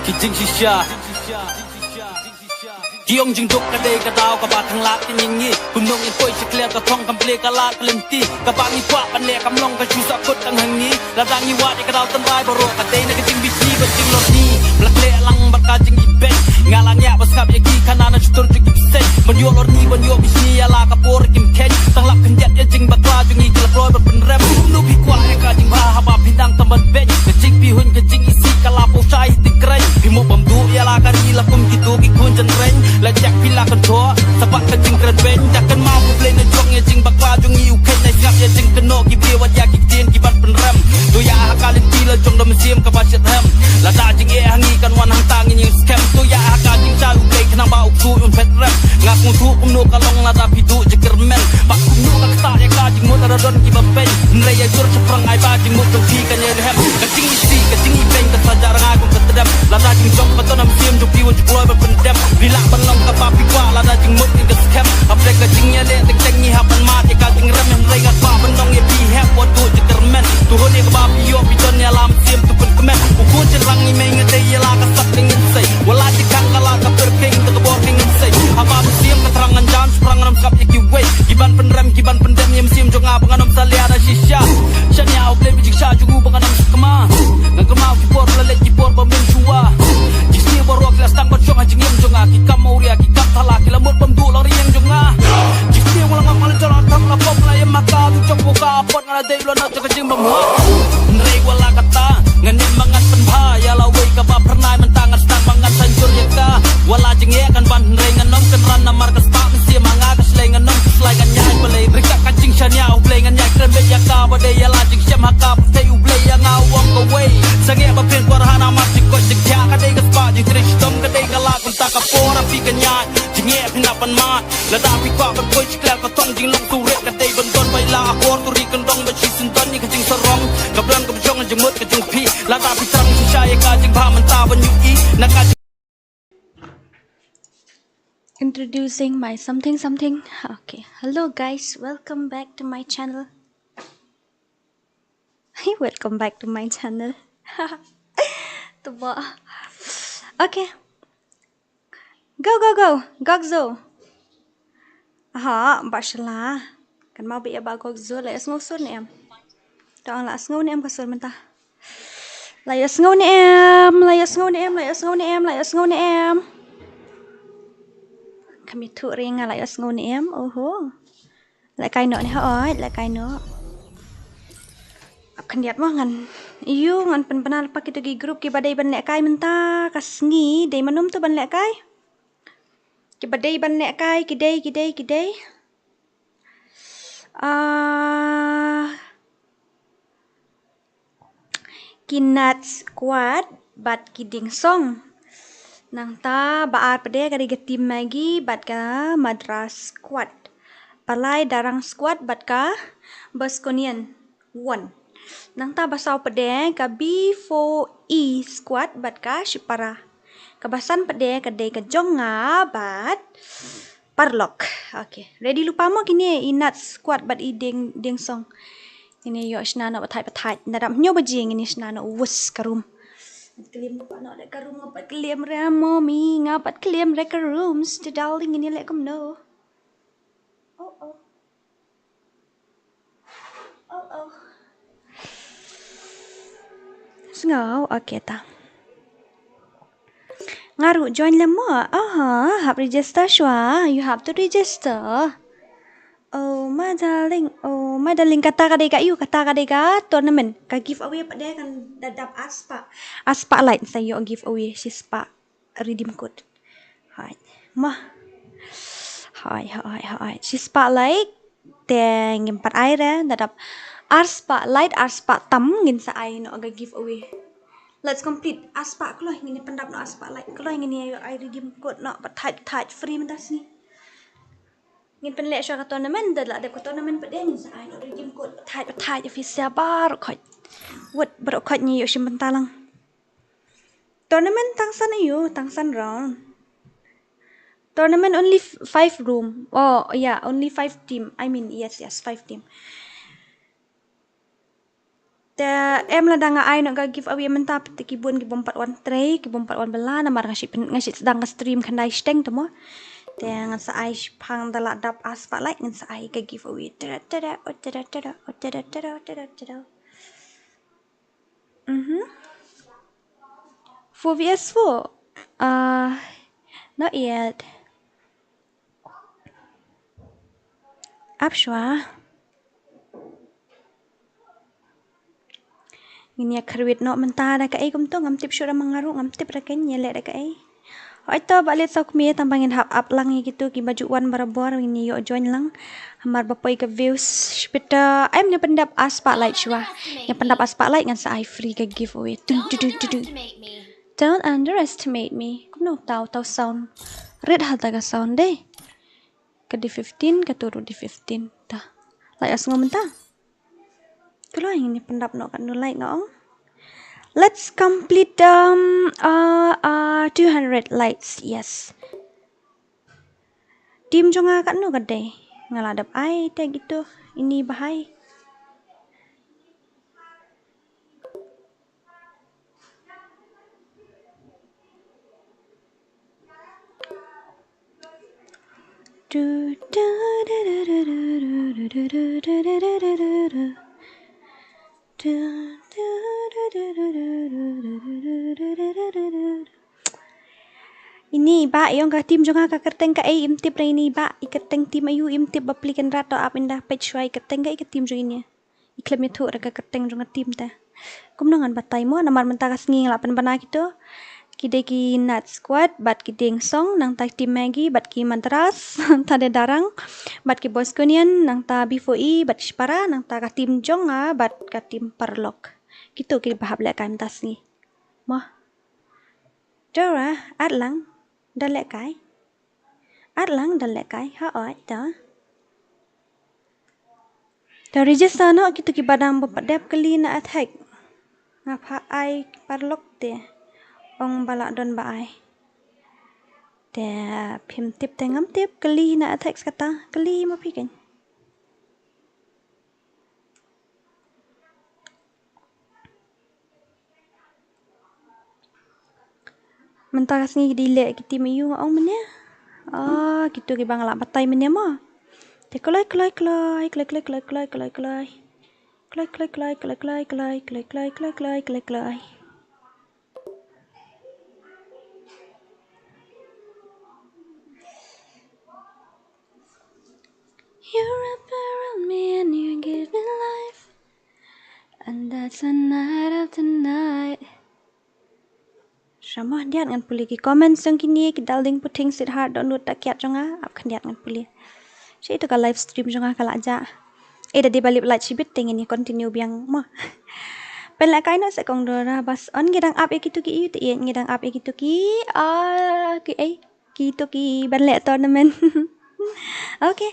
คิดจริงชิชาที่องจึงดุกกระเดยกระดาวกระบาดทางละกันอย่างงี้คุณนงยังป่วยชิเคลียกระท่องคำเพลกระลาดกลิ่นตีกระบาดมีกว่าปันเล่กำลงกระชูสักกดตั้งหังนี้ระดังยี่ว่าในกระดาวต้นรายบรอกระเดยนักจริงบิชีก็จริงหลอดนี้บลักเล่ลังบักกาจริงอีเบ็ดงาลังยาบัสกับยากีขนาดนั้นจุดจุดกิบเส้นบนโยหลอดนี้บนโยบิชียาลากระโปรกิมเข็นตั้งหลักขันยัดยาจริงบักลาจงอีกระปลอยเป็นแรมนูพี่กว่าไอ้กาจริงพาหาบาพิดังตำบันเบ็ดกระจริงพี่หุ่นกระจริงอีซีกะลาโปใจติเกรงพี่โมบัมดูยาลาการีละกุมกิตูกิคุณจันเร่งและแจ็คพี่ลากันทัวสะบัดกันจริงกระเบนจากกันมาผู้เพลงในจงยาจริงบักลาจงอีอุเข็นในงับยาจริงกันโนกิเบียวัดยากิเตียนกิบัดเป็นแรมตัวยาหากาลินตีละจงดมเสียมกับบัดเช็ดแฮมละดาจริงเอหังอีกันวันหังตางยิงสแคมตัวยาหากาจริงใจอุเข็นขนมบาอุกซูอุนเพชรแรมงักมุทุกุมโนกะลงละดาพิดูจะกระเมนบักกุมโนกะตายากาจริงมุดระดนกิบัดเป็นเรยจุดจะพรังไอบ้าจริงมุดตรงที่กันยันแฮมกะจริงอีซีกะจริงอีเป็นกะสัจจารงายกุมกะเตรมละดาจริงจงกะต้นน้ำเสียมจงพิวจะกลอยเป็นเต็มลีลาบันลงกะปาพิกว่าละดาจริงมุดกะสแคมอับเรกะจริงยาเล่ติงงี้ฮับมันมาที่กะจริงเรมยังเรยกะปาบันลงยาพี่แฮปวัดดูจะกระเมนตัวคนนี้กะบาพิโยพิจนยาลามเสียมตุเป็นกะเมนอุคุจะรังอีเมงเตยลากะสักติงเงินใส่วลาที่คังกะลากะเปิดเพลงตะกะบอกเงินใส่ฮับบาเสียมกะทรังอันจานสปรังน้ำกับยากิเวกิบันเป็นเรมกิบันเป็นเดมยมเสียมจงอาบังน้ำสาลีอาชิชาฉันยาวเพลงจิกชาจูบังน้ำสกมางักมาฟิปอร์ละเล็กฟิปอร์บะเมนชัวจิสเนียบรอกลาสตังบัดจงอาจิงยมจงอากิกามเอาเรียกิกามทลากิละมุดบำดูลอรียังจงอาจิสเนียวลังมาจราทั้งละปอมละยมากาตุจงบุกาปอดงาเดยลนักจะจิงบำหัวเรยวลากตาเงินมันงัดเป็นผ้ายาลาเวกับพระนายมันต่างกันต่างบางงัดสันจุรยกาวลาจิงเอกันบันเรงน้องกันรันน้ำมารกสปามันเสียมังอาก็สเลงน้องสไลกันยายเปลยริกกันจิงชันยาวเพลงกันยายเครมเบียกาบดยาลาจิงเชมฮักกาเทอุเบลยงาวงกเวสังเกตมาเพียงกว่าหานามาจิงกจิงแค่กันเดกสปาจิงทริชตมกันเดกลากันตากระโปราพีกันยายจิงเอพินับมันมาและดาพิกว่ากันป่วยจิกแล้วก็ต้องจิงลงสู่เรกันเดบันดอนใบลาโคตุรีกันดองบัชิสินตันนี่ก็จิงสรองกับเรื่องกับจงจิงมุดกับจิงพีและดาพิทังชิชายกาจิงพามันตาบันยุอีนัก Introducing my something. Okay, hello guys, welcome back to my channel. Welcome back to my channel. Okay, go Gogzo. Bashala kan mau bị ba Gogzo lại ngô xuân em đó là ngô em có xuân mình ta lại ngô em kami thu ringa lại ngô em lại cái nữa này hỏi lại cái nữa akan lihat mah ngan iyo ngan penal pa kita gi grup ki badai ban lek kai menta kasngi dei manum tu ban lek kai ki badai ban lek kai ki dei kinat squad bat kiding song nang ta baat pade kadi getim magi bat ka madras squad palai darang squad bat ka baskonian 1 nang ta basau pade ka B4E squad bat ka shipara kabasan pade ka de ka jonga bat parlok. Okay, ready lupa mo kini inat squad bat i ding song ini yo snana batai nadam nyo bajing ini snana wus karum Kaliam lupa nak lek karum ngapat kaliam ramo mi ngapat kaliam lek karum sti darling ini lek kum no. Oh. Sengau, okay ta. Ngaru join lemo. Have register shwa. You have to register. Oh my darling, kata ka tournament ka giveaway pa dia kan dadap aspa light sayo giveaway si spa redeem code. Hai si spa light teng 4 air dadap aspa light aspa tam ngin sa ai no aga giveaway. Let's complete aspa kalau ngini pendap no aspa light kalau ngini ayo ai redeem code no pat free mentas ni. Ngin penlek syaka tournament dah ada tournament pada ni sa ai no redeem code pat official bar khot wat bar khot ni yo sim bentalang tournament tangsan round tournament only 5 room only 5 team I mean yes 5 team Te em la danga ai nak give away mentah peti kibun 4 tray 4 bela na mar ngashi sedang stream kandai steng temo. Te ngan sa ai pang dala dap spotlight ngan sa ai ka give away. Tada. For VS4 not yet. Abshwa. Ini kerwit no mentah dah kai kum tu ngam tip syura mangaru ngam tip ra kan nyelek dah kai. Hoi to balik sok mi tambangin hap up lang gitu ki baju wan barabor ini yo join lang. Hamar bapai ke views spita I'm nya pendap spotlight sywa. Nya pendap spotlight ngan sa I free ke giveaway. Don't underestimate me. Kum no tahu sound. Red hal taga sound deh. Ke di 15 ke turu di 15 dah. Like as mentah. Kalau ini pendap no kan no like ngong. Let's complete 200 likes. Yes. Tim jonga kan no gede. Ngaladap ai teh gitu. Ini bahai. Ini ba yung ka tim jonga ka kerteng ka im tip na ini ba ikerteng tim ayu im tip baplikan rato ap indah page wa ikerteng ka tim jong ini iklam itu ra ka kerteng jonga tim ta kum nangan batai mo namar mentakas nging lapan bana gitu kide ki nat squad bat ki ding song nang ta tim magi bat ki mantras ta de darang bat ki boys kunian nang ta B4E bat spara nang ta ka tim jonga bat ka tim parlok gitu ki bahab lek kan tas ni mah Dora atlang dan lek kai atlang dan lek kai ha oi ta ta register no gitu ki badam bapadep kali na attack ngapa ai parlok te ong balak don ba ai te phim tip tengam tip kali na attack kata kali ma pi kan mentah kasni dilek kita mayu ong menya gitu ki bang la batai menya ma te klai You wrap around me and you give me life and that's a night after night. Sama dia ngan puli ki comment sang kini ki dalding puting sit hard download tak kiat jonga ap kan dia ngan puli. Si itu ka live stream jonga kala aja. Dah di balik live sibit tengin ni continue biang mo. Pen la kai no sa kong dora bas on ngidang up gitu ki yu ti ngidang up gitu ki gitu ki ban le tournament. Okay.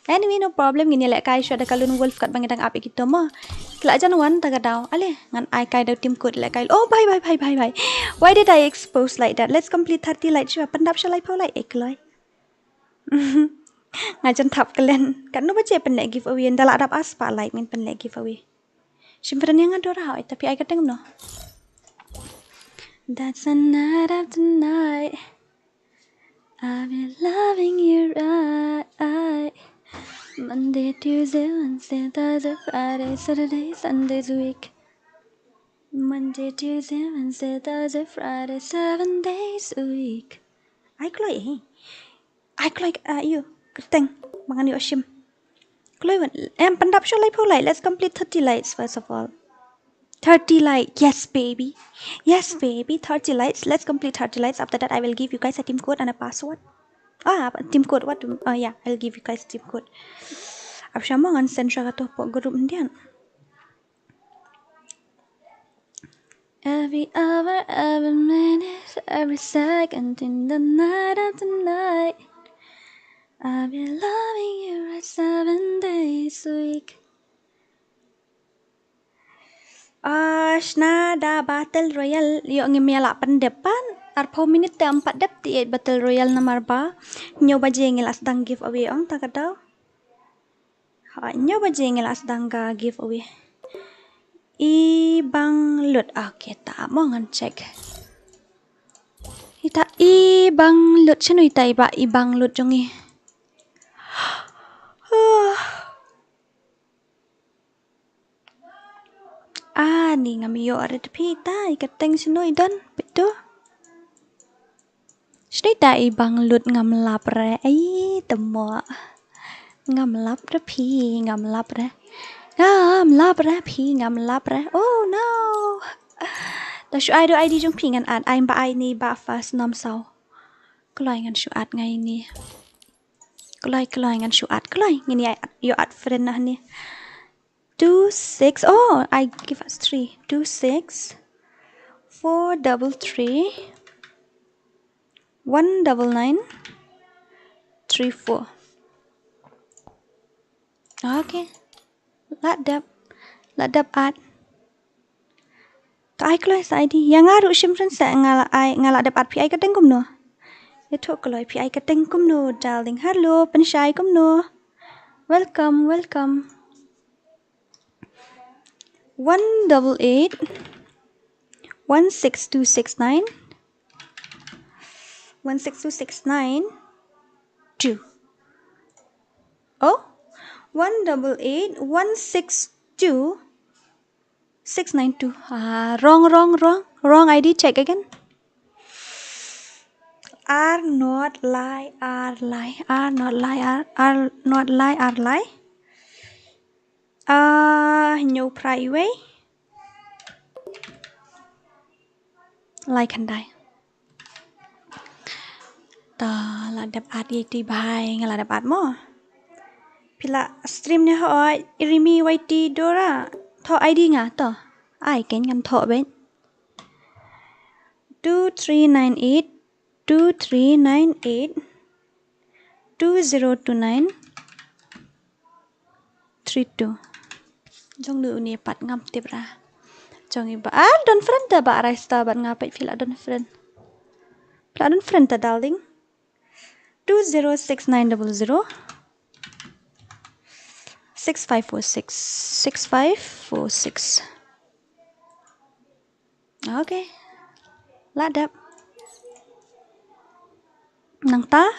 Anyway, no problem. Gini lek kai syada kalun wolf kat bangidang up gitu mo. Kila aja wan taga daw. Ale ngan ai kai daw tim code lek kai. Oh bye. Why did I expose like that? Let's complete 30 like syua pendap syalai pau like ekloi. Ngajan tap kalian. Kan no baca pen like giveaway ndala dap aspa like min pen like giveaway. Simperan yang adora hoi tapi ai kadang no. That's a night after night. I've been loving you right. Monday, Tuesday, Wednesday, Thursday, Friday, Saturday, Sundays a week. Monday, Tuesday, Wednesday, Thursday, Friday, 7 days a week. I like you. Kerteng, mangan yu asyim. Kloy pendap syalai pau like. Let's complete 30 likes first of all. 30 likes. Yes, baby. 30 likes. Let's complete 30 likes. After that, I will give you guys a team code and a password. Team code. What? Yeah, I'll give you guys team code. Ab syama ngan send syara tu pok group ndian. Every hour, every minute, every second in the night after night. I've been loving you right 7 days a week. Nada battle royale yo ngemiala pendepan arpo minute 4 detik battle royale nomor ba nyoba jengel asdang giveaway ong tak ada nyoba jengel asdang ga giveaway ibang lut. Okay, ta mo ngan check. Ita ibang lut sino ita ibang lut jongi. Ni ngamiyo ada tepi ita ikateng sino idan betul. Sino ita ibang lut ngamlap re. Temo. Ngamlap tepi ngamlap re. Ngamlap re pi ngamlap re. Oh no. Ta shu ai do ID jong pi ngan at ai ba ai ni ba fast nom sau. Kelai ngan shu at ngai ni. Kelai ngan shu at kelai ngini ai yo at friend nah ni. 26. Oh, I give us 3. 26 433 199 34. Okay. Ladap at. Ka ai kelai sa ID. Yang ngaru shimfren sa ngaladap at pi ai kateng kum no. Itu kelai pi ai kateng kum no darling. Hello, pensyai kum no. Welcome. 188 16269 16269 2. Oh, 188 162 692. Wrong ID. Check again. R not lie. Nhiều prai way. Like handai. Ta ladap ad yeti bahai ngaladap ad mo. Pila stream nya ho irimi YT DORA. Tho ID nga to. Ai ken ngan tho ben. 2398 2029 32. Jong lu ni pat ngam tip ra. Jong iba don friend ta ba raista ba ngapai fila don friend. Pila don friend ta darling. 206900 6546. Okay. Ladap. Nang ta?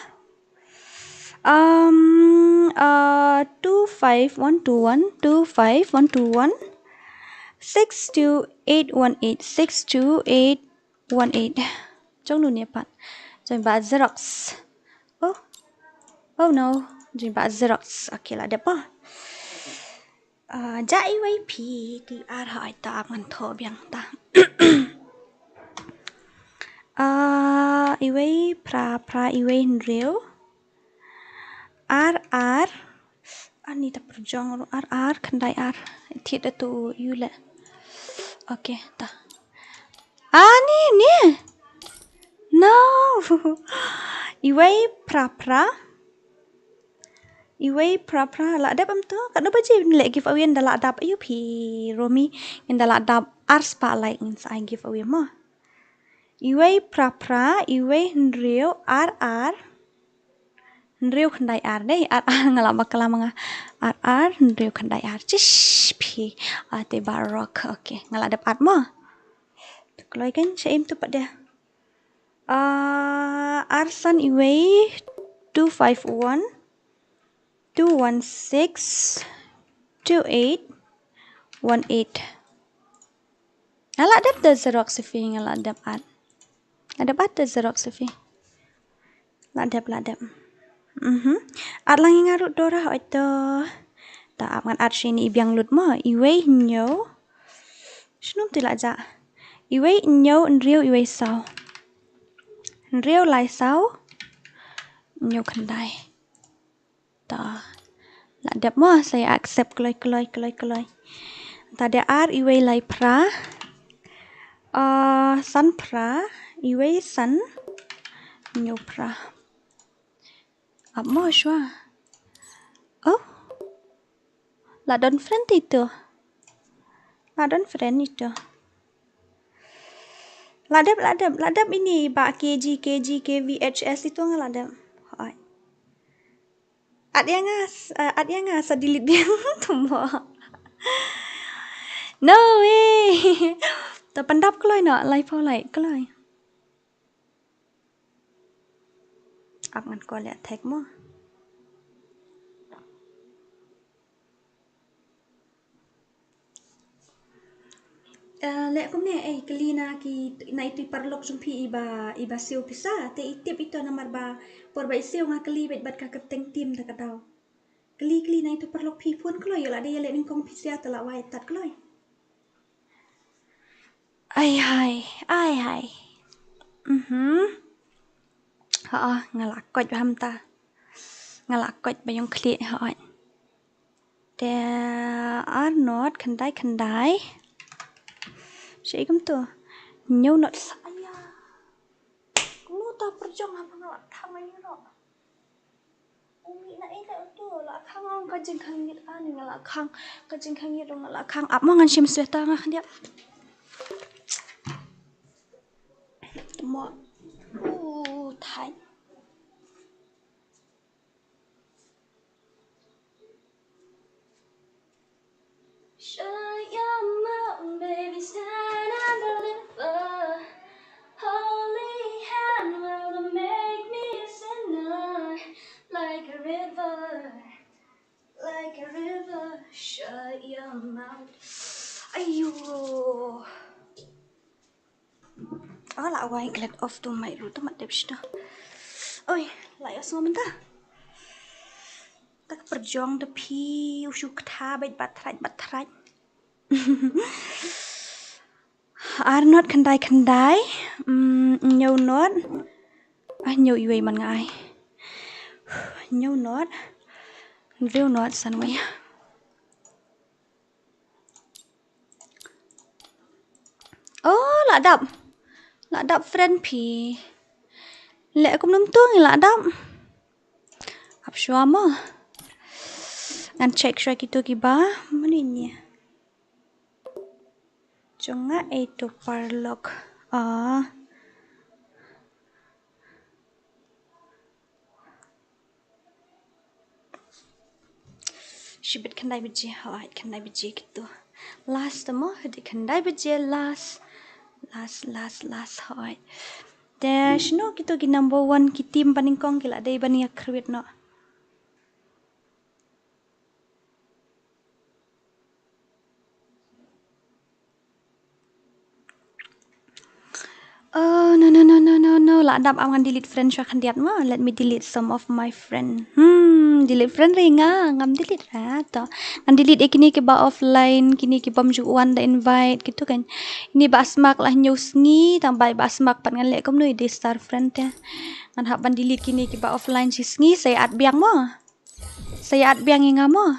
25121 62818. Jong lu ni pat. Jong ba Xerox. Oh no. Jong ba Xerox. Okay lah apa? Jai wai pi ti ar hai ta ngan tho biang ta. Iway pra iway nreu. R ani ta perjong R kandai R. Tiada tu yule. Okay, ta. Ni. No. Iway pra. Iway pra la dap am tu. Kat no baje lek give away ndala dap ayu pi Romi ndala dap R spa like ins I give away mo. Iway pra iway nreu R nreu khandai R deh R ngala bakala manga R nreu khandai R cish pi ate barok. Okay ngala dap R mo. Kalau kan saya tu pada Arsan iway 251 216 2818. Ngala dap the Xerox fi ngala dap R. Ada bata Xerox fi. Ladap. At lang ngarut DORA ho ito. Ta aman at sini ibiang lut mo. Iway nyo. Snum tila ja. Iway nyo nriu iway sao. Nriu lai sao. Nyo kandai. Ta. Ladap mo saya accept keloi. Tadi R iway lai pra. San pra. Iway san nyo pra. Apa mo shwa? Oh. Ladon friend itu. Ladap ini ba KG KVHS itu ngeladap. Hai. Ad yang sa dilit biang tumo. No way. Tập bắn đắp cái lời nọ, lại phao lại cái lời. Áp ngăn coi lại thạch mô. Lek ko ne kalina ki na ito'y parlok sumpi iba siw pisa te itip ito na marba por ba isiw nga kali bet kakateng tim da kadaw kali na ito parlok pipun kloy yola de yele ning kong pisya tala wai tat kloy ay hai ngalakot hamta ngalakot ba yung kli hoy te Arnold kandai siya igam to nyaw not saya kuno ta perjong apa ngalak thang ayo no umi na ila to la khang ang kajing khangit ani ngalak khang kajing khangit dong ngalak khang ap mo ngan sim sweta nga khandia mo thai shut your mouth baby stand and deliver holy hand will make me a sinner like a river shut your mouth ayo lại quay click off to mày rồi tao mặt đẹp đó ôi lại ở xuống mình ta ta perjuang the pi usu kata bat traj Arnold kandai nhau nốt nhau iwe man ngai nhau nốt real nốt san way lạ đập friend pi lẽ cũng nắm tuông lạ đập ap shua mo ngan check shua gitu kiba mana ini Jonga itu parlok Shibit kandai biji hawat kandai biji gitu last mo hadi kandai biji last hawat Dash no gitu ki number 1 ki team paningkong kila day bani akrwit no Oh no la dap am delete friend sha khandiat ma let me delete some of my friend delete friend ringa ngam delete ra to ngan delete ekini ke ba offline kini ke bam juan da invite gitu kan ini ba smak lah news ngi tambah ba smak pan ngan le kom noi di star friend ya ngan hak ban delete kini ke ba offline sis ngi saya at biang mo saya at biang inga mo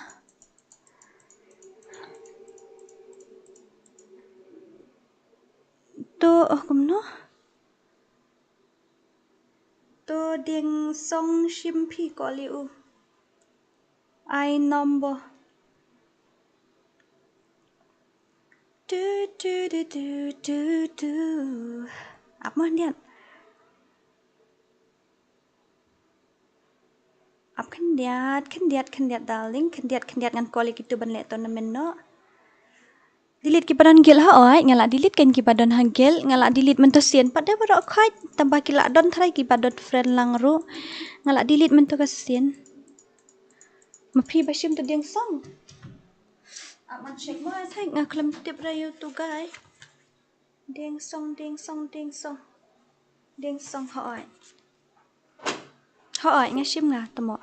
to kom no to ding song shimpi ko liu I number do apa dia ap kendiat darling kendiat ngan koli gitu ban le tournament no delete ki padan gel ha oi ngala delete kan ki padan hangel ngala delete men to sien pada baro khaj tambah kila don thrai ki padot friend lang ru ngala delete men to ka sien mapi bashim to ding song aman check mo thai ngaklam tip rayu tu guy ding song ha oi ngashim nga tamo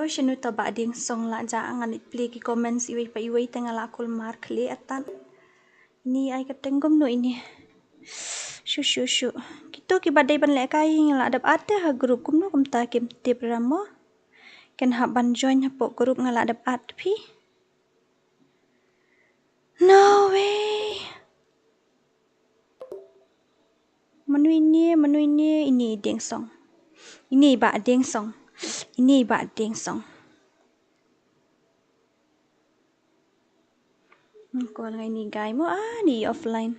Shinu taba ding song la ja ngan it play ki comments iwi pa iwi tengala kul mark le atan ni ai katengom no ini shu kito ki badai ban le kai ngala adap ate ha group kum no kum ta kim tip ramo ken ha ban join ha po group ngala adap at pi no way manu ini ding song ini ba ding song ko ngai ni guy mo ni offline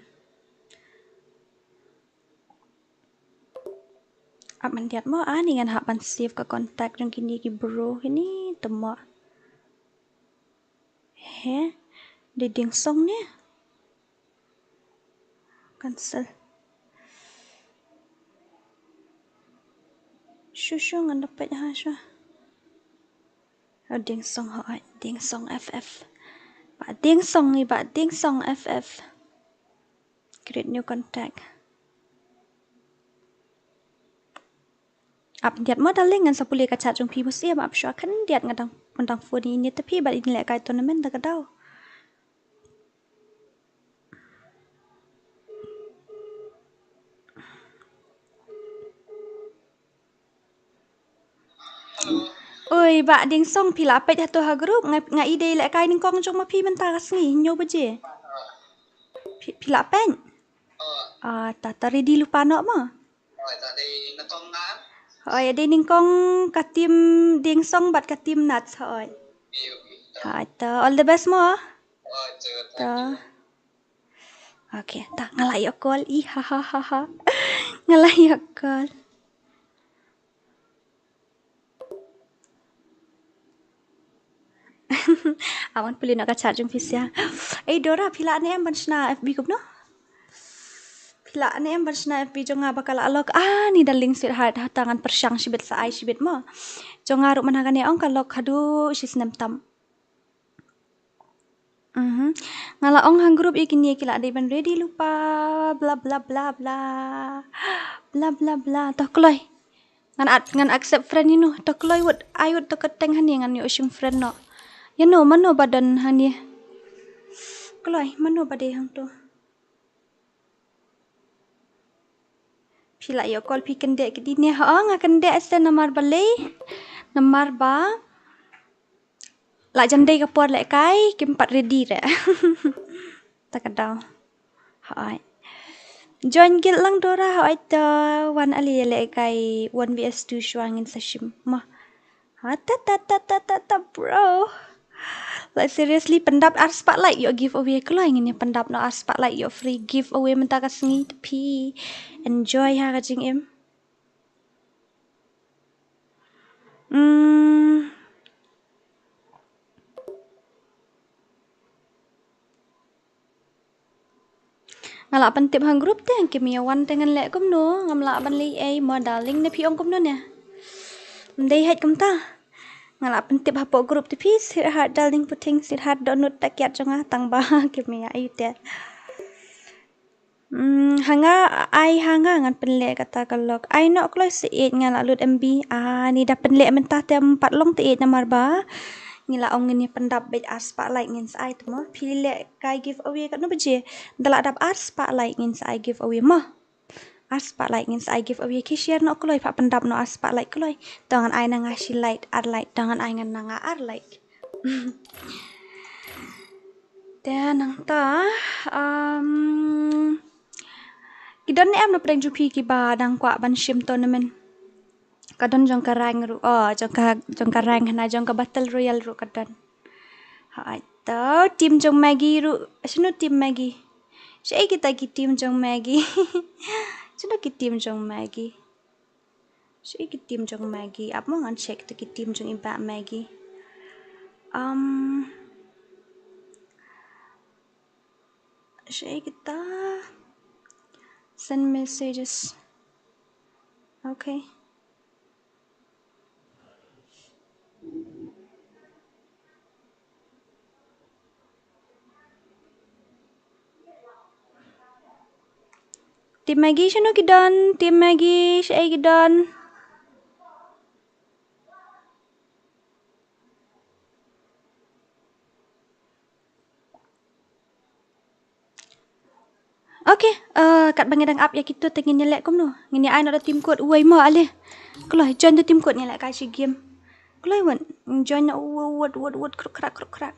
Ap man diat mo ni ngan hak ban save ke kontak jong kini ki bro ini temo. He, ding song ni. Cancel. Shushu ngan dapat ha shu. Ding song ha, ding song FF. Ba ding song ni ba ding song FF. Create new contact. Ap diat mo daling ngan sapuli ka chat jong pi musia ap shu kan diat ngadang phone ini tapi ba ini lek kai tournament da kadau. Oi, ba ding song pi la pet hatu ha group ngai ide lek kai ning kong jong ma pi mentah kasni nyo baje. Pi la pen. Ta ready lupa nok ma. Oi, ade ning kong ka tim ding song bat ka tim nuts oi. Ta all the best mo. Ta. Okay, ta ngalai call i ha ha ha ha. Ngalai call. Awan puli nak chat jong fisia. Dora pila ni em ban sna FB kup no. Pila ni em ban sna FB jong bakal alok ni daling sweetheart tangan persyang sibet sa ai sibet mo. Jong ngaruk managan ni ong kalok hadu sis nem tam. Ngala ong hang group ikini kila ade ban ready lupa bla bla bla bla. Bla bla bla toh kloi. Ngan accept friend inu toh kloi wot ayut to keteng hani ngan yo sing friend no. Ya no mano badan hani. Kloi mano bade hang tu. Pila yo call pi kendek ke dini ha kendek se namar balai. Namar ba. La jandai ka por lek kai kim pat ready re. Takadau. Hai. Join guild lang Dora hai ta wan ali lek kai 1vs2 shwangin sashim. Mah. Ta bro. Like seriously pendap art spotlight yo giveaway kalau ingin pendap no art spotlight yo free giveaway mentah kasngi tapi enjoy ha kajing em. Ngalak pentip hang group teh kimiawan dengan lek kum no ngamlak ban li ai mo darling ne piong kum no ne. Mdai hat kum ta. Ngalak pentip hapo group tu pi sweetheart darling puting sweetheart donut takiat jonga tang ba kimia ai te. Hanga ngan penlek kata kalok ai nok kloi seet ngalak lut MB ni dah penlek mentah tem 4 long teet namar ba. Ngila ong ni pendap bet art spotlight ngin sai tu mo pilek kai giveaway kat no beje dalak dap art spotlight ngin sai giveaway mo art spotlight ngin sai giveaway ki share no kloi pak pendap no art spotlight kloi tangan ai nang ashi light art light tangan ai ngan nang art light dan nang ta kidon em no pedang jupi ki ba dang kwa ban shim tournament kadon jong ka rank ru jong ka rank na jong ka battle royale ru kadon hai to tim jong Maggie ru sino tim Maggie sai kita ki tim jong Maggie sino ki tim jong Maggie sai ki tim jong Maggie ap mo ngan check to ki tim jong iba Maggie sai kita send messages okay. Tim Maggie sino kidon? Tim Maggie siya kidon. Okay, kat bangedang up ya kita tengin nyelek kum no. Ngini ai nak ada team code uai mo ale. Kalau join tu team code nyelek KHASI game. Kalau wan join na word kruk krak.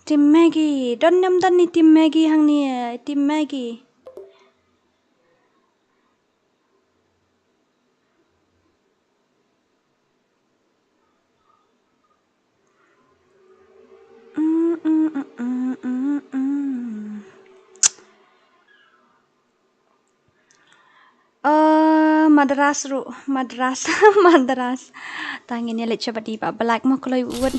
Tim Maggie, don nam dan ni Tim Maggie hang ni, Tim Maggie. madras ru madras madras tangin ya lecha badi ba black mo koloi won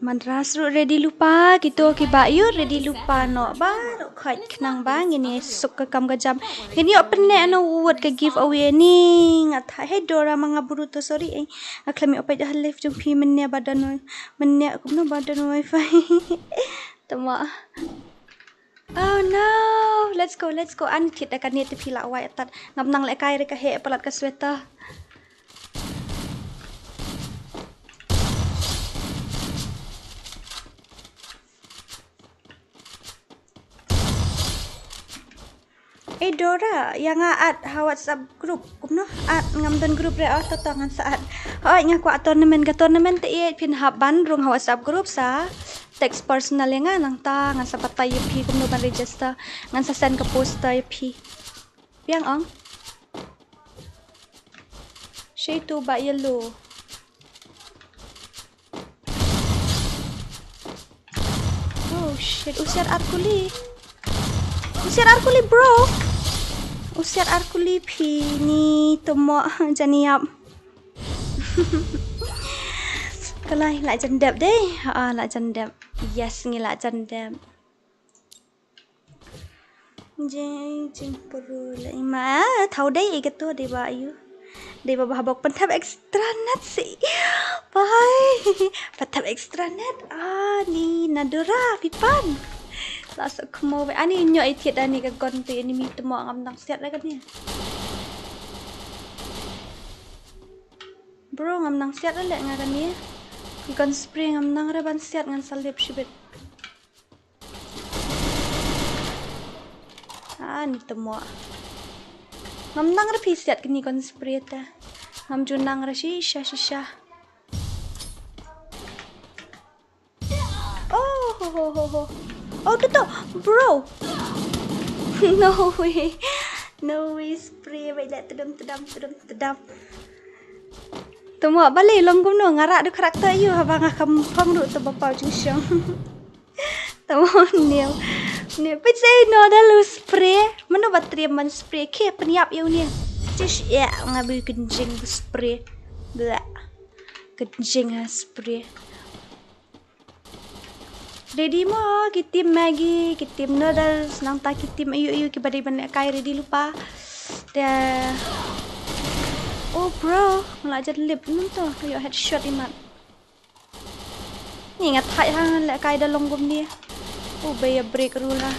madras ru ready lupa gitu ki ba yu ready lupa no ba khaj knang ba ngini suk ka kam ga jam ngini open ne no wot ka give away ni ngat he dora manga buru to sorry aklami opai dah live jung pi menne badan menne aku no badan wifi tama. Oh no, let's go an kita kan ni tepi la wai tat ngam nang le kai re ka he palat ka sweta. Dora yang at WhatsApp group kumno at ngam dan group re auto tangan saat oi ngaku tournament te pin haban rung WhatsApp group sa text personal yang nang ta ngan sa patay pi kumno ban register ngan sa send ka poster pi piang ong shay tu ba yellow oh shit usiar arkuli bro usiar arkuli pi ni tomo janiap kalai la jandap deh la jandap yes ngi la jandap jing puru la ima thau dai igato de ba yu de ba habok pantap extra net si bye pantap extra net ni nadura pipan Lasa kemo be ani nyo itiat ani ka gonte ni mi temo ngam nang siat la kan ni. Bro ngam nang siat la ngaran ni. Ki kon spray ngam nang ra ban siat ngan salip shibet. Ni temo. Ngam nang ra pi siat kini kon spray ta. Ngam junang ra shisha. Oh. Oh, tuh, bro. No way spray baik dah tedam. Temu balik longgom no ngarak du karakter you abang akam pang du tu bapa jungsyong. Temu ni pecah no dah lu spray. Mana bateri man spray ke peniap you ni. Just ya ngabi kencing spray. Blah. Kencing spray. Ready mo, kitim Maggie, kitim noodles, nang ta kitim ayu ki badai banyak kai ready lupa. Dah. Oh bro, melajat lip nun tu, yo headshot imat. Ni ingat hai hang lek kai dah longgom dia. Oh bayar break rula.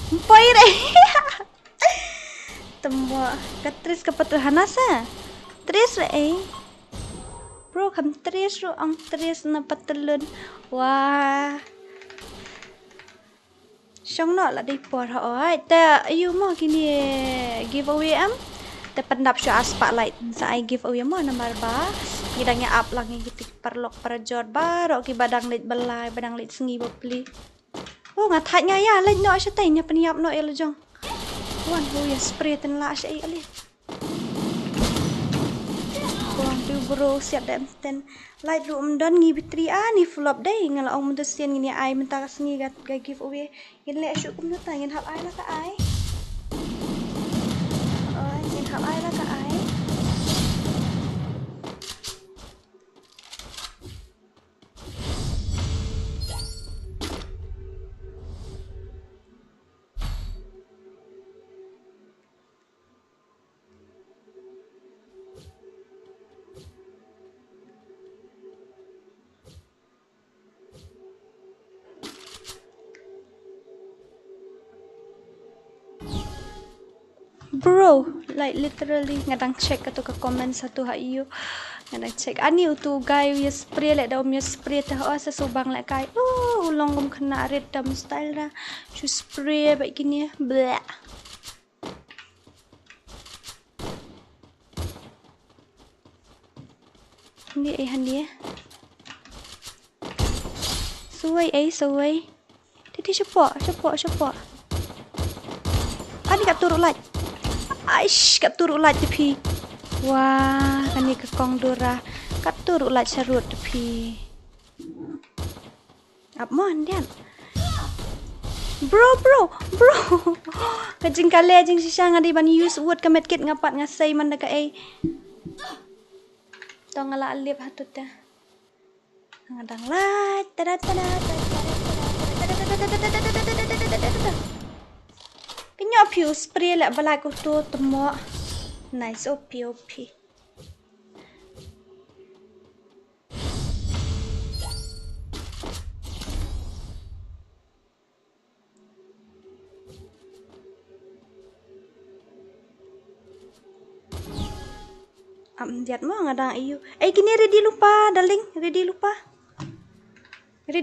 Mpoi re. Temu katris kepetuhan asa. Tris re Bro, kam tres ro ang tres na patelun. Wah. Syong no la dai por ha oi. Ta ayu mo kini giveaway am. Ta pandap syo spotlight sa I giveaway mo nomor ba. Gidangnya up lang gitu perlok perjor baro ki badang lit belai badang lit sengi bopli. Oh ngathai nga ya lek no sya tai nya peniap no el jong. Wan ya spray ten la sya ali. Bro siap dah ten light room dan ngi bitri ni flop dai ngala ong mun sian ngini ai mentah sengi ga give away ngin le syuk kum ta ngin hap ai la ka ai ngin hap ai la ka ai Bro, like literally ngadang check atau ke komen satu hayu ngadang check ani utu guy ya spray lek daum ya spray tah asa subang lek kai longgom kena redam style dah cu spray baik gini blah ni handi suai tadi cepat ani kat turut like aish kat turut like tepi wah kani ke kong dora kat turut like carut tepi Up mo andian. Bro. Kajing kale jing sisa ngadi ban use wood kamet kit ngapat ngasai man daga ai. Tong ala alip hatut ta. Ngadang lat tada. Kenyo piu spray lek balai ko tu temo. Nice OP. Diat mo ngadang iu. Kini ready lupa darling, ready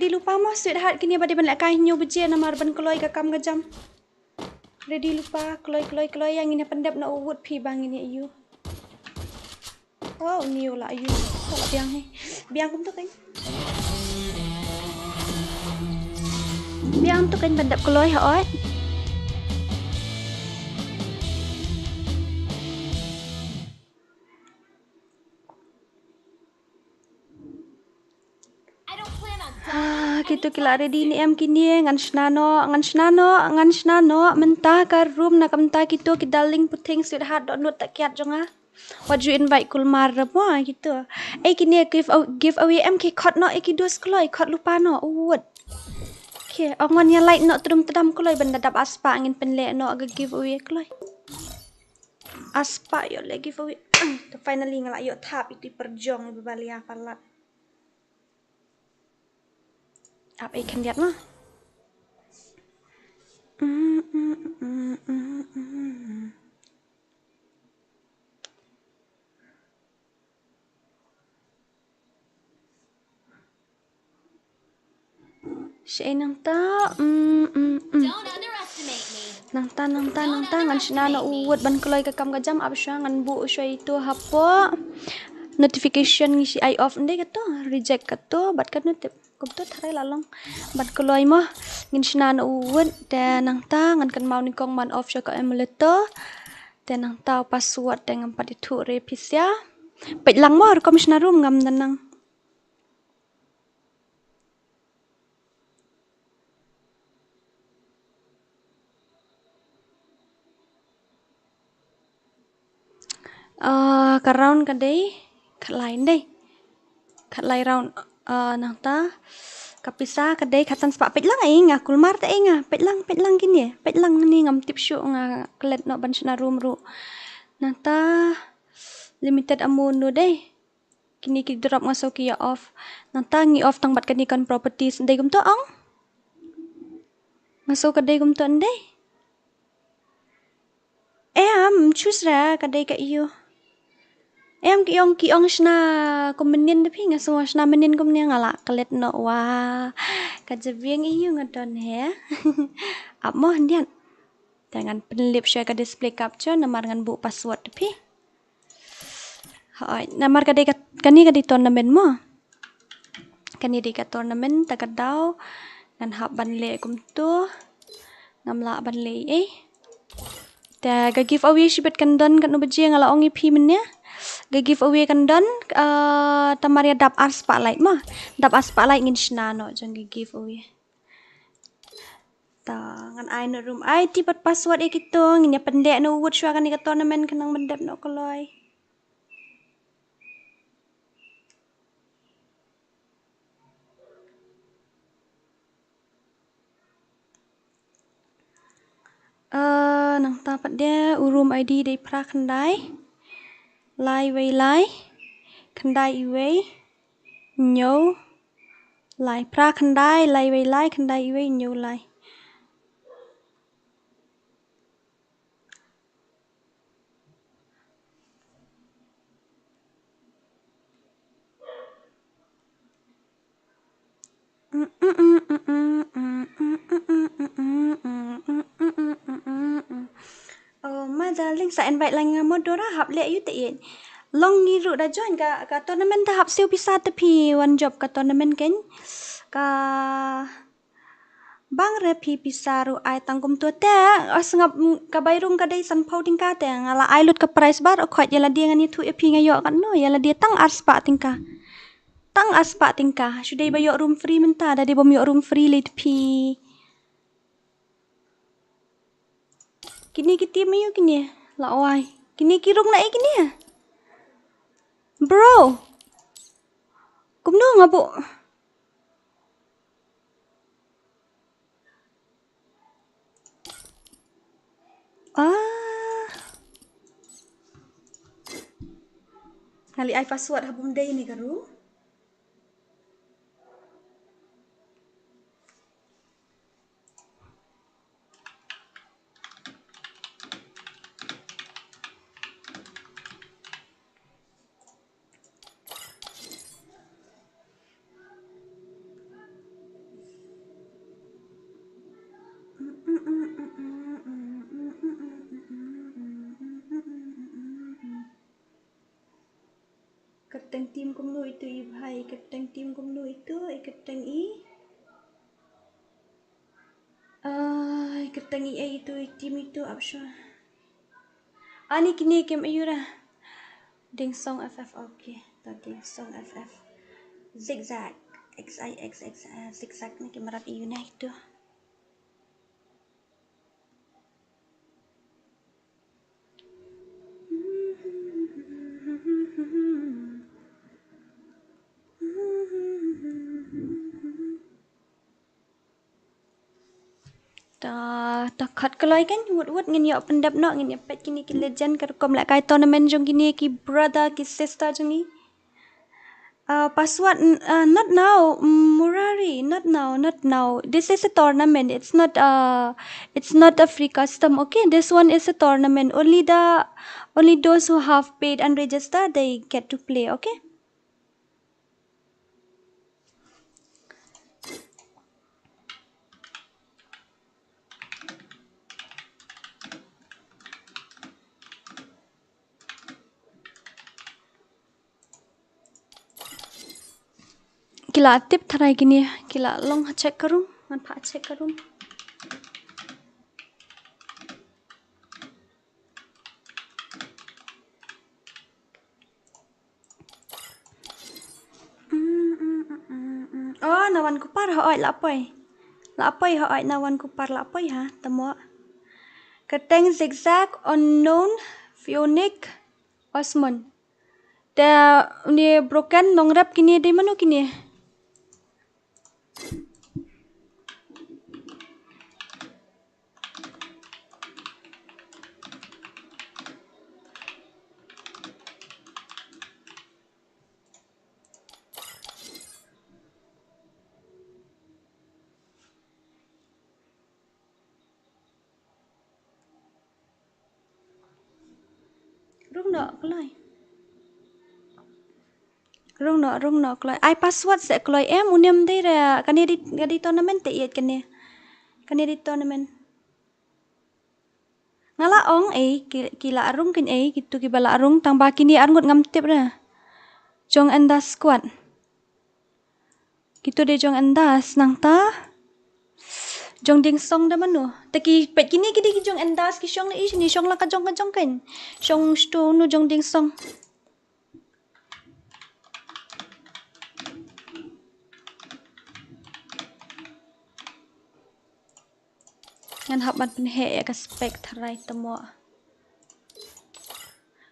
lupa mo sweetheart kini badi ban lek kai nyu beje na marban keloi ka kam gajam. Ready lupa keloi yang ini pendap na wood pi bang ini iu. Wow, niu la iu. Kalau biang he. Biang kum tu kan. Biang tu kan pendap keloi ha oi. Gitu kila ready ni em kini ngan snano mentah ka room na kamta gitu ki darling puting sweetheart dot not tak kiat jonga what you invite kulmar mo gitu kini give away em ki khot no ki dos kloi khot lupa no wood ke ongon ya light no tedam kloi benda dap aspa angin penle no aga give away kloi aspa yo le give away to finally ngala yo tap itu perjong ibu balia falat apa ikan lihat mah Siya nang ta nang ta ngan sinana uwat ban kloy ka kam gajam ab siya ngan bu siya itu hapo notification ngisi I off ndai kato reject kato bat kan notif kumto tharai lalong bat kloy mo ngin sinana uwat dan nang ta ngan kan mau ni kong man off siya ka emulator dan nang ta password dengan pat itu repisya pet lang mo komisioner room ngam nanang ka round kadai kat lain deh kat lain round nang ta kapisa kadai katan spak pet lang nga kulmar ta nga pet lang gini pet lang ni ngam tip show nga klet no ban na room ru nang ta limited amount no deh kini ki drop masuk ki ya off nang ta ngi off tang bat kani kan properties ndai gum to ong masuk kadai gum to ndai choose ra kadai ka iyo em ki ong shna komenin de pinga so shna menin kum ne ngala klet no wa ka jebieng iu ngadon he ap mo ndian dengan penlip share ka display capture namar ngan bu password de pi hoi namar ka de kani ka di tournament mo kani di ka tournament ta ka daw ngan hab ban le kum tu ngamla ban le ta ga giveaway shibet kan don kan ubje ngala ongi pi men ya ga giveaway kan don tamaria dap ar spotlight mah dap ar spotlight ngin shnano jang ga giveaway ta ngan ai no room ai tipat password ikito ngin ya pendek no wood shwa kan ka tournament kanang mendep no koloi nang tapat dia urum ID dei pra khandai lai wei lai khandai iwei nyo lai pra khandai lai wei lai khandai iwei nyo lai oh my darling sa invite lang mo DORA hap le yu te long ni ru da join ka tournament ta hap siu bisa te pi one job ka tournament ken ka bang re pi pisaru ai tangkum tu te asngap ka bairung ka dai san pau tingka te ngala ai lut ka price bar khot yala dia ngani thu e pi ngayo kan no yala dia tang ars pa tingka tang aspa tingkah. Sudah bayar room free mentah. Dah dia bom room free late pi. Kini kita mayu kini. Lawai. Kini kirung naik kini ya. Bro. Kumno ngabuk. Ngali ai password habum day ni karu. Keteng tim kumno itu i bhai. Keteng tim kumno itu. Keteng i. Keteng i itu tim itu apa Ani kini kem ayura. Ding song FF okay. Ding song FF. Zigzag. XIXX zigzag ni kemarap iuna itu. Ta khat kaloi kan wut ngin yo pendap no ngin yo pet kini ki legend kar kom lak kai tournament jong kini ki brother ki sister jong ni. Password not now Murari not now this is a tournament it's not a free custom okay this one is a tournament only those who have paid and registered they get to play okay. Kila tip tharai gini kila long check karum man pha check karum. Oh nawan kupar hoi lapoi hoi nawan kupar lapoi ha tamo keteng zigzag unknown Phoenix Osmond da ni broken nongrap kini di mano kini. Rung no kloi ai password se kloi em unem dei ra kani di tournament te yet kani di tournament ngala ong kila arung kin gitu ki bala arung tang ba kini arngut ngam tip ra jong anda squad gitu de jong andas nang ta jong ding song da manu taki pet kini ki jong andas ki shong ni shong la ka jong kan shong stu nu jong ding song. Ngan haban penhe ya ka spek tharai tamo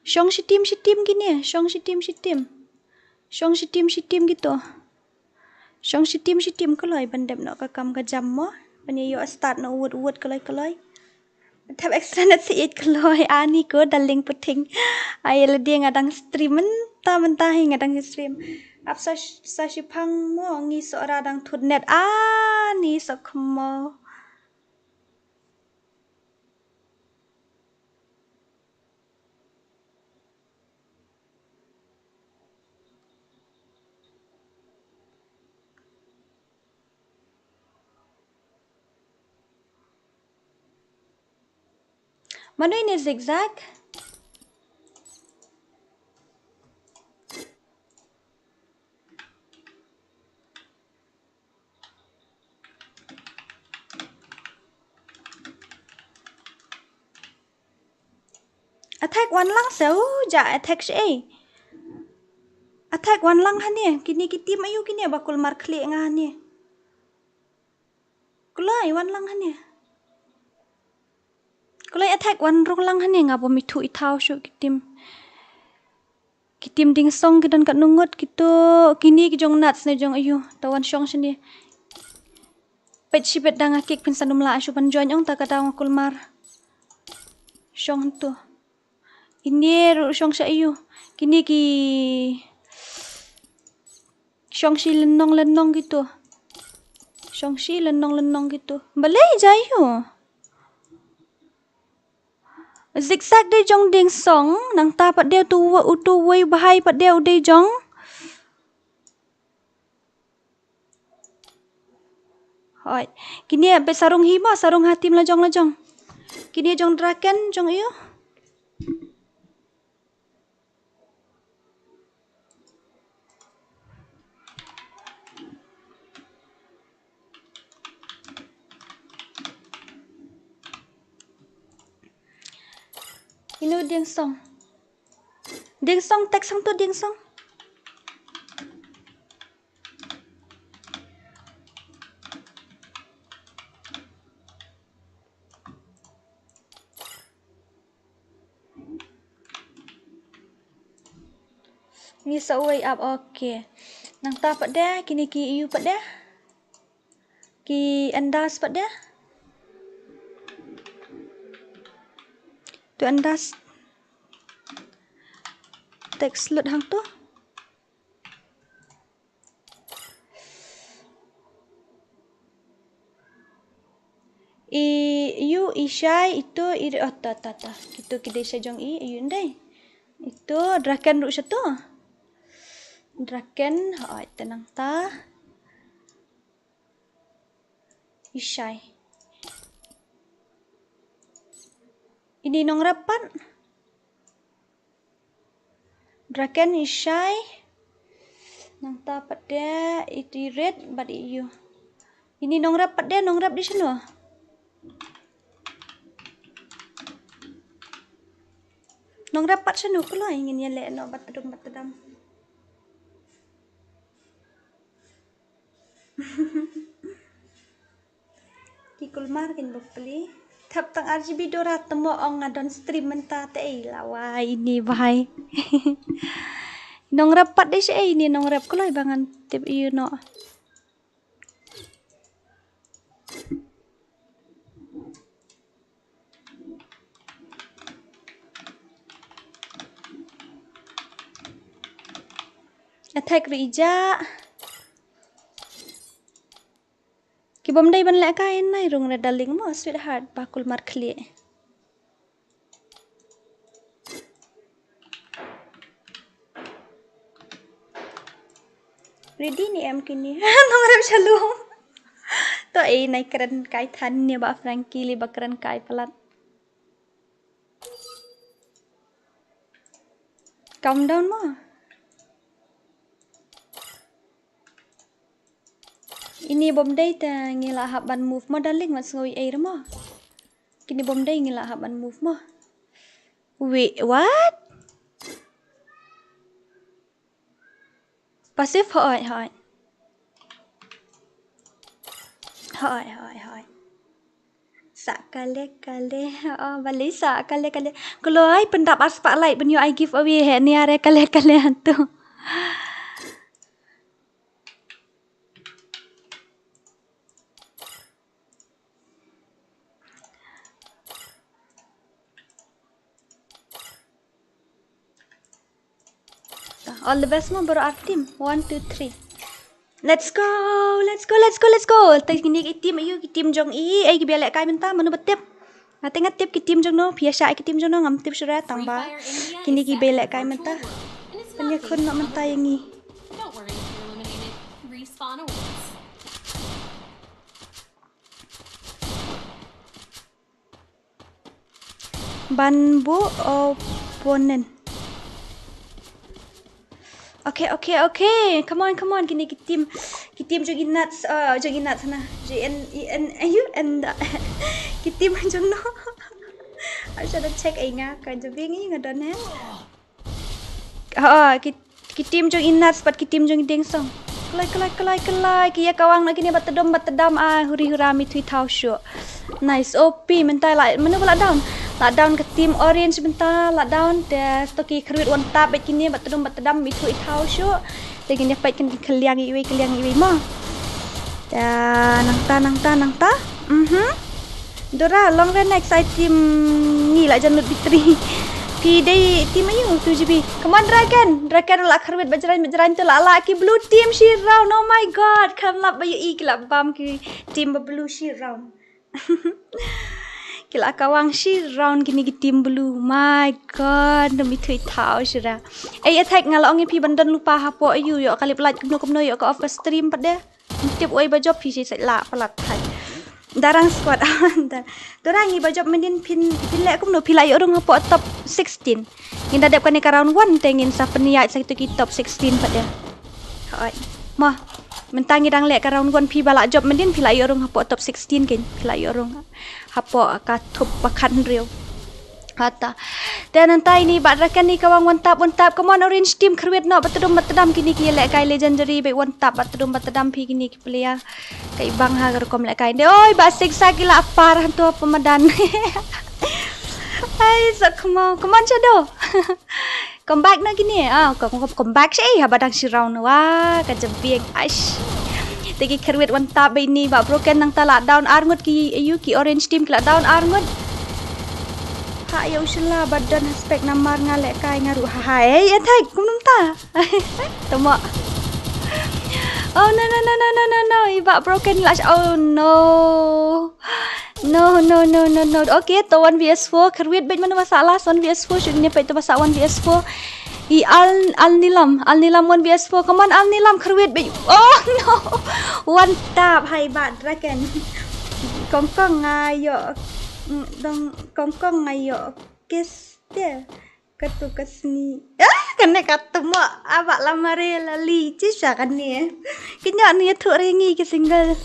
shong si tim gini shong si tim gitu shong si tim kaloi bandem no ka kam ka jam mo pani yo start no wood kaloi tab extra net si it kaloi ani ko daling puting ai la dia ngadang stream mentah ngadang stream ap sa shipang mo ngi so radang thut net ani so khmo. Mana ini zigzag? Attack one lang sao ja attack si attack wan lang hane kini kitim ayu kini bakul mar klik ngah hane kulai wan lang hane kulai attack wan rong lang hane ngabo mithu ithau shu kitim ding song kidan kat nungut gitu kini ki jong nuts ne jong ayu tawan syong sini pet sibet dang akik pin sanum la ashu pan join ong ta kata ngakul mar syong tu ini ru syong sa ayu kini ki syong si lenong gitu syong si lenong gitu balai jayu zigzag de jong ding song nang ta pat dia tu wei bahai pat dia udai jong hoi kini be sarung hima sarung hatim lajong kini jong draken jong iyo inu ding song tek song tu ding song ni sa way up okay nang ta pat dia kini ki iu pat dia ki andas pat dia tu andas tek slut hang tu iu ishai itu iri ta gitu kidai sajong iu ndai itu draken ru satu draken hai tenang ta ishai ini nong rapat draken ishai nang ta pat dia itu red but iu ini nong rapat dia nong rap di sana nong rapat sana pula ingin ya le no batadam kikul mar kin bukli thap tang RGB DORA temo ong ngadon stream menta te lawa ini bahai nong rapat deh sih ini nong rap kulai bangan tip you no attack rija ki bom dai ban le kain nai rung na darling mo sweetheart bakul mar khli ready ni em kini nong rap chalu to nai keren kai than ni ba Frankie li bakran kai palat calm down mo ini bom dai ta ngila haban move mo darling mas ngoi air mo kini bom dai ngila haban move mo wait what passive hoi sa kale bali sa kale kalau ai pendap spotlight when you I give away he ni are kale hantu all the best mo baru our team 1 2 3 let's go tay kini ki team ayu ki team jong ai ki belek kai menta manu betip ate ngatip ki team jong no biasa ki team jong no ngam tip sura tamba kini ki belek kai menta penya khun no menta yang ni banbu opponent Okay. Come on. Kini ki team jogi nuts sana. JN and ki team jong no. I should check ai nga kan jo bingi ngadon he. Kitim jong inat bat kitim jong ding song. Kelai kia kawang nak kini batedam huri hurami tui tau syo. Nice OP mentai lah mana pula down. Lah down ke tim orange bentar lah down de stoki kruit one tap bet kini batedam itu tau syo. De kini pait kan keliang iwi mah. Dan nang ta. Dora long run next I team ni lah janut bitri. Pi day team ayu 7B. Come on Dragon lah karbit bajaran tu lah ki blue team she round. Oh my god, come lap bayu ki lap bam ki team blue she round. Kila kawang she round kini ki team blue. My god, demi thui tau syira. Attack ngalong pi bandan lupa hapo ayu yo kali pelat kumno yo ko off stream pada. Tip oi bajob pi si la pelat thai. Darang squad dorang ni bajob mendin pin lek kumno pilai orang hapo top 16. Nginda dap kan round 1 tengin sa peniat sa itu ki top 16 pada. Hai. Mah mentangi dang lek round 1 pi balak job mendin pilai orang hapo top 16 ken. Pilai orang hapo ka top pakan real. Kata. Dan nanti ini badrakan ni kawang one tap. Come on orange team kruit no batedam kini ki lek kai legendary be one tap batedam pi kini ki player. Kai bang ha rekom lek kai. Oi basik sakila parah tu pemadan. Hai so come on Shadow. Come back na gini. Come back sih badang si round wah kajebieng aish. Tegi kruit one tap be ni ba broken nang tala down arngut ki ki orange team kila down arngut. Ha ya uslah badan aspek namar ngalek kai ngaru hai attack kumnum ta. Tama. Oh no iba broken lah. Oh no. Okay to 1vs4 kruit bet mana masalah 1vs4 syukurnya pet tu pasal 1vs4. Al Nilam 1vs4. Come on Al Nilam kruit bet. Oh no. One tap hai bad dragon. Kongkong ayo. Dong kongkong ayo kes dia ketukas ni kena kata mak abak lamare lali cisa kan ni kenyak ni tu ringi ke single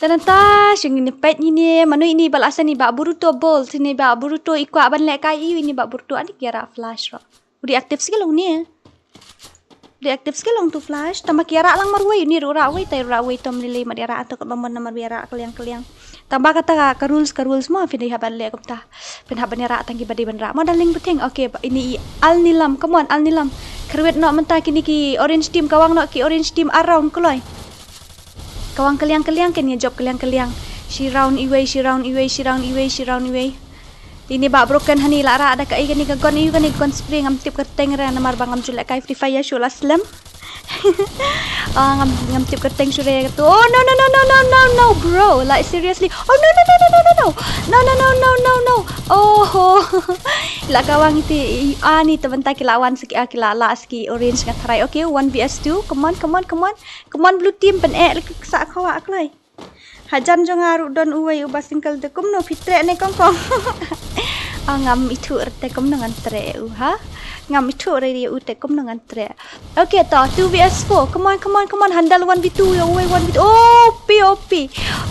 ternyata sungin pet ni manu ini balasan ni bak buruto ball sini bak buruto ikut ban lek kai ini bak buruto ani kira flash ro udi aktif sekali ni reaktif sekali long tu flash tambah kira lang marway ni rura way tay rura way tom lili madira atau kat bamban namar biara kaliang tambah kata ka rules semua fini haban le kumta pin haban ra tangki badi bandra mo daling beteng okay ini Al Nilam come on Al Nilam kruet no mentah kini ki orange team kawang no ki orange team around kuloy kawang kaliang kini job kaliang she round away ini bak broken hani lara ada kai kani gon iu kani gon spring am tip kerteng ra namar bangam julek kai FreeFire show slam ngam tip kerteng sure tu oh no bro like seriously oh no oh la kawang iti ani tebentak lawan siki akila la siki orange ngatrai okay 1vs2 come on blue team pen sa khawa aklai hajan jong aru don uwai ubas singkal de kum no fitre ne kongkong ngam itu erte kum dengan tre ha ngam itu re ute kum dengan tre okay to 2vs4 come on handal 1v2 yo uwai 1v2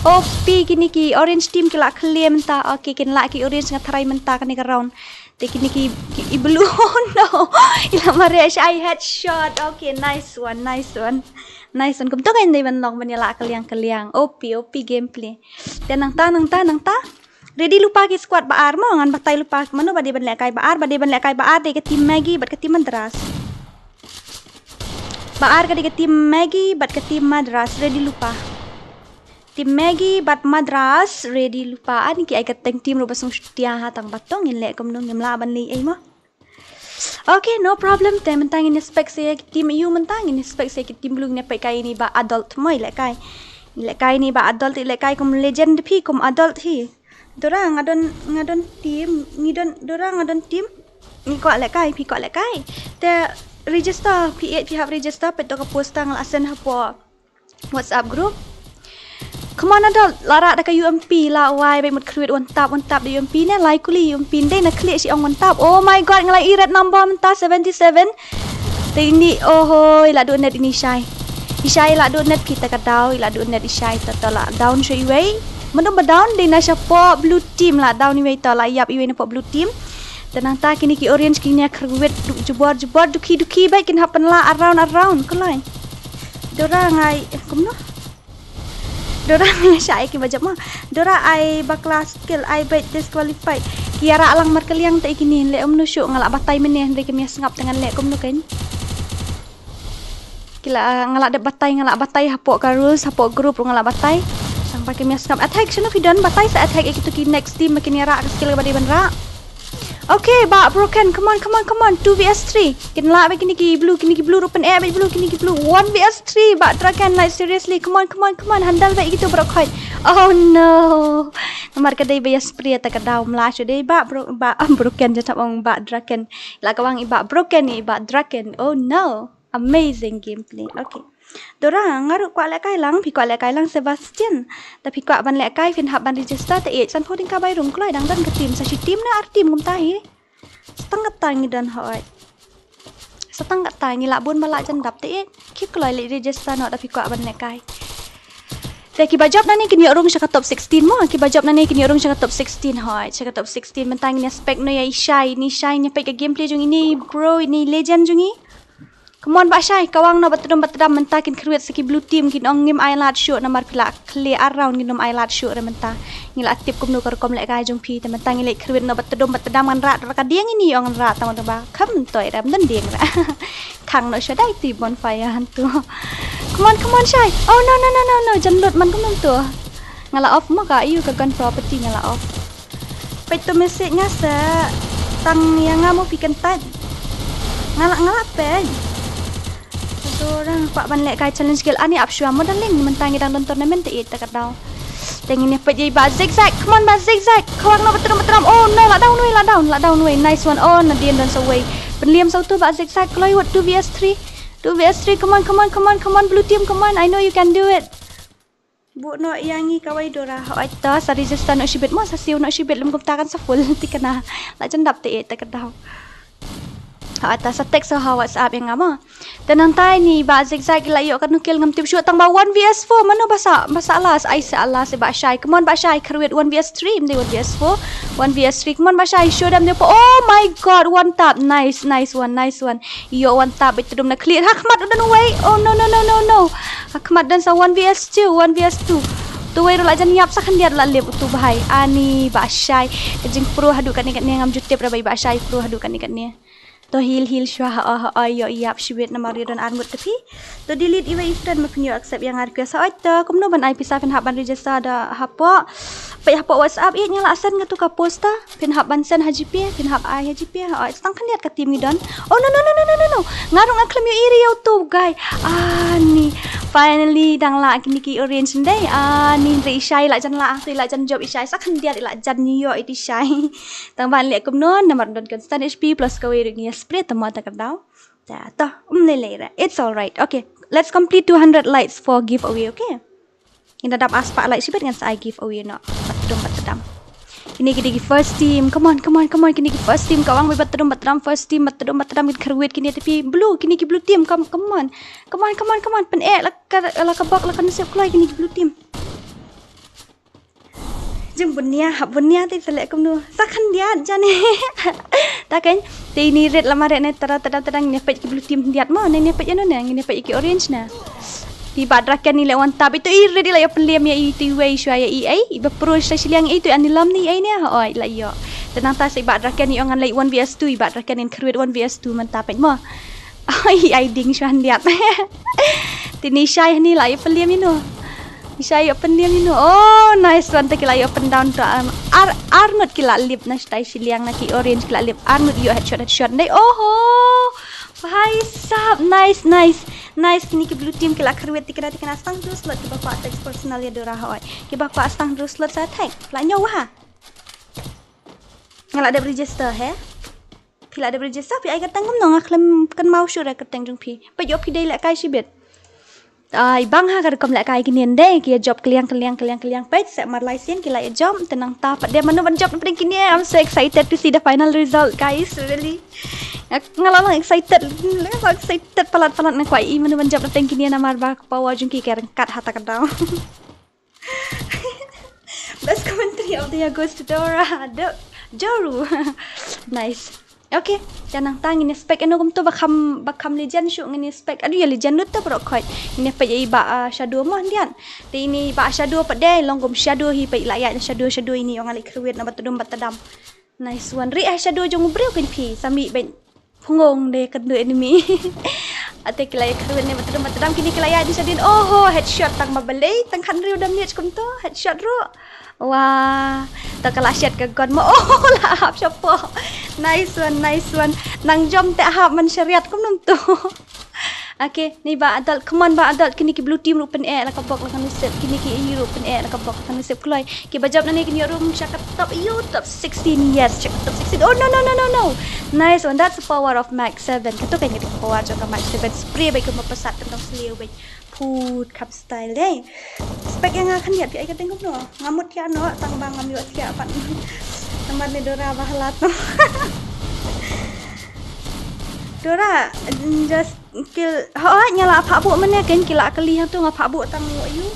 OP kini ki orange team kila claim ta okay kin la ki orange ngatrai menta kani ka round te kini ki blue no ila mare I headshot okay nice one kum to kan dai ban long banyala kaliang OP gameplay dan nang ta ready lupa ki squad baar mo ngan batai lupa mano bade ban lekai baar de ke tim Maggie bat ke tim Madras baar ke tim Maggie bat ke tim Madras ready lupa tim Maggie bat Madras ready lupa an ki ai ke tim ro basung setia hatang batong in le kum no ngem la ban li ai mo okay no problem te mentang ini spek saya tim you mentang ini spek saya tim blue ne pai kai ni ba adult moi lekai ni ba adult lekai kum legend phi kum adult hi dorang ngadon tim ni ko lekai phi ko lekai te register ph pihak register peto ka post tang asen hapo WhatsApp group come on adult lara da ka UMP la wai be mut create one tap di UMP ne lai kuli UMP dei na click si ong one tap oh my god ngalai irat number menta 77 te ini oh ila do net ini Ishai la do net kita ka daw ila do net Ishai ta la down shui wei mano ba down dei na sya po blue team la down ni wei ta la yap iwe na po blue team Tenang ta kini ki orange kini kerwet jubor duki baik kin happen la around kelai. Dora ngai kumno. Dora ngai syai ki bajak mah. Dora ai bakla skill ai baik disqualified. Kiara alang markeliang tak kini le omno syuk ngalak batai meneh ndek kemi sengap dengan le kumno kan. Kila ngalak batai hapok karus hapok group ngalak batai. Sang pakai mi sengap attack shano fidan batai sa attack itu ki next team makin yara skill badi benra. Okay, bak broken. Come on. 2 vs 3. Kena lah kini ki blue open air blue kini ki blue. 1 vs 3. Bak dragon like seriously. Come on. Handal baik gitu broken. Oh no. Nomor kedai bayar spray tak kedau melash deh. Bak broken je tak bang bak dragon. Lah kawang ibak broken ni bak dragon. Oh no. Amazing gameplay. Okay. Dorang ngaruk kuat lek kai lang, pi kuat lek kai lang Sebastian. Tapi kuat ban lek kai fin hab ban register te san holding ka bai rung klai dang dan ke tim sa si tim na ar tim ngum tahi. Setengah tangi dan hoi. Setengah tangi lak bun malak jan dap te ki klai lek register no tapi kuat ban lek kai. Te ki bajab nani kini urung syaka top 16 mo, ki bajab nani kini urung syaka top 16 hoi. Syaka top 16 mentang ni aspek no ya Ishai ni pe ke gameplay jung ini bro ini legend jung ini. Come on Pak Syai, kawang no batedam mentakin create seki blue team kin ongim ailat shoot namar pila clear around ginom ailat shoot rementa. Ngila tip kum no kom lek kai jong pi tementang ngilek create no batedam man rat ka dieng ini ong rat tang ba kam toy ram dan dieng ra. Thang no shadai ti bonfire hantu. Come on Syai. Oh no jan lot man kum tu. Ngala off mo ka iu ka gun property ngala off. Pait to message nga sa tang yang ngamo pikan tad. Ngala pe. Orang pak ban lek kai challenge skill ani up shua modeling mentangi dang don tournament te tak kadau. Tengin ni pe ba zigzag. Come on ba zigzag. Kawang no betul. Oh no la down way. Nice one. Oh na dien don so way. Penliam sautu ba zigzag. Kloi what 2 vs 3. Come on blue team come on. I know you can do it. Bu no yangi kawai Dora. Ho ita sa register no shibet mo sa siu no shibet lum kumtakan sa full tikana. La jandap te tak kadau. Atas text so WhatsApp yang ngama. Dan nantai ni ba zigzag la yo kan nukil ngam tim shoot tang ba 1 vs 4 mana basa alas ai sa alas ba Syai. Come on ba Syai create 1 vs 3 mde 1 vs 4 1 vs 3. Come on ba Syai show them po. Oh my god one tap nice one. Yo one tap itu dum na clear Hakmat udah away. Oh no. Hakmat dan sa 1 vs 2 tu way rola jan yap sakan dia la lep tu bahai ani ba Syai kejing pro hadukan ikat ni ngam jutip ra bai ba Syai pro hadukan ikat ni. To heal shwa yo yap shibet na mari don armut tapi to delete iwa ifran mapinyo accept yang request sa ita kumno ban IP sa fin haban register da hapo pe hapo WhatsApp i nyala asan ngatu ka posta fin haban sen hajp fin hab ai hajp stang kan lihat ka tim ni don. Oh no ngarung aklem yo iri yo tu guy ani finally dang la kini ki orange ndai ani re Ishai la jan la tu la jan job Ishai sakan dia la jan yo iti Ishai tang ban lek kumno namar don constant HP plus ka we ni spray tama tak kadau. Ta lele. It's all right. Okay, let's complete 200 lights for giveaway, okay? Kita dapat aspak light sibet dengan saya giveaway no. Batedam. Kini kita first team. Come on. Kini first team kawang batedam first team batedam kita kerwet kini tapi blue kini blue team. Come on. Pen la kabak la kan siap keluar kini blue team. Jeng bunia ti selek kumno. Sakan dia jane. Takan ini red lama red ne terang nyepet ki blue team diat mo ne nyepet ano ne nyepet ki orange na. Di badrakan ni lewan tab itu red la yo penliam ya itu way shwa ya ai iba pro siliang itu anilam ni ai ne oi la yo. Tenang ta sai badrakan ni ongan like 1 vs 2 badrakan in create 1 vs 2 mantap mo. Ai ding shwan diat. Tini Syai ni la yo penliam ni no. Ishai open dia ni no. Oh nice one kila open down to Arnold kila lip na stay siliang na ki orange kila lip Arnold yo headshot dai. Oh bhai sab nice kini ki blue team kila kerwet tikana stang terus slot ki bapa text personal ya Dora hoi ki bapa stang terus slot sa tag la nyaw ha ngala ada register he kila ada register pi ai katang ngom nong aklem kan mau sure katang jung pi pa yo pi dai la kai sibet. Ai bang ha kar kom lek kai kini ndai ki job keliang page set mar license kila job tenang ta dia manu ban job pring kini. I'm so excited to see the final result guys really. Ngalang excited palat na kwai manu ban job pring kini na mar ba pawa jung ki kereng kat hata kadau. Best commentary of the year goes to Dora. Joru. Nice. Okay, jangan tangin spek anu kum tu bakam legend syuk ngini spek. Aduh ya legend lu tu berokoi. Ini pa ye ba shadow mah dian. Ti ini ba shadow pa deh longgom shadow hi pa ilaya shadow ini yang alik kruit na batudum batadam. Nice one. Ri shadow jong breu kan pi sami ben pungong deh kedua enemy. Ate kilaya kruit ni batadam kini kilaya di sadin. Oh, headshot tang mabalay tang kanriu damage kum tu headshot ru. Wah, tak kalah shot ke gun mo. Oh, lahap siapa. Nice one. Nang jom tak hap man syariat kum nung tu. Okay, ni ba adult. Come on ba adult. Kini ki blue team rupen lah kabok lah kan usip. Kini ki EU rupen lah kabok lah kan usip kulai. Ki bajab na ni kini room cakap top EU top 16. Yes, cakap top 16. Oh no. Nice one. That's the power of Max 7. Kato kan yung power cakap Max 7. Spray baik kau mapasat tentang seliu baik. Food cup style deh. Spek yang akan lihat dia tengok no. Ngamut ya no tang bang ngambil dia apa. Tempat ni Dora bahalat no. Dora just kill nyala apa bu mana kan kila kali yang tu ngapa bu tang you.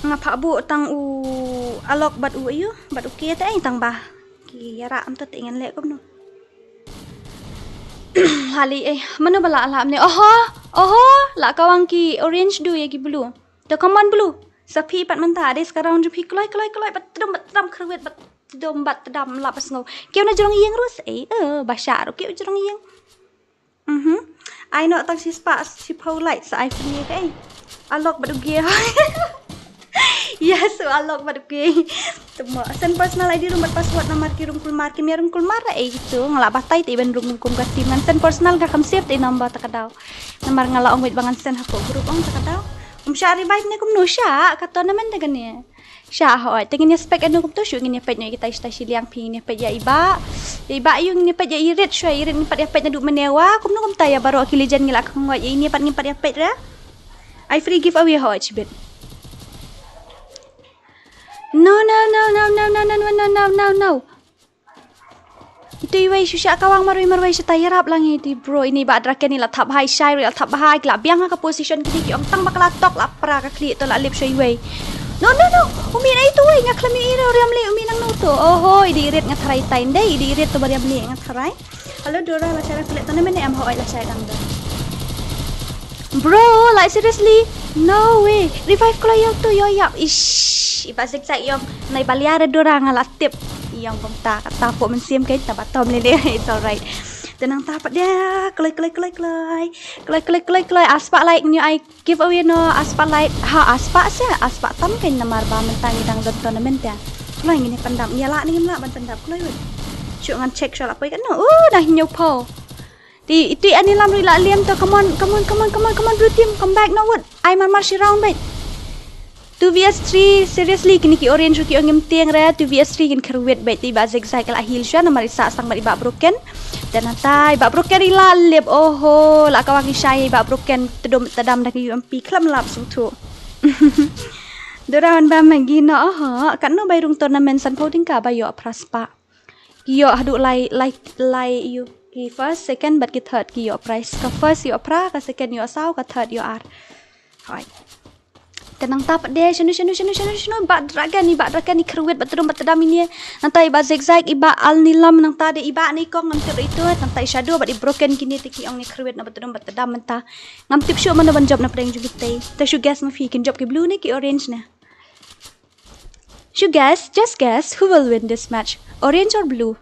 Ngapa bu tang alok bat you bat okay tak tang bah. Ki yara am tu tengen lek kom no. Hali mana bala alam ni. Oho, la kawang ki orange do ya ki blue. The common blue. Sapi pat mentah ada sekarang jupi kelai batdam kruit batdam lapas ngau. Kau na jorang yang rus basar kau jorang yang. I know tang si spa si light sa iPhone ni kai. Alok badugi. Yes, alok badugi. Temo sen personal ID rumah password nomor kirim kulmar kini kulmar itu ngalak batai ti ben rum kum gatim sen personal ga kam save ti nombor takadau. Nomor ngalak ong bangan sen hako grup ong takadau. Syari baik ni kum no sya kata namen dengan ni. Sya hoi tengin spek anu kum tu syuk ngini pet kita istasi liang ping ni pet ya iba yung ni pet ya irit syai irit ni pet ya pet na du menewa kum no kum taya baru akilijan ngilak ngoi ya ini pet ya pet ra. I free giveaway hoi cibet. No. Itu iway susah kawang marway siya tayarap lang itu bro. Ini ba adraken nila tap high shy real tap high kila biang ka position kini ki tang bakla tok la pra ka kli to la lip shy iway. No. Umi na itu way nga klami ira riam li umi nang no to. Oh idi irit nga tharai time day idi irit to bariam li nga tharai. Hello Dora la cara klik to na men am ho la shy lang do. Bro, like seriously? No way. Revive ko yung to yo yap. Ish, ipasik yung nay balyara Dora nga latip. Yang pemta kata po mensim kay tabatom lele. It's alright. Tenang tapat dia. Klay. Aspa like new I give away no aspa like. Aspa siya. Aspa tam kay namar ba mentang idang don tournament ya. Klay ngini pendam. Nyala ni ngimla ban pendam klay. Cuk ngan check soal apa kan no. Dah nyopo. Itu ani lam rila liam to come on blue team come back now what I march around back 2vs3 seriously kini ki orange ki ongem tiang ra 2vs3 kin kerwet baik tiba zigzag la heal sya namari sa sang mari ba broken dan nantai ba broken rila lip oho la kawang syai ba broken tedam dak UMP klam lap su tu Dorawan ba magina kan no bayrung tournament san voting ka ba yo praspa yo hadu lai you ki first second but ki third ki yo price ka first yo pra ka second yo saw ka third yo ar hoi tenang tap de shanu ba dragon ni kruet batadam ini nantai ba zigzag iba al nilam nang tade iba ni kong ngam ter itu nantai shadow ba di broken kini tiki ong ni kruet na batadam menta ngam tip show mana ban job na preng jugite ta shu guess ma fi kin job ki blue ni ki orange na shu guess just guess who will win this match orange or blue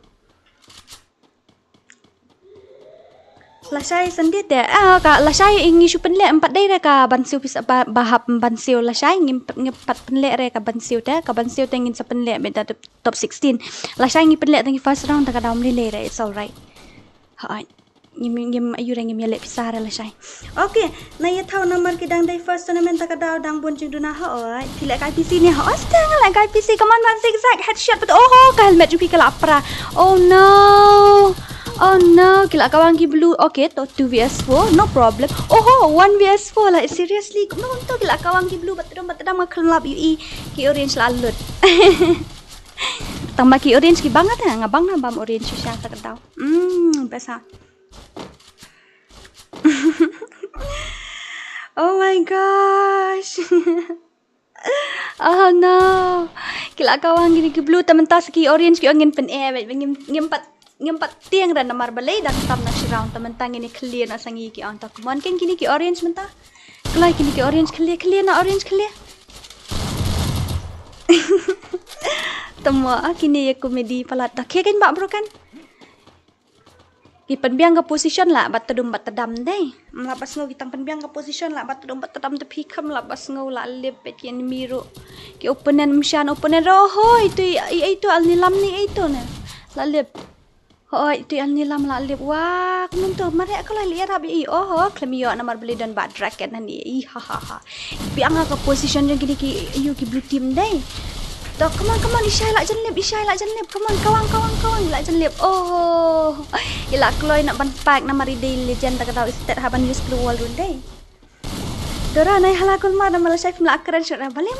Lasai sendiri deh. Kak lasai ingin su penlek 4 day reka bansiu bisa bahap bansiu lasai ingin 4 penlek reka bansiu deh. Ka bansiu tengin sa penlek beda top 16. Lasai ingin penlek tengi first round tak ada umli re. It's alright. Hai. Ngim ayu reng ngim yelek pisah lasai. Okay, na ye thau nomor kidang day first tournament tak ada dang bon jing duna ha oi. Tilek kai PC ni ha. Astang lek kai PC come on man zigzag headshot but oh ka helmet jupi kala apra. Oh no, kila kawang ki blue. Okay, to 2vs4, no problem. Oh, 1vs4 like seriously. Kung to kila kawang ki blue batadam maklap UI ki orange lalut. Tambah ki orange ki banget ya, ngabang na bam orange siya ta kadaw. Besa. Oh my gosh. Oh no. Kila kawang gini ki blue tementah seki orange ki angin pen baik ngimpat tiang dan namar balai dan tam na shirang tementah gini clear na sangi ki ang tak kuman ken kini ki orange mentah. Kelai kini ki orange clear na orange clear. Temu kini ya komedi palat dah kan bak bro kan. Ki penbiang ke position lah bat tedam deh. Lapas ngau kita penbiang ke position lah bat tedam tepi kam lapas ngau la lip ki miru. Ki opponent mshan opponent roho itu al nilam ni itu ne. La lip. Oh itu al nilam la lip. Wah kemun tu marek kalau lihat habi oh klemiyo namar beli dan bat dragon ni. Ha. Biang ke position yang gini ki ki blue team deh. Dah, come on, Ishay lak jen lip, come on, kawang, lak jen lip, oh, ilak keluar nak banpak nama ridai legend tak tahu istet haban use keluar dulu deh. Dora naik halakul mah nama lesai film akran shot lah, balem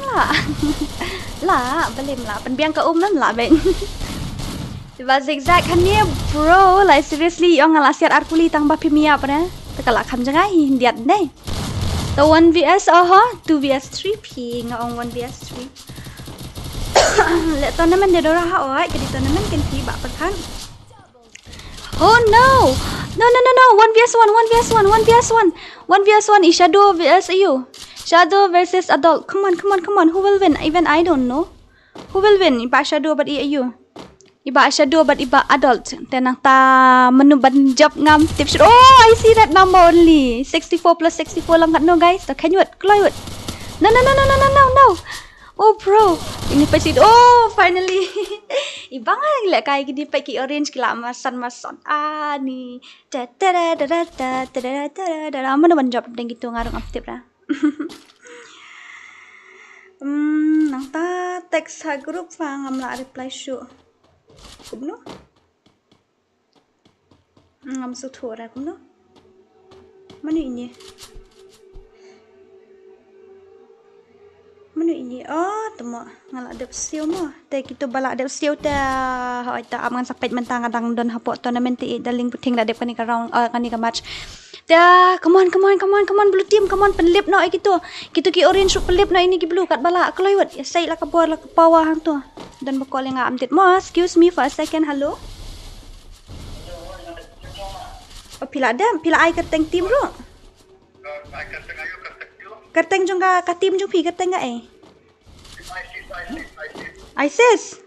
lah, penbiang ke nan lah ben. Tiba zigzag kan ni bro, like seriously, yang ngalah siar arkuli tang bapi mia apa ne? Tekalak kam jangai hindiat deh. The 1vs 2vs 3 p ngong 1vs 3. Let tournament dia Dora ha oi jadi tournament kan ti bak pekan. Oh no 1vs1 is shadow vs you. Shadow versus adult. Come on, who will win? Even I don't know who will win. Iba shadow but you iba shadow but iba adult tenang ta menu banjab ngam tips. Oh I see that number only 64 plus 64 lang kat no guys. Can you climb it? No. Oh bro, ini pasti. Oh finally, ibang lagi kayak gini pakai orange kila masan. Ni, mana banjap dengan gitu ngarung aktif lah. Nang ta teks ha grup fang amla reply show. Kumno? Ngam sutura kumno? Mana ini? Mana ini? Oh, temu ngalak dep siu mo. Te kita balak dep siu ta. Hoi ta amangan sampai mentang kadang don hapok tournament ti daling puting dak dep kani ka round kani ka match. Ta, come on blue team, come on penlip no gitu. Gitu ki orange penlip no ini ki blue kat balak kelewat. Ya sai lah ka bawah lah ka bawah hang tu. Dan bakal yang amtit mo. Excuse me for a second. Hello. Oh, pila ai kerteng team bro. Kerteng juga ka team juga kerteng enggak ISIS.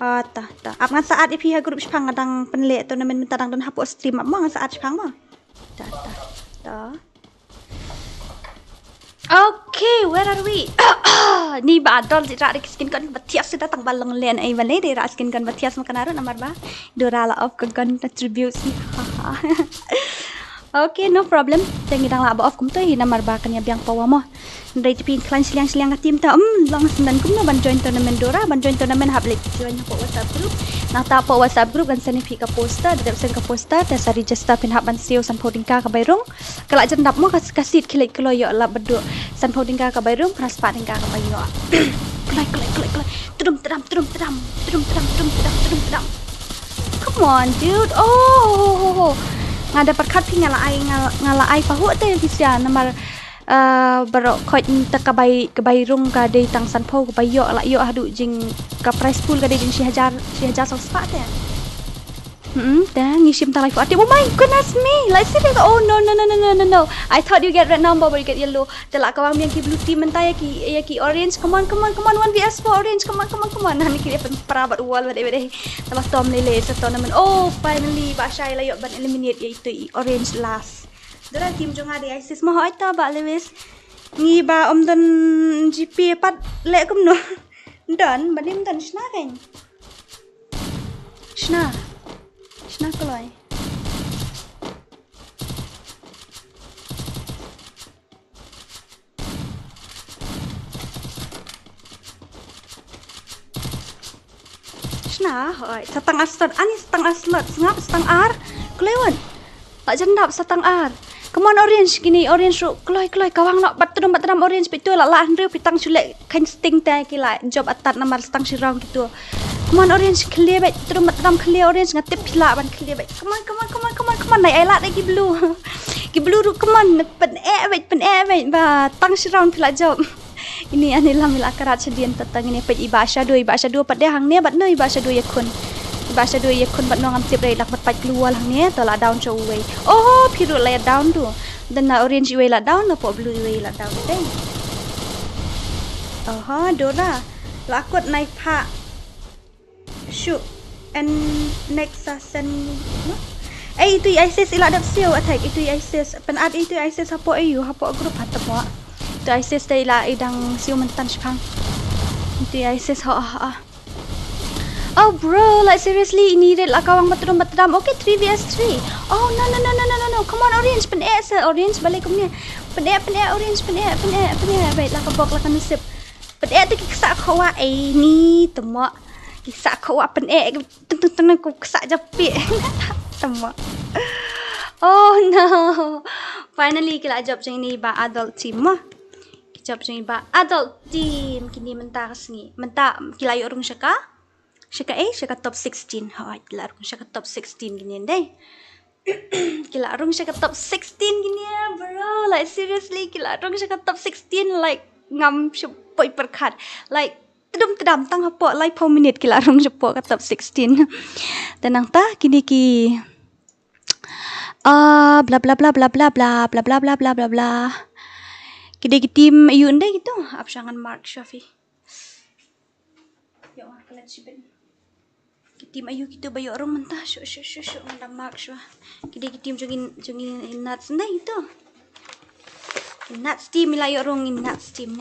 Ta. Apngan saat ipi ha grup Jepang kadang penlek tournament tadang dan hapuk stream apngan saat Jepang mah. Ta. Okay, where are we? Ni ba adol tidak skin kan batias datang balong len ai vale de skin kan batias makan aru namar ba. Dora la of kan attributes. Okay, no problem. Tengi dang la ba off kum tu namar ba kan ya biang pawa mo. Dari tepi klan silang tim ta lang sendan kum no ban join tournament Dora, ban join tournament hablik join po WhatsApp group. Nah ta po WhatsApp group kan seni fi ka poster, dadap sen ka poster ta sa register pin hab ban seo san poding ka bairung. Kala jendap mo kasit kilik keloyo la bedu san poding ka bairung kras pa ka bayo. Klek. Tudum tram. Come on, dude. Oh. Ngada perkat pi ngala ai pahu te visia namar barok khoi ta ka bairung ka dei tang san pho ka bayo la yo hadu jing ka price pool ka dei jing 1000 sospa te. Dan ngishim ta life. Oh my goodness me. Let's see. Oh no. I thought you get red number but you get yellow. Telak kawang yang ki blue team mentaya ki orange. Come on 1vs4 orange. Come on. Hani ki depan perabat wall bade. Tambah tom lele sa tournament. Oh finally Bashai layok ban eliminate iaitu orange last. Dora team jong ada ISIS mo hoi ta ba lewis. Ngi ba dan GP pat lek kum no. Dan banim dan shna kan. Shna keloy. Shna hoi satang aslat ani satang aslat ngap satang ar kelewat. Tak jendap satang ar. Come on orange gini orange keloy kawang nak batram orange pitu la andre pitang sulek kan sting ta kila job atat namar satang sirang gitu. Come on orange clear baik batram clear orange ngatip pila ban clear baik. Come on naik alat lagi blue. Ki blue ru come on pen baik ba tang sirang pila job. Ini anilah mila karat sedian tatang ini pej iba syadu pat dia hang ne bat no iba syadu yakun. Iba syadu yakun bat no ngam tip lak bat pat keluar hang ne to la down show way. Oh, piru la down tu. Dan na orange way la down na po blue way la down deh. Oh, Dora. Lakot naik pak. Shoot and Nexus and itu ISIS ila dak siu attack itu ISIS penat itu ISIS hapo ayu hapo grup hatapo itu ISIS dai la idang siu mentan spang itu ISIS oh bro, like seriously ini red lah kawang batram okay 3vs3 oh no come on orange pen orange balik kum ni pen orange pen baiklah kabok lah kan sip pen tu kiksa khawa ni temo kiksa khawa pen teng ku kiksa japik temo oh no finally kila job jeng ni ba adult team mah job jeng ba adult team kini mentah sini mentah kila yu urung syaka top 16 ha kila urung syaka top 16 gini deh kila urung syaka top 16 gini bro like seriously kila urung syaka top 16 like ngam syapoi perkat like tedam tang hapo like per minute kila urung syapo ka top 16 tenang ta kini ki bla bla bla bla bla bla bla bla bla bla bla bla kita tim ayu ndai gitu apsangan Mark Shafi yo kala sibin tim ayu gitu bayo orang mentah syuk ngandam Mark Shwa kita tim jongin nuts ndai gitu nuts team la yo orang nuts team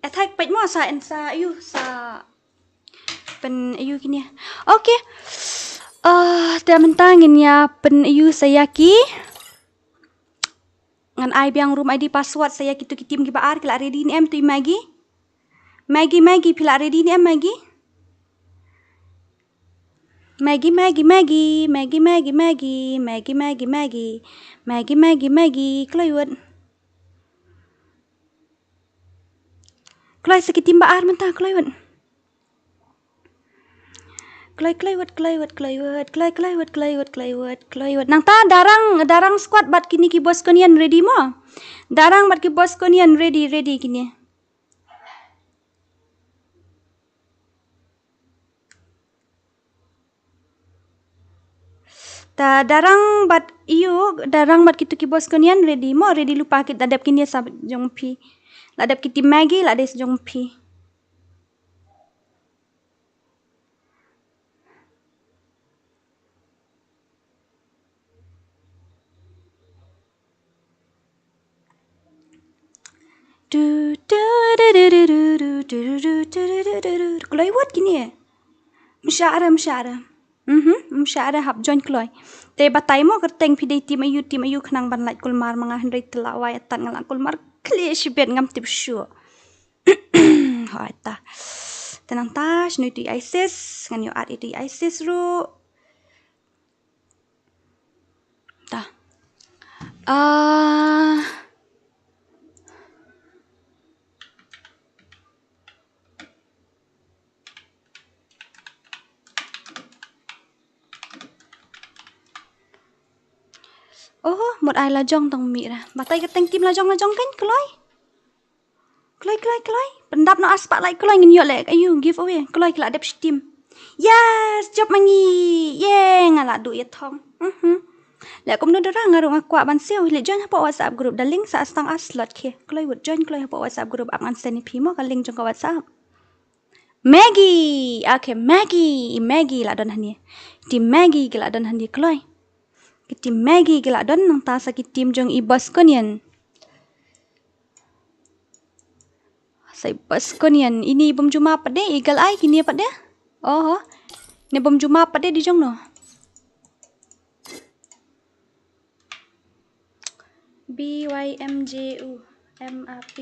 attack page mo sa ayu sa pen ayu gini okay dah mentangin ya pen ayu saya ki ngan ai biang room ID password saya kitu kitim gi baar kila ready ni em tu Maggie pila ready ni em Maggie kelayut kelay sakitim baar mentah kelayut nang ta darang squad bat kini ki bos konian ready mo darang bat ki bos konian ready kini ta darang bat kitu ki bos konian ready lupa kit adap kini sa jong pi ladap kiti Maggie la des jong pi Kloy what gini Musyara hab join kloy te batai mo kerteng pidai tim ayu kenang ban like kulmar mangah hendrai telawai atan ngalak kulmar kli sibet ngam tip syu ha ta tenang ta shnu tu ISIS ngan yo at itu ISIS ru ta oh một ai la jong tong mi ra batai keteng tim la jong kan kloy pendap no aspak like kloy ngin yo lek ayu give away kloy kila dep team yes job mangi ye ngala du ya thong lek kum no dara ngarung akwa ban seo le join apa WhatsApp group da link sa astang aslot ke kloy would join kloy apa WhatsApp group ang seni pimo ka link jong ka WhatsApp Maggie la don hani tim Maggie kila don hani kloy tim Maggie kila don nang ta sa tim jong ibas konian sai bas konian ini bom juma pade igal ai kini pade oh ne bom juma pade di jong no BYMJUMAP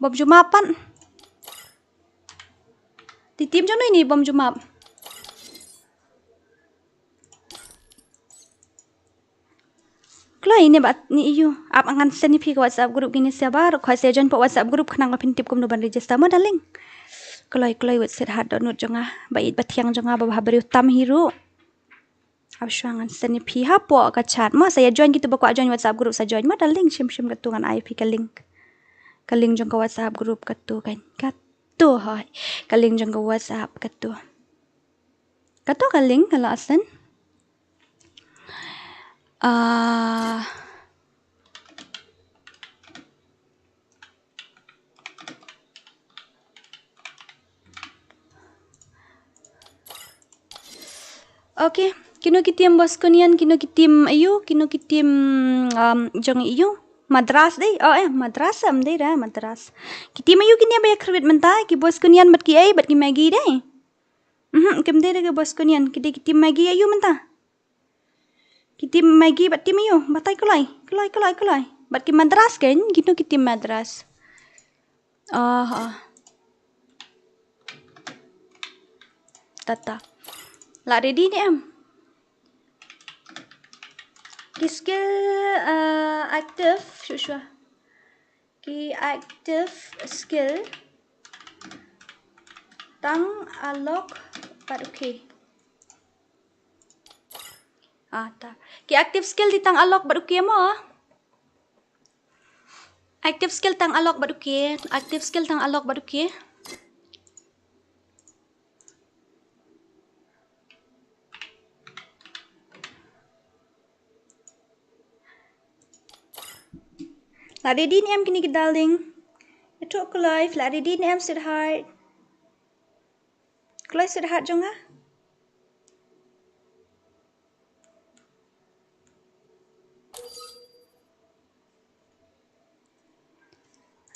bom juma pan di tim jong no ini bom juma Kloy ini bat ni iyu ap angan seni pi WhatsApp group gini sabar khoi se join po WhatsApp group khnang ma pintip kum no ban register mo daling kloy wet set had download jonga bait bathiang jonga ba habari utam hiru Absyangan seni pihak po ka chat mo saya join gitu bakwa join WhatsApp group saya join mo dah link shim ketungan IP ka link jong ka WhatsApp group ketu kan katu hai ka link jong ka WhatsApp ketu ka link kalau asen Okay, kino kitim bos kunian, kino kitim ayu, kino kitim jong ayu, madras deh, madras am deh dah madras. Kitim ayu kini apa ya kerwit mentah, ki bos kunian bat ki ay, bat ki magi deh. Kem deh ke bos kunian, kitim magi ayu mentah. Kitim magi bat tim ayu, batai kelai, bat ki madras kan, kino kitim madras. Tata. La ready ni am. Ki skill active shusha. Ki active skill tang unlock but okay. Ta. Ki active skill di tang unlock but okay mo. Active skill tang unlock but okay. Active skill tang unlock but okay. La ready ni am kini ki darling. Itu aku live. La ready ni am sweetheart. Kelai sweetheart jong ah.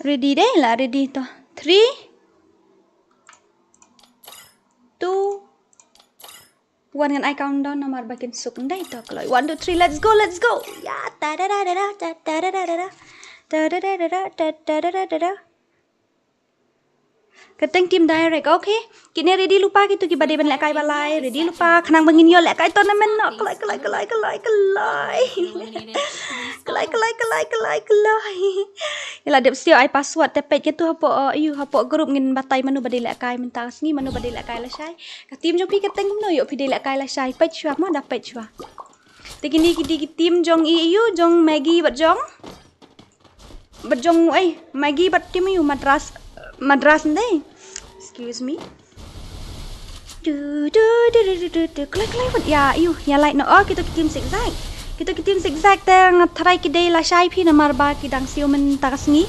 Ready deh lah ready to. 3 2 1 ngan I countdown nomor bakin suk ndai to kelai 1 2 3 let's go ya ta da da da da da da da da da da. Keteng tim direct, okay. Kini ready lupa gitu ki bade ben lek kai balai, ready lupa kenang bengin yo lek kai tournament no kelai. Yalah dep sio ai password tepet ke tu hapo group ngin batai manu bade lek kai mentang sni manu bade lek kai la syai. Ka tim jong pi keteng no yo pi de lek kai la syai pet chua ma dapat chua. Tegini ki tim jong iu jong Maggie bat jong. Berjong Maggie bat tim yu madras ndai. Excuse me. Kelai bat ya yu ya like no kita tim zigzag. Kita tim zigzag tang try ki dei la syai pi na marba ki dang siu men takasngi.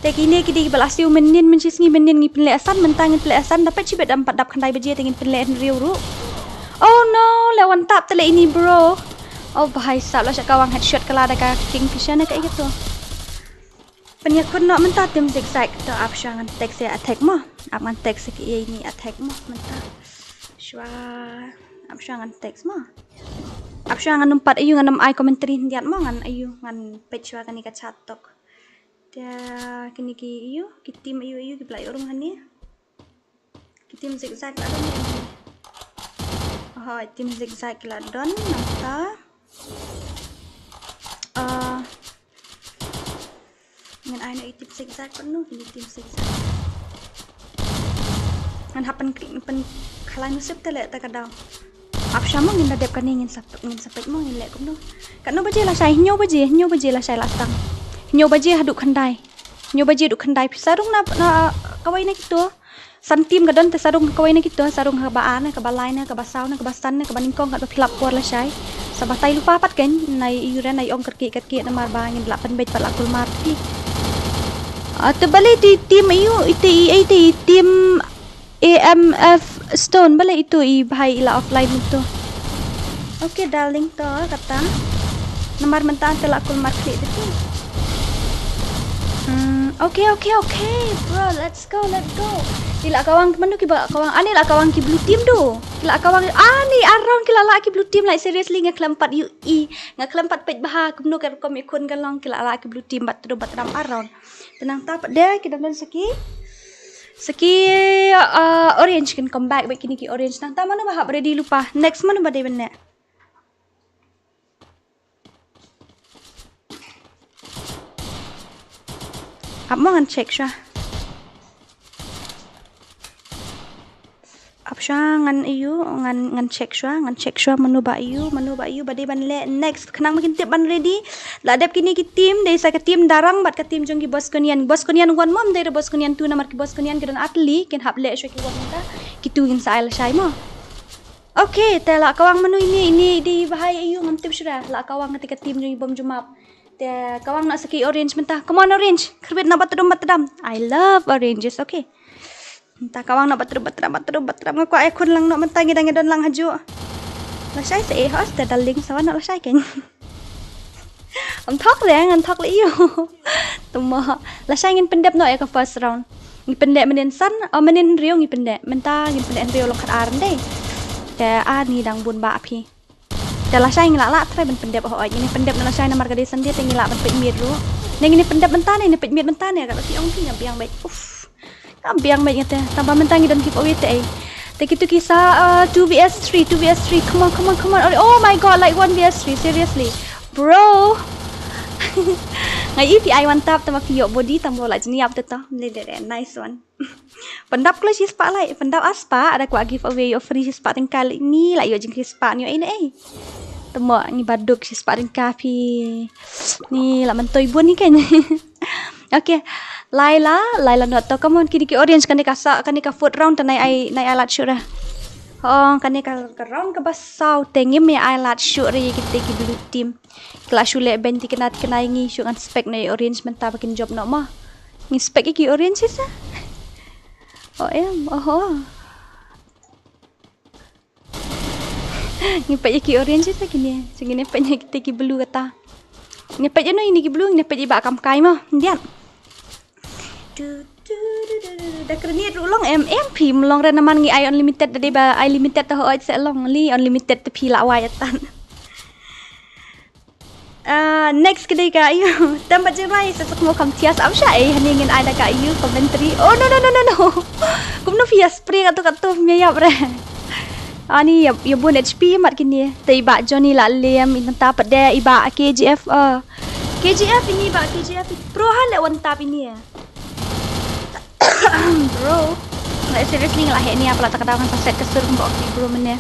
Te kini ki dei bala siu menin mencisngi menin ngi penle asan mentang penle asan dapat cibet empat dap khandai beje tengin penle riu ru. Oh no, lawan tap tele ini bro. Oh bahai sab la kawang headshot kala da ka kingfisher na kayak gitu. Penyakut nak mentah tim zigzag tu option attack saya attack mo. Aman attack seki ini attack mo mentah. Shwa option attack mo. Option ngan 4 ayu ngan 6 ai commentary ndiat mo ngan ayu ngan page wa kani ka chatok. Dia kini ki ayu ki tim ayu ki play urung hani. Ki tim zigzag la don. Tim zigzag la don nanta. Ngan ai na itip zigzag penuh ini tim zigzag. Ngan happen pen kalai nusip tele ta kadau. Option mo ngin dep kani ngin sapek mo ngin lek kumno. Kanu baje la sai nyo baje la sai lasang. Nyo baje haduk khandai. Nyo baje duk khandai sarung na kawai na gitu. San tim kadon te sarung kawai na gitu, sarung ka baan na ka balai na ka basau na ka basan na ka baningkong ka pilap kuar la sai. Sabatai lupa pat kan nai iuran nai ong kerki na marba ngin lapan bet pat lakul marti. Terbalik di tim ayu itu tim AMF Stone balik itu bahai ila offline itu. Okay darling to kata nomor mentah telakul market itu. Okay bro, let's go. Kila kawang manu ki kawang ani la kawang ki blue team do. Kila kawang ani around kila la ki blue team like seriously ngaklam 4 UI ngaklam 4 page bahar kumno kan kom ikun galong kila la ki blue team bat ram around. Tenang tak dia kita dan seki orange can come back baik kini ki orange nang ta mana bahap ready lupa next mana badai benne ap mo ngan check sya ap Apsha ngan iyu ngan check shwa manu ba iyu bade ban le next khnang makin tip ban ready la dep kini ki team dei sa ka team darang bat ka team jong ki bos konian wan mom dei bos konian tu namar ki bos konian kidan atli ken hap le shwa ki wan ta ki tu in sa al shai mo. Okay, te la kawang manu ini di bahaya iyu ngam tip shra la kawang ketika team jong bom jumap. Te kawang nak saki orange mentah. Come on orange. Kerbit na batedam. I love oranges. Okay. Entah kawang nak batedam. Ngaku ai kun lang nak mentah ngidang lang haju. La shai se hos te daling sawan nak la shai ken. Am thok le iyu. Tuma la shai ngin pendep no ka first round. Ngi pendek menin san, menin rio ngi pendek. Mentah ngi pendek rio lo khat aran dei. Ke ni dang bun ba phi. Dah shai ngilak try ben pendep ho ini pendep na shai namar gade sendiri te ngilak ben pekmit ru. Neng ini pendep mentah ni pekmit mentah ni kalau ti ong ti biang baik. Biang baik ngate. Tambah mentah ngi dan keep away te. Te kitu kisah 2vs3. Come on. Oh my god, like 1vs3 seriously. Bro. Ngai EPI mantap tambah pio body tambah la jeniap tu tah. Nice one. Pendap kalau si spotlight, pendap aspa ada kuat giveaway yo free si spot tingkal ini lah yo jeng si spot ni ini Temo ni baduk si spot tingkal pi. Ni lah mentoi bun ni kan. Okay. Laila not to come on kini ki orange kan ka foot round tanai ai alat shoot dah. Kan ka round ke basau tengim me alat shoot re kita ki blue team. Kelas shule benti kena ngi shoot kan spek nai orange mentah bikin job nak mah. Ngi spek ki orange sisa. Ngepet ki orange tu kini. Sengine nepetnya kita ki blue kata. Ngepet je no ini ki blue, ngepet je bak kam kai mah. Diam. Dah kerni ulong MP melong renaman ngi I unlimited tadi ba I limited tu ho se long li unlimited tu pi la wai tan. Next kedai ka ayu tempat jerai sesuk mau kam tias am syai hani ngin ai da ka ayu commentary. Oh no. Kum no via spray katu meyap re. Ani ya bun HP mat kini. Tai ba Johnny la lem inta pede iba KGF KGF ini ba KGF pro hal le wantap ini ya. Bro. Like seriously ngalah ni apa lah tak katakan set kesur mbok bro men ya.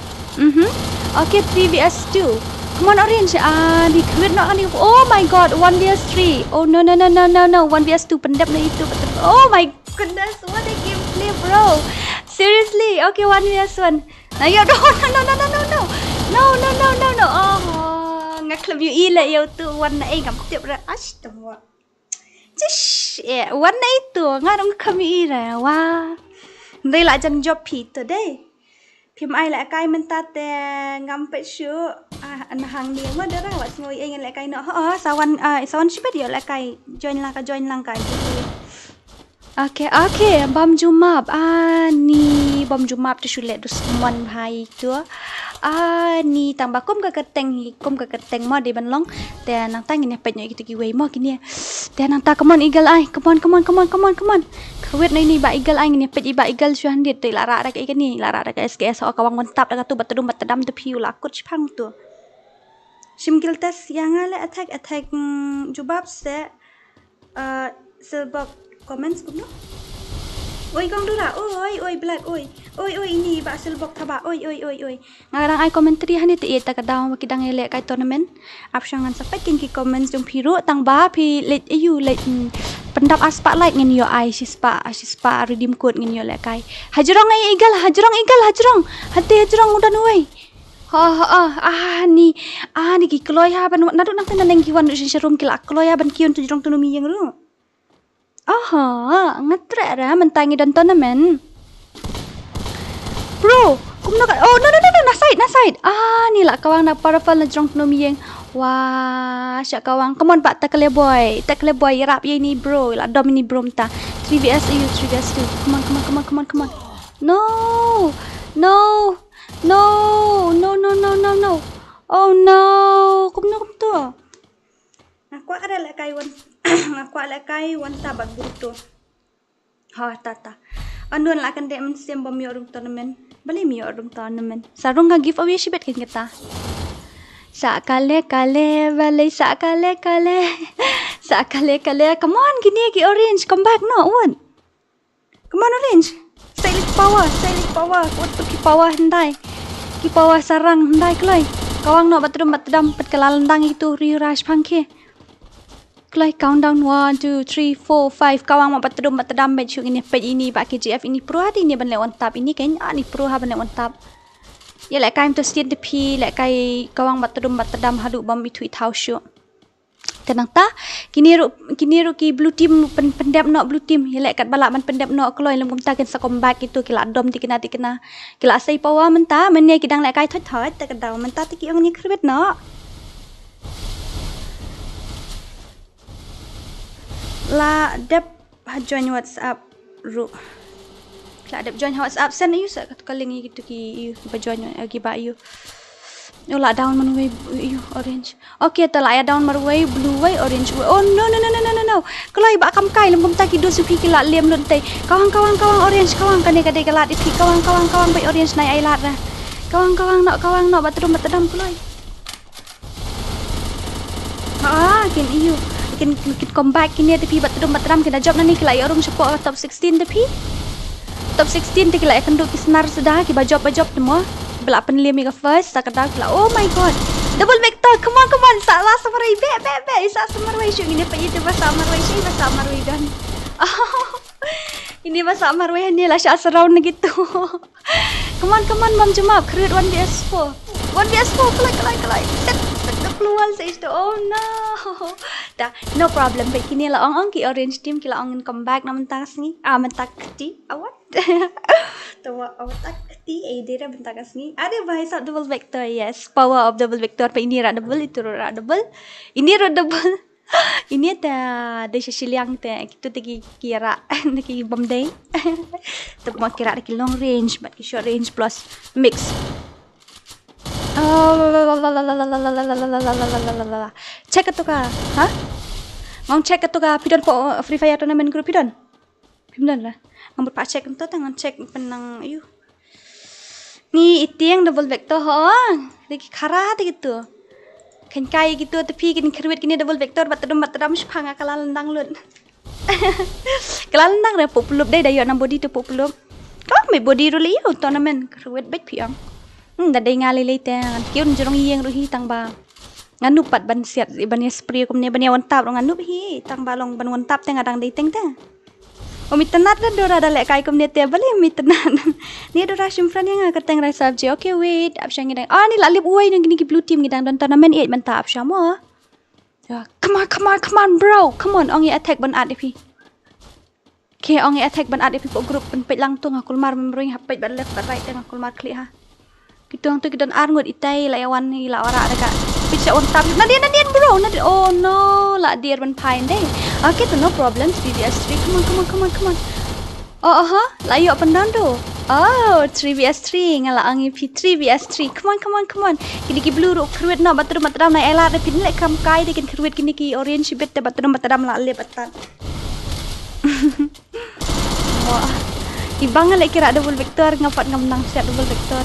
Okay 3vs2. Come on orange. Di create nak ni. Oh my god, 1vs3. Oh no. 1vs2 pendep na itu. Oh my goodness, what a gameplay, bro. Seriously. Okay, 1vs1. Nah, yo no. Oh, ngaklab you ila yo tu warna ngam tiap ra. Astaghfirullah. Jish, warna itu ngarung kami ira. Wah. Ndai la jan job pi today. Phim ai lại cay mentah te ngampet shu hang ni ma dara wat ngoi ai lại cay no sawan sipet yo lại cay join lang ka Okay bom jumap ni bom jumap tu shulet dus mon bhai tu ni tambah kum ka keteng ma de ban long te nang tang ni pet nyo gitu ki wei mo kini te nang ta come on eagle eye come on Kawit na ini ba igal ay ni pet iba igal syu handit te lara da ka ni lara da ka SKS o kawang mantap da tu batedam tu piu la kut chipang tu simkil test yang ala attack jubab se sebab comments kuno oi gong dura oi black oi ini ba selbok thaba oi ngarang ai commentary hani te eta ka daw makidang ele kai tournament apsyangan sapet kin ki comments jong piru tang ba pi let you let pendap aspa like ngin yo ai sispa redeem code ngin yo le kai hajrong ai igal hajrong hati hajrong udan oi ni ki kloy ha ban nadu nang tan nang kiwan sin serum kila kloy ha ban kiun tu jrong tu mi yang ru ngatre ra mentangi dan tournament bro kum nak na side ni la kawang na parafal na jrong tu mi yang wah syak kawang come on pak takle boy rap ye ni bro la dom ni bro mta 3vs2 come on no oh no kum tu aku ada la kai wan tabak buto tata andun la kan de men sem bom yo tournament bali mi yo tournament sarung ga giveaway shibet kin kita sakale balai sakale come on gini ki orange come back no one come on orange silent power what to keep bawah hendai. Ki bawah sarang hendai kelai. Kawang nak batedam pet kelalendang itu riurash pangke. Kelai countdown 1 2 3 4 5 kawang mak batedam bet syuk ini pet ini pak KGF ini pro hati ini ban lewat tap ini kan ni pro ha ban lewat tap. Ya lek kai to stian tepi lek kai kawang batedam hadu bom itu itau syuk. Tenang ta kini ru ki blue team pendep nok blue team ya lek kat balak man pendep nok keloi lem kumta ken sakombat itu kila dom tikena kila sai pawa menta men ni kidang lek kai thot ta kedau menta ti ki ong ni krebet nok la dep join WhatsApp ru la dep join WhatsApp send you sa kaling gitu ki you ba join gi ba you yo la down man way you orange okay ta la ya down mar way blue way orange way oh no kelai ba kam kai lem kumta ki do su pi ki la lem lun tai kawang orange kawang kane kade kala di pi kawang bay orange nai ai lat ra kawang nak batedam kelai kin you kin comeback kini tapi batedam kena job nani kelai orang support top 16 tapi top 16 ti kelai akan do ki senar sudah ki ba job semua belak penlim mega first tak ada pula oh my god double vector come on salah samarai be isa samarai syuk ini pa itu bahasa samarai syuk bahasa samarai dan ini bahasa samarai ni lah syak surround gitu come on mam jumap create 1vs4 kelai set keluar saya itu oh no dah no problem baik kini lah ong ki orange team kila ongin comeback namun tas ni mentak ti awat tawa awat ti dera bentak ni ada bahasa double vector yes power of double vector pa ini ra double itu ra double ini ra double ini ada siliang te itu tegi kira ki bom day tu mau kira ki long range but ki short range plus mix cek itu ka ha ngong cek itu ka pidon po FreeFire tournament group pidon lah ngambut pak cek itu tangan cek penang ayu ni itiang double vector ho lagi karat gitu kan kai gitu tapi kin kerwit kini double vector batedam sepanga kalalendang lun kalalendang re populup dai dayo nam body tu populup kau me body ruli yo tournament kerwit bet piang dadai ngali lete kiun jorong yeng ruhi tang ba nganu pat ban siat ban spray kum ne ban wantap nganu hi tang balong ban wantap teng adang dei teng ta o mitnat da dora da lek kai kum ne te bale mitnat ni dora simfran yang kateng rai sabji okay wait apsyang ngidang ni la lip uai nang gini ki blue team ngidang don tournament 8 man ta apsyam mo ya come on bro come on ongi attack ban at ipi ke ongi attack ban at ipi po group ban pet lang tu ngakul mar memroing hapet ban left ban right teng ngakul mar klik ha kita tu kita arngut itai layawan ni la ora dekat bisa on tap nadian bro oh no la dia ban pain deh okay tu no problem VS3 come on oh la yo pendan tu oh 3vs3 ngala angi p3 vs3 come on kini ki blue ro kruit no batram na ela de pin lek kam kai de kin kruit kini ki orange bet de batram la le batan wah ibang lek kira double vector ngapat ngamnang set double vector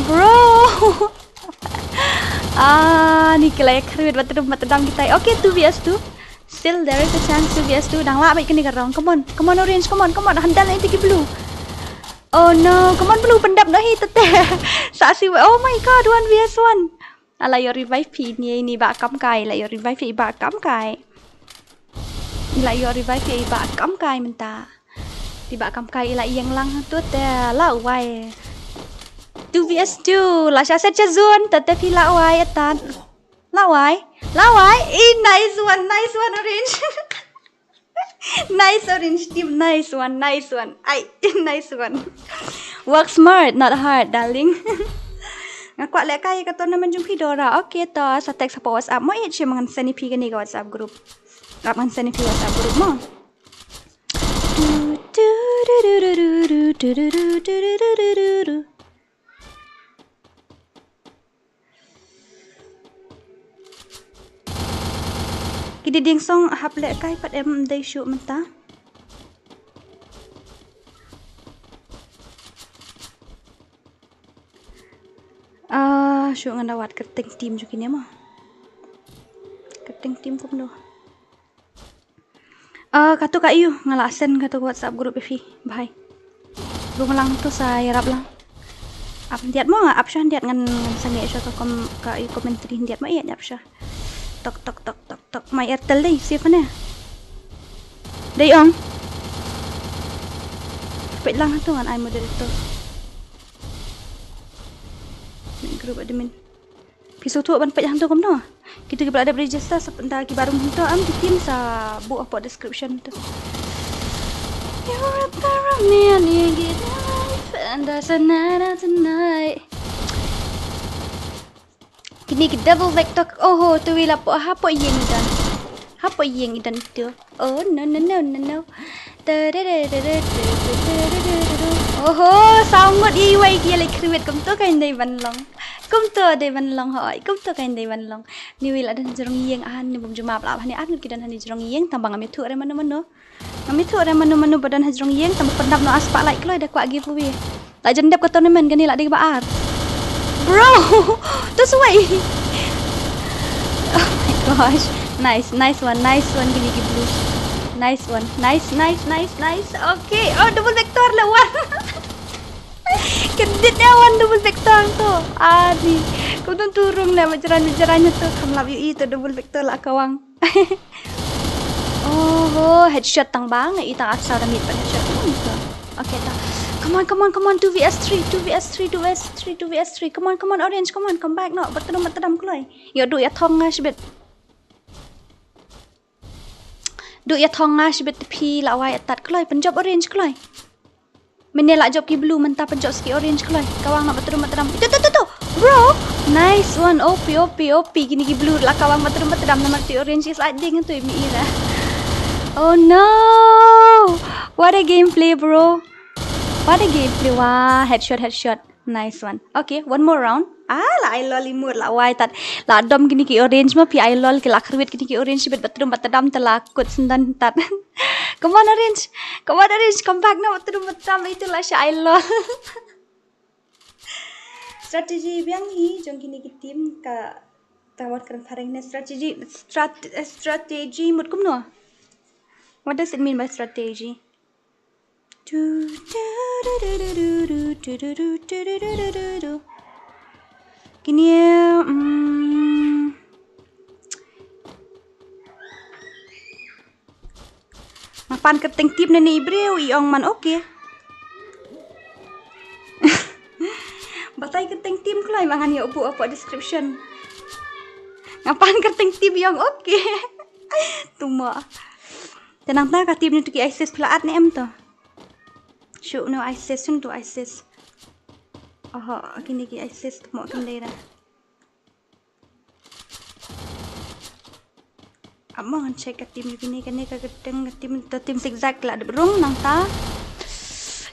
bro ni kelai kruit batram kita okay 2vs2 still there is a chance 2vs2 dang la baik kini garong come on orange come on handal ini ki blue oh no come on blue pendap no hi tete saksi oh my god 1vs1 ala yo revive pi ni ba kam kai la yo revive pi ba kam kai menta tiba kam kai la yang lang tu te la wai 2vs2 la sha set chazun tetapi la wai atan lawai nice one orange nice orange team nice one ai nice one work smart not hard darling ngakwak lek kai ka tournament jumpi DORA okay to sa text sa WhatsApp mo it siya mangan send pi gani ka WhatsApp group man send pi WhatsApp group mo Kidi ding song hap lek kai pat em dai shoot menta. Shoot ngan dawat keting team juga ni mah. Keting team kum do. Katu ka iu ngala send katu WhatsApp group fi. Bye. Rung lang tu saya rap lang. Ap diat mo nga ap siya diat ngan sange siya ka commentary diat mo iya siya. Tok tok tok tok tok may Airtel dai safe na. Dai ong. Pait lang tu ngan ai moderator. Group admin. Pisau tu ban pait hang tu kom no. Kita berada register sebentar ki baru tu am di tim sa bu apa description tu. You're a man, you get life and there's a night tonight. Kini ki double vector. Oh, tu wila apa yang idan. Apa yang idan itu? Oh, no. Oh, sangat iwai ki lek kriwet kom tu kain dai ban long. Kom tu dai ban long hoi. Kom tu kain dai ban long. Ni wila dan jerong yeng ahan ni bum juma bla hani an ki dan hani jerong yeng tambang ame tu re mano. Kami tu ada menu-menu badan hajrong yeng tambah pendap no aspak like kloy dah kuat giveaway. Tak jendap ke tournament gani lak di baar. Bro, tu suai. Oh my gosh. Nice one gini ki blue. Nice one. Nice. Okay. Oh, double vector lah wan. Keditnya wan double vector tu. Adi. Kau tu turun lah majaran-majarannya tu. Kamu love you itu double vector lah kawang. Oh, headshot tang bang, itang asal damit pada headshot tu. Okay ta. Come on, 2vs3. Come on, orange, come back no. Batadam kloy. Yo du ya thong nga shibet. Du ya thong nga shibet pi lawai atat kloy, penjob orange kloy. Menelak job ki blue mentah penjob ski orange kloy. Kawang nak batadam. Tu. Bro, nice one. OP gini ki blue lah kawang batadam nama ti orange is sliding tu mi ira. Oh no! What a gameplay, bro. Wah, headshot. Nice one. Okay, one more round. La I lol imur la wai tat. La dom gini ki orange ma pi I lol ki la khrwit gini ki orange bet batadam telakut sendan tat. Come on orange. Come back now batadam itu la sha I lol. Strategi biang hi jong gini ki team ka tawat kan pareng ne strategy mut kum no. What does it mean by strategy? Gini mapan keteng tip na ni Ibreu iong man okay. Batay keteng tim klay mangan ya upo apa description. Ngapan keteng tip iong okay. Tuma. Tenang tak tim ni tu ki ISIS pelaat ni em tu. Show no ISIS tu ISIS. Oh, kini ki ISIS tu mau kendai dah. Amang check kat tim ni kene ka keteng tim zigzag lah ada berung nang ta.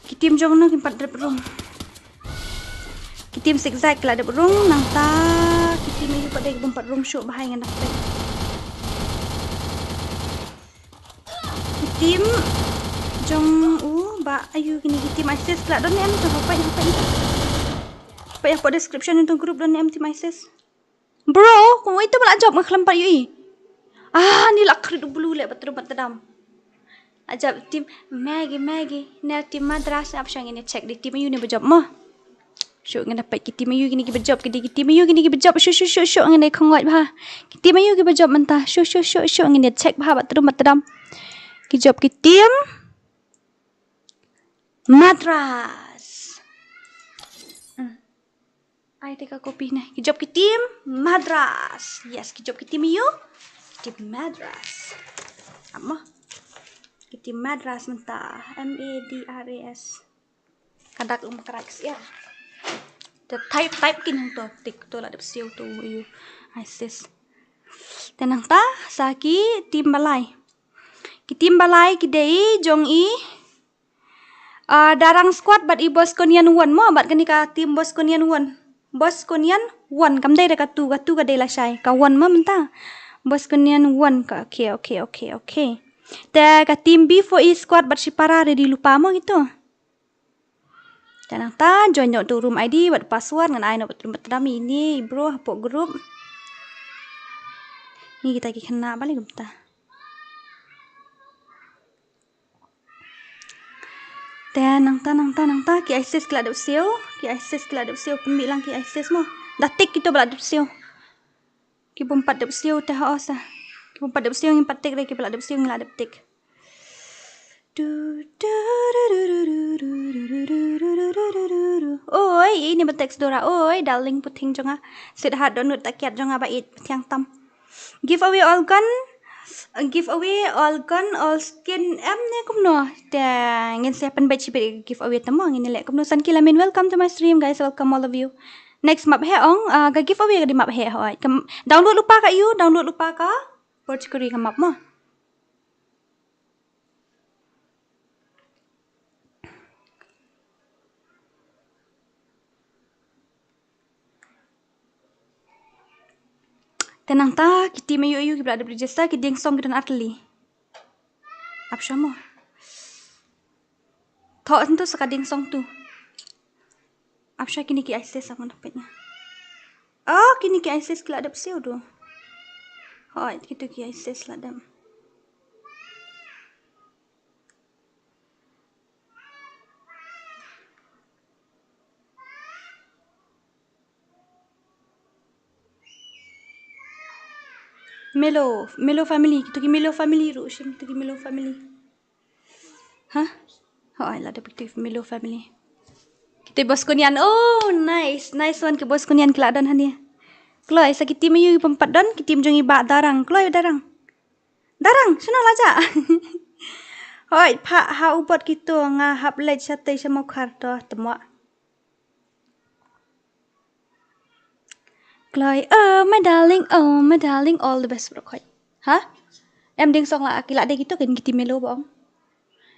Ki tim jong no ki pat ada berung. Ki tim zigzag lah ada berung nang ta. Ki tim ni pada bompat berung show bahai ngan dapat. Tim jong ba ayu gini tim ISIS lah don em tu apa yang pada description untuk grup don em tim ISIS. Bro, kau itu malah job ngelampat yui. Ni lah kredit bulu le batadam. Ajab tim Maggie. Nel tim madras apa yang ini check di tim ayu ni berjob mah. Syuk ngan dapat tim ayu gini ki berjob gini tim ayu gini ki berjob syuk ngan dai khongot bah. Tim ayu ki berjob mentah syuk ngan dia check bah batadam. Ki job ki tim Madras. Ai teka kopi ni. Ki job ki tim Madras. Yes, ki job ki tim you. Tim Madras. Apa? Ki tim Madras mentah. MADRAS. Kadak umkraks ya. The type kin tu. Tik tu lah de siu tu you. ISIS. Tenang ta saki tim balai. Ki tim balai ki dei jong i darang squad bat i bos konian one mo bat kani ka tim bos konian one kam dei ka tu ka dei la shai ka one ma menta bos konian one ka okay ta ka tim B4E squad bat si para ready lupa mo gitu tenang ta join tu room ID bat password ngan ai no bat dami ini bro hapok group ni kita ki kena balik gumta nang ta ki ISIS kila dap siu, pembi lang ki ISIS mo. Dah tik kita bala dap siu. Ki pempat dap siu teh osa. Ki pempat dap siu ngin patik re ki bala dap siu ngila dap tik. Oi, ini berteks Dora. Oi, darling puting jonga. Sweetheart donut takiat jonga bait tiang tam. Giveaway all gun, all skin. Ne kumno. Ngin siapan baik cipit giveaway tamo ngin lek kumno san kilamin. Welcome to my stream guys. Welcome all of you. Next map he ong ga giveaway ga di map he hoi. Download lupa ka you, download lupa ka. Portugal ka map mo. Tenang ta, kita mayu kita berada berjasa, kita yang song dan artli. Apa sama? Thok tentu sekading song tu. Apa kini ki ISIS sama dapatnya? Oh, kini ki ISIS kelak ada pesiu tu. Oh, kita ki ISIS lah dam. Melo family, kita ki Melo family ru, kita ki Melo family. Hah? Oh, lah ada kita Melo family. Kita bos kunian. Oh, nice one ke bos kunian kelak dan hania. Keloi sakit tim you pempat dan kita menjongi bak darang. Keloi darang. Sana laja. Hoi, pak ha ubot kita ngahap lej satai sama karto temua. Keloi, my darling, all the best bro koi. Hah? Em ding song lah akila de gitu kan kita Melo bong.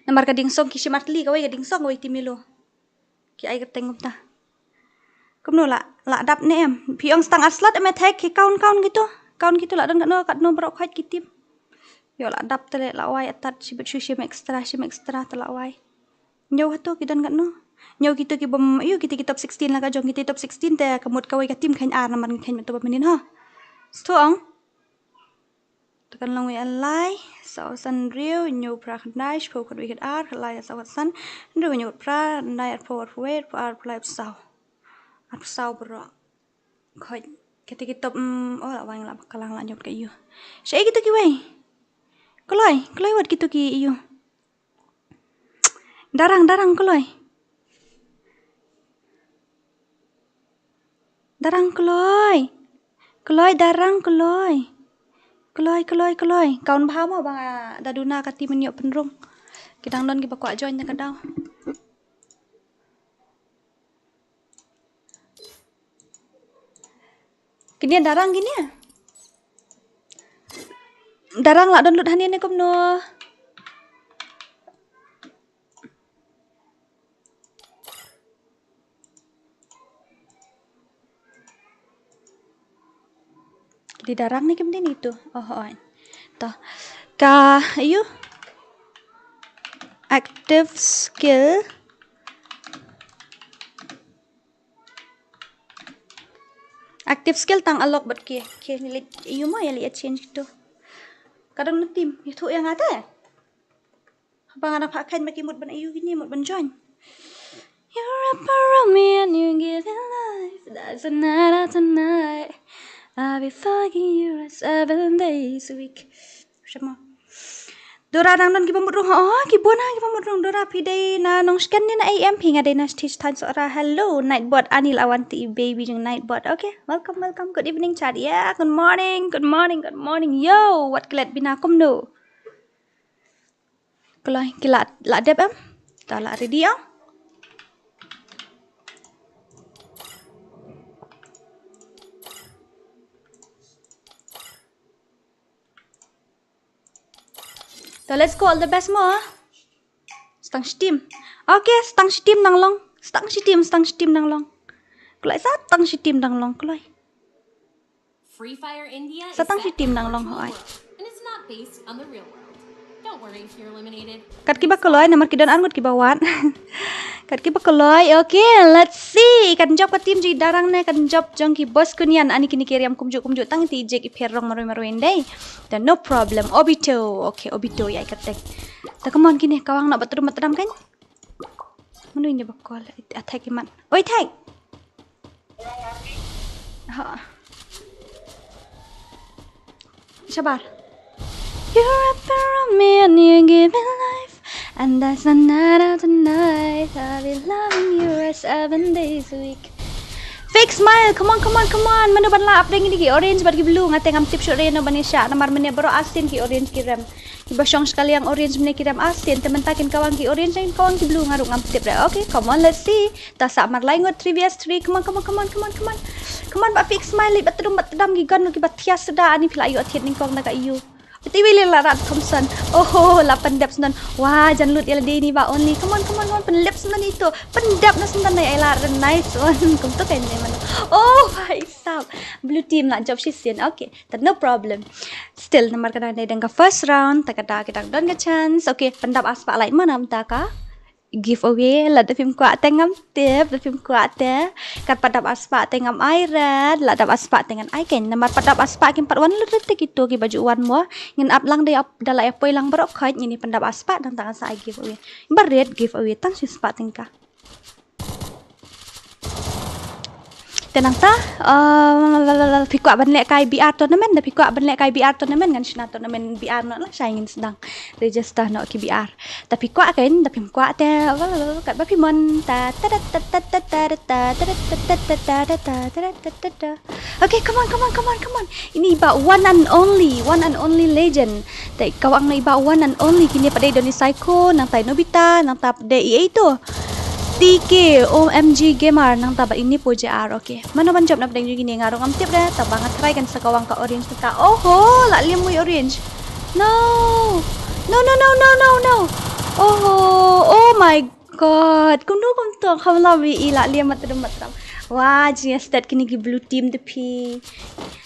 Namar ka ding song kishi matli kawai ka ding song kawai ti Melo. Ki ai ka tengok ta. Kumno la dap ne em. Piong stang aslat em attack ki kaun gitu. Kaun gitu la dan kat no bro koi kitim. Yo la dap tele la wai atat shim extra tela wai. Nyo tu kidan kat no. Nyo kita ki bom yo kita top 16 lah ka jong kita top 16 te kamut kawai ka tim khain ar namar khain meto menin ha. Stong. Tekan lang wi alai sau san riu nyo pra khnai shpo kod wi kat ar lai sau san ndu nyo pra nai at for wait ar play sau. At sau bro. Khoi kita top oh la wang la kalang la nyot ka yu. Shai kita ki wai. Koloi wat kita ki yu. Darang koloi. Darang koloi. Kaun baham mo bang daduna kati menyo penrung. Kidang don ki bakwa join na kadaw. Kini darang gini ya. Darang lah download hani ne kumno. Di darang ni kemudian itu. Oh. Toh. Ka ayu. Active skill. Tang alok bat ke nilit ayu mo ya lihat change itu. Kadang tim itu yang ada. Abang anak pakai makimut ban ayu gini mut ban join. You're up around me and you give it life. That's another tonight. I'll be fucking you 7 days a week. Sama. Dora dang don ki pamudrong. Oh, ki buana ki pamudrong Dora pidai na nong scan ni na AM hinga dai na stitch time sora. Hello Nightbot Anil Awanti baby jeng Nightbot. Okay, welcome. Good evening chat. Yeah, good morning. Yo, what kelat binakum do? Kelai kilat la dep am. Ta la ready am. So let's go all the best mo. Stang steam. Okay, stang steam nang long. Stang steam nang long. Kulai stang steam nang long kulai. FreeFire India is Stang steam nang long hoai. and it's not based on the real world. Don't worry if you're eliminated. Kat kiba kulai namar kidan angut kiba wat. Kat kiba kulai. Okay, let's see. Kat job ka team ji darang ne kat job jong ki bos kunian ani kini kiriam kumjuk tang ti je ki perrong maru endai. Dan no problem. Obito. Okay, Obito ya kat tek. Ta come on kini kawang nak batrum kan? Mana ini bakal attack iman. Oi tag. Ha. Sabar. You're up around me and you give me life. And that's the night of the night. I'll be loving you 7 days a week. Fake smile, come on. Mana ban la update ni ki orange bar ki blue ngate ngam tip shot reno bani sya namar mene baro asin ki orange ki rem. Ki basong sekali yang orange mene ki rem asin temen takin kawan ki orange dan kawan ki blue ngaruk ngam tip re. Okay, come on, let's see. Ta sak mar lai ngot 3vs3. Come on. Come on, ba fake smile bat tedam ki gan ki bat thias seda ani phila ayu athiat ning kong na ka iyu. TV la rat Thompson. Oh, la pendap senan. Wah, jangan lut LD ni ba only. Come on. Pendap senan itu. Pendap na senan ai la nice one. Kum tu kan ni mana. Oh, my sab. Blue team nak job shisian. Okay, that no problem. Still nomor kana ni dengan first round tak ada kita don ke chance. Okay, pendap aspa lain mana mta ka? Giveaway la da film kuat tengam tip da film kuat te kat padap aspa tengam airat la dap aspa tengan ai ken nomor padap aspa kin 41 lu detik itu ki baju wan mo ngin up lang dai up dala apoi lang barok khaj ni pendap aspa dan tangan sa giveaway baret giveaway tang si spa tingka tenang ta pikwa ban lek kai BR tournament da pikwa ban lek kai BR tournament kan sina tournament BR no lah saya ingin sedang register no ki BR tapi kwa kan tapi kwa te kat bapi mon ta okay come on ini iba one and only legend tai kawang na iba one and only kini pada Doni Psycho nang tai Nobita nang tap de itu TK OMG gamer nang tabat ini po JR okay. Mana ban job na pedang gini ngarong am tip dah tabang try kan sa kawang ka orange ka. Oh, la liam mo orange. No. Oh my god. Kum to kham la wi ila liam matram. Wah, jenis stat kini ki blue team de pi.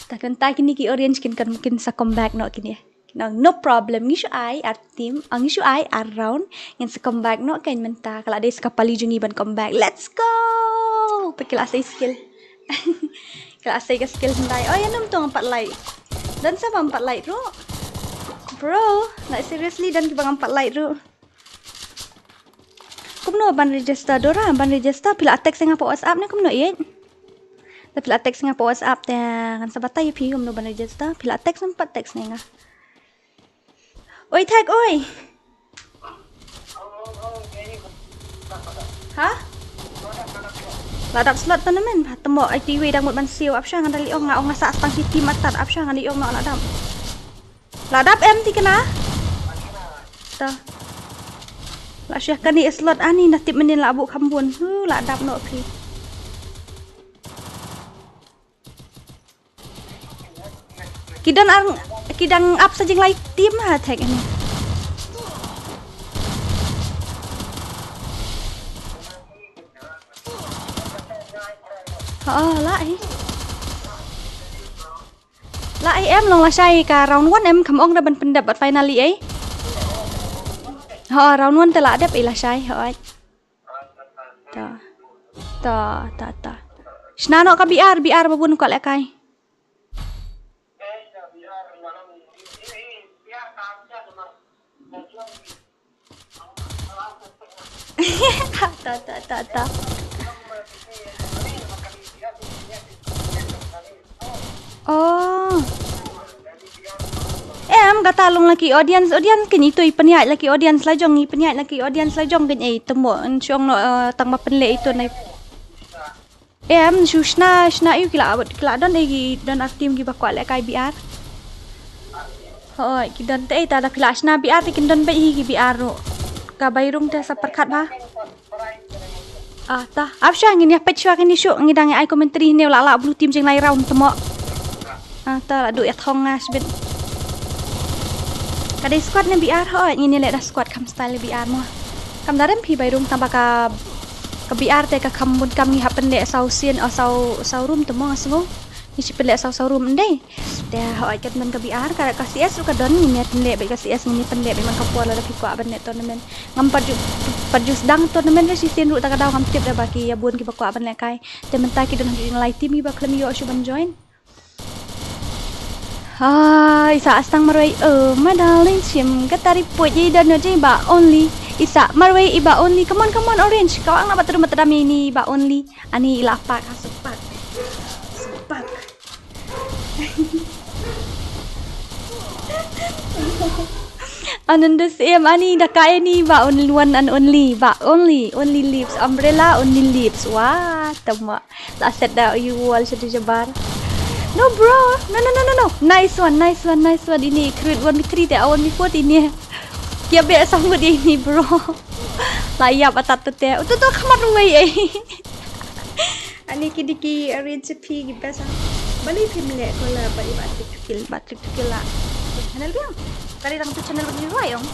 Takkan ta kini ki orange kin kan mungkin sa comeback no kini. No problem. Ngishu ai ar team, ngishu ai around yang se comeback no kain menta. Kalau ada sekapali jungi ban comeback. Let's go. Kelas saya skill. Kelas saya skill sendai. Oh ya nam tu 4 like. Dan siapa 4 like ro? Bro, like seriously dan kibang 4 like ro. Kumno ban register DORA, ban register pila attack saya ngapa WhatsApp ni kumno yet. Tapi pila attack saya ngapa WhatsApp te kan sabatai pi kumno ban register pila attack sempat text ni ngah. Oi tag oi. Ha? Ladap slot tournament temo ITW dang mot ban siu apsha ngan dali ong ngasa astang city matat apsha ngan di ong nak ladap. Ladap M ti kena. Ta. La syah kan ni slot ani natip menin la abu kambun. Ladap no pi. Kidang up saja lai tim ha tag ini. Lại em long là sai cả round 1 em cầm ông ra ban pendap bat finally ấy. Round 1 te la dep ila sai hỏi. Ta. Snano ka BR babun ko lekai. Ta. Oh. Em katalong laki audience kini tu ipeniat laki audience lajong kan temo syong no tang mapenle itu nai. Em shna yu kila don don aktim ki bakwa le kai BR. Hoi ki don te ta da kila shna BR ti kin don bai ki BR ro. Ka bayrung te sa perkat ba. Ta apsha ngin ya pechwa kini syuk ngidang ai commentary ne la blue team jeng lai round temo. Ta la du ya thong ngas bit. Kadai squad ni BR hoi ngini le dah squad kam style BR mo. Kam daram pi bayrung tambah ka BR te ka kam bun kam ngi hapen le sau sien sau room temo ngasngo. Ni si pele sau room ndai. Te hoi kat man ka BR ka CS ka don ni net le be ka CS ni penle be man ka pola la pi kwa ban net tournament. Ngam parjus dang tournament si sien ru ta ka daw kam tip da baki ya bun ki bakwa ban le kai. Te menta ki don hang lai team ba klem yo shu ban join. Hai, sa astang maroi my darling chim katari poi ji dan ji ba only Isa, marway iba only. Come on, orange. Kau ang nabat rumah tadami ni iba only. Ani ilapak, sepak. Sepak. Ananda same ani dah kaya ni ba only one and only ba only leaves umbrella only leaves. Wah, tama. La set dah you wall sudah jabar. No bro, no. Nice one. Ini create 1v3 teh, 1v4 ini. Kia be sambut ini bro. Layap atat teh. Tu kamar rumai Ani kidiki recipe biasa. Balik pimle kola balik batik tukil lah. Channel biang. Kali lang tu channel bagi royong.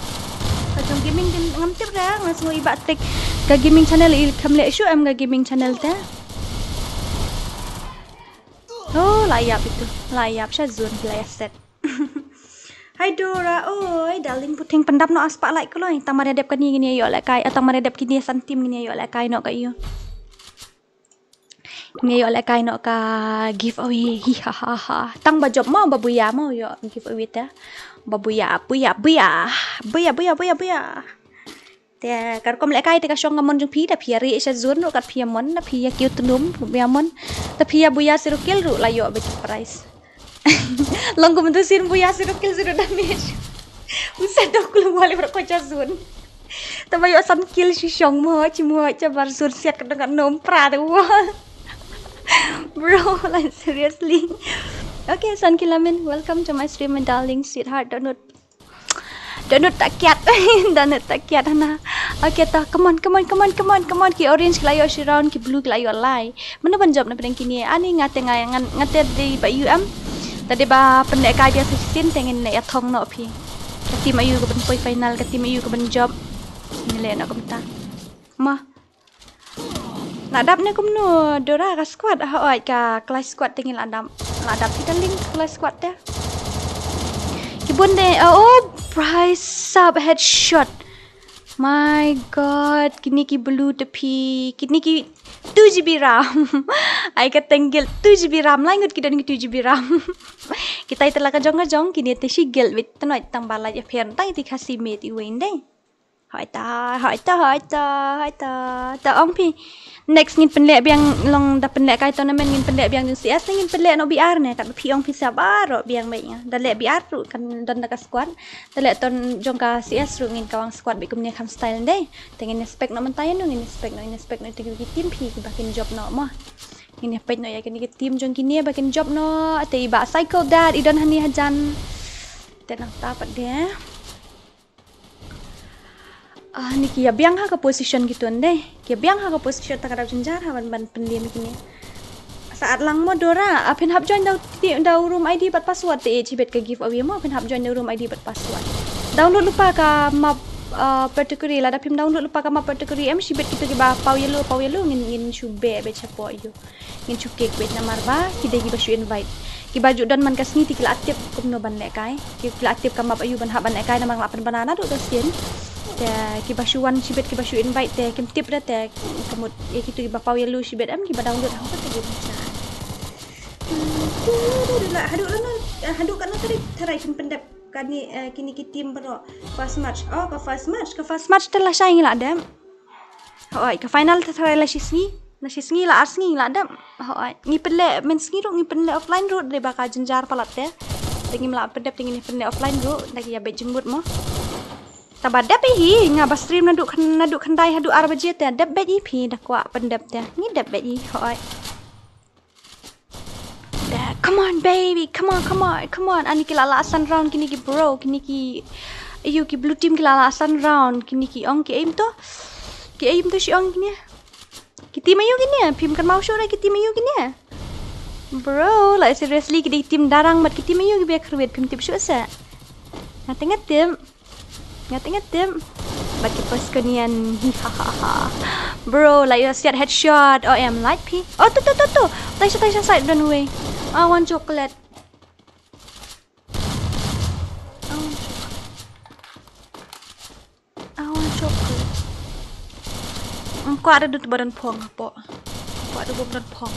Kajong gaming din ngamtip dah ngasmo ibatik ka gaming channel il kamle show am ga gaming channel teh. Oh, layap itu. Layap syazun layap set. Hai Dora, oi darling puting pendap no aspak like ko loy. Tang maredep kan ni ayo lek kai, atang maredep kini santim ni ayo lek kai no ka iyo. Ni ayo lek kai no ka giveaway. Hi ha. Tang ba job mau babuya mau yo giveaway ta. Babuya. Te kar kom lek kai te ka shong ngamon jung pi da pi ri sha zun ro kat pi mon na pi ya kiu tunum pi mon. Ta pi ya buya sirukil ru la yo be price. Long komentusin buya sirukil siru damage. Usah dok lu wale ber ko cha zun. Ta ba yo san kill shi shong mo chi mo cha bar zun siat ka dengan nom pra de wa. Bro, like seriously. Okay, San Kilamin, welcome to my stream, my darling sweetheart. Don't takiat. Don't takiat na. Okay, ta come on. Ki orange kelayo si round, ki blue kelayo lai. Mana ban job na pedang kini? Ani ngate di ba UM. Tadi ba pendek kai dia sisin tengen na yathong no pi. Kati mayu ko ban poi final, kati mayu ko ban job. Nile na kumta. Ma. Ladap ni kumno Dora ka squad ha ka class squad tingin ladap kita link class squad dia. Kibun de oh price sub headshot. My god, kini ki blue tepi, kini ki 2GB RAM. Ai ka tenggel 2GB RAM langut kita ni 2GB RAM. Kita itelah ka jong kini te sigel wit tanoi tang bala ya pen tai ti KHASI mate i win dai. Hai ta ong pi. Next ngin pendek biang long da pendek kai tournament ngin pendek biang jeng CS ngin pendek no BR ne kat pi ong pi sabar ro biang baiknya. Da lek BR ru kan don da ka squad. Da lek ton jong ka CS ru ngin kawang squad bi kumne kam style dai. Tengen spec no mentayan no ngin spec no tegi team pi bakin job no mah. Ngin pej no ya kini team jong kini bakin job no ate iba cycle dad idon hani hajan. Tenang tapat dia. Ni kia biang ha ka position gitu ande. Kia biang ha ka position tak ada jenjar ha ban pendiam kini. Saat lang mo Dora, apen hab join daw room ID bat password te cibet ka giveaway mo apen hab join daw room ID bat password. Download lupa ka map category la dapim download lupa ka map category em cibet kita ki ba pau yellow ngin shube be chapo yo. Ngin cukek bet namar ba kide gi ba shu invite. Ki baju dan man kasni ti kila aktif kumno ban lek kai. Ki kila aktif ka map ayu ban hab ban lek kai namang lapan banana do kasien. Te kibasuan sibet kibashu invite te kim tip dah te kamut ya kitu ki bapau yellow sibet am ki ba download apa te gitu lah haduk kan tadi tarai kim pendap kani kini ki tim bro first match telah saing lah dam hoi ke final tarai la sisngi la asngi la dam hoi ngi pelle men sngi ro ngi pelle offline ro de baka jenjar palat te tengi mla pendap tengi pelle offline ro lagi ya be jembut mo tabadap hi ngaba stream naduk khandai hadu arbaje te dap bet ip dakwa pendap te ni dap bet i hoi come on baby come on ani kila alasan round kini ki bro kini ki ayu ki blue team kila alasan round kini ki ong ki aim to si ong kini ki team ayu kini pim kan mau show ki team ayu kini bro like seriously ki team darang mat ki team ayu ki be kruet pim tip show sa ngating bagi post kanian hihaha bro like you set headshot light p tu Taisha side run away I want chocolate Kau ada di badan pong apa kau ada badan pong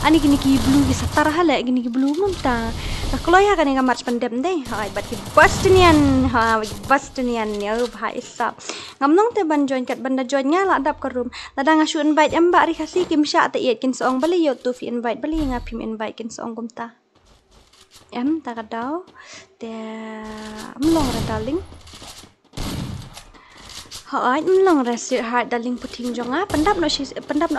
Ani gini ki blue ki satar hala gini ki blue mumta Kalau ya kan yang match pendem deh, hai bat Bostonian, ha Bostonian ya bhai sap. Ngamnong te ban join kat banda join nya la dap ke room. Lada ngasu invite mbak ri khasi kim sya te yet kin song bali yo tu fi invite bali ngapim invite kin song gumta. Ta kadau te amlong ra darling. Hai mlong rasi hat daling puting jonga pendap no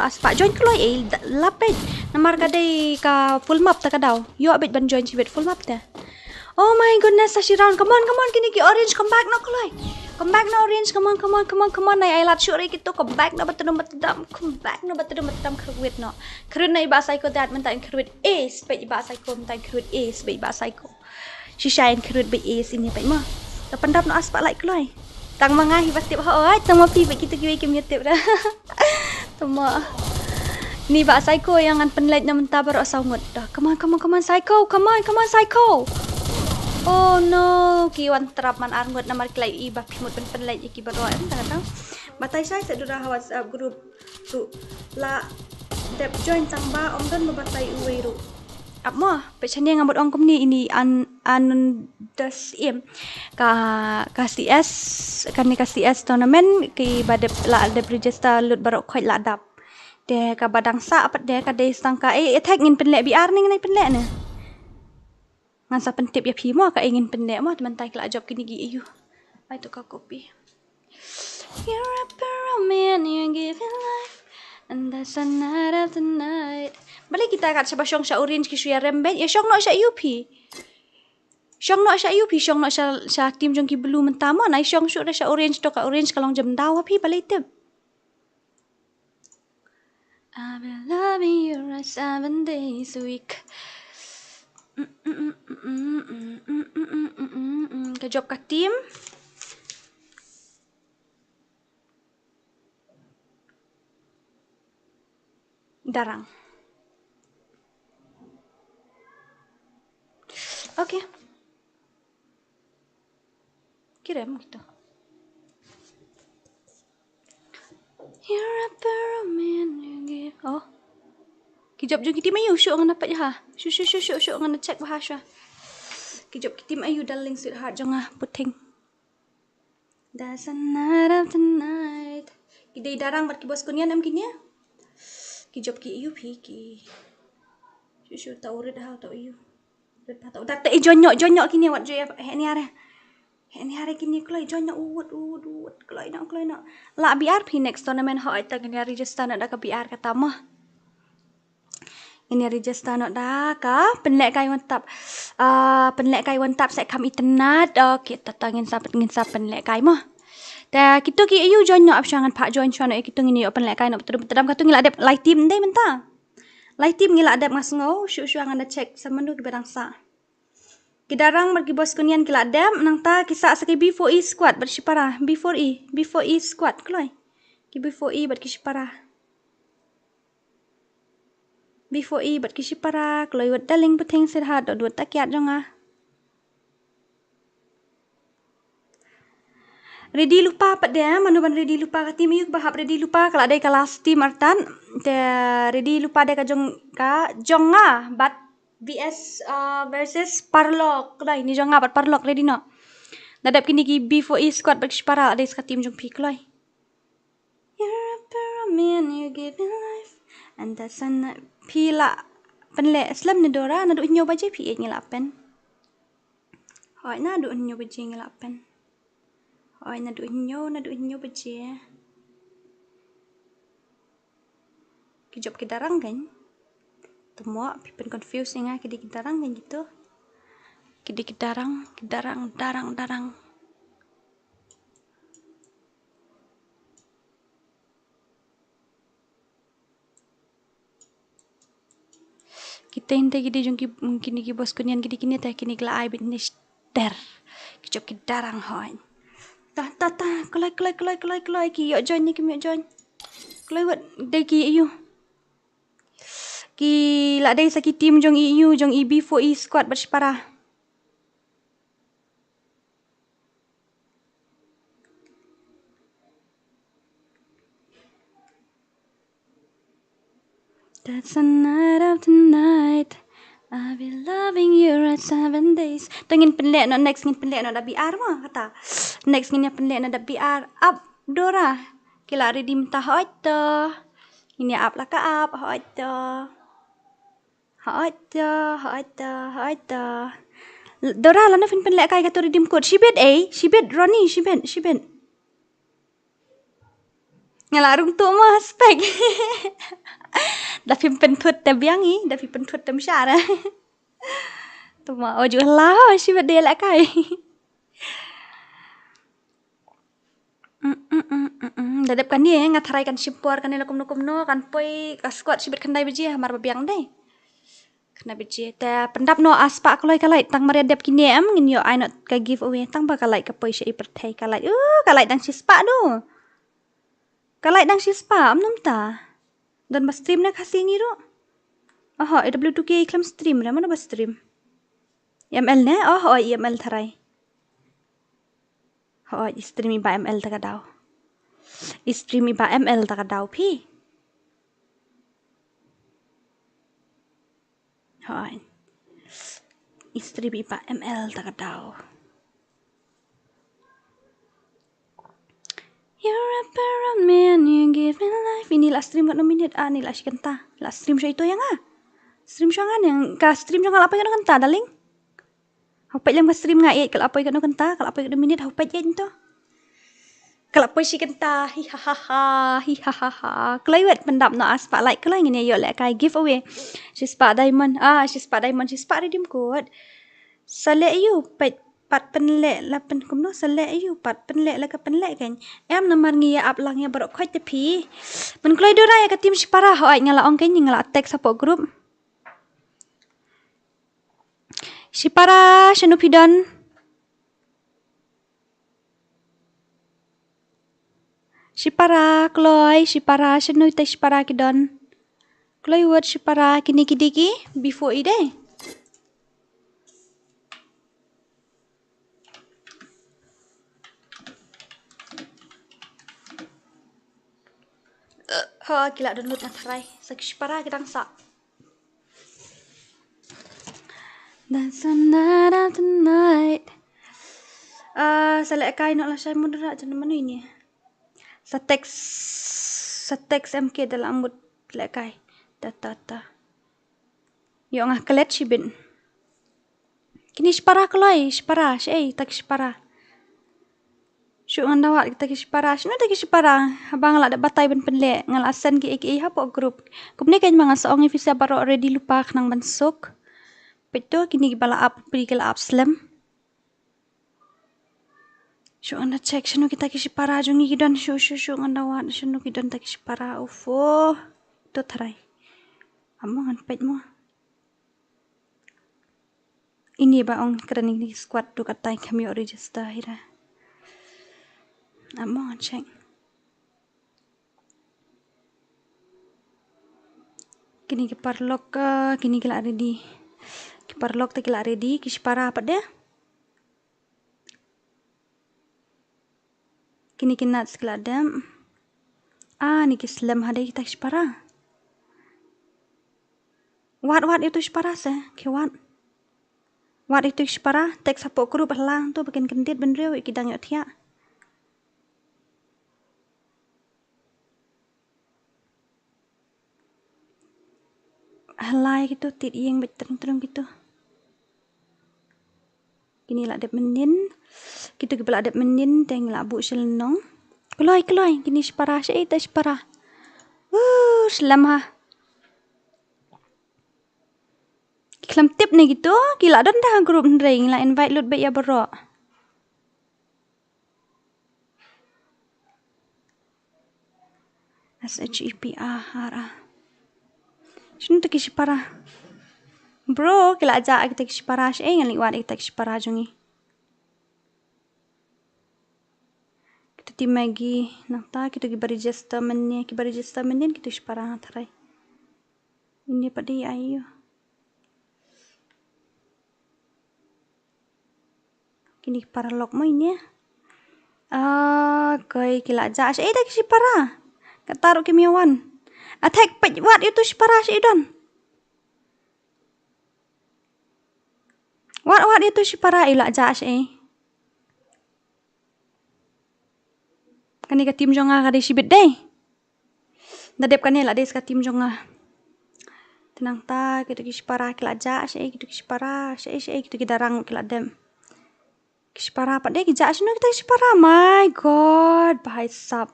aspa join kloi lapet namar kadai ka full map ta kadau yo abet ban join chibet full map ta. Oh my goodness sashi round come on kini ki orange come back no kloi come back no orange come on nai ai lat syure kitu come back no batudum kruit no kruit nai ba psycho dat mentai kruit a spek ba psycho mentai kruit a spek ba psycho shishain kruit be a sini pai ma ta pendap no aspa like kloi tang mangai pasti oi tang mapi kita kiwi kim YouTube dah. Tuma ni ba psycho yang an penlet na mentah baru asaungut dah. Come on psycho. Come on psycho. Oh no, kiwan terap man arngut na marklay iba pimut penlet iki baru entah tang. Batai saya sedura WhatsApp group tu la dep join tangba omdan babatai uweiru. Apa? Pecahnya ngambil ongkom ni ini das ka CS kan ni ka CS tournament ki badep la de register lut barok khoi la dap de ka badang sa apa de ka de sangka attack ngin penlek biar ning nai penlek ne ngan sa pentip ya pi mo ka ingin penlek mo teman tai kelak job kini gi ayu ai tu ka kopi you're a man you give your life and that's another tonight. Balik kita kat sebab syong sya orange ki suya rembet ya syong nak sya UP. Syong nak sya tim jong ki blue mentama nai syong syuk dah sya orange to ka orange kalong jam daw api balik tip. I've been loving you right 7 days a week. Ka job ka tim. Darang. Okay. Kirim gitu. You're a man you give. Oh. Kijab jo kita mayu syuk ngan dapat je ha. Syuk ngan check bahasa. Kijab kita mayu darling sweetheart jangan puting. That's another tonight. Kidai darang bat ki bos kunian am kini ya. Kijab ki you piki. Syuk tak urut dah tak you. Tak tak jonyok kini wat je ni are. Ni hari kini kelai jonyok uut kelai nak. La BRP next tournament ha ita kini register nak dah ka BR kata mah. Ini register nak dah ka penlek kai mantap. Penlek kai mantap saya kam internet kita tangin sa penlek kai mah. Ta kita ki you jonyok apsangan pak join chuan kita ngini penlek kai nak betul ka tu ngila adep live team dei mentah. Live team ngila adep ngasngau syuk anga check samandu ki barang sa. Kidarang bagi bos kunian kila adep nang ta kisah saki B4E squad bersipara B4E squad kloi. Ki B4E bat kisipara. B4E bat kisipara kloi wat daling puting sirhat dot takiat jonga. Ready lupa pat dia manuban ready lupa ka tim yuk bahap ready lupa kala dai kelas tim artan te ready lupa dai ka jonga bat VS versus Parlock klai ni jonga bat Parlock ready no. Nadap kini ki B4E squad bat para dai ska tim jong pi klai. You're a man you give me life and that's an pila penle slam ni DORA na du nyo baje pi ngila pen. Hoi na du nyo baje ngila pen. Oi na du nyo baje. Ki job ki darang kan. Semua pipen confusing kidi kidarang kan gitu. Kidi kidarang. Kita hinte kidi jong kini ki bos kunian kini teh kini kala ai bitnis ter. Ki job kidarang hoin. Ta kelai ki yo join ni ki yo join. Kelai wat dai ki you. Ki la dai saki tim jong EU jong EB4E squad bersipara. That's the night of the night. I'll be loving you 7 days. Tu ngin penlek no next ngin penlek no da BR mah kata. Next ngin penlek no da BR up Dora. Kila ready minta hot to. Ini up lah ka up hot to. Hot to. Dora lana fin penlek kai ka tu redeem code. Shibet Ronnie shibet. Ngalarung tu mah spek. Dah fin pentut ta biangi, dah fin pentut ta msyara. Tu mah ojo lah shibet dia lek kai. Dadap kan ni ngatharai kan simpor kan lakum no kan poi ka squad shibet kan dai beji hamar babiang dai. Kena beji ta pendap no aspa kalai tang maria dep kini ngin yo I not ka give away tang ba kalai ka poi shi perthai kalai kalai dang sispa do. Kalai dang sispa amnam ta. Dan ba stream na KHASI ni ro. Aha AW2K iklam stream ra mana ba stream. ML ne ML tharai. Stream ba ML ta daw. Stream ba ML ta daw phi. Stream ba ML ta daw. You're up around me and you give me life. Ini lah stream kat 6 minit. Ni lah si kanta. Lah stream show itu yang stream show yang ka stream show apa yang kanta darling. Hopet yang stream ngai kalau apa yang kanta, kalau apa yang 2 minit hopet yang tu. Kalau apa si kanta hi ha. Kelaiwat pendap no aspa like kelai ngini yo lek kai giveaway. Si spa diamond. Si spa redeem code. Select you pat penlek la pen kumno select you pat penlek la ka penlek kan em namar ngia up lang ya barok khoi te phi men kloi Dora ya ka tim sipara hoi ngala ong kan ngala attack support group sipara shenupidon sipara kloi sipara shenu te sipara kidon kloi word sipara kini kidiki before ide gila download na try. Para kitang sa. Dance the night of the night. Sa lekay no lang siya mo dara dyan naman ini. Sa text MK dalam mood lekay. Ta. Yung nga kalet shibin. Kini para kloy, siya tak para. Syuk ngandawat kita kisipara. Sino ta kisipara? Habang la batay ben penlek ngal asan ki hapo group. Kumne kan mga saong ifisa baro already lupa nang bansok. Pito kini bala up perikala up slam. Syuk anda check sino kita kisipara jungi gidan syuk ngandawat sino gidan ta kisipara ufo. To try. Amo ngan pet mo. Ini ba ong kerening ni squad tu katay kami register hira. Amo check. Kini kiparlok kini kila ready. Kiparlok ta kila ready kisipara apa dia? Kini kinat kila dam. Ni kislam hade kita kisipara. Wat itu kisipara se? Kiwat. Wat itu kisipara tek sapo group lang tu bagian kendit benreu ikidang yot ya. Halai gitu tit yang beterung gitu. Kini lah adep menin. Gitu kepala adep menin teng lah bu selenong. Keloi kini separa saya itu separa. Selam Kelam tip nih gitu. Kila don dah grup ring lah invite lut baik ya bro. SHEPR. Sino ta kisipara? Bro, kila aja kita kisipara siya ngali wat kita kisipara jungi. Kita timagi nata kita kibaregister menye kita kisipara tarai. Ini padi ayo. Kini para log mo ini. Kay kila aja siya ta kisipara. Kataru kimiawan. Attack wat itu separa si don. Wat itu si para ila jas Kani ka tim jonga ka si bedai. Dadep kani la des ka tim jonga. Tenang ta gitu si para kila jas gitu si para gitu kita darang kila dem. Si para pat deh jas no kita si para. My god, bahai sap.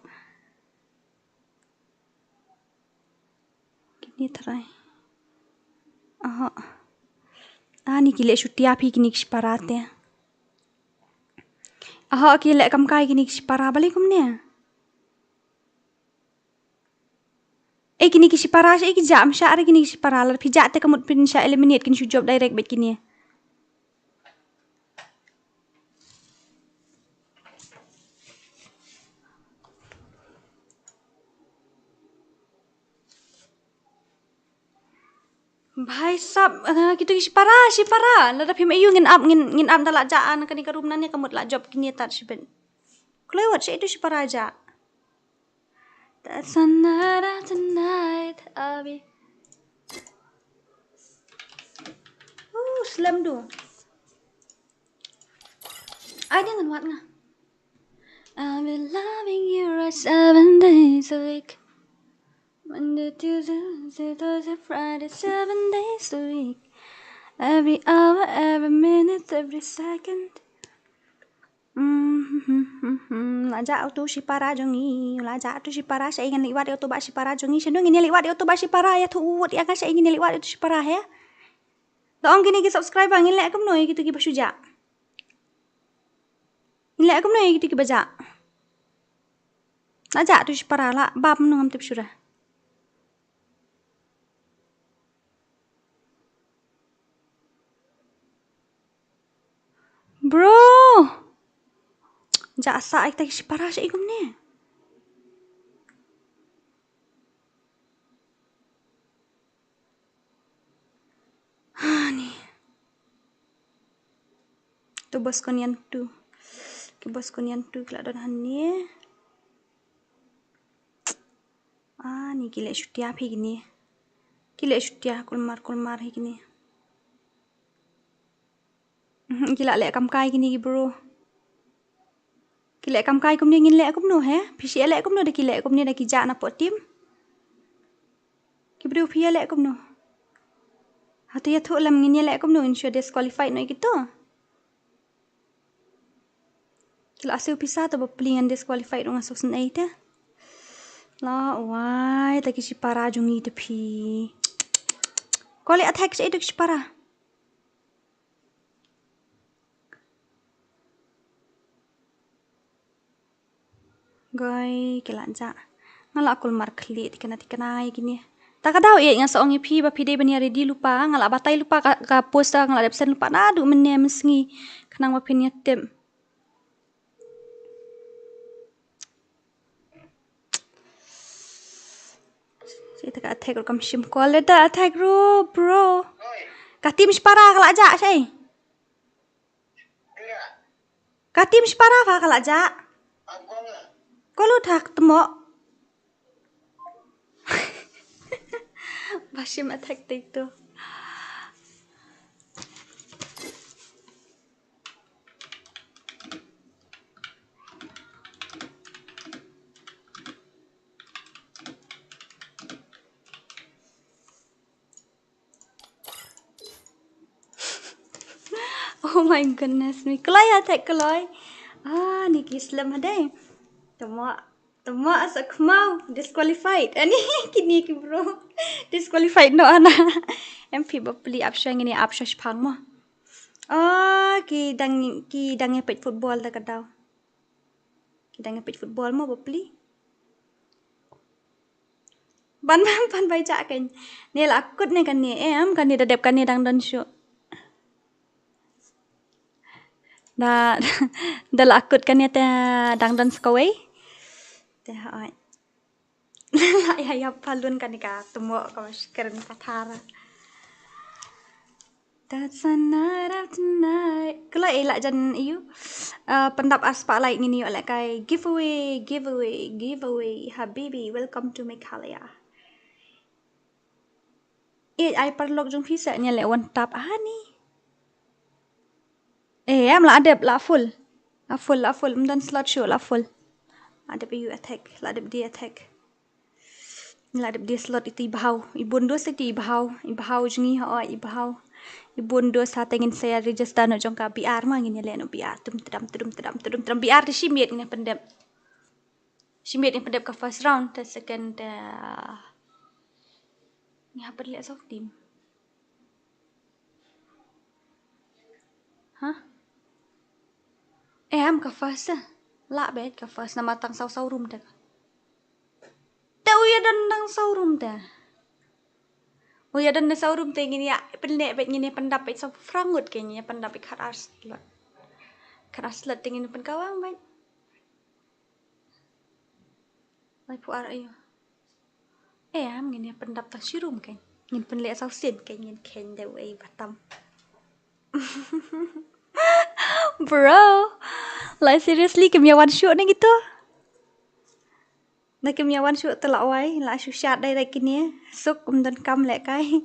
Gini terai. Ni gile syutia pi gini si para te. Gile kam kai gini si para balik kum ne. Kini kisi para ki jam sya kini kisi para lar pijat te kamut pin sya eliminate kini job direct bet kini. Bhai sab gitu kisi para lar phi mayu ngin up dalak jaan kani ka room nan kamut la job kini tar sibet. Kelewat sya itu si para aja. That's another tonight abi. Slam do. Ai dengan wat nga. I've been loving you right 7 days a week. Monday, Tuesday, Thursday, Friday, 7 days a week. Every hour, every minute, every second. Laja auto si para jongi, laja auto si para saya ingin liwat auto ba si para jongi, saya ingin liwat auto ba si para ya tu ya kan saya ingin liwat auto si para ya. Doang gini ki subscribe ingin lihat kamu noi gitu ki basuja. Ingin lihat kamu noi gitu ki baja. Laja auto si para la bab nungam tip surah. Bro, jasa ik tak si para sa ikum ni. Ni. Tu bos konian tu. Ki bos konian tu kala don hani. Ni gile syutia phi gini. Gile syutia kulmar hi gini. Gila lek kam kai gini bro. Gile kam kai kum ni ngin lek kum no he. Phi lek kum no de gile kum ni de ki ja na po tim. Ki bro phi lek kum no. Hatu ya thu lam ngin lek kum no insure disqualified no gitu. Kila asil pisa to baplingan disqualified ng season 8 ya. La why taki si para jungi te phi. Kole attack sa itu si para. Goy kelanja. Ngala akul mar khli tikana gini. Tak daw nga soong phi ba phi de bani ready lupa ngala batai lupa ka post ngala absent lupa na du menne mesngi kanang ba phin tem. Kita ka attack kam sim call da attack bro. Ka tim para kala aja say. Ka tim para fa kala aja. Kalau tak temo. Basim attack itu. Oh my goodness me. Kelai attack kelai. Ni kislam hadai. Tama asa kemau disqualified. Ani kini ki bro. Disqualified no ana. MP bapli apsya ngini apsya phang mo. Ki dang pet football ta kadaw. Ki dang pet football mo bapli. Ban bai ja kan. Ni la akut ne kan ni kan ni dadep kan ni dang don show. Da la akut kan ni ta dang don skawai. Teh ya palun kan ka tumo ka keren katara. That's a night of tonight. Kalau elak jan iu pendap aspa like ngini oleh kai giveaway habibi welcome to Meghalaya. Ai perlok jong pisa nya le one tap ni. Am la adep la full. La full. Dan slot show la full. Adep you attack. La adep dia attack. La adep dia slot itu ibahau. Ibun dos itu ibahau. Ibahau jengi ho ibahau. Ibun dos ha tengin saya register no jong ka biar ma ngini le no biar tum biar di simit ni pendep. Simit ni pendep ka first round the second ni apa lihat soft team. Hah? Am ka first la bet ka first nama tang sau room dah. Tau ya dan tang sau room dah. Oh ya dan sau room teh ngini ya pendek bet ngini pendap bet sau frangut kayaknya pendap bet karas lot. Karas lot tengin pen kawang bet. Lai puar ayo. Am ngini pendap tang shirum kan. Ngin pendek sau sin kan ngin ken dah way batam. Bro, like seriously kemiawan shoot ni gitu. Nak kemiawan shoot telak wai, lah susah dai rai kini. Suk dan kam lek kai.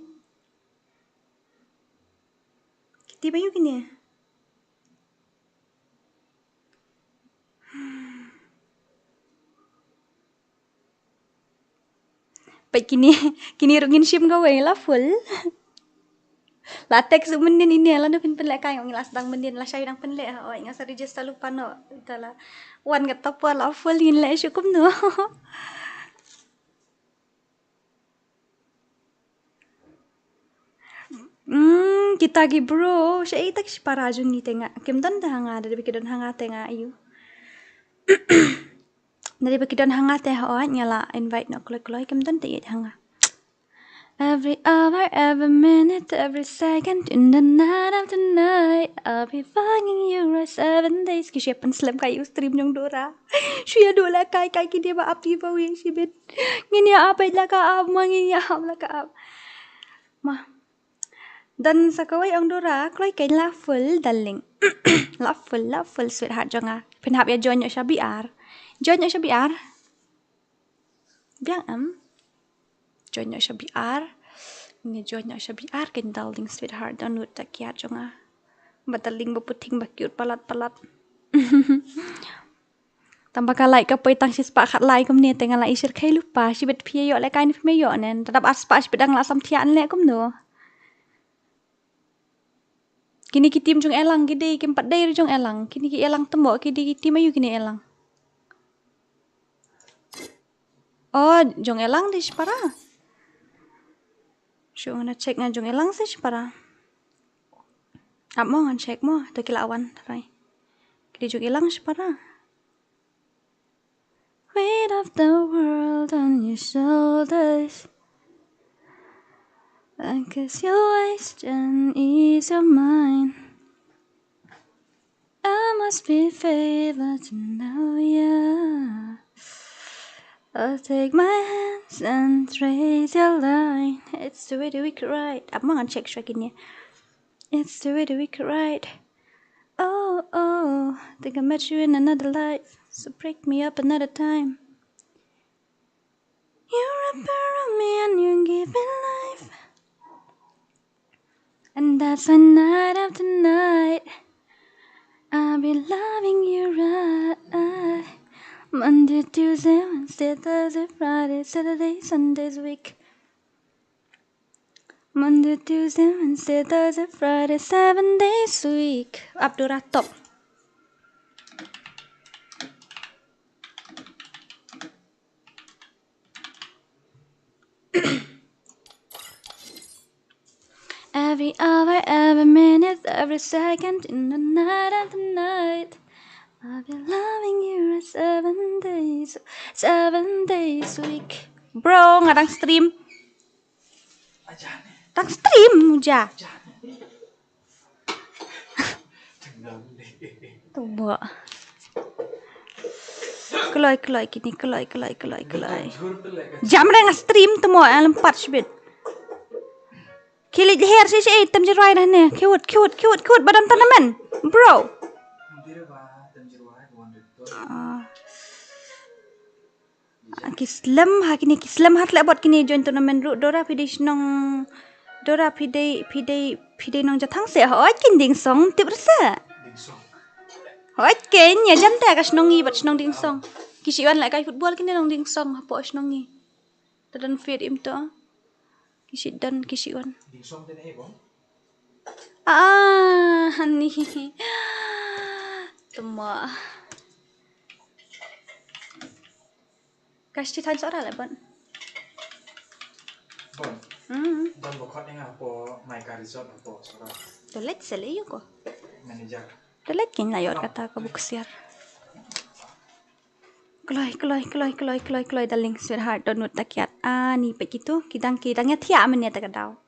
Kiti bayu kini. Baik kini rungin sim kau lah full. La teks mendin ini lah no pin lek kai ngong las dang mendin la syai dang pen lek ha oi ngasa register lupa no itala wan gat tapwa la full in lek syukum no. Kita gi bro, syai tak parajun ni tengah. Kem dan hanga dari bikidan hanga tengah ayu. Dari bikidan hanga teh oi nyala invite no kloi kem dan teh hanga. Every hour, every minute, every second, in the night of the night, I'll be finding you right 7 days. Kisah slam kayu stream yang DORA. Syia dola kai kini ba api ba wi sibet. Ngini apa la ka ab ngini apa la ka ab. Mah. Dan sakawai ang DORA, kloi kai la full darling. la full sweetheart jonga. Pen hab ya join yo biar. Join yo biar. Biang join yo biar. Ini join yo biar kan darling sweetheart download tak kiat jonga. Bataling beputing bakyut palat. Tambah ka like ka poi tang si spa khat like kum ni tengah la isir kai lupa si bet pie yo le kain fi me yo nen tetap aspa si bedang la sam thian le kum no. Kini ki tim jong elang gede ki 4 day jong elang. Kini ki elang tembok ki tim ayu kini elang. Oh, jong elang di separa. So ngana check nga jong elang si separa. Ap mo ngan check mo to kilawan rai. Kidi jong elang separa. Weight of the world on your shoulders. I guess your waist and ease your mind. I must be favored to know ya. I'll take my hands and trace your line. It's the way that we could ride. I'm gonna check ini. It's the way that we could ride. Oh, think I met you in another life. So break me up another time. You wrap around me and you give me life. And that's why night after night I'll be loving you right. Monday, Tuesday, Wednesday, Thursday, Friday, Saturday, Sunday's week. Monday, Tuesday, Wednesday, Thursday, Friday, 7 days a week. Abdurrah top. Every hour, every minute, every second, in the night of the night, I'll be loving you right 7 days a week. Bro, ngadang stream. Tang stream muja. Tuh, keloi kini keloi. Jam dengan stream temu alam 4 sebit. Kilit hair sih tam jeruai dah ni. Cute badan tanaman. Bro. Kislam hat lek bot kini join tournament DORA pidei nong jatang se ho kinding song tip rasa. Hoi kenya jam ta ka snongi bat snong ding song. Kisi wan lại kai football kini nong ding song hapo snongi. Tadan fit im to. Kisi dan kisi wan. Hani. Tuma. Kasi tan sora la ban. Bon. Don bokot yang apa Maika Resort apa sora. Tolet sele yo ko. Manager. Tolet kin layot kata ka buksiar. Kloy daling sweetheart donut takiat. Ni begitu kidangnya tiak men ya takadau.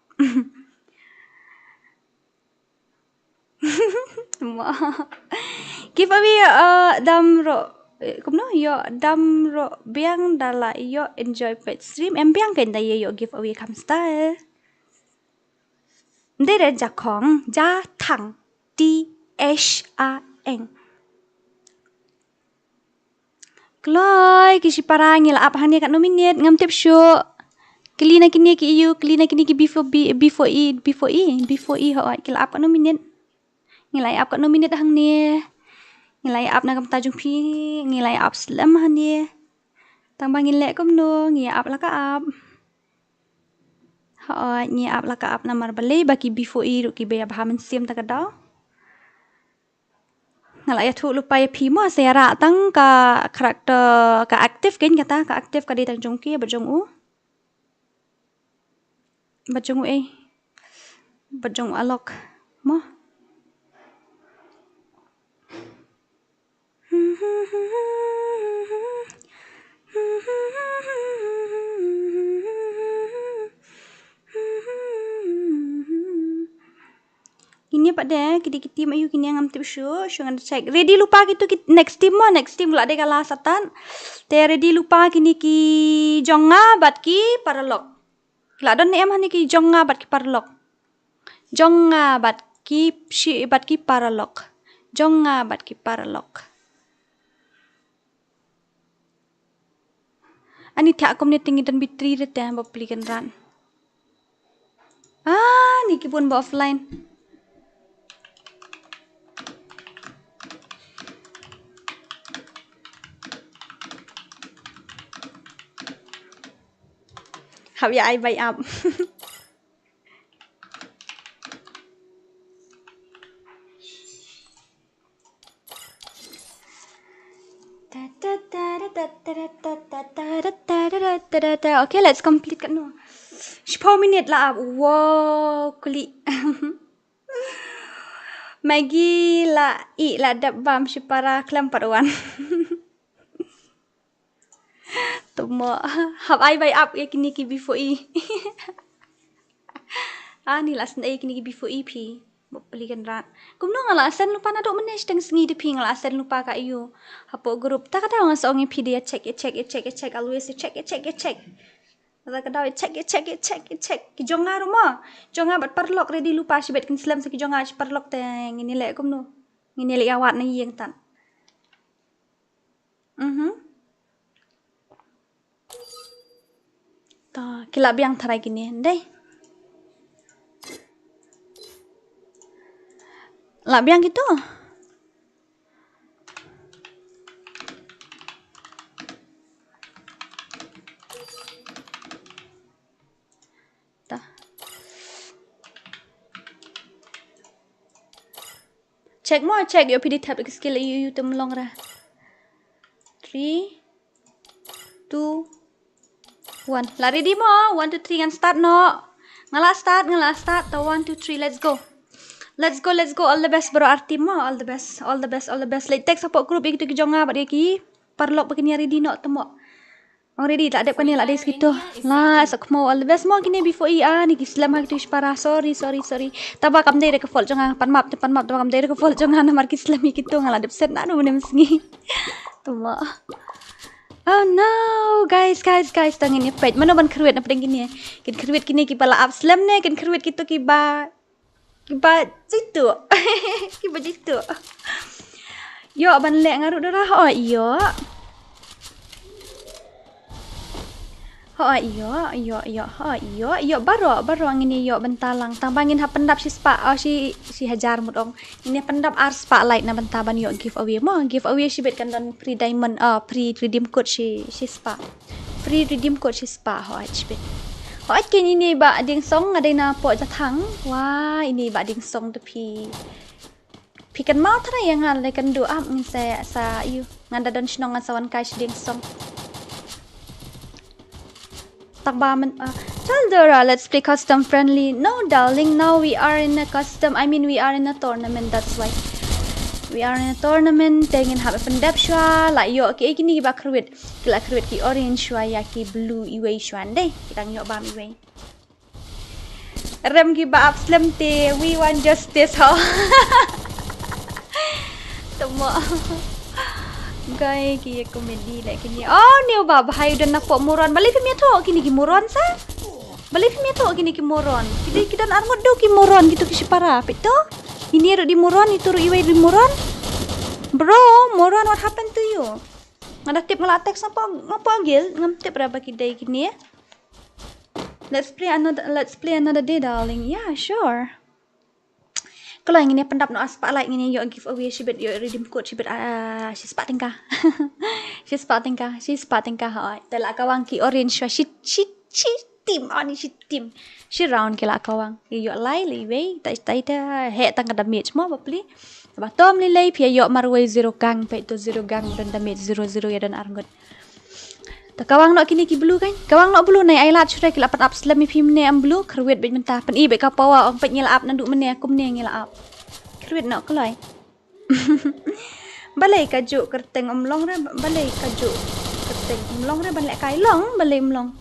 Giveaway damro kumno yo damro biang dala yo enjoy pet stream em biang kan da yo giveaway kam style. Ndere jakong ja thang DHANG. Kloy kisi parangil apa hanya kat nominate ngam tip show. Kelina kini ki you, kelina kini ki before E hoi kila apa nominate. Ngilai up kat nominate hang ni. Ngilai up na kam tajung pi, ngilai up slam hang ni. Tang bangin lek kom no, ngi up la ka up. Hoi ngi up la ka up na mar balai baki before E ru ki be bahamen sim ta ka daw. Ngala ya thu lupa ya pimo saya ra tang ka karakter ka aktif kan kata ka aktif ka di tang jongki bajong u bajong alok mo ini pak deh kiti mayu kini ngam tip show ngan check ready lupa gitu next team gula de kala satan te ready lupa kini ki jonga bat ki paralok la don em hani ki jonga bat ki paralok jonga bat ki paralok jonga bat ki paralok ani thak kom ne tingi dan bitri re te ba plikan ran ni ki pun ba offline How ya I buy up. Okay, let's complete kat no. 10 minit lah. Wow, kuli. Maggie la dabam si para kelamparwan. Tuma have I buy up ya kini ki before E. Ni last day kini ki before EP. Belikan rat. Kumno ngala sen lupa na dok menes teng sengi de ping ngala sen lupa ka iyo. Hapo grup tak ada ngas ongi EP dia check always check. Ada kada check. Ki jonga rumah. Jonga bat parlok ready lupa si bet kin slam sa ki jonga si parlok teng ini lek kumno. Ini lek awat na yeng tan. Ta kila biang tharai kini dai la biang gitu ta check yo pidi tab skill you tum long ra 3 2 1 lari di mo 1 2 3 and start no ngala start to 1 2 3 let's go all the best bro arti mo all the best like take support group gitu ki jonga bat ki parlok begini ready no temo ready tak ada panel ada segitu lah sakmo all the best mo kini before ni ki slam hak tu para sorry taba kam dai ke fault jonga pan map kam dai ke fault jonga na mar ki slam gitu ngala dep set na no menem sengi temo. Oh no, guys, tangin ni page. Mana ban kerwet apa gini ya? Kin kerwet kini ki pala up slam ne, kin kerwet gitu ki ba jitu. Ki ba jitu. Yo ban lek ngarut darah. Oh iyo. Iyo baro ngini iyo bentalang tambangin ha pendap si spa si hajar mudong ini pendap ar spotlight na bentaban iyo giveaway si bet kan dan free diamond free redeem code si spa free redeem code si spa bet ken ini ba ding song ada na po jatang wah ini ba ding song tepi kan mau tara yang hal kan do am ngin sa iyo nganda don sinong sawan kai ding song Takbaman, tell Dora, let's play custom friendly. No, darling, now we are in a custom. We are in a tournament. That's why we are in a tournament. Tengin have pendap shwa, like yo, okay, kini ba kruit, kila kruit ki orange shwa ya ki blue iway shwan deh. Kita yo bam iway. Rem ki ba slim te, we want justice ho. Temo. Gay ki komedi like kini. Oh, ni ba bahai dan napok moron. Balik film to kini ki moron sa. Balik film to kini ki moron. Kita armod do ki moron gitu ki para. Pito. Ini ro di moron itu ro iway di moron. Bro, moron what happened to you? Ada tip ngelatek ngapa gil? Ngam tip berapa kidai kini ya? Let's play another day darling. Yeah, sure. Kalau yang ini pendap no spotlight ini yo giveaway si bet yo redeem code si bet si spa tingkah. Si spa tingkah ha. Tela kawang ki orange si team ani si team. Si round kila kawang. Yo lai liway tai he tang damage mo bapli. Batom li lai pia yo marway 0 gang pe to 0 gang dan damage 0 ya dan arngot. Ta kawang no kini ki blue kan. Kawang no blue nai ailat sudah kila pat up slam mi phim ne am blue kerwet bet mentah pen i bet ka pawa ong pet ngila up nandu mene akum ne ngila up. Kerwet no kelai. Balai kaju kerteng omlong ra balai kaju kerteng omlong ra balai kai long balai omlong.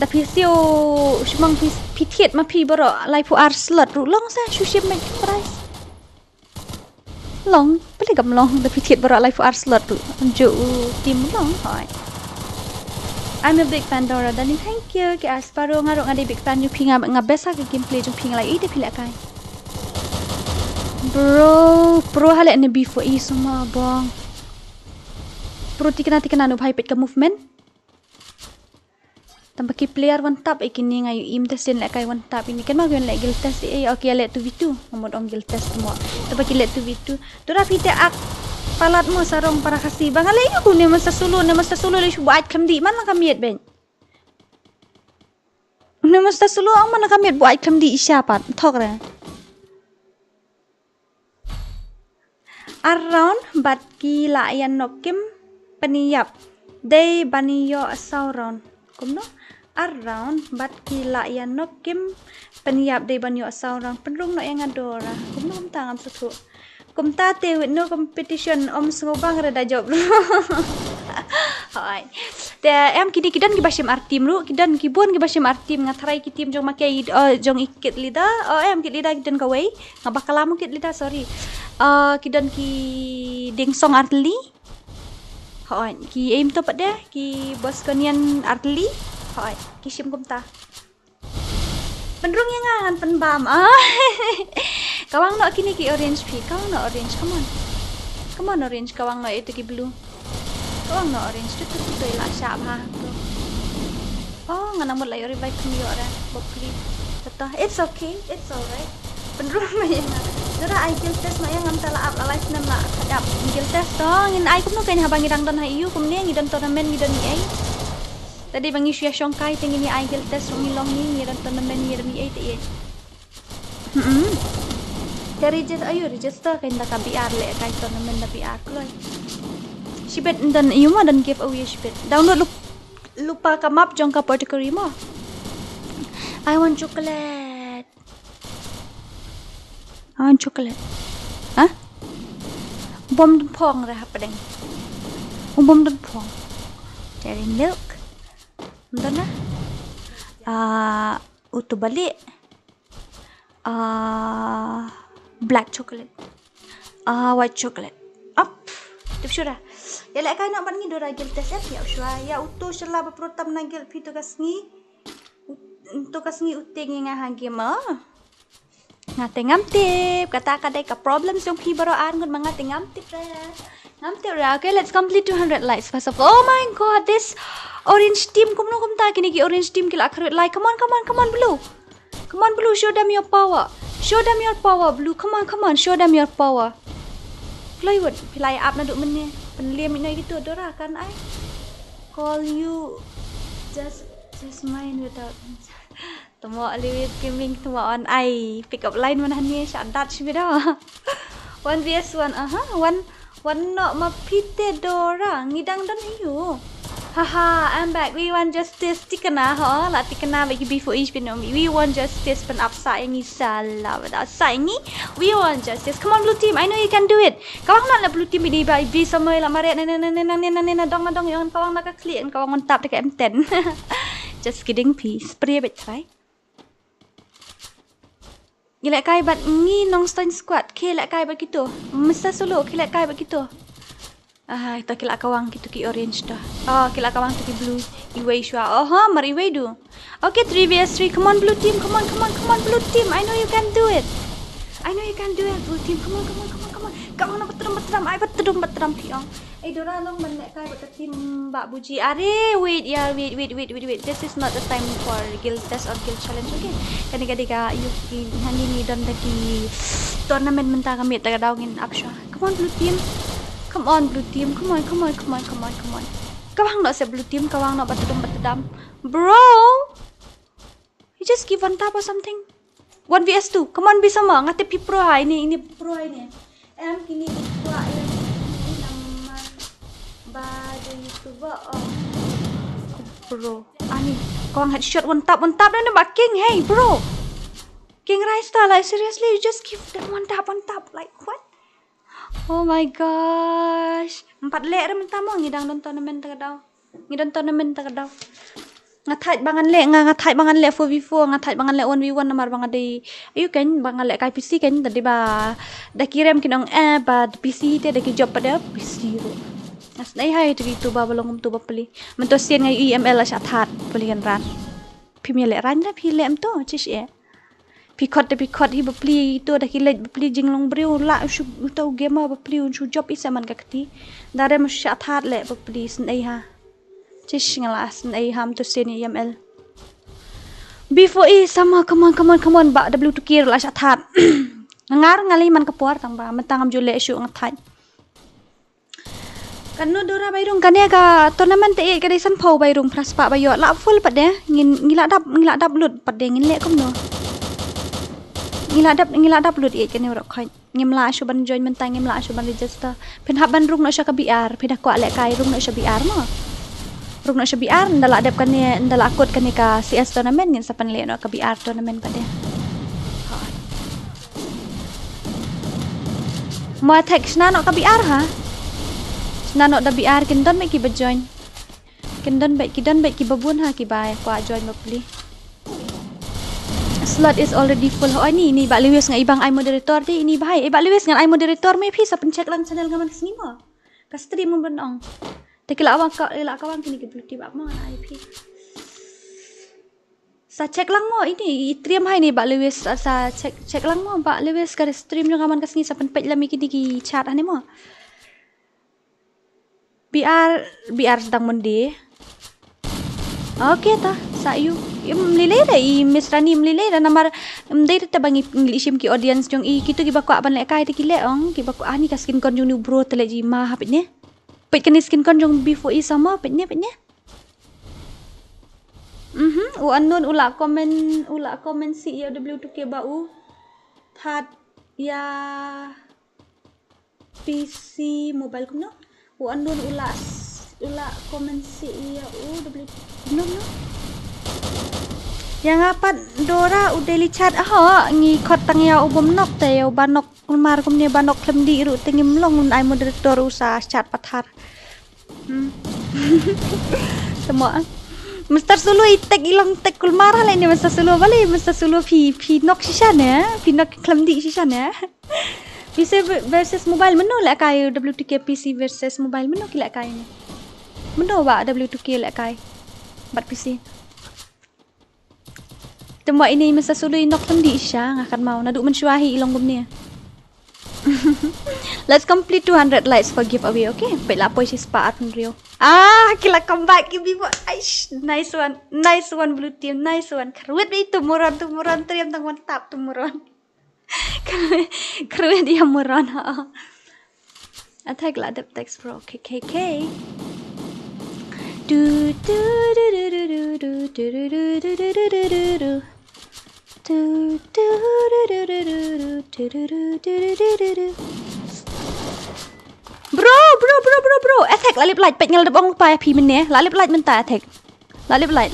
Da pisio shumang pitiet ma pi boro lai pu ar slot ru long sa suship make price. Long balai gam long da pitiet boro lai pu ar slot ru ju tim long hoi. I'm a big fan Dora Dani, thank you. Ke asparo ngarok ngade big fan you pinga ngabesa ke gameplay jung ping lai ide pilek kai. Bro halek ne before i semua bang. Bro tikana nu bhai pet ka movement. Tambah ki player one tap ikini ngayu im test den lek kai one tap ini kan magen lek gil test okay let 2v2 ngomod ong gil test semua. Tambah ki let 2v2. Dora pite ak palat mo sarong para kasi bang alay ko ni masa sulu le buat kamdi man lang kamiet ben ni masa sulu ang man kamiet buat kamdi siapa thok ra around bat ki la yan nokim peniyap day baniyo asauron kumno around bat ki la yan nokim peniyap day baniyo asauron penrung no yang adora kumno tangam susu Kumta te with no competition sengobang rada job. Hai. Te em kini kidan ki basim artim ru kidan ki bon ki basim artim ngatrai ki tim jong makai jong ikit lida em kit lida kidan kawai ngabakalamu kit lida sorry. Kidan ki dingsong artli. Hai. Ki aim to pada ki bos kanian artli. Hai. Ki sim kumta. Penrung yang ngan penbam. Kawang no kini ki orange pi, kawang no orange, come on orange, kawang no itu ki blue, kawang no orange, tu ilah siap ha. Oh, ngana mulai revive kami orang, hopefully, betul, it's okay, it's alright. Penrung macam mana? Dora I guild test no yang ngam up live nem lah, kadap guild test dong, in I kum no kayaknya habang idang dan hayu, kum ni ngidan tournament ngidan ni ay. Tadi bangi suya shongkai tinggi ni I guild test ngilong ni ngidan tournament ngidan ni ay tiye. Register kan dah KBR le kai tournament da PR kloy. Sibet dan yuma dan giveaway sibet. Download lupa ka map jong ka particular mo. I want chocolate. Hah? Bom dan pong ra apa deng. Bom dan pong. Dairy milk. Ndana. Utu balik. Black chocolate. White chocolate. Up. Tip syura. Ya lek kai nak ban ngi Dora gil test ya syura. Ya utu syala beprotam nagil pi to kasngi. To kasngi uteng nga hagi ma. Ngate ngamtip kata kadai ka problems yung pi baro an ngun mangate ngamtip ra. Okay, let's complete 200 likes first of all. Oh my god, this orange team. Kumno kumta kini ki orange team kila akhir like. Come on, blue. Come on, blue. Show them your power. Show them your power, blue. Come on. Show them your power. Plywood, pilai up na duk menye. Penliam ini gitu, Dora kan I call you just mine without. Temo liwit gaming temo on I pick up line mana ni syadat sibida. 1vs1 one not mapite Dora ngidang dan hiu. Haha, I'm back. We want justice. Tikana ha, la tikana bagi before each bin we want justice pen upside ni salah. Outside ni we want justice. Come on blue team, I know you can do it. Kawang nak blue team ini ba be sama la mare na dong yang kawang nak clear kawang on top dekat M10. Just kidding please. Pray bet try. Gila kai bat ni nong stone squad. Ke lek kai bat gitu. Mesti solo ke lek kai bat gitu. Ito kila kawang gitu ki orange dah. Oh, kila kawang tu ki blue. Iway shua. Oh, mari iway do. Okay, 3vs3. Come on blue team. Come on blue team. I know you can do it. Blue team. Come on. Kawang nak beteram. I beteram piong. Dora long menek kai bat team Mbak Buji. Are wait. This is not the time for guild test or guild challenge. Okay. Kadang-kadang you ni don lagi tournament mentah kami tak daungin upsha. Come on blue team. Come on blue team. Come on. Kawang nak se blue team, kawang nak batedam. Bro. You just give on top or something. 1vs2. Come on bisa mah ngate pi pro ha ini pro ini. Em kini pro ini nama baju YouTuber bro. Ani kawang headshot one tap dan nak king. Hey bro. King Rise like seriously you just give that one tap like what? Oh my gosh. 4 lek dah mentah mo ngidang don tournament tak daw. Ngathai bangan lek 4v4, ngathai bangan lek 1v1 namar bangan dei. Ayu kan bangan lek kai PC kan tadi ba dah kirim kinong ba PC te dah ki job pada PC ro. As nai hai tu gitu ba balong tu ba peli. Mento sien ngai EML la chat peli kan ran. Pi mi lek ran dah pi lek to chish e. Pikot hi bapli itu dah kilat bapli jinglong briu la shu tau game bapli shu job isa man kakti dare mu shat hat le bapli snai ha chish ngalas snai ham to sen EML before sama come on ba W2K la shat hat ngar ngali man kapuar tang ba mentangam jule shu ngathai kan no Dora bairung kan ya ka tournament te ka desan phau bairung praspa bayo la full pade ngila dap lut pade ngin le kom no ngila dap lut kan rok khai ngimla shu ban join mentang ngimla shu ban register pen haban rung no sha ka BR pen ko lek kai rung no sha BR mo rung no sha BR ndala adap kan ne ndala akut kan ka CS tournament ngin sapan le no ka BR tournament pade mo attack sna no ka BR ha sna no da BR kin don ki ba join kin don ki babun ha ki ba ko join ba pli slot is already full. Oh ini Bak Lewis dengan ibang I moderator di ini bahai. Bak Lewis dengan I moderator mai pisa pencet lang channel ngaman kesini mo. Ka stream mo benong. Tekila awak kawan kini ke blue tip mo na IP. Sa check lang mo ini stream hai ni Bak Lewis sa check lang mo Bak Lewis ka stream jo ngaman kesini sa penpej lami kini ki chat ani mo. BR sedang mendi. Okay ta sayu mlilay da Miss Rani mlilay da namar mday ta bangi Englishim ki audience jong kita ki bakwa ban lek kai ti le ong ki bakwa ani ka skin kon jong ni bro tele ji ma hapit ne pet kan skin kon jong before sama pet ne u anon ula komen si ya W2K bau that ya PC mobile kuno u anon ula komen si ya no yang apa Dora udah lihat ngi kotang ya ubom nok te ya banok kumar kumne banok klemdi ru tengim long ai moderator usa chat pathar semua Mr. Sulu itek ilang tek kulmar hal ini Mr. Sulu balik Mr. Sulu pi nok shishan ya pi nok klemdi shishan ya PC versus mobile menu lek kai W2K PC versus mobile menu ki lek kai ni menu ba W2K lek kai bat PC Temo ini Mr. Sulu inok klemdi siya ngakan mau naduk mensyuahi ilong gumni Let's complete 200 likes for giveaway, okay? Baiklah, apa isi sepaat pun Rio. Kila comeback give me what? Aish, nice one blue team, nice one. Keruit itu moron teriam tang mantap tu moron. Keruit dia moron. Attack lah dep text bro. KKK. Do do do do do do do do do do do do do do do. Do do do do do do do do do do do do. Bro. Attack lalip light pet ngal debong pa pi men ne. Lalip light men ta attack. Lalip light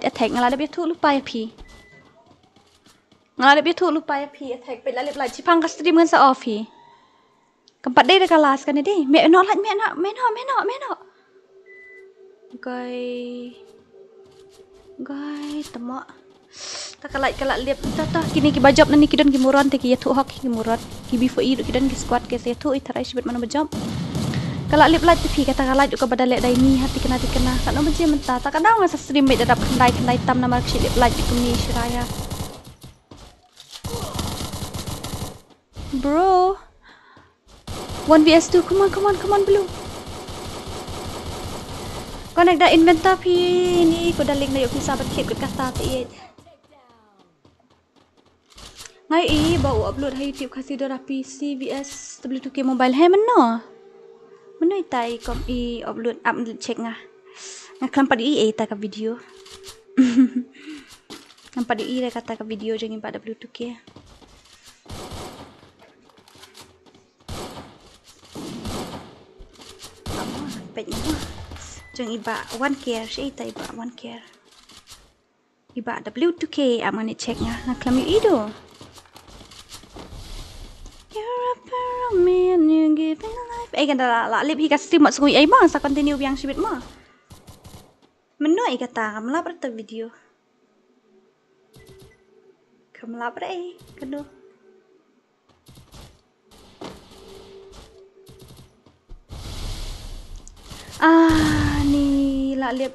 attack ngalip ya tu lupa ya pi. Ngalip ya tu lupa ya pi attack pet lalip light cipang ka stream ngan sa off pi. Keempat day dah kalas kan dia. Me no. Guy, temak. Tak kalak liap ta kini ki bajab nani kidan ki moron te ki ya tu hok ki moron. Ki before i kidan ki squad ke se tu itarai sibet mana bajab. Kalak liap light pi kata kalak juga badalek dai ni hati kena kan no benci menta tak kadang ngasa stream bet dadap kendai tam nama ki liap light ki ni shiraya. Bro. 1vs2 come on belum. Kau nak dah inventar pi ni kau dah link na yuk sahabat kip kat kata ti. Ngai bau upload hai YouTube KHASI DORA PC vs W2K mobile hai mana itai kom upload check ngah kelampat ta ka video. Nampak dia kata ka video jangan pada W2K. Petnya jeng iba 1K itai iba 1K. Iba W2K amane check ngah kelam itu. Man, you giving life. Kata la lip hi ka stream mak sungui ai bang sa continue biang sibit ma. Menoi kata kamla berta video. Kamla bre kado. Ni la lip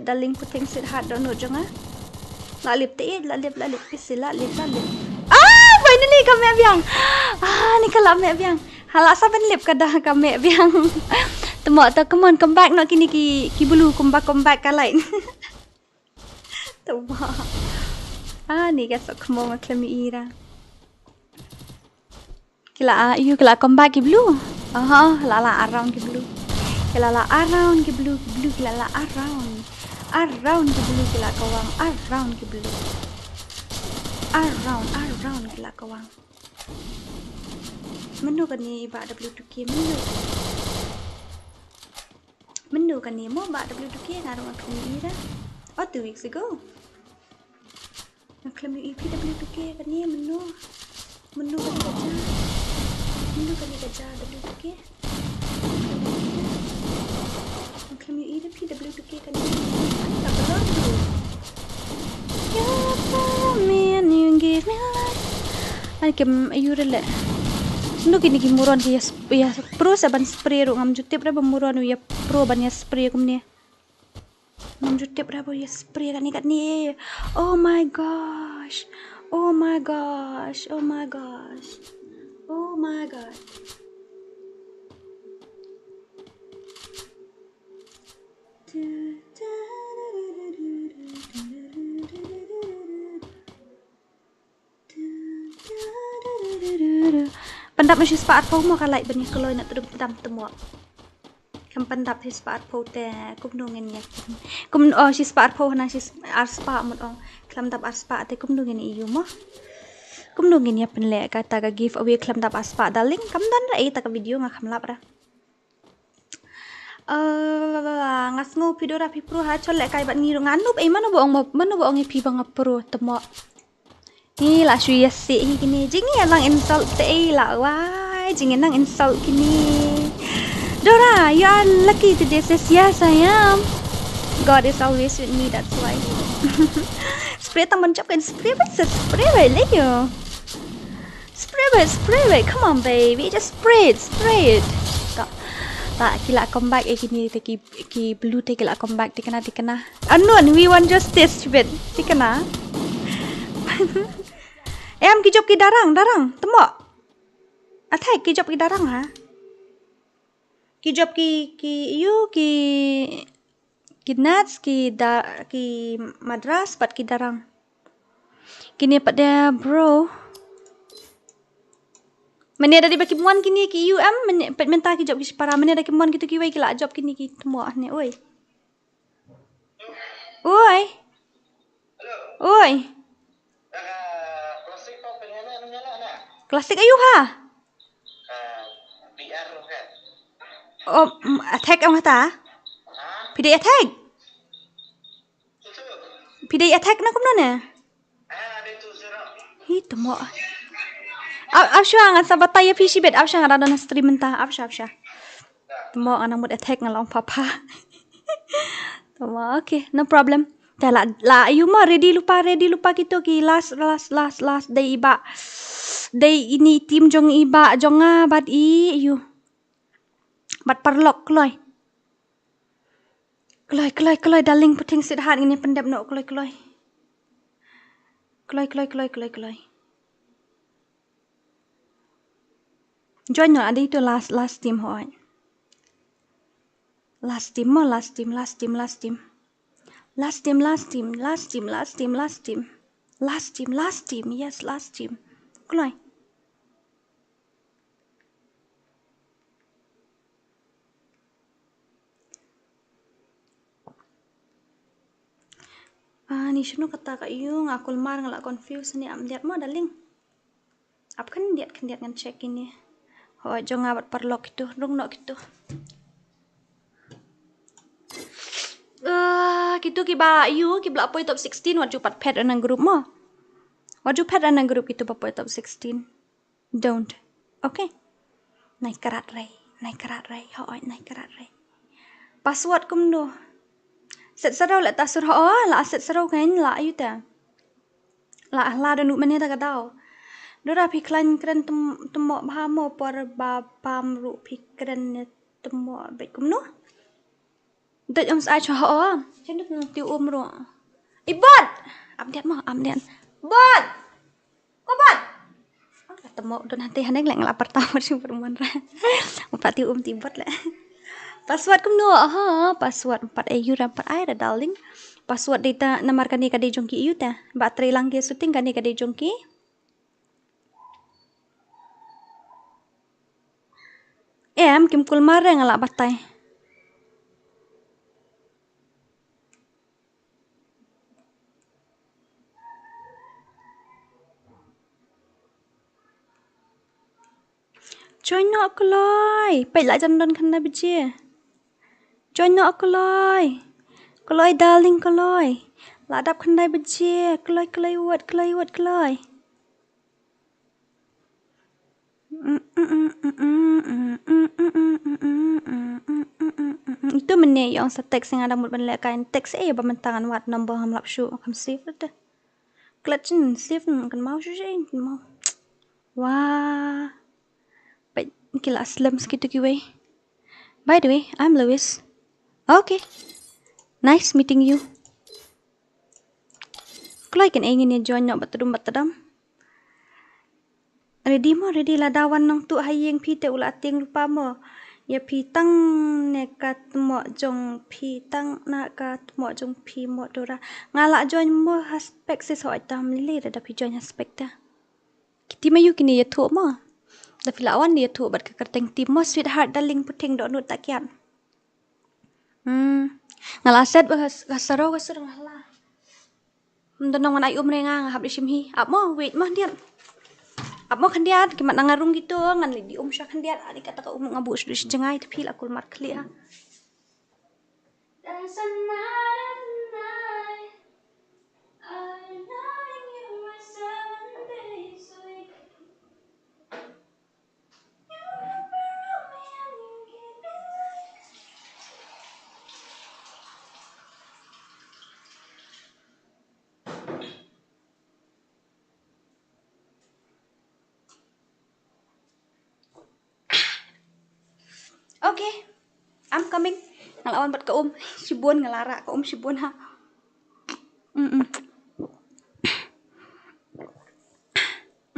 darling puting sit hard download jang la lip pisi la lip. Finally kami abiang. Ni kalau kami abiang. Halak saban lip kadah kami abiang. Temak tak come back nak kini ki bulu come back kalai. Temak. Ni kasok kemo maklami ira. Kila come back ki bulu. La around ki bulu. Kila la around ki bulu kila la around. Around ki bulu kila kawang around ki bulu. Around gila kawang. Menu kan ni ba W2K menu kan ni mo ba W2K ngaruh aku ni dah. 2 weeks ago. Nak claim EP W2K kan ni menu kan ni gacha W2K. Nak claim EP W2K kan ni tak belum tu. Man, you give me life. Ay kem ayurele. Sendo kini ki moron ki ya pro saban spray ro ngam jutip ra moron ya pro ban ya spray kum ni. Ngam jutip ra ya spray kan ni. Oh my gosh. Pendap masih sepaat pau mau kalai bani kalau nak terus pendam temu. Kam pendap his sepaat pau te kum nungen ya. Kum si sepaat pau na si arspa mut ong. Klam dap arspa te kum nungen iu mo. Kum nungen ya penle kata ka give away klam dap arspa darling kam dan ra ta ka video ngakam lap ra. Ngasngo pidora pi pro ha cholek kai bat ngiru nganup mana boong pi bang pro temu. Ni lah sui yasi kini jingi lang insult te lah why jingi nang insult kini. Dora, you are lucky today says yes I am. God is always with me, that's why. Spray teman cap kan spray baik yo. Spray baik, come on baby, just spray it. Tak kila comeback kini ki blue te kila comeback dikena. Anu we want justice bit dikena. Em ki job ki darang, tembok. Attack ki job ki darang ha. Ki job ki nuts ki madras pat ki darang. Kini pada bro. Mene ada di baki muan kini ki pet menta ki job ki para mene ada ki muan gitu ki wei ki la job kini ki tembok ne oi. Oi. Oi. Klasik ayu ha. Oh, attack ang kata? Pidai attack? Pidai attack na kumno ne? Hi temo. Afsha ngan sabatay ya pishi bet afsha ngada na stream menta afsha. Temo anang mut attack ngalong papa. Temo okay, no problem. La ayu ma ready lupa gitu ki last day iba. Day ini tim jong iba jonga bat I you. Bat parlok kloy. Kloy darling puting sit hat ini pendep no kloy. Kloy. Join no ada itu last team hoy. Last team. Yes, last team. Kloy. Ni sino kata ka iyo ngakul mar ngala confuse ni am lihat mo darling. Ap kan lihat ngan check ini. Ho jong abat parlok itu, rung no gitu. Gitu ki ba iyo ki bla poi top 16 waju pat pet anang group mo. Waju pet anang group itu pa poi top 16. Don't. Okay. Naik kerat ray. Ho naik kerat ray. Password kum do. Set sarau la tasur ho la set sarau kain la ayu ta. La danu mane ta kadao. Dora piklan kren temo bahamo por ba pam ru pikren temo bet kum no. Dat ons ai cho ho. Chendut ti ro. Ibot. Am diat. Bot. Ko bot. Temo don hante hanek lek ngala pertama sing perempuan ra. Empat ti tibot le. Password kum no password 4 EU dan 4 air darling. Password data nomor kani kade jongki EU ta. Baterai langge syuting kani kade jongki. Kim kul mare ngala batai. Join no kloy. Pai lại chân don khana biche. Join no kloy. Kloy darling kloy. La dap khandai biche. Kloy word. Itu mene yang sa text yang ada mut ban kain text ba mentangan wat number ham lap shu kam save ta. Klatchen save kan mau shu jeng mau. Wah. But kila slim segitu kiwe. By the way, I'm Louis. Okay. Nice meeting you. Kalau ikan ingin ya join nak batedum. Ready lah dawan nang tu hayeng pi te ulat ting lupa mo. Ya pi tang nekat mo jong pi tang nakat mo jong pi mo dora. Ngala join mo aspek se so itam lili ada pi join aspek ta. Kiti mayu kini ya tu mo. Da filawan dia tu bat kekerteng tim mo sweetheart darling puting do nut takian. Ngala set bahas gasaro ngala. Mendonong ay umrenga ngahap di simhi. Ap mo wait mah dia. Ap mo kandiat kimat nangarung gitu ngan di sya kandiat adik kata ka ngabu sudah jengai tapi akul mar klia. There's another night. I knowing you were 7 days a week. You never wrote me and you gave me life. Okay, I'm coming. Ngelawan buat ke Sibun ngelara ke Sibun ha.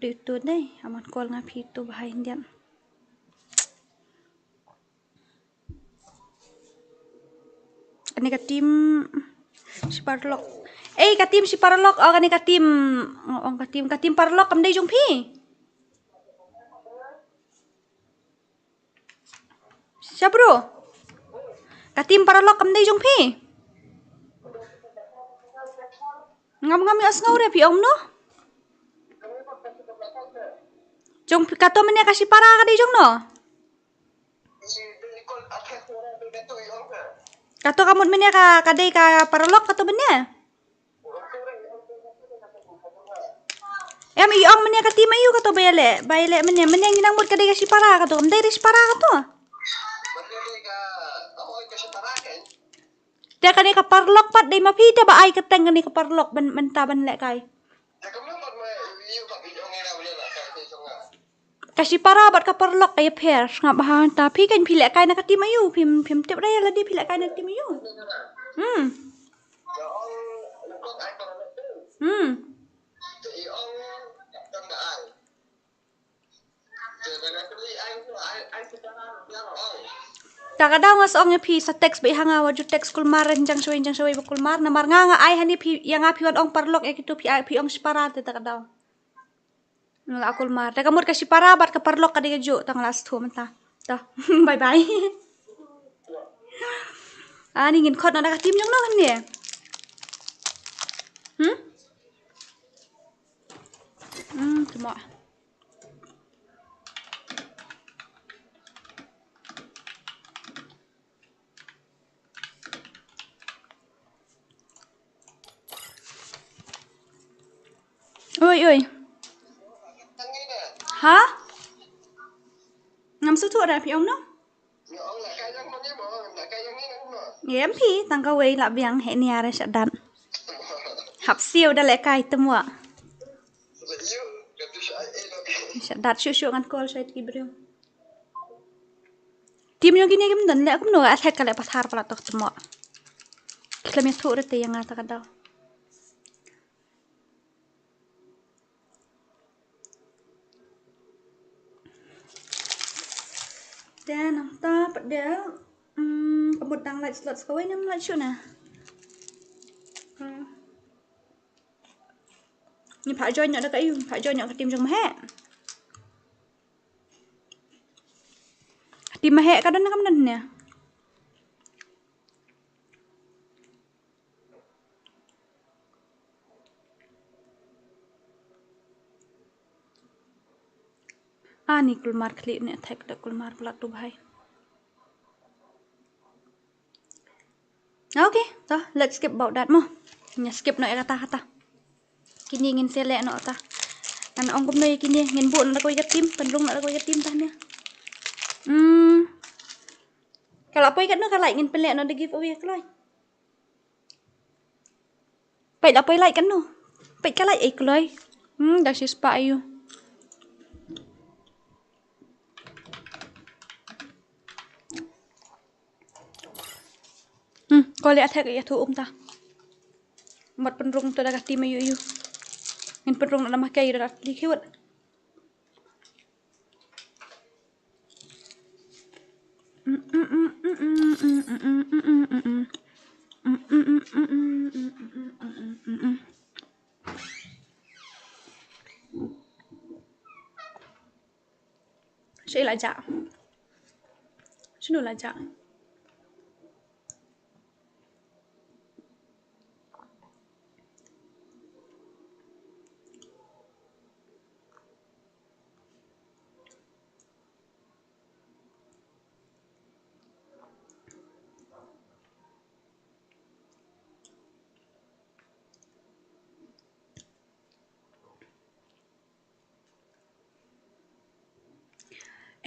Di itu deh, amat call ngapi itu behind dia. Kani ka tim si Parlok. Ka tim si Parlok. Oh, kani ka tim. Oh, ka tim Parlok kam dai jong pi. Siapa bro? Ka tim Parlok kam dai jong pi. Ngam as ngau re pi om no. Jong kato mene kasi para ka dai jong no. Kato kamut mene ka kadai ka Parlok kato mene. Iong mene ka tim ayu kato bayale mene yang ginang mut kadai kasi para kato kam dai ris para kato. Dia kani ka Parlok pat dai mapi dia ba ai keteng kani ka Parlok benta ban lek kai. Kasi para bat ka Parlok ay pair ngap bahan tapi kan pilek kai na ka tim ayu pim tip dai la di pilek kai na tim ayu. Kadang ngas ong pi sa text bai hanga waju text kulmar jang shoi kulmar namar nga ai hani pi yang api wat ong Parlok gitu pi ong separa te kadang. Nula kulmar. Da kamur kasi para bat ka Parlok ka jo tang last tu menta. Dah. Bye bye. Ani ngin khot na ka tim jong no kan ni. Cuma. Oi. Ha? Ngam su tu ada pi om no? Em pi tang ka wei la biang he ni are sadan. Hap siu da le kai temua. Sadat syu ngan call saya ki brio. Tim yo gini kem dan le akum no attack kale pasar pala tok temua. Klame tu rete yang ata kadau. Dan nanta pada kemut dang light slot kawai nam light show na. Ni Pak Joy nyok dekat you, Pak Joy nyok ke tim jong mahek. Tim mahek kadang nak kamdan ni. Ni kulmar klik ni attack dak kulmar pelak tu bahai. Okay, so let's skip about that mo. Nya skip no kata. Kini ngin selek no ta. Kan ong kum no kini ngin bu na ko ikat tim, pendrung na ko ikat tim tah ni. Kalau apa ikat no kalai ngin pelek no the giveaway kalai. Pai apa like kan no. Pai kalai kalai. Dah si spa ayu. Kau lihat ya tu ta. Mat pendrung tu dah kati mayu. Ngin pendrung nak makai dah likiwat. Saya lajak. Sino lajak?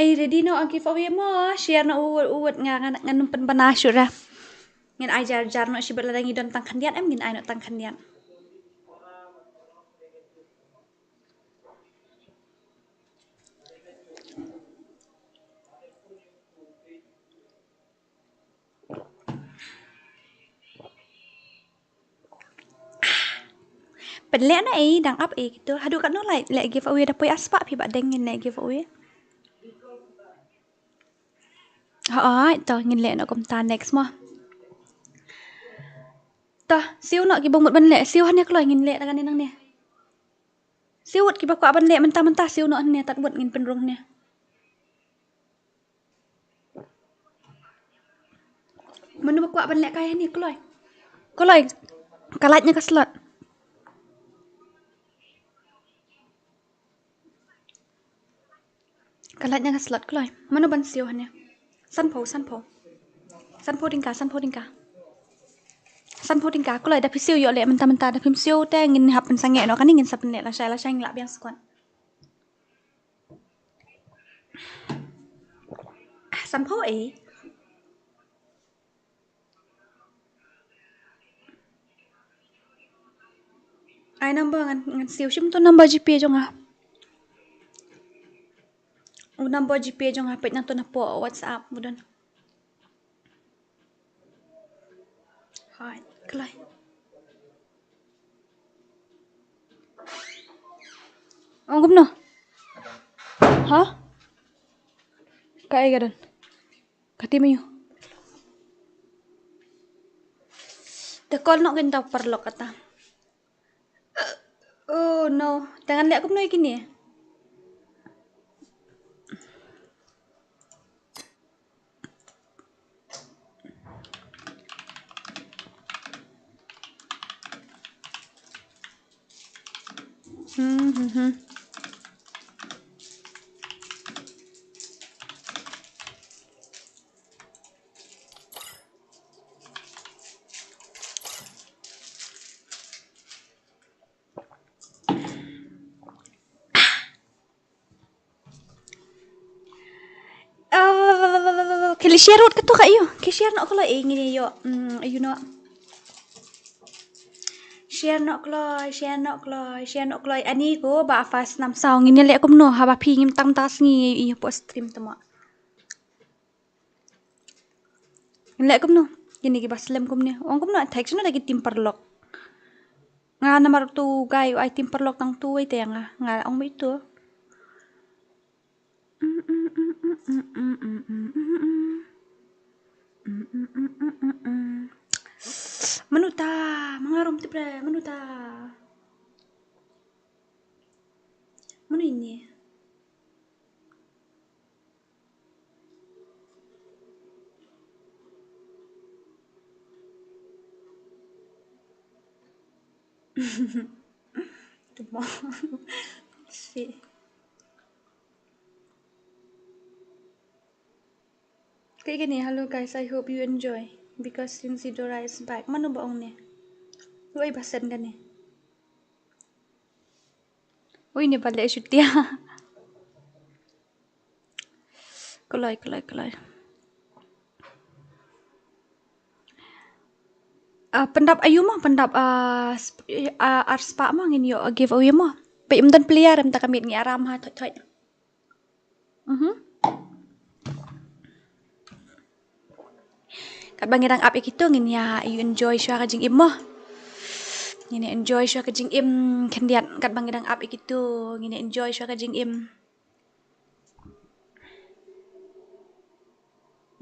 Ready no ang giveaway mo. Share no uwat nga numpen panasyo ra. Ngin ay jar no si berladangi don tang kandian ngin ay no tang kandian. เป็นเละนะดังอัพgitu. Hadu kat no like giveaway dah poi aspa pi bak deng ngin giveaway. To ngin le no kom ta next mo. To siu no ki bong mut ban le siu han ne kloi ngin le kan nang ne. Siu wut ki ba kwa ban le mentah-mentah siu no ne tat wut ngin penrung ne. Menu ba kwa ban le kai ni kloi. Kloi kalatnya ka slot. Kalatnya ka slot kloi. Menu ban siu han ne. San po tingka. San po tingka kloi da pisiu yo le mentah-mentah da pim siu te ngin hap pen sange no kan ngin sapen ne la syai ngilap yang skuan. San po ai number ngan siu sim tu number GP jong ah. Number GP jong ah pet nang tu na po WhatsApp mudan. Hai, kloi. Ong gumno. Hah? Kai gadan. Kati mayu. Tekol nok gen tau perlok kata. Oh no, tangan liat gumno gini. Kili share rot ketu kak yo. Ki share nok kalau ngini yo. You know. Share nok kloi. Ani ko ba fast nam sao ngini lek kum no ha ba pi ngim tam tas ngi i po stream tama. Lek kum no. Gini ki baslem kum ne. Ong kum no text no lagi tim perlok. Nga nomor tu guy ai tim perlok tang tu ai te nga ong itu. Menuta, mengarum tu bre, menuta. Mana ini? Tu mau. Si. Kayak gini, hello guys, I hope you enjoy because since DORA is back, mana baong ni? Woi basen kan ni? Woi ni balik shoot dia. Kelai. Pendap ayu mah, pendap arspa mah ngin yo giveaway mah. Pe imdan player em tak kamit ngi aram ha thoi. Kat bangirang up ikitu ngin ya you enjoy syua ka jing im mah. Ngin enjoy syua ka jing im kendiat kat bangirang up ikitu ngin enjoy syua ka jing im.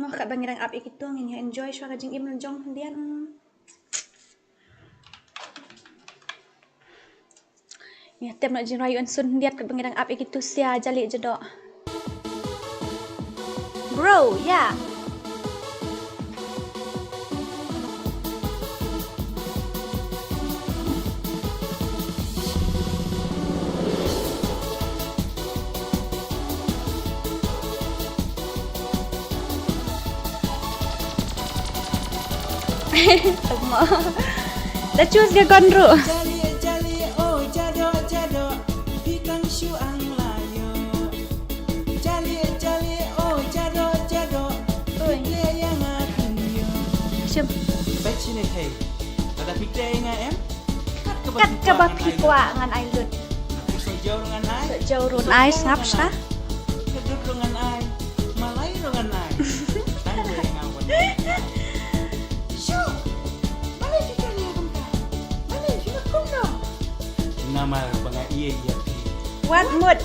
Mah kat bangirang up ikitu ngin enjoy syua ka jing im jong kendiat. Ya tem nak jing rayu ansun kendiat kat bangirang up ikitu sia jalik jedok. Bro, yeah. Semua. Dah choose ke gondro. Jali oh jado ikan syuang layo. Jali oh jado pikir yang aku yo. Siap. Baik sini hey. Ada pikir nga em? Kat ke bapi kwa ngan ai lut. Sejauh dengan ai. Sejauh run ai ngap sa. Kedut dengan ai. Malai dengan ai. Tanya yang awak. ngamal banga iya iya pi. What mood?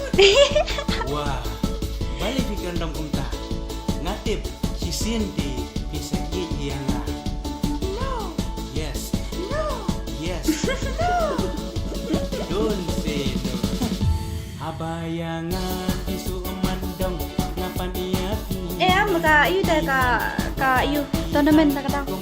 Wah, balik pikiran dong kumta. Ngatip si Cindy bisa iya nga. No. Yes, No. yes. Don't say no. Habayangan isu mandong ngapan iya pi. Am ka iu dah ka iu tournament tak tahu.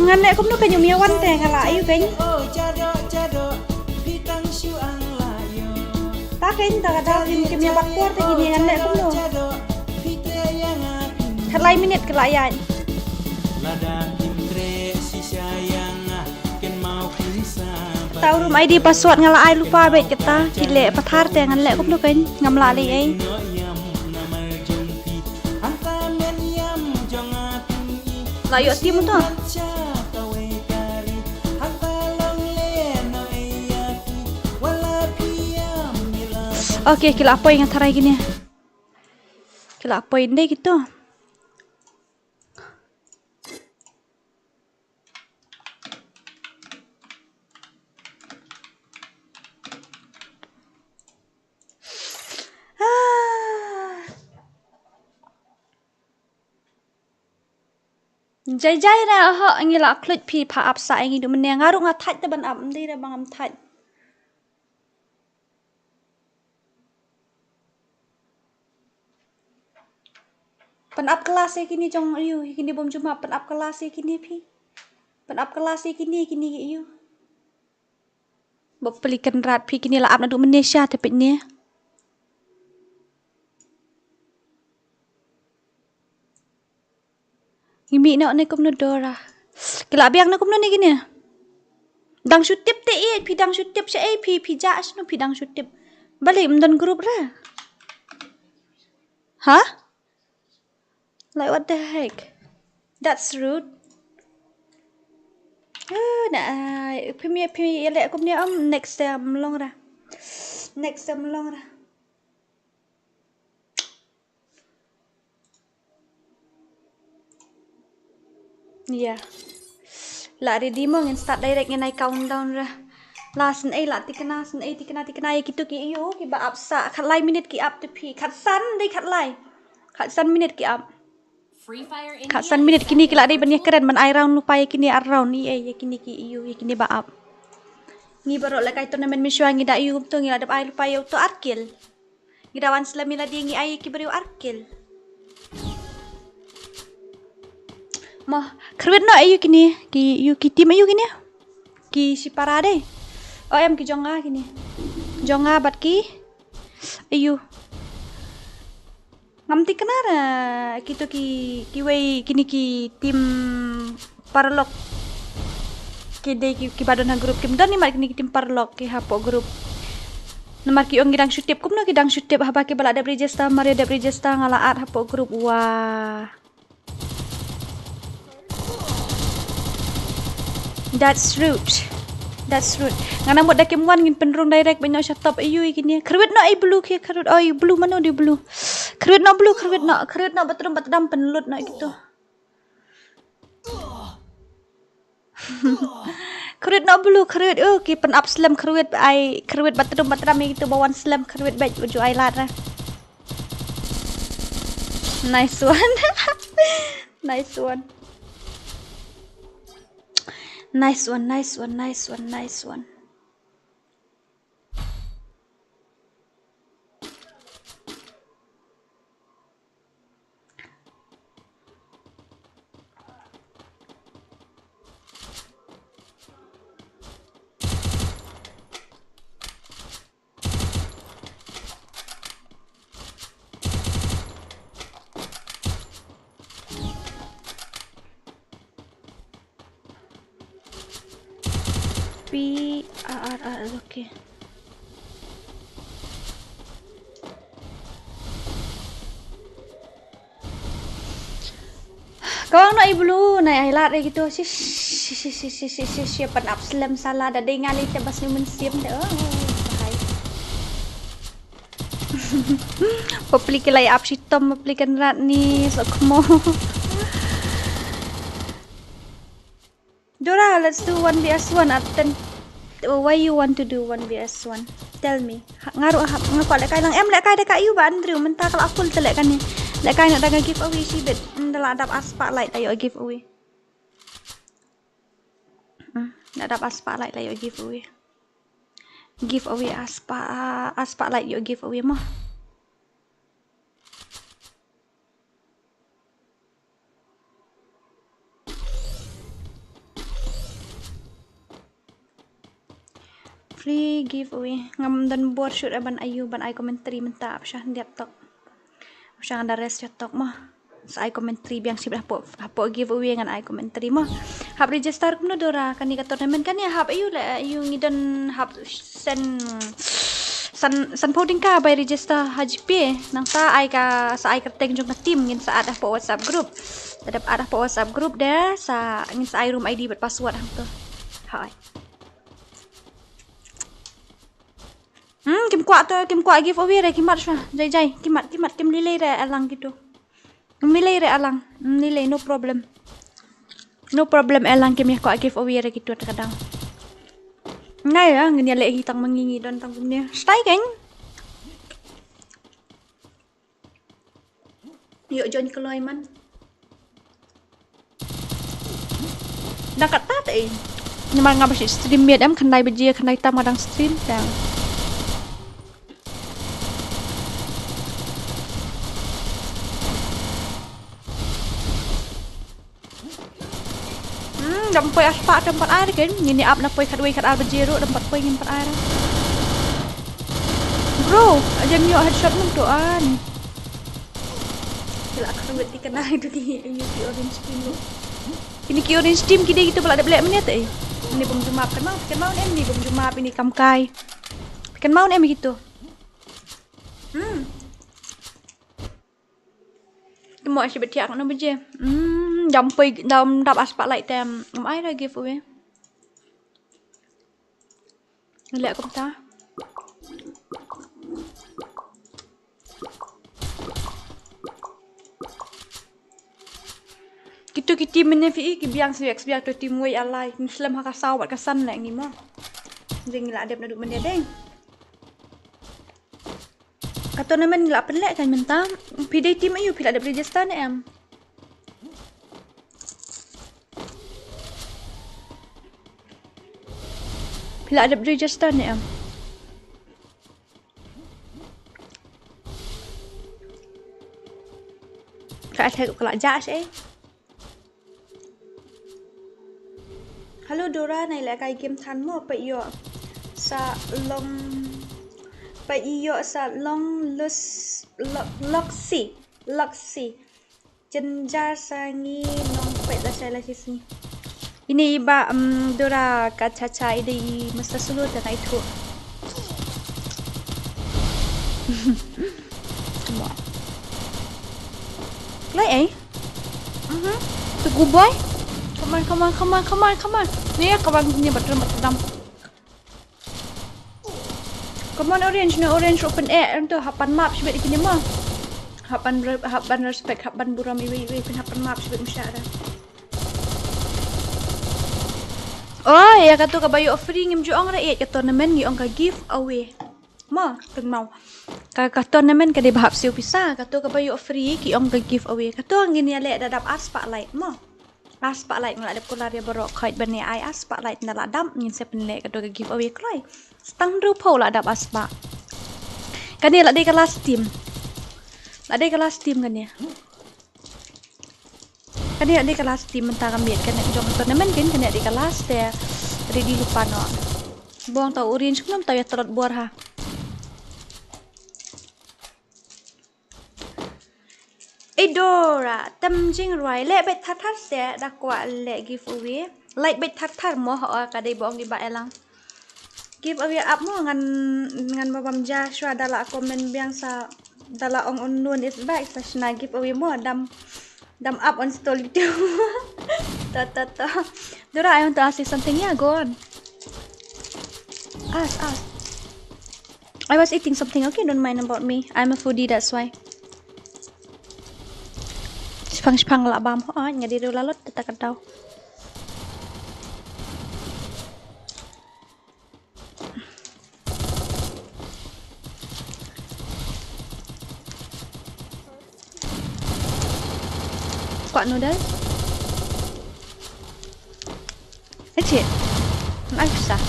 Ngan lek kum nu kan yung miawan teh kala ayu kan. Oh jado pitang syuang layo. Tak kan tak ada kim mia bakor teh gini ngan lek kum nu. Kalai minit kelayan. Lada imtre si sayang ken mau kinsa. Tahu room ID password ngala ai lupa bet kita kile pathar teh ngan lek kum nu kan ngamla li ai. Layo tim tu. Okey, kila apa yang tarai gini? Kila apa ini gitu? Jai ra ho ngila klut pi pa ap sa ngi du men ngaru ngathaj te ban ap ndi ra bang am thaj. Pen up kelas kini jong ayu kini bom cuma pen up kelas kini pi. Pen up kelas kini ayu. Bop pelikan rat pi kini la up na du Malaysia te pet ni. Ngimi nak ni kum nu DORA. Kila biang na kum nu ni gini. Dang shutip te e pi dang shutip sha e pi ja asnu pi dang shutip. Balik mdan grup ra. Hah? Like what the heck? That's rude. Nah, pimi elek kum ni next time long ra. Next time long ra. Yeah. La ready mo ngin start direct ngin ai countdown ra. Last ai la tikna gitu ki yo ki ba apsa khat lai minute ki up to pi khat san dei khat lai. Khat san minute ki up. FreeFire India. Khat san minute kini kila dei banyak keren man ai round lupa kini around ni kini ki yo kini ba up. Ni baru la kai tournament miswa ngi da yu tu ngi ada ai lupa yo to arkil. Ngi dawan selami la di ngi ai ki beriu arkil. Mah, kerwet no ayu kini, ki tim ayu kini, ki si parade. Oh em ki jonga kini, jonga bat ki, ayu. Ngamti kenara, gitu ki wei kini ki tim parlok. Ki de ki badon grup kim don ni mat kini ki tim parlok ki hapo grup. Nomor ki ong gidang shutip kum no gidang shutip haba ki bala ada register mari ada register ngalaat hapo grup wah. That's rude. That's rude. Ngana mod dakim wan ngin penrung direct banyak shut up ayu gini. Kerwet no ai blue ke kerwet oi blue mana dia blue. Kerwet no blue kerwet no batram penlut no gitu. Kerwet no blue kerwet ki pen up slam kerwet ai kerwet batram gitu bawan slam kerwet baj baju ai lat. Nice one. Nice one. Nice one. okay. Kau nak iblu naik highlight lagi gitu. Siapa nak slam salah dah dengar li tebas ni mensim dah. Bahaya. Paplik lay up si Tom paplikan rat ni sokmo. Dora, let's do 1vs1 at 10. Why you want to do 1vs1? Tell me. Ngaruh ngapa lek kai lang em lek kai dekat you ba Andrew mentah kalau aku telek kan ni. Lek kai nak dagang giveaway si bet. Dalam adap spotlight ayo giveaway. Nak dapat spotlight ayo giveaway. Giveaway spotlight yo giveaway mah. Free giveaway. Ngam dan board shoot ban ayu ban ai commentary mentah apa syah diap tok. Syah ada rest tok mah. Sa ai commentary biang sibah hapo giveaway dengan ai commentary mah. Hab register kuno Dora kan ni ka tournament kan ya hab ayu la ayu ngidan hab sen poding ka by register HP nang sa ai kerteng jong ka team ngin sa ada po WhatsApp group. Tadap ada po WhatsApp group dah sa ngin sa ai room ID bet password hang tu. Hai. Kim kuat giveaway re kimat sah. Jai kimat kim lilai re alang gitu. Nilai re alang. Nilai no problem. No problem elang kim ya kuat giveaway re gitu kadang. Ngai ya ngini lek hitang mengingi don tanggung dia. Stay kan? Yuk join keloi man. Dah kata tak Nyamal ngapa sih stream miat am kandai bejia kandai tam kadang stream dah. Dampoi aspak tempat air kan ngini up napoi kadoi kad air jero tempat poi tempat air bro aja mio headshot mun doan bila aku berarti kena itu di orange team ini ki orange team kide gitu pula ada black menit ini bom jumap kan mau em ni bom jumap ini kamkai kan mau em gitu Temo si betiak no beje dampoi dam dap aspak like tem ai ra giveaway lek ko ta Gitu kiti menefi ki biang siak tu tim way alai muslim ha kasawat kasan lek ni mo jeng la adep naduk mendia deng Kato naman nila pelek kan mentang pidai tim ayu pila ada register ni em Pila ada register ni em Kak saya kelak jas Hello Dora này là cái game thắng một bây giờ sa long bây giờ sa long Luxi jenja sangi nong pet lah saya sini ini iba Dora kacaca ini mesti sulu dengan itu semua Lai tu gubai Come on. Ni kawan ni betul-betul. Come on orange open air tu hapan map sebab ikini mah. Hapan respect hapan buram iwi pun hapan map sebab musyara. Oh, ya kata ka bayo offering ngim juang ra ka tournament ni ong ka give away. Ma, teng mau. Ka tournament ka di bahap siu pisah kata ka bayo free ki ong ka give away. Kata ngini lek dadap spotlight ma. Spotlight ngala ada kular ya borok kait bani ai spotlight nala dam ngin se penlek kado giveaway klai stang ru pau la dap aspa kan ya la de kelas team kan ya de kelas team mentang ambil kan jong tournament kan de kelas dia ready lupa no buang tau orange belum tau ya terot bor ha Dora, tâm jing roi le bet that se da kwa le giveaway like bet thar mo ho ka dei bong di ba elang. Give away up mo ngan babam Joshua dala komen biang sa dala ong unnun is back sa shna give away mo dam up on story too. ta. Dora, I want to ask you something. Yeah, go on. Ask. I was eating something. Okay, don't mind about me. I'm a foodie, that's why. Spang la bam ho nga di lalot tatakan daw. Squat noodle. That's it. Ay, susah.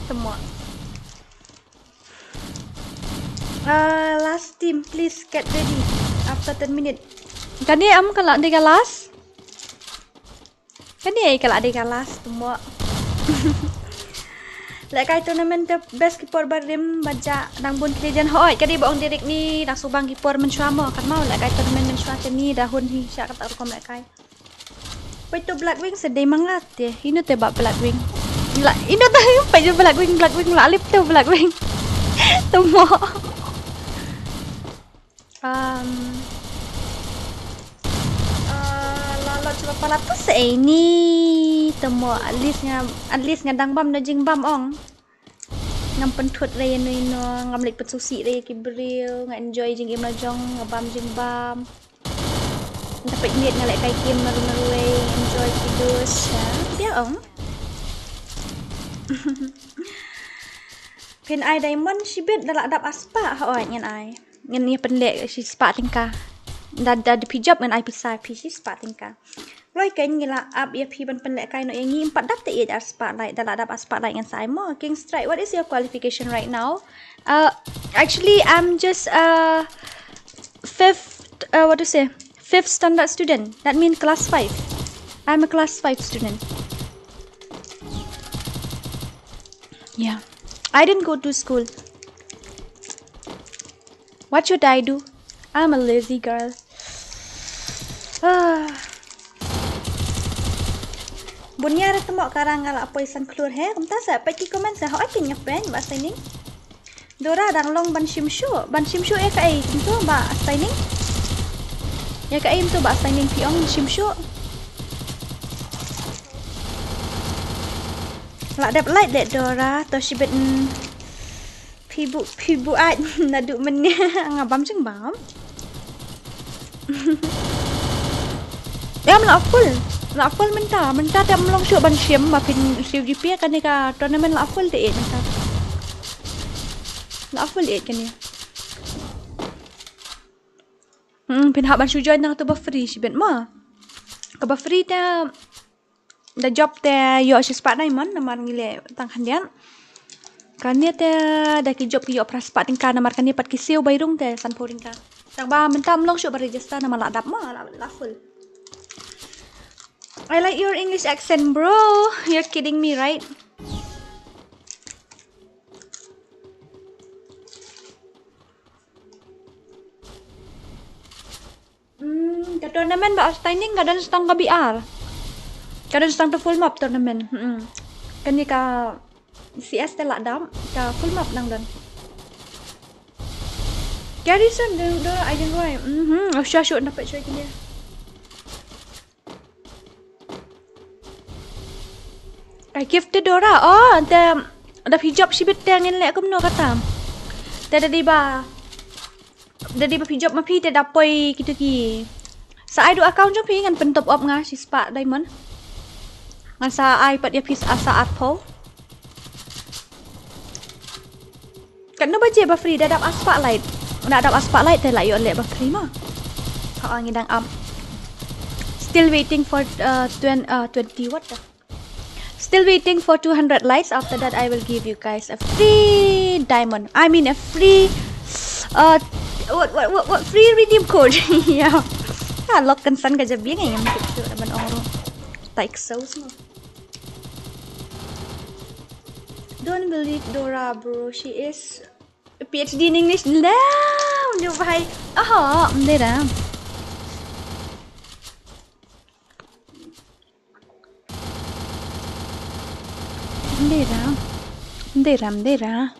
Semua. Last team, please get ready. After 10 minutes. Kan dia kalau dia last. Kan dia kalau dia last semua. Like tournament the best keeper barim baca nang bun kejadian hoi kadi bong direk ni dah subang keeper mencuama kan mau like tournament mencuaca ni dahun hi syak kata rukom like kai. Pai to Blackwing sedih mangat ya. Ini te bak Blackwing. La ini tu pai je Blackwing la lip tu Blackwing. Semua. Lalu coba pala tu ini temu at least ngadang bam na jing bam ong ngam pentut re no ngam lik petusi re kibril ngan enjoy jing game jong ngabam jing bam dapat niat ngalek kai game maru enjoy kidus dia ong pen ai diamond shibet dalak dap aspa oi ngan ai ngan ni pendek si spa tingkah dah dipijap ngan ai pisai si spa tingkah Loi kan ngila up ya pi ban pendek kai no yang ngi 4 dap te ya spotlight dalak dap spotlight ngan sai mo king strike. What is your qualification right now? Actually I'm just fifth standard student. That means class 5. I'm a class 5 student. Yeah. I didn't go to school. What should I do? I'm a lazy girl. Bunya ada temok karang ngala apa isan keluar he kumta sa pa ki komen sa ho akin nya friend ba signing Dora dang long ban shimshu e ka ai tu ba signing ya ka aim tu ba signing piong shimshu la dap light that Dora to shibet pibu at nadu men ngabam jeng bam ya la full menta dah melong syuk ban syam ma pin CGP kan ni ka tournament la full te menta la full kan ni pin hak ban syu join nang tu ba free si bet ma ka ba free ta da job te yo si spat diamond namar ngile tang handian kan ni te da ki job ki yo praspat tingka namar kan ni pat ki siu bairung te san poring ka tang ba menta melong syuk ba register nama la dap ma la full. I like your English accent, bro. You're kidding me, right? Ke tournament ba outstanding kadang stang ka BR. Kadang stang to full map tournament. Kan ni ka CS telak dam ka full map nang dan. Garrison do I don't know. Sure dapat show dia. I gifted Dora. Oh, the hijab si bet yang ngin lek kum no kata. Tadi ba hijab ma pi te dapoi gitu ki. Sa ai do account jong pi ngan pen top up nga si spa diamond. Ngan sa ai pat dia pis asa art po. Kan no baje ba free dadap spotlight. Nak dadap spotlight te la yo lek ba free ma. Ha ngidang still waiting for 20 what the Still waiting for 200 likes. After that, I will give you guys a free diamond. I mean a free what free redeem code. Yeah. Lock kan san ka jabi ngay ngam picture naman oro. Like so small. Don't believe Dora, bro. She is PhD in English dah. Dia bahai. Dia dah. Dera.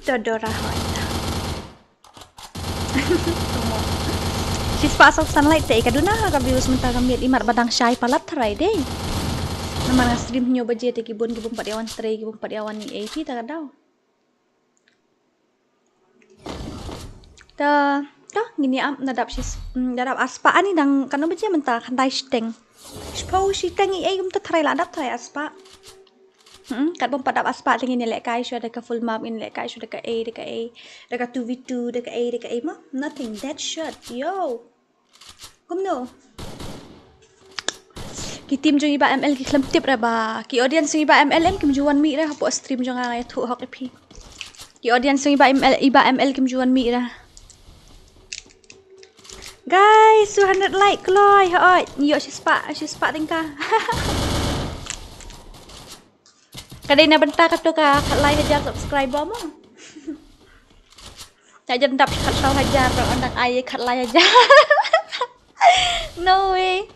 DORA hoita. She's passed of sunlight te kaduna ka views mentah kami imar badang syai palat try deh. Nama stream nyo baje te kibun padiawan stray kibun padiawan ni AP ta kadau. Ta gini nadap aspa ani dang kanu baje mentah kantai steng. Spau si tengi gum ta try la dap try aspa. Kat pun padap aspa tinggi ni lek kai sudah ke full map in lek kai sudah ke A dekat 2v2 dekat A mah nothing that shot yo kum no ki tim jong iba ML ki klem tip ra ba ki audience jong iba ML kim juan mi ra po stream jong ngai thu hok pi ki audience jong iba ML kim juan mi ra guys 200 like kloi hoi yo si spa tingka kadai na benta kato ka like hajar subscriber mo. Tak jendap kat tahu hajar orang ayah kat like hajar. No way.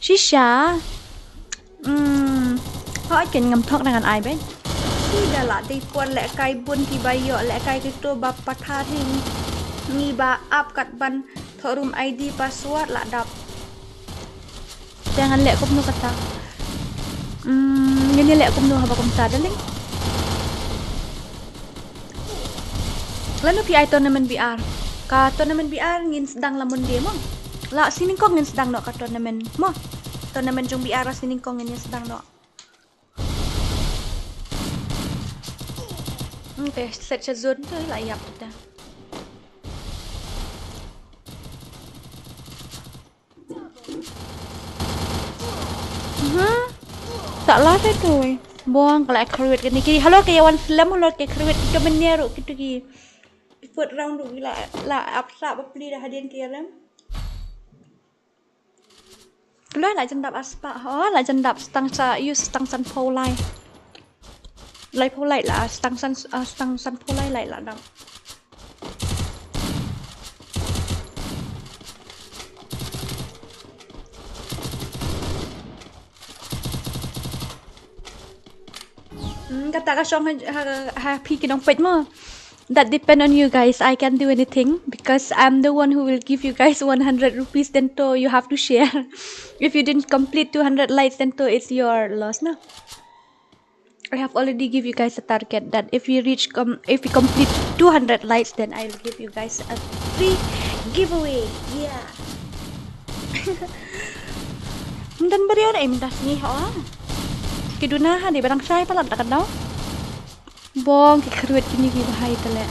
Shisha. Họ kén ngam thok dengan ai ben. Si dah lah di puan lek kai bun ki bayo lek kai itu bapa tharing. Ni ba up kat ban thorum ID password lah dap. Jangan lek kumno kata. Ngini lek kumno haba kum tadaling. Lalu PI tournament BR. Ka tournament BR ngin sedang lamun dia mo. La sini kong ngin sedang no ka tournament mo. Tournament jong BR sini kong ngin sedang no. Okay, set zone tu lah yap kita. Tak lah tu. Buang kalau accurate kan ni. Halo kayawan film halo accurate kita menyeru gitu ki. Put round dulu lah apsa beli dah hadian kia lam. Keluar lah jendap aspa. Lah jendap stang san polai. Lai polai lah stang san polai lai lah dam. Kata kasong happy kinong pet mo. That depend on you guys. I can't do anything because I'm the one who will give you guys 100 rupees. Then to you have to share. If you didn't complete 200 likes, then to it's your loss, no? I have already give you guys a target that if you complete 200 likes, then I'll give you guys a free giveaway. Yeah. Dan berian minta sini Kiduna di barang saya palat tak tahu. Bong keruat kini ki bahai tele.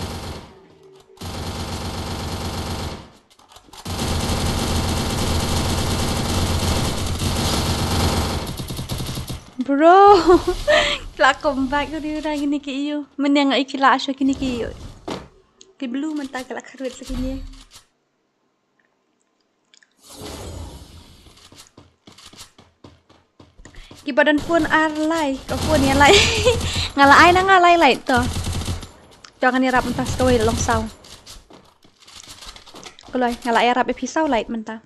Bro, kelak comeback ko dia orang kini ki iyo. Menang ikila asyo kini ki iyo. Ki blue mentah kelak keruat sekini. Ki badan pun arlai, kau pun yang lai. Ngalai na ngalai lai to. Jangan nirap mentah sekawai long saw. Kalau ngalai rap episau lai mentah.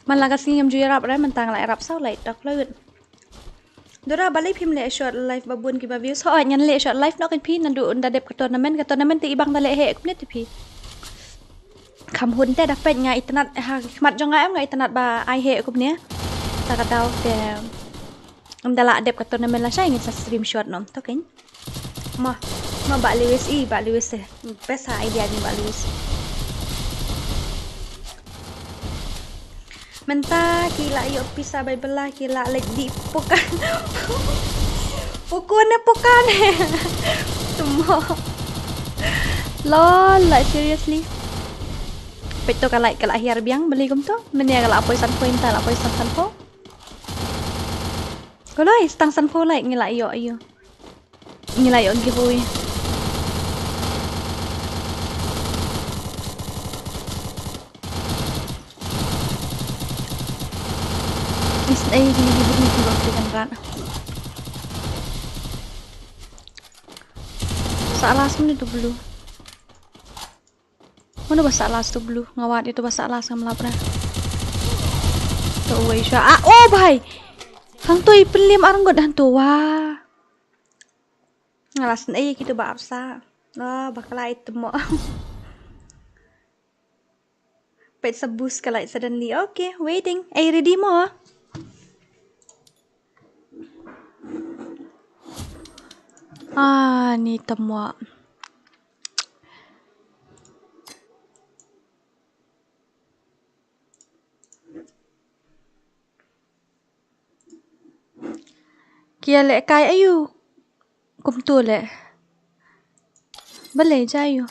Malagas ni yang jual rap rai mentah ngalai rap saw lai tak laut. Dora balik pim le short live babun ki ba views. Ho nyan le short live nok pi nandu unda dep ka tournament ti ibang dale he ek minit pi. Kam hun te dapat ngai internet khmat jong ngai ngai internet ba ai he kup nia ta ka dau te dala dep ka tournament la sai ngin sa stream shot nom to ken ma ba lewis te pesa idea ni ba lewis menta kila yo pisa bai bela kila le di pokan pokan semua lol like seriously Peto kalai hiar biang beli kum tu. Menia kalau apa san point tak apa san po. Kalau stang san po like ngilai yo. Ngilai yo giveaway. ngalas na gini gitu waktu kan ran. Salas mo nito blue. Mana ba salas to blue? Ngawat itu ba salas ngam lapra. To way siya. Ah, oh bhai. Hang to ipelim arang god hantu wah. Ngalas na gitu ba apsa. Oh, bakla itu mo. Pet sa boost ka like suddenly. Okay, waiting. Ay ready mo. Ah, ni tamo. Kia lệ cai ayu. Kum tu lệ. Bale jayu.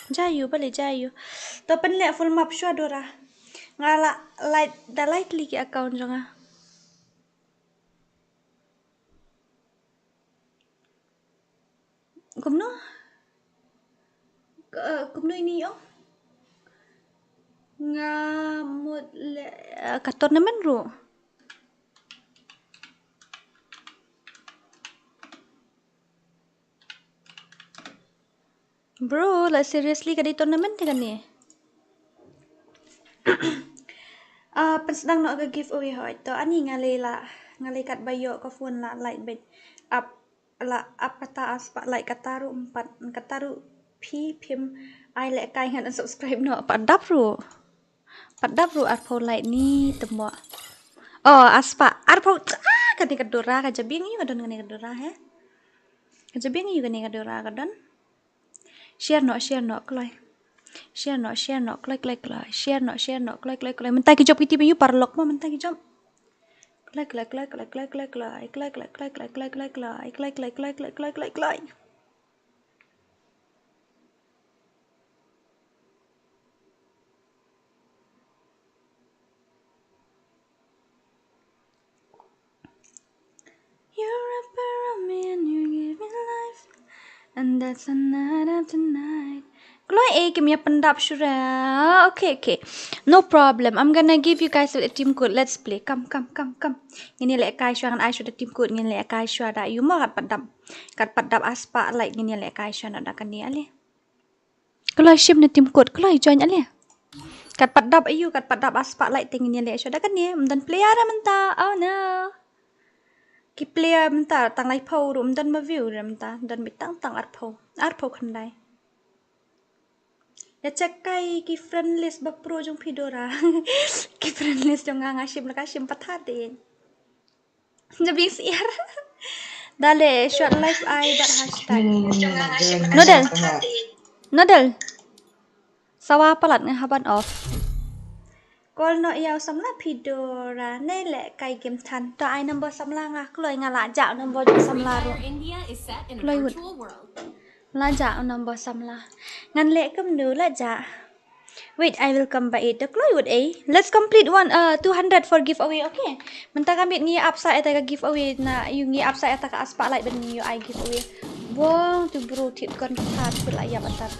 Jayu bale jayu. To pen lệ full map shwa dora. Ngala light da light liki account jonga. Kumno? Kumno ini yo? Ngamut le ka tournament ro. Bro, like seriously ka di tournament kan ni? Pensedang nak ke giveaway hoi to ani ngalai kat bayo ka phone la like bet up kata spotlight kataru 4 kataru pim ai le kai ngan subscribe no padap ru arpo like ni temo oh aspa arpo kan ni kadora ka jabing yu kadon ngani kadora he ka jabing yu ngani kadora kadon share no kloi share no kloi share no kloi mentai ki job kiti yu parlok mo mentai ki job kloi you wrap around me and you give me life and that's another tonight. Kloi kimya pendap shura. Okay. No problem. I'm gonna give you guys a team code. Let's play. Come. Ngini le kai shwa kan I should team code ngini le kai shwa da you mo kat padap aspa like ngini le kai shwa da kan ni ale. Kloi ship na team code. Kloi join ale. Kat padap aspa like ngini le shwa da kan ni. Dan player menta. Oh no. Ki player menta tang lai pau rum dan ma view menta dan bitang arpo kan dai. Ya cakai ki friend list bak pro jong pidora. Ki friend list jong ngashim nakashim patade. Jabing siar. Dale short life I but hashtag. Nodel. Sawa palat ng haban off. Kol no yaw samla pidora nele kai game tan to ai number samla nga kloi nga la ja number samla ro. FreeFire India is set in a Play with- virtual world. La ja number samla. Ngan le kam nu la ja. Wait, I will come by it. Kloi would let's complete 200 for giveaway, okay? Menta kami ni upsa eta ka giveaway na yung ni upsa eta ka aspa like ben you I giveaway. Wong tu bro tit kon tat pula ya batar.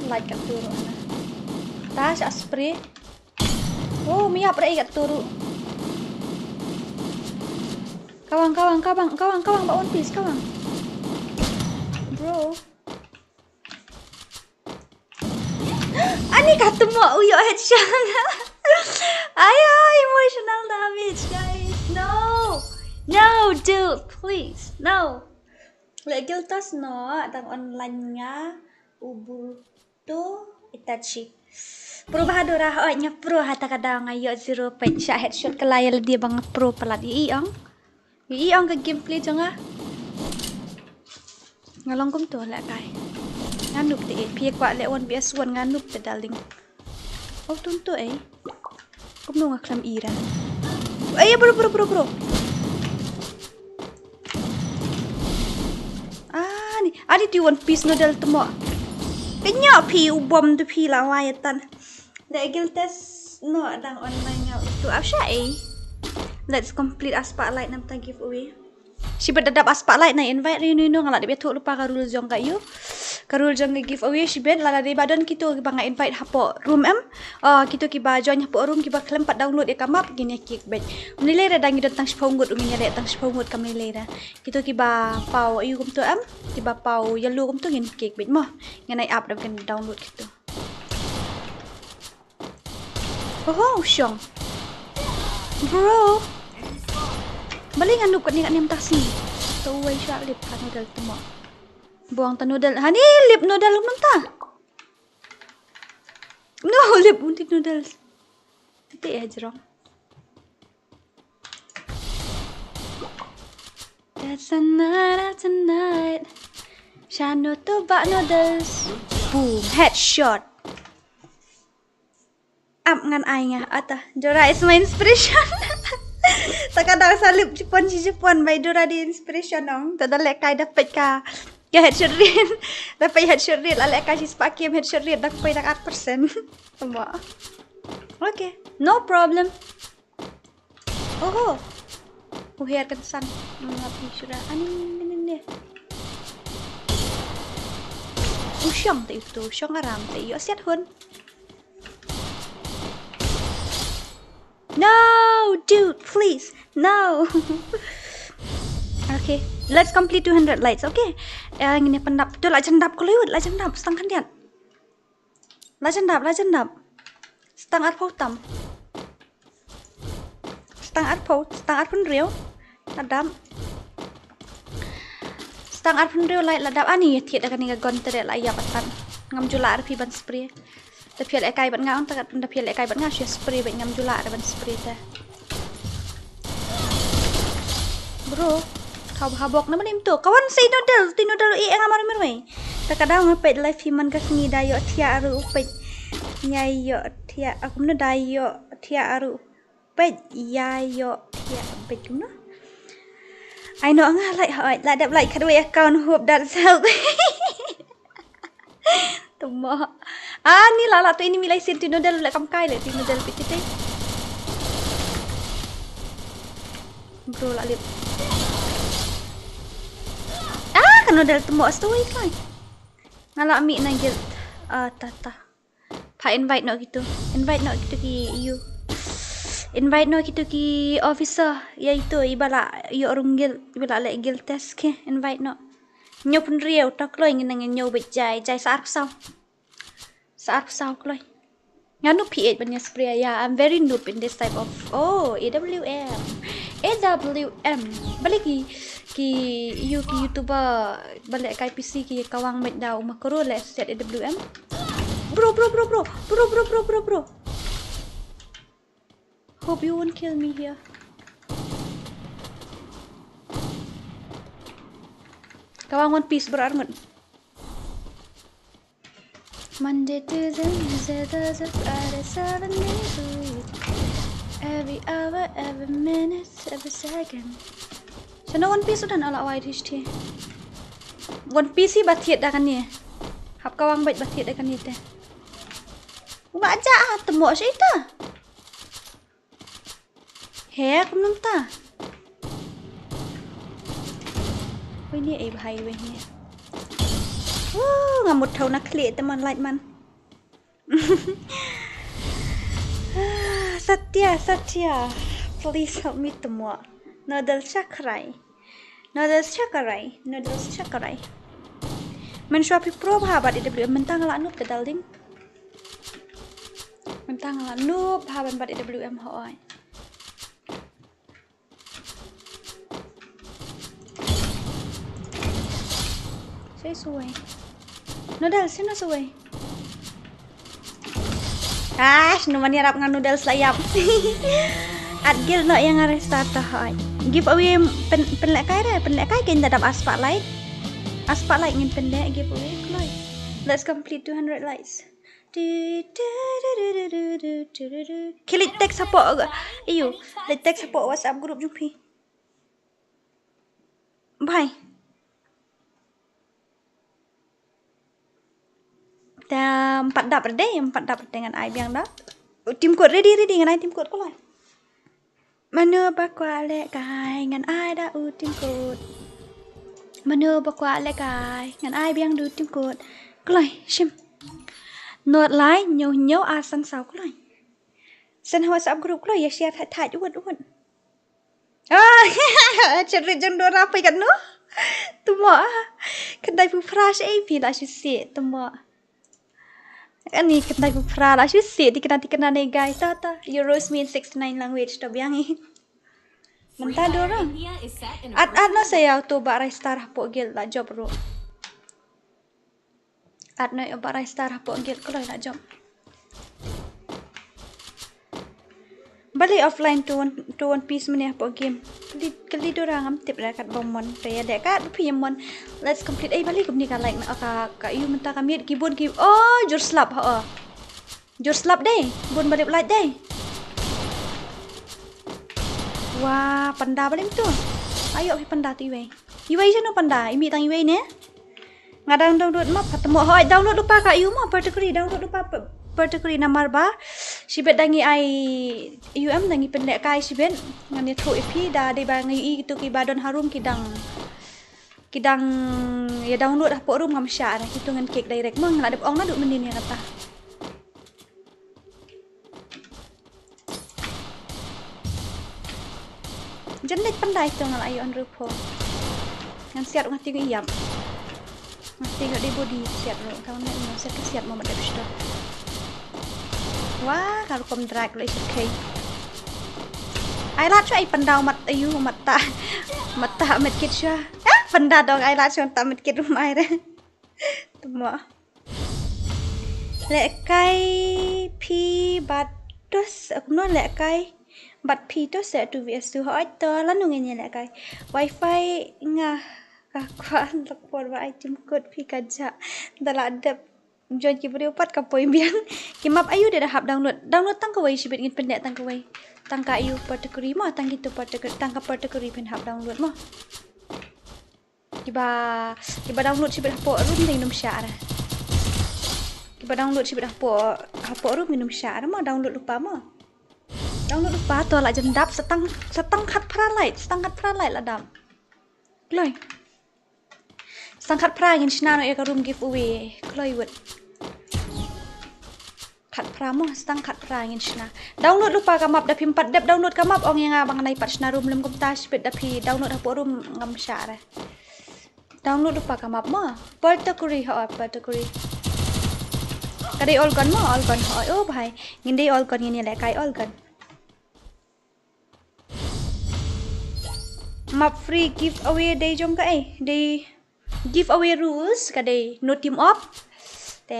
Like kat turu na. Tas spray. Oh, miap ra kat turu. Kawang, One Piece, kawang. Bro. Ani katemu uyo headshot. Ayo, emotional damage, guys. No, dude, please. No. Legil tas no, tang online-nya Ubuntu Itachi. Pro bahadura honya pro hata kadang ayo 0 point shot headshot kelaya dia bang pro pelat iong ke gameplay jonga. Ngalong kum tu la kai. Nganup te pie kwa le one bs one nganup te darling. Oh tuntu kum nu ngaklam ira. Ayo bro. Ani di One Piece nodal temo. Kenya pi ubom tu pi la wayatan. Legil test no adang online nya itu. Afsha Let's complete a spotlight nam ta giveaway. Si berdadap spotlight na invite rin no ngala dia betul lupa karul jong kayu. Karul jong giveaway si ben lala dari badan kita kiba nga invite hapo room kita kiba join hapo room kiba klem pat download kamap gini kick bet. Menilai dah dangi tentang spongut uminya le tang spongut kami menilai dah. Kita kiba pau ayu kum tu kiba pau yellow kum tu gini kick bet moh. Nganai up dah kan download gitu. Oh, syong. Bro. Balik ngan lup kat ni taksi. Tu wai syak lip kan noodle tu mo. Buang tan noodle. Ha ni lip noodle belum ta? No, lip untuk noodles. Titik ya jerong. That's a night. Shano tu bak noodles. Boom, headshot. Up ngan ai nga ata Dora is my inspiration. Takadang salib Jepun by Dora di inspiration nong. Tada lekai dapat ka headshot rate. Dapat headshot rate la lekai si spakim headshot rate dapat 8%. Semua. Okay, no problem. Oh. Uhir kan san. Ngapi sudah. Ani. Usyang ta itu, syang aram ta iyo siat hun. No, dude, please. No. Okay, let's complete 200 lights, okay? Ini pendap. Tu lah jendap ko liut, lah jendap setang kandian. Lah jendap. Setang at tam. Setang at pun real. Ladam. Setang at pun real light ladap ani tiat akan ni gon tere la ya patan. Ngam jula arpi ban spray. Tapi lek kai ban ngaon takat tapi lek kai ban ngau spray ban ngam jula ban spray ta. Bro, kau habok na manim tu. Kawan say noodle amar merway. Takadang ngapet live himan ka singi dayo tia aru upet. Nyayo tia aku na dayo tia aru upet yayo tia upet kuno. I know nga like ladap like kadwe account hope that's help. Tumo. Ni lala tu ini milai sin noodle lek kam kai lek noodle pitit. Bro la lip. Kan noodle tumo story kan. Ngala mi na guild. Tata. Pa invite no gitu. Invite no gitu ki you. Invite no gitu ki officer iaitu ibala yo orang guild ibala lek guild test ke invite no. Nyo pun riau tak loy ngin nyo bejai jai saat sao loy. Nganu P8 banya spray ya. I'm very noob in this type of AWM. Balik ki YouTuber balik kai PC ki kawang met daw makro le set AWM. Bro. Hope you won't kill me here. Kawang One Piece berarngot. Monday to Wednesday, Thursday, Friday, 7 days a week. Every hour, every minute, every second. So no One Piece sudah ala white HT. One Piece sih batiet dah kan ni. Hap kawang bait batiet dah kan ni teh. Baca temu siapa? Heh, kamu nonton? Ini bahaya ni. Ngamut thau nak klik teman light man. Satya. Please help me temu. Noodles chakarai. Men Shopee Pro habat IWM mentang la noob tedalding. Mentang la noob haban bat IWM hoai. Suwe. Noodles sino suwe? Numan yarap ngan noodles layap. Adgil no yang restart hoy. Giveaway penlek kai kin dadap spotlight. Spotlight ngin pendek giveaway kloy. Let's complete 200 likes. Kilit text support. Iyo, let text support WhatsApp group jumpi. Bye. Dan 4 dap dengan ai biang dah. Tim code ready dengan ai tim code ko lah. Mana bakwa lek kai ngan ai đã u tim cột. Mana bakwa lek kai ngan ai biang du tim cột. Kloi shim. Nốt lái nhiều nhiều săn sáo kloi. Sân WhatsApp group kloi ya share thải uất. Cerita jeng DORA apa ikan no? Tuma. Kedai pupra sih bila sih tuma. Ani kedai pupra lah sih dikena nih guys. Tata Euros mean 69 language to biangi. Mentah DORA. Media is set in a At no saya tu barai star hapo gil la job ro. At no barai star hapo gil kalau la job. Balik offline to one piece mana hapo game. Kali DORA ngam tip kat bomon. Saya dekat piyamon. Let's complete. Balik kumni kan like ka you mentah kami keyboard give. Oh, jur slap ha. Jur slap deh. Bun balik like deh. Wah, panda balik tu. Ayo panda tu iway. Iway sana panda. Imi tang iway ne. Ngadang download map patemo hoi download lupa ka you mah particularly download lupa particularly namar ba. Sibet dangi ai dangi pendek kai sibet ngani tru ipi da de ba ngai itu ki badon harum kidang ya download apa room ngam sya nah itu ngan cake direct mah ngadep ong na duk mendin ya kata. Jenek pandai tu ngal ayo on rupo. Ngan siat ngati ngi yam. Ngati di body siat ro tahu nek mau siat mau madep sto. Wah, kalau kom drag le okay. Ai lat cho ai pandau mat ayu mata met kit sha. Panda dong ai lat cho ta met kit rum ai re. Tuma. Le kai pi batos aku no le kai bat pi to se tu vs tu hoi to lan nu nge le kai. Wifi ngah ka kwan lapor wa item code pi kaja daladep join ki video pat ka poi biang ki map ayu dia dah hap download tang ka wei sibet ngin pendek tang ka wei tang ka ayu particularly mah tang gitu particularly tang ka particularly pen hap download mah kiba download sibet hapo room ding nom sya ra kiba download sibet hapo room minum sya ra mah download lupa to la jendap setang khat pralight la dam kloi Sangkat pra ngin shna no ya ka room giveaway kloi wet khat pra mo sangkat pra ngin shna download lupa ka map da pim pat dep download ka map ong yang abang nai pat shna room lem kom ta spit da pi download hapo room ngam sya ra download lupa ka map mo particularly kadai all gun oh bhai ngin dei all gun ngin le kai all gun map free giveaway dei jom ka dei giveaway rules kadai no team up te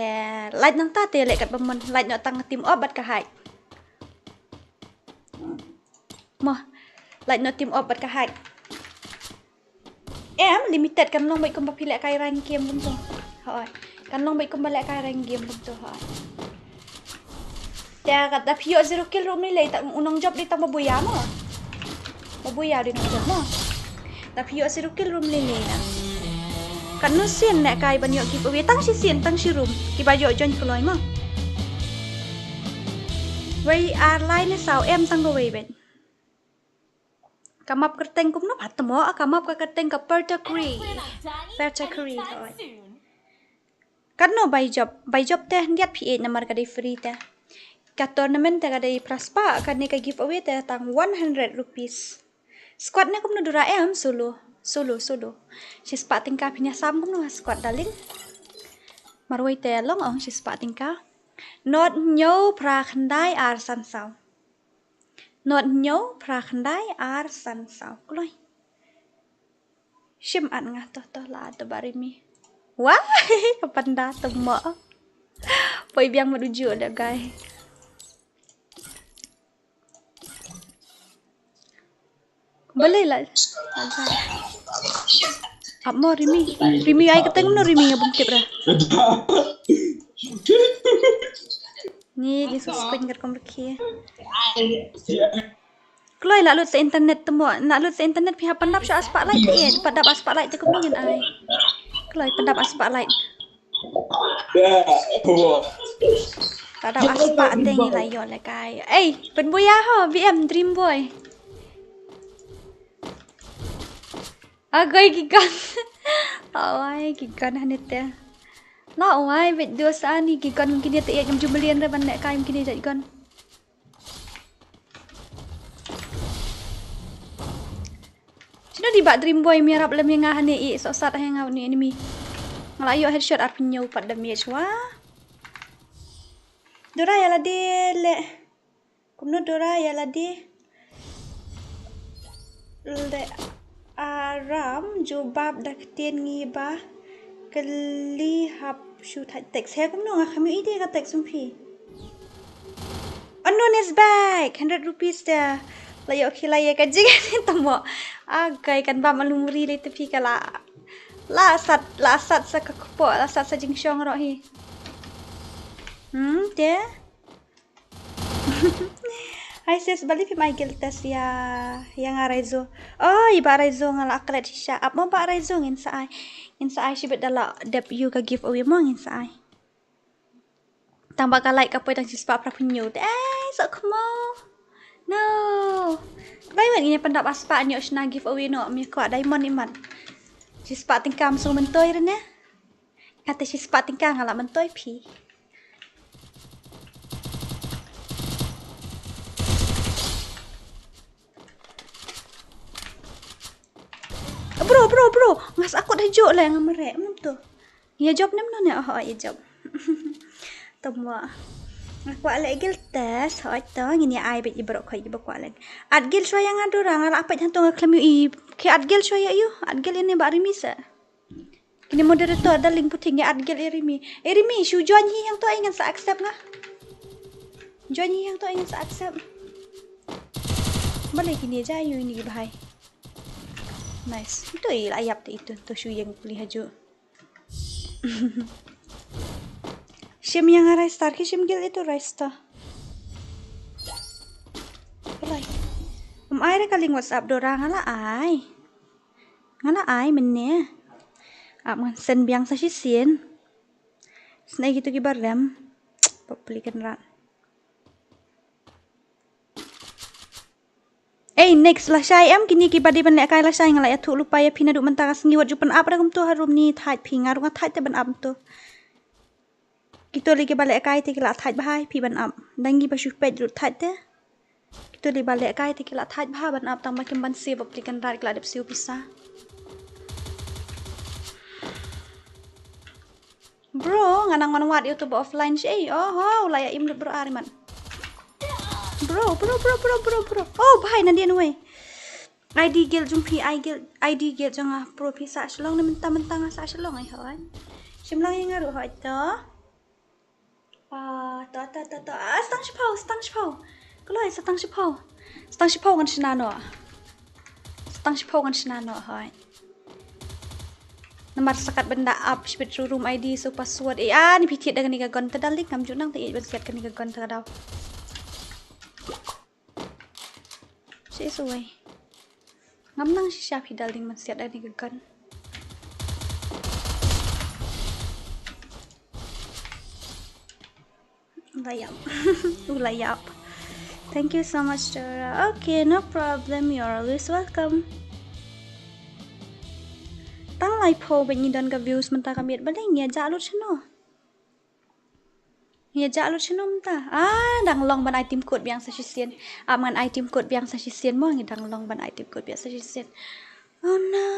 like nang ta te lek kat bamon like no tang team up bat ka hack mah like no team up bat ka hack limited kan long bai kom papi lek kai rank game bum tu hoi kan long bai kom lek kai rank game bum tu hoi te kat da pio 0 kill room ni le tak unong job di tang babuya mo babuya di nong job mo da pio 0 kill room le na kan no sien nek kai ban yo giveaway tang si sien tang si room ki ba yo join kloi ma wei line sao em tang go wei ben kamap kerteng kum no patmo kamap ka kerteng ka particularly thôi kan no by job te ndiat p8 namar ka dei free te ka tournament te ka dei praspa ka ne ka giveaway te tang 100 rupees squad ne kum no dura solo si spa tingka pinya sam kum no squad dalin marwai te long ong si spa tingka not nyo pra khandai ar san sao not nyo pra khandai ar san sao kloi shim an nga to la to barimi wah panda temo poi biang menuju ada guys boleh lah Amo Rimi ai keteng no Rimi ngabung tip dah. Ni Jesus pengir kompliki. Kloi la lut sa internet temo, nak lut sa internet pihak pandap sya spotlight ke, pandap spotlight te kumingin ai. Kloi pandap spotlight. Pandap spotlight teng la yo le kai. Pen boya ho BM Dream Boy. Agoy gigan. Awai gigan hanete. La awai video sani gigan mungkin dia tak yang jumelian re bandek kai mungkin dia gigan. Cina di bak dream boy miarap lem yang ngah ni sok sat yang ngau ni enemy. Ngalayo headshot ar pinyo pat damage wah. Dora ya la de le. Kumno Dora ya la de. Le aram jubab dak tien ngibah. Kali hap shoot teks saya kumno ngah kami ide ka teks umpi. Unknown is back. 100 rupees dah. Layo khilaya ka jing tamo. Agai kan ba malumri le tepi kala. La sat sa kakupo, la sat sa jingsyong ro hi. Dia. Hai sis, balik my guild test ya yang araizo. Oh, iba araizo ngala aklet shisha. Ap mo ba araizo ngin sa ai. Ngin sa ai sibet dala debut ka giveaway mo ngin sa ai. Tambah ka like ka poy tang sispa pra punyo. Sok mo. No. Baik ni pandap aspa ni osna giveaway no mi kwa diamond iman. Sispa tingkam so mentoy ren ya. Kata sispa tingkam ngala mentoy pi. Bro. Ngas aku dah jok lah yang merek menum tu. Ya job nem no ne oh ya job. Tomwa. Aku alek gil test hoi to ngini ai bet ibro khoi ibro ko alek. At gil shoya ngadu rang ala apa jantung ngaklam yu ke at gil shoya yu. At gil ini ba rimi sa. Kini moderator ada link puting ya at gil rimi. Rimi shu join hi yang to ingan sa accept ngah. Join hi yang to ingan sa accept. Boleh kini aja yu ini bahai. Nice. Itu ayap itu shu yang pilih haju. Shim yang arai star ki shim gil itu rai star. Right. Ai re kaling WhatsApp Dora ngala ai. Ngala ai menne. Man sen biang sa sisien. Snai gitu ki barem. Pelikan rat. Next lah syai am kini ki badi ban lek kai lah syai ngala ya thu lupa ya pina duk mentara sengi wat jupan ap kum tu harum ni thait pingar nga thait te ban am tu. Kita lagi balik kai te kila thait bahai pi ban am. Dangi ba shu pet lut thait te. Kita lagi balik kai te kila thait bah ban am tang makin ban se bap tikan rar kila dep siu pisa. Bro, nganang manwat YouTube offline syai. Oh, la ya im bro ariman. Bro. Oh, bahai na dia nuai. ID gil jumpi ID gil jangah pro pisa shlong na mentang-mentang sa shlong ai hoi. Shimlang yang ngaru hoi to. Stang shipau. Keloi stang shipau. Stang shipau kan shinano hoi. Nomor sakat benda up spit room ID so password. Ni pitit dengan ni gagon tadalik ngam junang te bensiat kan ni gagon tadau. Sesuai. Ngam nang si Syafi daling mensiat dari gagan. Ulayap. Thank you so much, Dora. Okay, no problem. You're always welcome. Tang lai po benyi dan ka views mentah kami baleng ya jalur chano. Ya jalur chano mentah. Dang long ban item code biang sa sisien. Aman item code biang sa sisien mo ngidang long ban item code biang sa sisien. Oh no.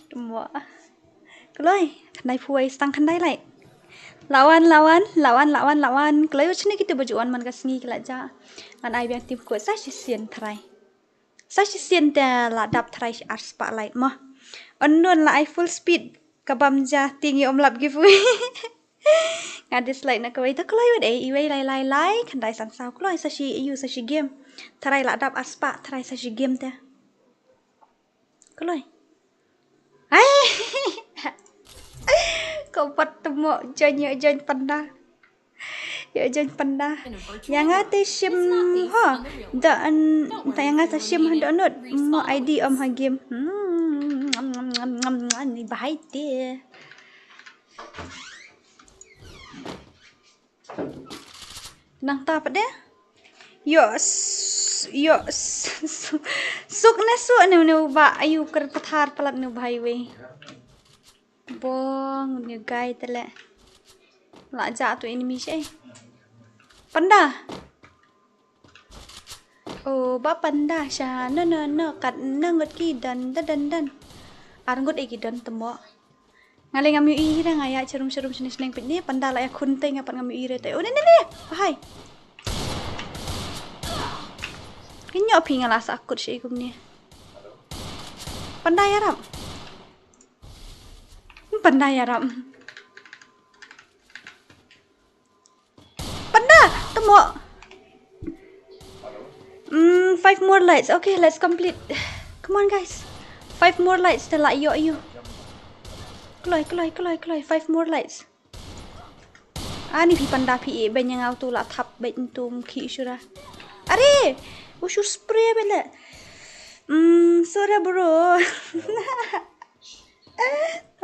Semua. Keloi, kandai puai stang kandai lai. Lawan. Keloi macam ni kita berjuang man kasngi kelaja. An ai biang tim ko sa sisien try. Sa sisien ta la dap try ar spotlight mah. Unknown la ai full speed kabam ja tinggi omlap giveaway. Ngadis like nak kawai ta keloi wad iwai lai kandai san sao keloi sa si game. Try la dap ar spot try sa si game ta. Keloi. Kau pat temo join panda. Ya join panda. Yang ate sim ha. Dan yang ate sim download mo ID om ha game. Ni bahai dia. Nang ta pada? Yos. Suk na su anu ba ayu ker pathar palat nu bhai we. Bong ni gai tele. La ja tu enemy she. Panda. Oh ba panda sha no kat nangot ki dan. Arngot eki dan temo. Ngaleng ngamu i ra ngaya cerum sini pit ni panda la ya khunte ngapat ngamu i re te. Oh ni bahai. Kinyo pi ngala sakut shi kum ni. Panda ya ram. Panda temo. 5 more lights. Okay, let's complete. Come on guys. 5 more lights telah you. Keloi. 5 more lights. Ni pi panda pi ben yang auto la thap ben tum ki shura. Are, ushu spray bela. Sorry bro.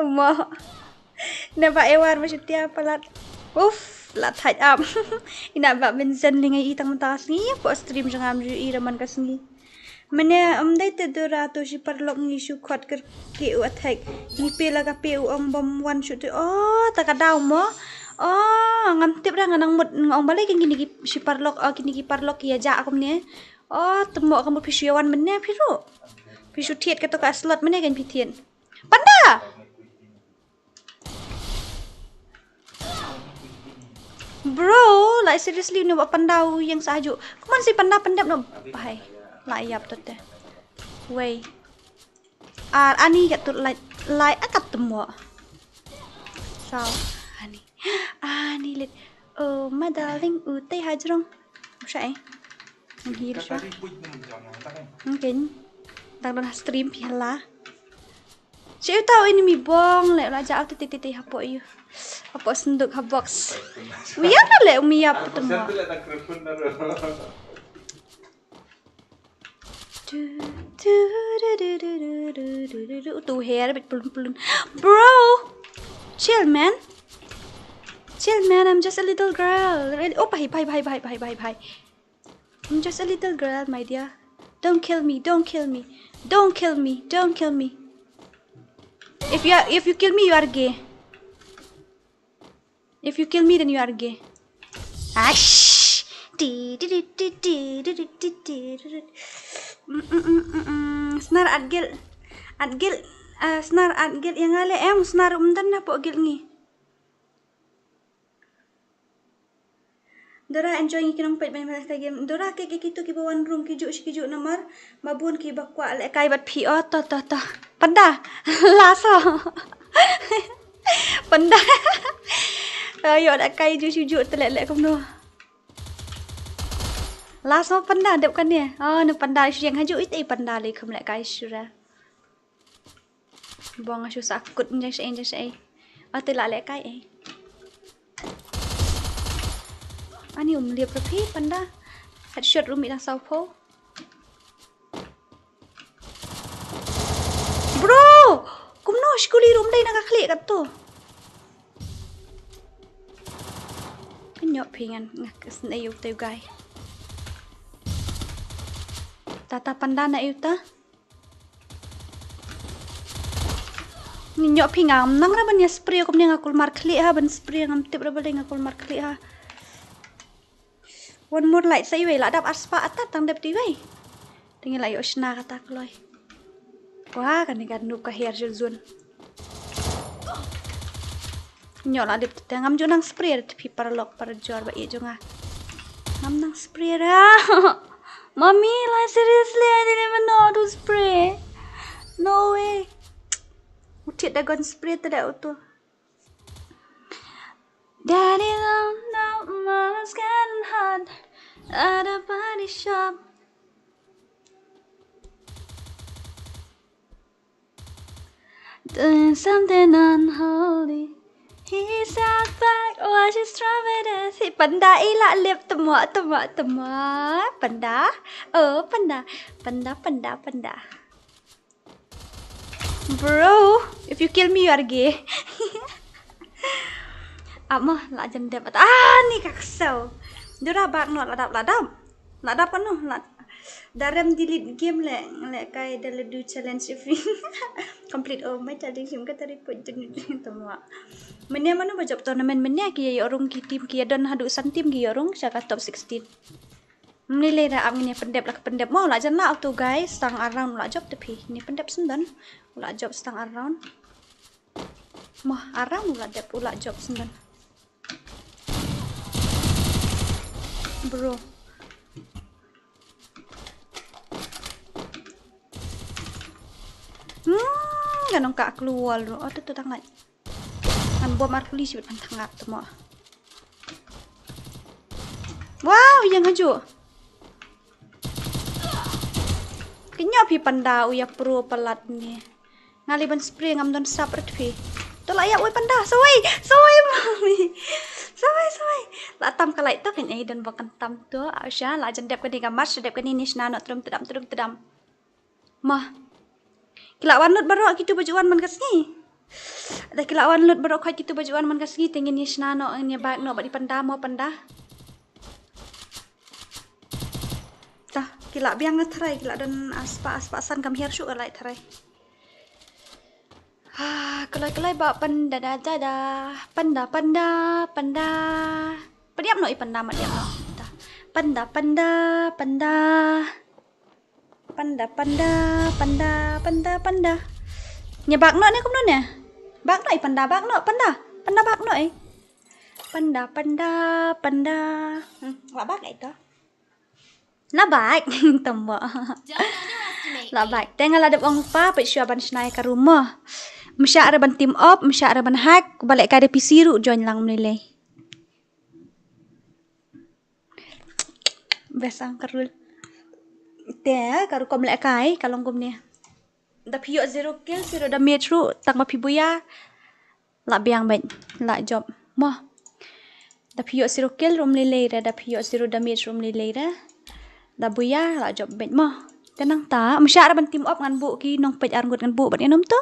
Mo. Napa ewar masih tiap palat. La tight up. Ina ba menzen lingai itang mentas ni po stream jangam ju i raman kasngi. Mane dai te DORA to si parlok ni shu khot ker ke u attack. Ni pe la ka pe u ong bom one shot. Oh, ta ka daw mo. Oh, ngam tip ra nganang mut ngong balai kini ki si parlok kini ki parlok ya ja akum ni. Oh, temo kamu pisuawan mene piru. Pisu thiet ka to ka slot mene kan pitien. Panda. Bro, like seriously ni buat pandau yang sahaja. Kuman si pandap no bahai. Layap tu teh. Wei. Ani kat tu like akat temu. So, ani let. Oh, my darling, utai hajrong. Usai. Menghir sah. Mungkin. Tang stream piala. Saya tahu ini mi bong lek laja aku titi hapo you. Hapo senduk ha box. Wiya na lek umiyap tu mo. Tu hair bit pelun. Bro. Chill man, I'm just a little girl. Oh, bye. I'm just a little girl, my dear. Don't kill me. If you kill me, you are gay. If you kill me, then you are gay. Ash. Senar adgil. Senar adgil yang ngale senar umdan na po gil ngi. Dora enjoying kinong pet main main game. Dora ke kitu ki bawan room ki juk namar mabun ki bakwa le kai bat phi to. Panda. Laso. Panda. Ayo dak kai juk telek kom no. Laso panda dep kan ni. Oh no panda yang haju it panda le kom le kai sura. Buang asu sakut just ai. Telak le kai Ani liap rapi panda. Headshot rumi dah saupo. Bro, kumno skuli room dai nakaklik kat tu. Kenyok pingan ngakas na yuk tayo guy. Tata panda na yuta. Ninyok pingam nang raban ya spray ko niya ngakul markli ha ban spray ngam tip rabal ngakul markli ha. One more light sa iwe la dap aspa atat tang dap tiwe. Tingin la yo shna kata kloy. Wah kan ni nu ka hair zun. Nyok la dip tengam jo nang spray pi parlok par jor ba ye jo nga. Ngam nang spray ra. Mommy, like seriously I didn't even know how to spray. No way. Utit dah gon spray tidak utuh. Daddy don't know mama's getting hot at a body shop. Doing something unholy. He sat back watching strawberry. Si panda ilak lip temak. Panda. Oh panda. Bro, if you kill me, you are gay. Mah la jendep. Ni kaksau. Dora bak no ladap. Ladap kan no. Dalam delete game le kai dalam do challenge free. Complete my challenge sim ka tari pun tama. Menya mana bajab tournament menya ki orang ki tim ki dan hadu san tim ki orang saka top 16. Menilai dah am ni pendep mau lah jangan auto guys stang around lah job tapi ni pendep sendan ulah job stang around. Mah around ulah dep ulah job sendan. Bro. Ganong kak keluar lo. Oh tu tangan. Kan bom arkulis sibet pantangap tu mo. Wow, yang haju. Kenya pi panda uya pro pelat ni. Ngaliban spray ngam don sap ret pi. Tu layak oi panda. Sawai mami. Sawai. La tam kalai tu kan ai dan bakan tam tu. Asya la jendep ke diga mas jendep ke ni nisna nak tedam. Mah. Kilak wanut baru kita bajuan man kasni. Ada kilak wanut baru kita bajuan man kasni tengin nisna no nya baik no badi panda mau panda. Tah kilak biang ngetrai kilak dan aspa-aspasan kam hiar syuk alai trai. Kelai ba panda da. Panda. Padiam no i panda mat diam no. Panda. Panda. Nya bak no ne kum no ne. Bak no i panda bak no. Panda bak no i. Panda. Wa bak ai to. La bak tombo. Don't underestimate La me. bak. Tengah ladap ong pa pe syua ban snai ka rumah. Msyak re ban team up, msyak re ban hack, balik ka de PC ru join lang menilai. Besang karul. Te karu kom lek kai kalong kom ni. Da piyo 0 kill, 0 damage ru tak ma pibuya. La biang ben, la job. Moh. Da piyo 0 kill rum lelei da piyo 0 damage rum lelei da. Da buya la job ben moh. Tenang ta, msyak re ban team up ngan bu ki nong pej arngut ngan bu ban enom tu.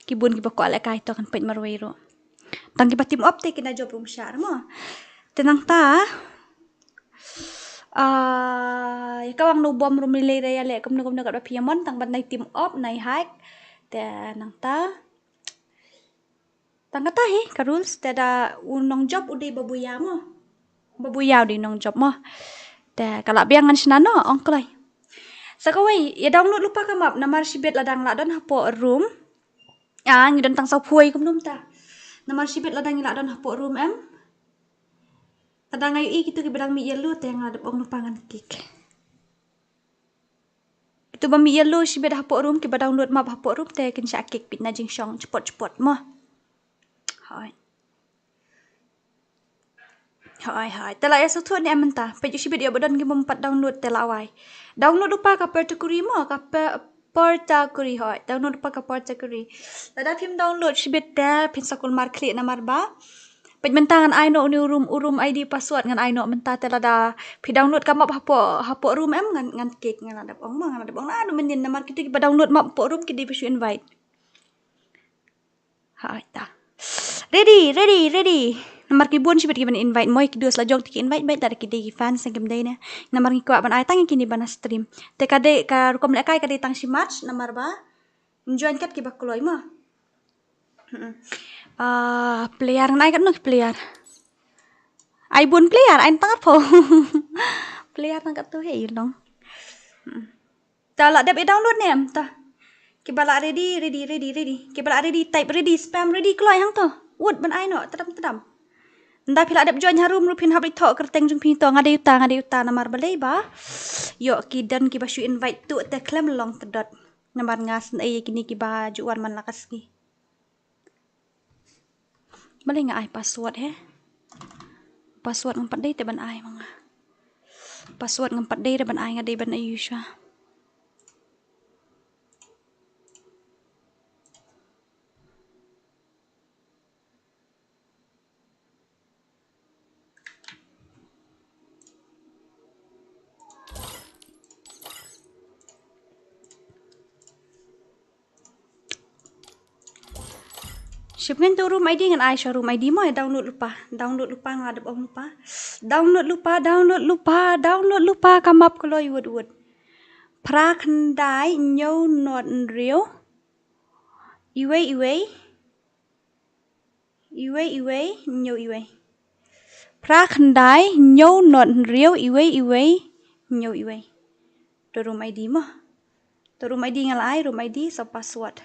Kibun ki bakok lek kai to kan pej marwai ru. Tang ki ba team up te kena job rum msyak moh. Tenang ta. Kawang no bom rum lelei da ya lek kum no kat ba piamon tang ban nai team up nai hack. Te nang ta. Tang kata he karuls te da unong job udai babuya mo. Babuya udai nong job mo. Te kalak biang ngan sinano ongklai. Sakawai ya download lupa ka map namar sibet ladang ladon hapo room. Ngidon tang sau puai kum num ta. Namar sibet ladang ladon hapo room em. Tadang ayu gitu ki bedang mi yellow te ngadep ong lupa ngan kik. Itu ba mi yellow sibet hapo room ki ba download map hapo room te kin syak kik pit na jing syong cepot mo. Hai. Tela ya sutu ni amenta. Peju sibet ya badan ki mempat download tela awai. Download lupa ka pertukuri mo ka pertakuri hoi. Download lupa ka pertakuri. Tada film download sibet te pin sakul mar klik namar ba. Pej mentangan aino ni urum ID password ngan aino menta tela da pi download ka map hapo room em ngan kek ngan ada ong ngan ada ong anu menin namar kita ki ba download map hapo room ki di pisu invite. Hai ta. Ready. Namar ki bun sibet ki ban invite moi ki dos la jong ki invite baik dari ki di fans sang game day ne. Namar ki kwa ban ai tang ki ni ban stream. Te kade ka rukom lek kai kade tang si match namar ba. Join kat ki ba kloi mo. Player nai kat no player. Ai bun player ai tang apa. Player nang kat tu he long. Ta la dep download ne am ta. Ki bala ready. Ki bala ready type ready spam ready kloi hang to. Wood ban ai no tedam. Nda pila adep join harum rupin habli thok kerteng jung pi to ngade yuta namar balai ba. Yo ki dan ki basu invite tu te klem long tedot. Namar ngas ai kini ki ba juan man lakas ki. Balai nga ai password he. Password ngampat dei te ban ai manga. Password ngampat dei ban ai ngade ban ayusha. Shipment tu room ID dengan Aisyah room ID mo download lupa ngadep om lupa. Download lupa come up kalau wood. Pra khandai nyau not real. Iwe nyau iwe. Pra khandai nyau not real iwe nyau iwe. Tu room ID mo. Tu room ID ngal ai room ID so password.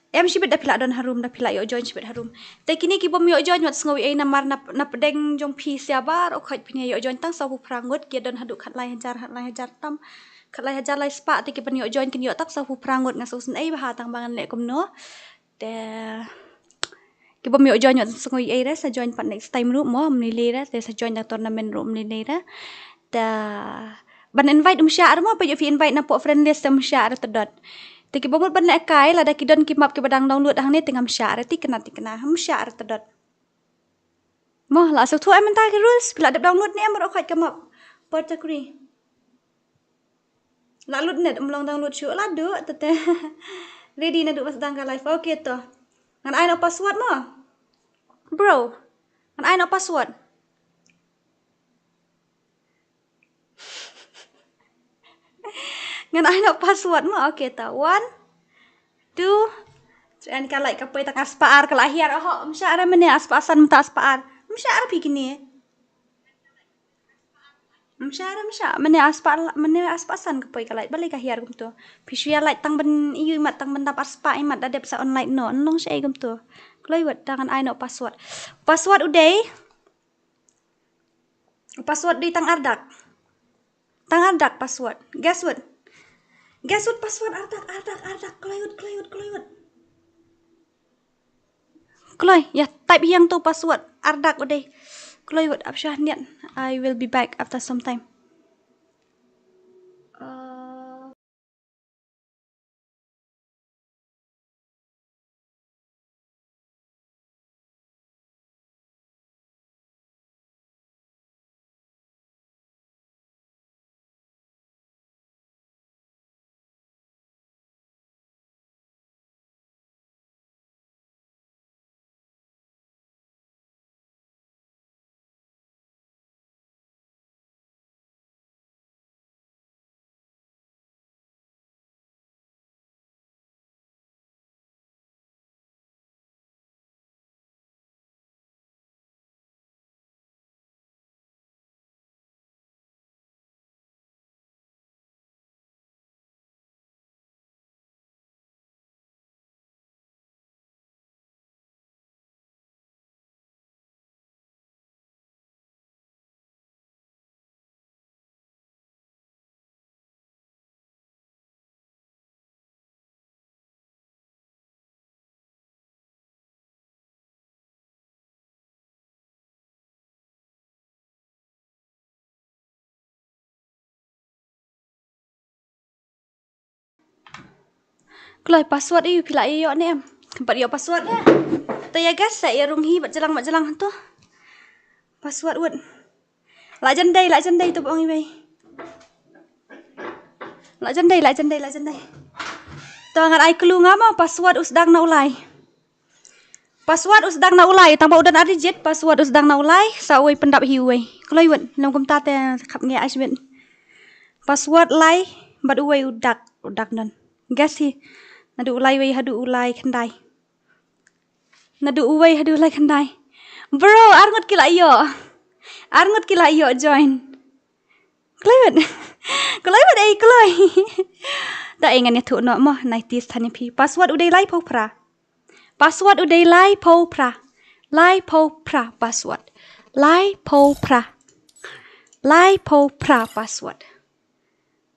Em sibet dah pilak don harum dah pilak yo join sibet harum. Te kini ki bom yo join wat sngowi ai namar na pedeng jong pi siabar o khot pinya yo join tang sabu prangut ki don haduk khat lai hajar tam khat lai hajar lai spa te ki pen yo join kin yo tak sabu prangut ngasus ai bah tang bangan le kom no. Te ki bom yo join wat sngowi ai ra sa join pat next time ru mo mnili ra te sa join dak tournament ru mnili ra. Ta ban invite syar mo pa yo fi invite na po friend list syar tedot. Tiki bomot ban lek kai la daki don kimap ke badang download hang ni tengam syar ti kena syar tedot. Moh la so tu ai mentai ke rules bila dap download ni amar okhat kamap. Portakri. La load net umlong download syuk la du tete. Ready na du pas dang live. Okay to. Ngan ai no password mo? Bro. Ngan ai no password? Ngan ai no password mo? Okay ta. 1 2 3 kalai kapai tak aspaar kelahir oh msyara mene aspasan mta aspaar. Msyara pikini. Msyara mene aspasan kapai kalai balik kahir gum tu. Pisya like tang ben iu mat tang ben dap aspa imat dadep sa online no. Nong syai gum tu. Kloi wat tangan ai no password. Password udai. Password di tang ardak. Tang ardak password. Guess what? Guess what password ardak kloyut. Kloy, ya type yang tu password ardak udah. Kloyut absyah niat. I will be back after some time. Kloy password iu pila iyo ni em. Tempat iyo password ya. Tu ya guys, saya runghi bat jelang tu. Password word. La jandai tu bong ibai. La jandai. Tu angan ai kelu ngama password usdang na ulai. Password usdang na ulai tang udan arijit password usdang na ulai sa oi pendap hiuai. Kloy word nam kom ta te khap nge ai sibet. Password lai bat uai udak non. Guess hi. Nadu ulai wei hadu ulai khandai. Bro, arngot kila iyo join. Kloy. Da ingan ya tu no mo 90s tani pi. Password udai lai po pra. Password. Lai po pra password.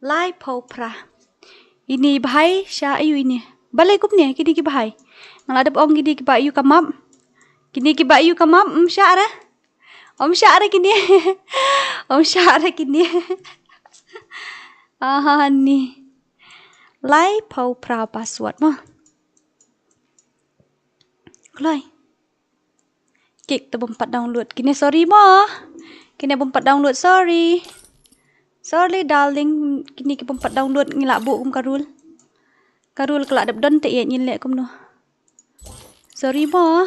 Lai po pra. Ini bahai sya ayu ini. Balai kup ni kini ki bahai. Ngadap ong kini ki bayu kamap. Syara. Om syara kini. Ni. Lai po pra password mah. Klai. Kik tu bompat download. Kini sorry mo. Kini bompat download sorry. Sorry darling, kini ki pompat download ngilak bu kum karul kelak dap don te ye nyilek kum no. Sorry mo.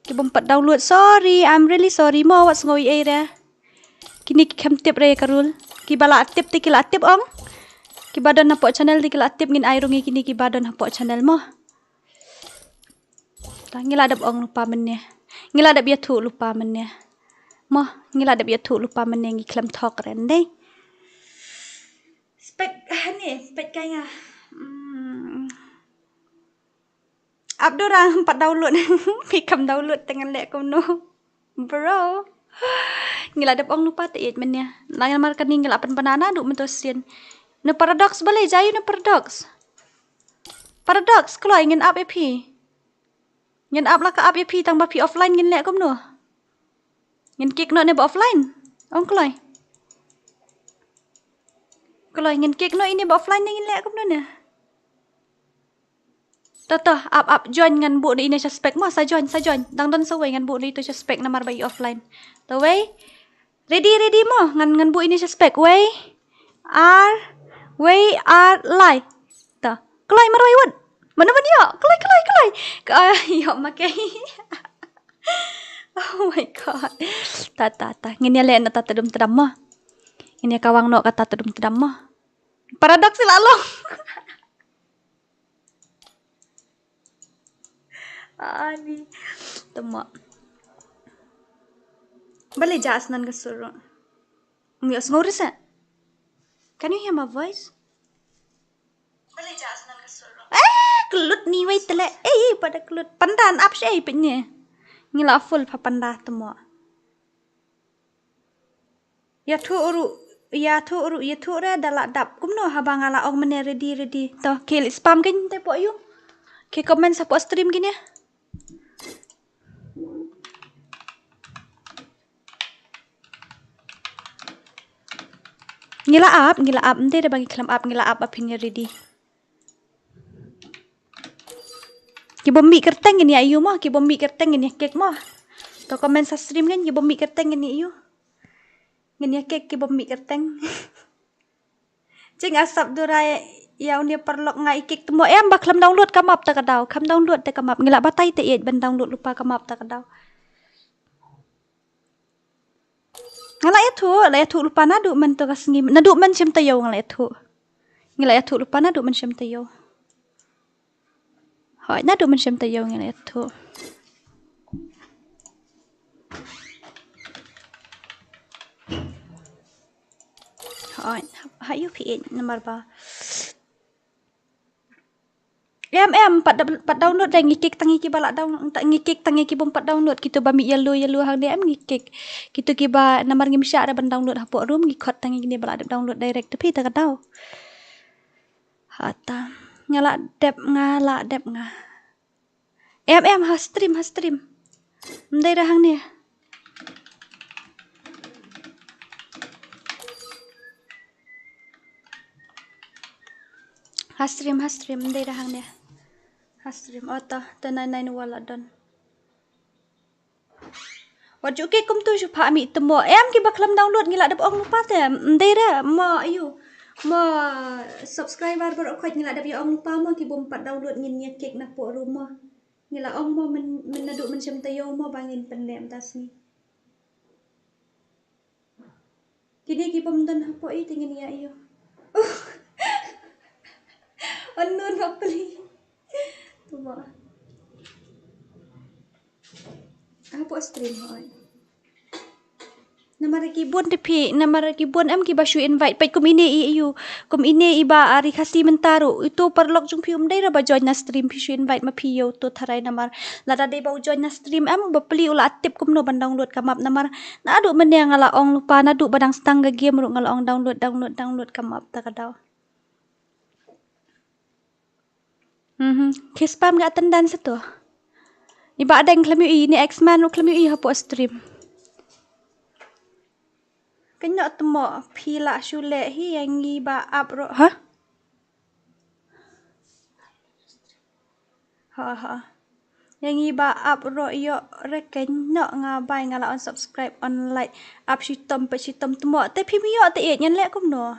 Kibompat download. Sorry, I'm really sorry mo. What's ngoi dah. Kini kem tip re karul. Kibala tip ti kila tip ong. Kibadon hapok channel ti kila tip ngin airungi kini kibadon hapok channel mo. Ta ngila dap ong lupa mennya. Ngila dap ya tu lupa mennya. Mo, ngila dap ya tu lupa mennya ngi klem talk rende. Spek spek kaya. Abdurang 4 download. Pikam download dengan lek kom no. Bro. Ngila dap ong lupa te mennya. Langan mar kan ngila pen banana duk mentosin. No paradox boleh jayu no paradox. Paradox kalau ingin up AP. Ngin up lah ka up AP tang bapi offline ngin lek kom no. Ngin kick no ne ba offline. Ong kloi. Kalau ingin kick no ini ba offline ngin lek kom no ne. Tata up join ngan bu ni ini spek mo sa join. Dang don sawai ngan bu ni tu spek namar bayi offline. The way ready mo ngan bu ini spek way are lie. Ta. Kelai marwai wad. Mana yo? Kelai. Yo makai. Oh my god. Ta. Ngin ya le na tata dum tedam mo. Ini kawang no kata tedum tedam mo. Paradoks lalong. Ani temo bale jasnan ka suru ngios ngorisa. Can you hear my voice? Bale jasnan ka suru kelut ni wai tele pada kelut pandan up shay penye ngila full pa panda temo ya tu re dalak dap kumno habang ala ong mene ready to kill spam kin te po yu ke comment sa po stream gini. Ngila up, nanti dia bagi klaim up, ngila up apinnya ready. Kibombi kerteng ini ayu mah, kibombi kerteng ini kek mah. To komen sa stream kan kibombi kerteng ini ayu. Ngini kek kibombi kerteng. Cing asap durai ya unia perlok ngai kek temo em baklam download kamap ta kadau, kam download ta kamap ngila batai te ban download lupa kamap ta kadau. Ngala ya tu lupa nadu man to kasngi nadu man chem tayo ngala ya tu lupa nadu man chem tayo hoi nadu man chem tayo ngala ya tu hoi hayu pi nomor ba pat download dah ngikik tangi ki balak down tak ngikik tangi ki bom pat download kita bami yellow hang dia ngikik kita ki ba namar ngimsya ada ban download hapok room ngikot tangi ni balak download direct tapi tak tahu hata ngala dep nga ha stream ndai dah hang ni ha stream ndai dah hang ni Hasrim ata tanay wala don. Wajud ke kum tu jupa mi temo. Ki baklam download ngila dap ong lupa te. Ndera ma ayu. Ma subscriber ber okot ngila dap ya ong lupa ma ki bom pat download ngin nya kek na po rumah. Ngila ong ma menaduk mencem tayo ma bangin pendem tas ni. Kini ki bom don hapo tingin ya ayu. Anun hapli. Tuma. Apa stream hoi? Namar kibon tepi, namar kibon am ki basu invite pai kum ini iu. Kum ini iba ari KHASI mentaru. Itu perlok jung pium dai ra ba join na stream pisu invite ma piyo to tharai namar. Lada dai ba join na stream am ba peli ula atip kum no ban download kamap namar. Na adu men yang ngala ong lupa na du badang stangga game ru ngala ong download kamap ta kadau. Kispam gak tendan satu. Iba ada yang klaim ini X-Man klaim hapo stream. Kena temo pila shule hi yang iba up ro. Ha? Yang iba up ro yo reken nak ngabai ngala on subscribe on like up shitom pe shitom temo tapi mi yo te nyen lek kum no.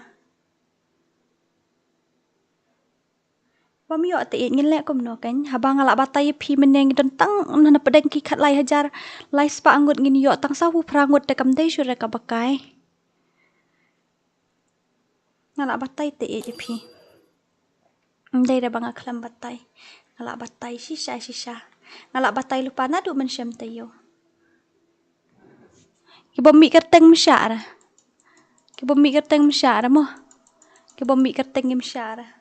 Bam yo te ngin lek kom no kan. Habang ngalak batai pi meneng tentang na pedeng ki khat lai hajar lai spa angut ngin yo tang sawu prangut te kam dei syure ka bakai. Ngalak batai te je pi. Dei da bang aklam batai. Ngalak batai shisha. Ngalak batai lupa na du men syam te yo. Ki bom mi kerteng msyara. Ki bom mi kerteng msyara mo. Ki bom mi kerteng msyara.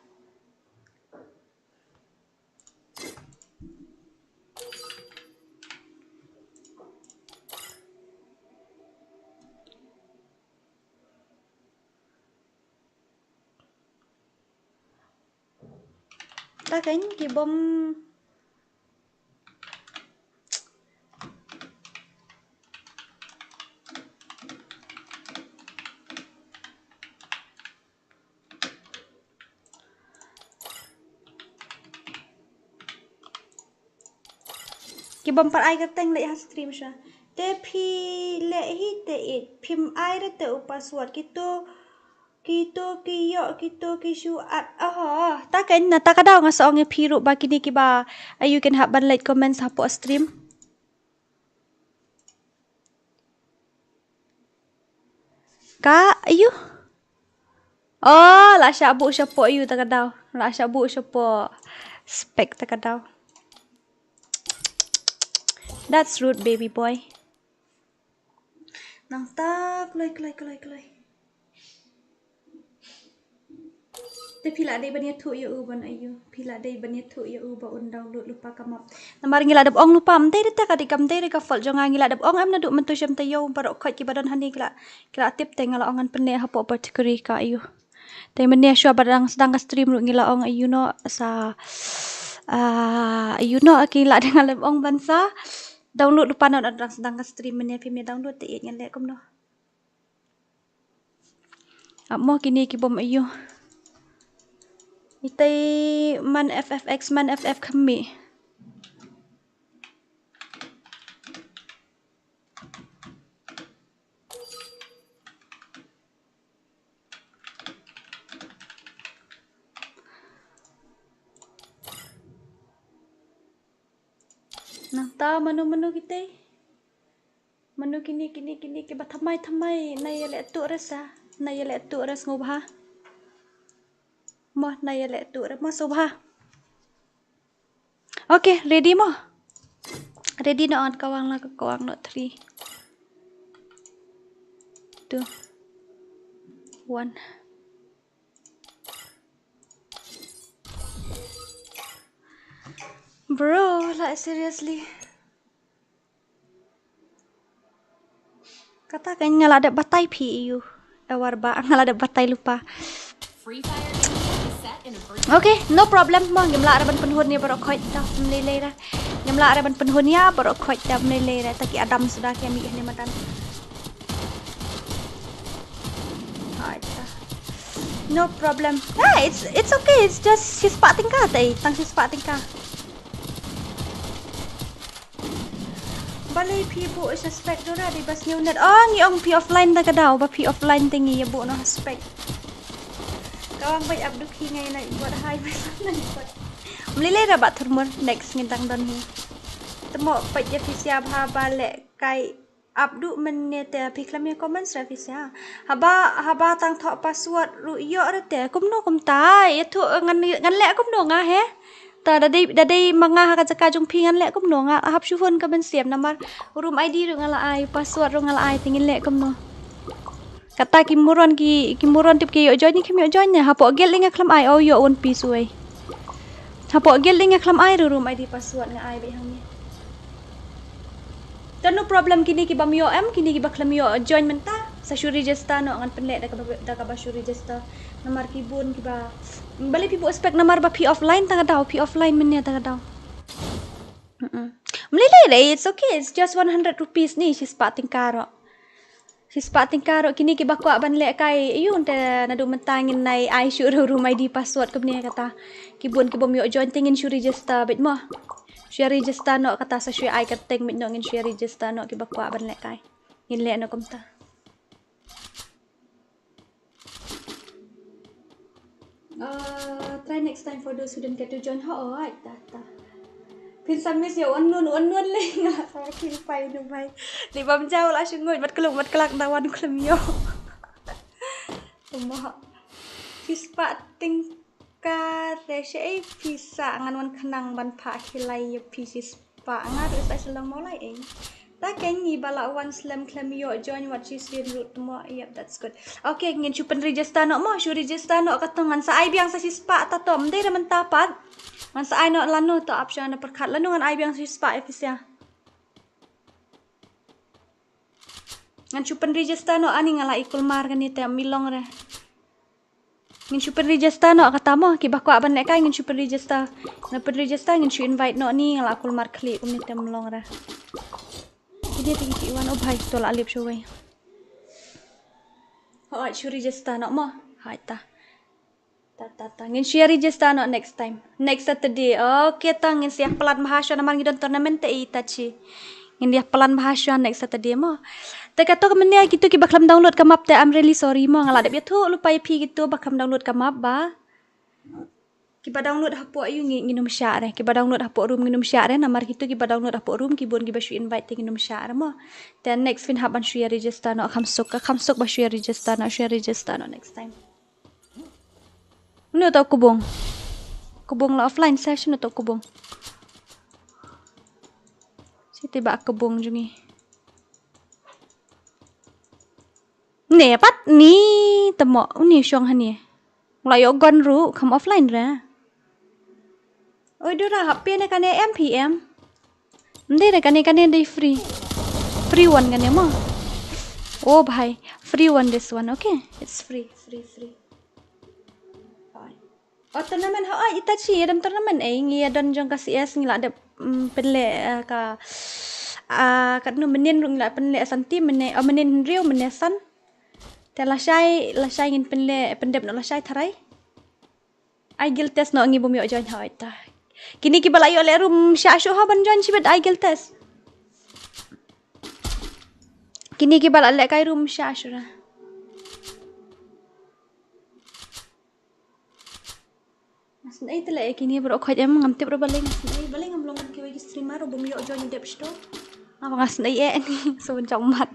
Ta kan ki bom ki bom par ai kerteng le ha stream sha. Te pi le hi te it phim ai re te password kito ki shu at ta kan na ta kadao nga song e piru ba kini ki ba you can have ban like comments hapo stream ka ayu la syabu syapo ayu ta kadao la syabu syapo spek ta kadao. That's rude baby boy. Nang ta kloi Te pila dei bania thu ya uban ayu. Pila dei bania thu ya uba un download lupa kamap. Namar ngila dab ong lupa am dei ta ka dikam dei ka fol jonga ngila dab ong am na du mentu syam te yo parok khot ki badan hani kila tip te ngala ongan penne hapo particular ka ayu. Te menia syua badang sedang ka stream ru ngila ong ayu no sa ayu no kila dengan dab ong bansa download lupa na sedang ka stream menia pi me download te ngale kom no. Amo kini ki bom ayu. Itai man FF kami. Nah, ta manu kita. Manu kini ke bathamai na yele tu rasa. Na yele tu ras ngobha. Mo na yele tu ras mo subha. Okay, ready mo? Ready na on kawang na 3 2 1. Bro, like seriously. Katakan ngala ada batai pi you. Awar ba ngala ada batai lupa. FreeFire is set in a virtual Okay, no problem mo. Ngemla araban penhun ni baru khoi ta mlele ra. Ngemla araban penhun ya baru khoi ta mlele ra taki Adam sudah kami ni matan. No problem. Yeah, it's okay. It's just sispa tingkah tai. Tang sispa tingkah. Balai pi bu suspect dora di bas unit. Oh, ngi ong pi offline ta kadau ba pi offline tingi ya bu no suspect. Kawang bai abduk hi ngai na buat hai na buat. Mlile ra ba thurmur next ngintang don hi. Temo pa je fisia bha bale kai abdu menete piklam ya comments ra fisia. Haba tang thok password ru yo ra te kumno kum tai thu ngan le kumno nga he. Ta dadai manga ka jaka jung pingan le kumno nga hab syuhun ka ben siap namar room ID ru ngala ai password ru ngala ai tingin le kumno. Kata kimuron tip ki yo join ni kim yo join ne hapo gel linga klam ai oh yo on pisuai. Hapo gel linga klam ai ru room ID password nga ai be hang ni. Dan no problem kini ki bam yo kini ki baklam yo join menta sa syuri register no ngan penlek da ka ba syuri register namar ki bun ki ba balik pi bu spek namar ba pi offline ta daw pi offline menya ta daw. Mlilai dai it's okay it's just 100 rupees ni she's pating karo. She's pating karo kini ki bakwa ban lek kai yun te nadu mentangin nai ai syuru room ID password ke ni kata ki bun ki bom yo join tingin syuri register bit mo. Share register no kata sa share ai kateng mit no ngin share register no ki bakwa ban lek kai ngin lek no kumta try next time for those who didn't get to join. Alright, ta. Pin submit ya unun le nga pin pai nu bai. Di bam jau la sungoi mat kelak dawan klem yo. Tuma. Fispa tingkar reshe pisa ngan wan kenang ban pa khilai ya pisis pa ngar is ai selang molai Ta kengi bala one slam klem yo join what she's in root mo. Yep, that's good. Okay, ngin chupen register no mo, shu register no katongan sa ai biang sa sispa ta tom dei raman tapat. Ngan sa ai no lanu to option na perkat lanu ngan ai biang sa sispa efisya. Ngan chupen register no ani ngala ikul mar kan ite milong re. Ngin chupen register no kata mo ki bakwa ban nek kai ngin chupen register. Na pen register ngin chu invite no ni ngala ikul mar klik kum ite milong re. Dia tinggi iwan bhai to la lip showai. Hai shuri register no mo. Hai ta. Ta. Ngin share register no next time. Next Saturday. Okay ta ngin siap pelan bahasa namar ngidon tournament te ita chi. Ngin dia pelan bahasa next Saturday mo. Ta kato kemenia gitu ki baklam download ka map te I'm really sorry mo ngala dep tu lupa pi gitu baklam download ka map ba. Kiba download hapo ayu nginum syare. Kiba download hapo room nginum syare namar gitu kiba download hapo room kibon kiba shu invite te nginum syare mo. Then next fin haban share register no khamsuk ba share register no next time. Ini tau kubung. Kubung la offline session atau kubung. Si tiba kubung jungi. Nè pat ni temo ni syong hani. Mulai ogon ru come offline ra. Oi DORA HP ne kane MPM. Ndai ne kane day free. Free one kane mo. Oh bhai, free one this one, okay? It's free. Oh tournament ha ita chi adam tournament ngi adon jong ka CS ngila ada penle ka kat nu menin rung la penle santi mene menin riu menesan. Te la shai ngin penle pendep no la shai tharai. I guild test no ngi bumi join ha ita. Kini ki balai ole room syashu ha ban join chibet I guild test. Kini ki balai le kai room syashu ra. Nasnai tele kini bro khoj em ngam tip ro baleng baleng ngam long ki wi streamer ro bumi join dep sto. Apa ngasnai ni so chong mat.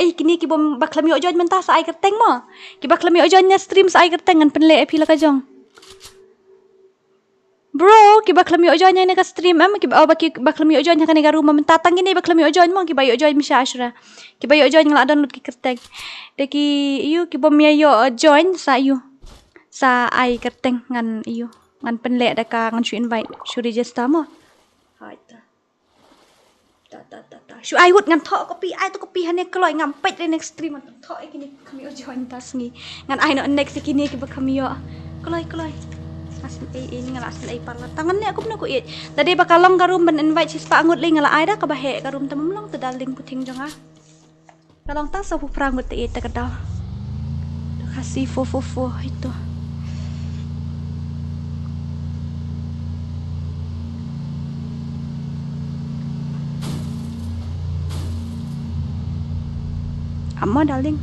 Kini ki bom baklam yo join mentah sa ai kerteng mo. Ki baklam yo join stream sa ai kerteng ngan penle epi la ka jong. Bro, ki baklam yo join yang ka stream ki baklam yo join kan ga rumah mentah tang ini baklam yo join mo ki bayo join misha ashra. Ki bayo join ngala download ki kerteng. De ki yu ki bom yo join sa yu. Sa ai kerteng ngan yu ngan penle da ka ngan shu invite shu register mo. Hai ta. Shu ai wut ngan thok copy ai to copy hane kloi ngam pet le next stream thok kini kami yo join tas ngi ngan ai no next kini ki bakami yo kloi asin ini ngala asin ai parla tangan ni aku pun aku it tadi bakalong garum ben invite sispa angut le ngala ai da ka bahe garum tamamlong to daling puting jonga kalong ta sa prangut te it ta kadau KHASI fo itu Amma darling.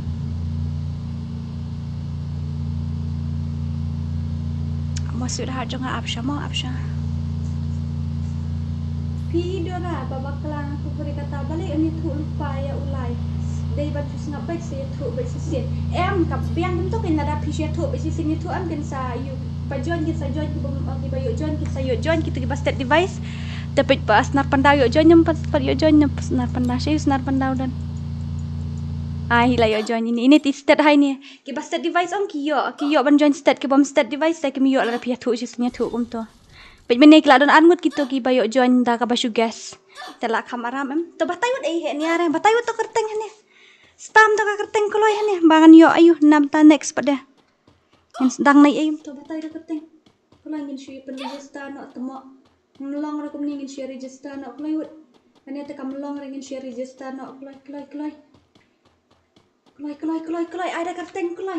Amma sudah jangan absha. Pi DORA babak kelang aku beri kata balik ini tu lupa ya ulai. Dari baju sengap baik saya tu baik sisir. Kap yang bentuk ini ada pisau tu baik sisir ni tu am kan sa you. Bajuan kita join kita bayu join kita yo join kita kita state device. Tapi pas nar pandau yo join nyempat yo join nyempat nar pandau saya nar pandau dan. Hila yo join ini ti state hai ni. Ki ba state device on ki yo ban join state ki bom state device ta ki mi yo la pia thu sisnya thu to. Pe mene kla don angut kito ki ba yo join da ka ba shu gas. Tela kamaram em to batayut ai he ni are batayut to kerteng hane. Spam to ka kerteng koloi hane bangan yo ayu nam ta next pada. Yang sedang naik ai to batay da kerteng. Koloi ngin shu pen register no temo. Ngelong ra kum ngin share register no koloi wut. Ane ta kam long ngin share register no koloi. Kelai, ada kerteng kelai.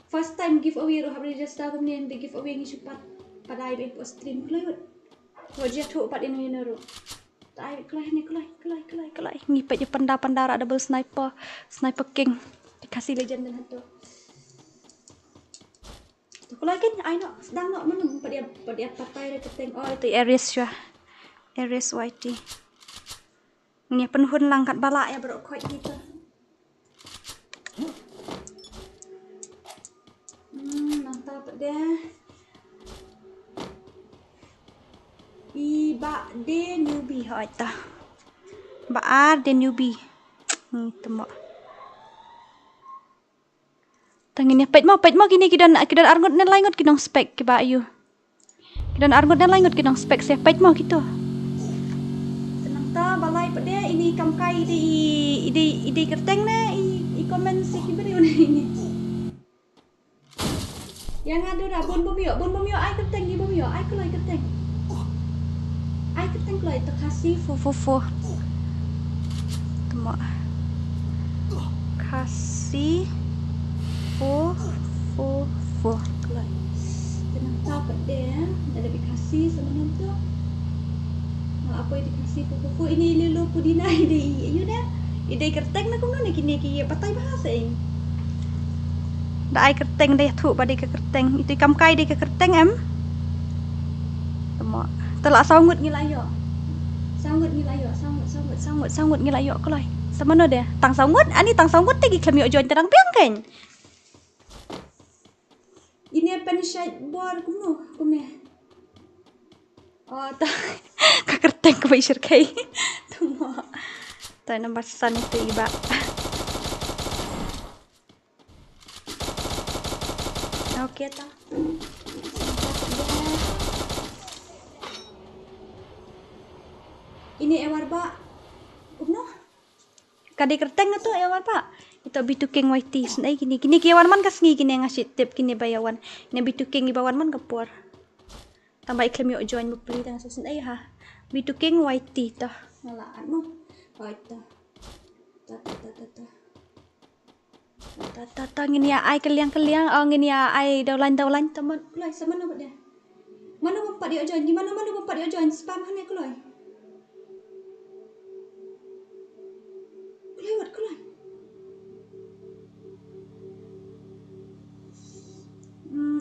First time giveaway roh habis register kemudian di giveaway ni cepat pada ai post stream kelai wut. Wajah tu pat ini ro. Tai kelai ni kelai. Ngipet je pandar double sniper king. Dikasih legend dan hantu. Tu kalau kan ai nak sedang nak mana pada patai dia keteng. Oh itu Aries syah. Aries YT. Ini penhun langkat balak ya berokoi gitu. Nantau pada Iba de newbie hoi ta. Baar de newbie. Ni tembak. Tangin pet mau kini kidan arngot nan laingot kinong spek ke ba ayu. Kidan arngot nan laingot kinong spek se pet mau gitu. Tenang ta balai pada ini kamkai ide kerteng na i komen si kiberi ini. Yang ada dah bon bomio ai kerteng di bomio ai kelai kerteng. Ai kerteng kelai tak KHASI fo. Tembak. KHASI fo kelai. Tenang tahu kat dia ada KHASI sebenarnya tu. Apa yang dikasih fo ini lelu pudina ide you dah. Ide kerteng nak kumno ni kini patai bahasa ing. Dah ai kerteng dah tu pada ke kerteng. Itu kamkai dia ke kerteng em. Tembak. Telak sangut ngilayo. Sangut ngilayo kelai. Sama no dia. Tang sangut, ani tang sangut tegi kami ojo terang piang kan. Ini pen shade bor kumne. Oh tak. Kakerteng ke baisir kai. Tunggu. Tai nombor san itu iba. Okey ta. Ini ewar ba. Kumno. Kadi kerteng tu ewar ba. Ito bituking YT snai kini kiawan man kasngi kini ngasih tip kini bayawan. Ini bituking ibawan man kapur. Tambah iklim yo join beli tang snai ha. Bituking YT tah. Ngalaan mo. Ito. Ta ngini ai keliang ngini ai daulan teman. Kulai sama na dia. Mana bempat dia join? Di mana bempat dia join? Spam hanya kulai. Kulai.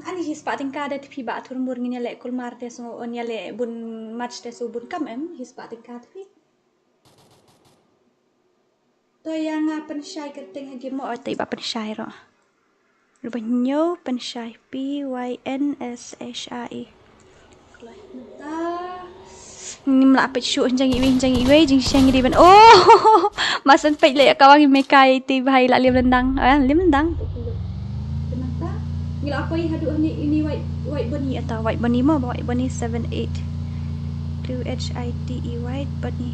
Ani hispa tingka ada tipi ba turun bur ngini lek kul marte so on ya lek bun match te so bun kam hispa tingka tipi. To yang pensyai kerteng hagi mo oi ba pensyai ro. Rubanyo pensyai PYNSHI. Kulai nata. Ni melapit syuk jang iwe jing syang ri ban. Oh, masan pet lek kawang mekai ti bahai la lim lendang. Lim lendang. Kenapa? Gila apa hadu ini white bunny atau white bunny mo white bunny 78. QHITE white bunny.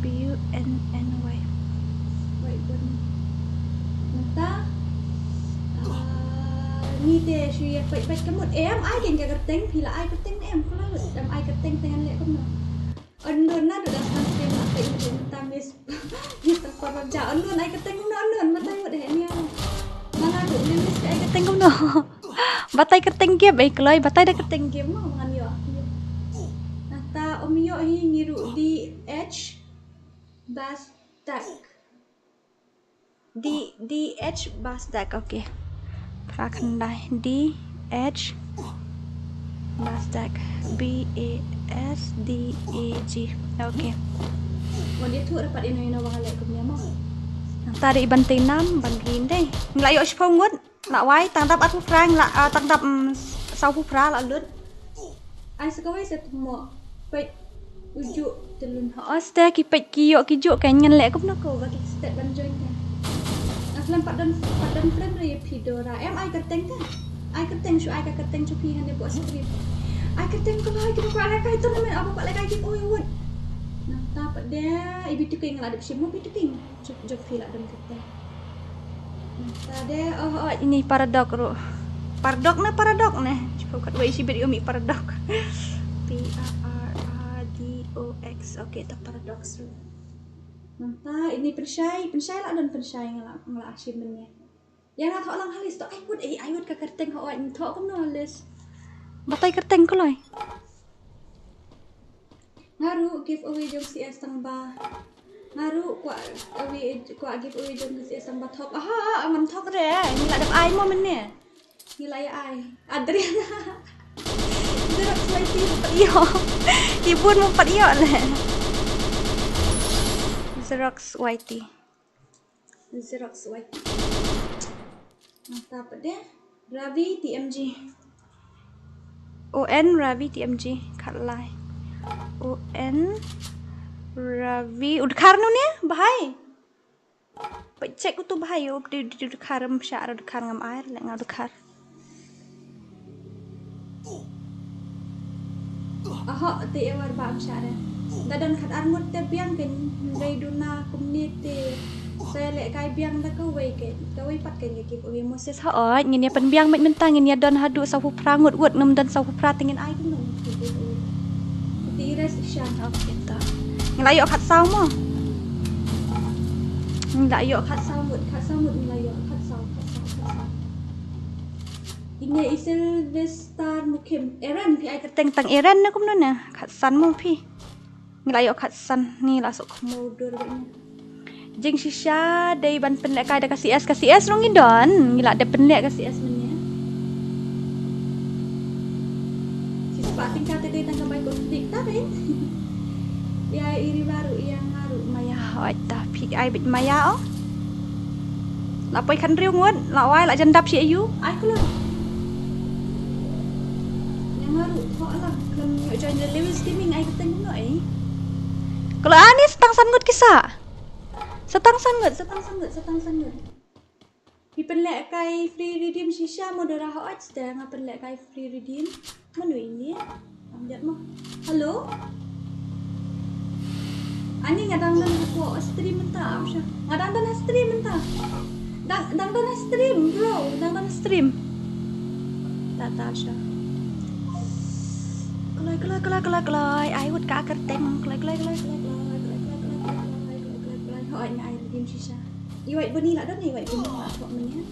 BUNNY. White bunny. Nata. Ni deh syu pet kemut em ai kan kerteng pila ai kerteng em kalau dam ai kerteng dengan lek kono. Ondon na dah sampai mata itu tamis. Ni terpon ja ondon ai kerteng ondon mata yo deh ni. Mana tu limis ai kerteng kono. Batai kerteng game ai kelai batai dah kerteng game mo mangan yo. Nata omio hi ngiru di H bas tag. Di H bas tag okey. Prakandai DH Nasdaq BASDAG. Okay. Mau dia tu dapat ino bang alek kumnya mau. Tadi bantai nam bangin deh. Ngelayo seponggut. Nak wai tangtap aku frang la tangtap sau pra la lut. Ai sekawai setmo. Pet ujuk telun. Ste ki pet kiyo kijuk kan ngen lek kumna ko bagi step banjoin kan. Aslan padan frame dari DORA. Ai kerteng kan? Ai kerteng syu ai kerteng cupi han dia buat skrip. Ai kerteng ko ai kita kuat kai tu nama apa pak lek kai oi wud. Nah, dapat dia ibu tu keng ada simu ibu tu keng. Jok fila dan kerteng. Nah, tadi ini paradok ro. Paradok nah. Cuba kat wei sibet umi paradok. PARADOX. Okey, tak paradox ro. Nampak ini pensyai lah dan pensyai ngala achievement-nya. Yang nak thok lang halis to ai wud ka kerteng ho ai thok kom no halis. Batai kerteng ko lai. Ngaru giveaway jong CS tang ba. Ngaru kwa giveaway jong CS tang ba thok. Aha, aman thok re. Ni la dap ai mo men ne. Nilai ai. Adriana. Xerox YT Pario. Ibun mo Pario le. Xerox YT. Xerox YT. Mata apa dia? Ravi TMG. ON Ravi TMG Katlai. ON Ravi udkhar nu ne bahai. Cek tu bahai di udkhar msyar udkhar ngam air le ngam udkhar. Aha te ewar ba msyar. Dadan khat armut te biang ken raiduna community. Saya lek kai biang da ko wei ke. Ka wei pat ke ke ko Moses ha oi ngin ya pen biang met mentang ngin ya don hadu sau prangut wut ngam dan sau pra tingin ai kun. Ti res shan ok ta. Ngelayo khat sau mo. Ngelayo khat sau mut ngelayo khat sau. Ini isil Vestar mukim Eran pi ai keteng tang Eran na kumno na khat san mo pi. Ngelayo khat san ni la sok modur ni. Jing shisha dai ban pen lek kai da kasih es rong don. Ngila da pen lek kasih es menya. Si sepating kate dai tang kampai ko dik ta ben. Ya iri baru yang ngaru maya oi ta pi ai bit maya oh. La poi kan riu ngot la wai la jandap si ayu ai ko ngaru kok lah kan yo join the Lewis streaming ai keteng no ai kalau ani setang sangut kisah setang sangut pipen lek kai free redeem shisha modera ho ach dah ngapen lek kai free redeem manu ini amjat mo halo ani ngadang dan ko stream mentah amsha ngadang dan stream mentah dang dan stream bro dang dan stream tata amsha kelai ai wut ka kerteng kelai hoi na ai dim shisha iwait beni la dan iwait beni la kok menya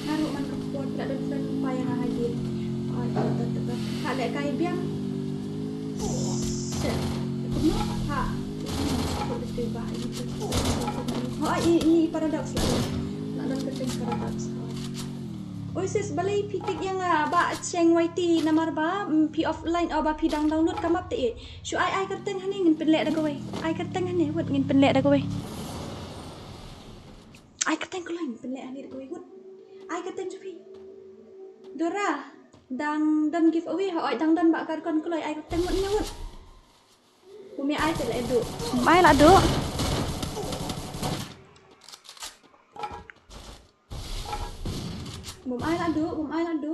naru man report la dan friend payah hadir ai tata ha lek kai biang no ha ko betul bah itu hoi ini paradox la dan kerteng paradox oi sis balai pitik yang ba cheng YT namar ba pi offline or ba pi download come up te shu ai kerteng hani ngin penlek da kowe ai kerteng hani wut ngin penlek da kowe ai kerteng ko lain penlek hani da kowe wut ai kerteng jupi Dora dang dan give away ha oi dang dan ba kar kon ko ai kerteng wut nya wut bumi ai te la edu mai la do bom ai la do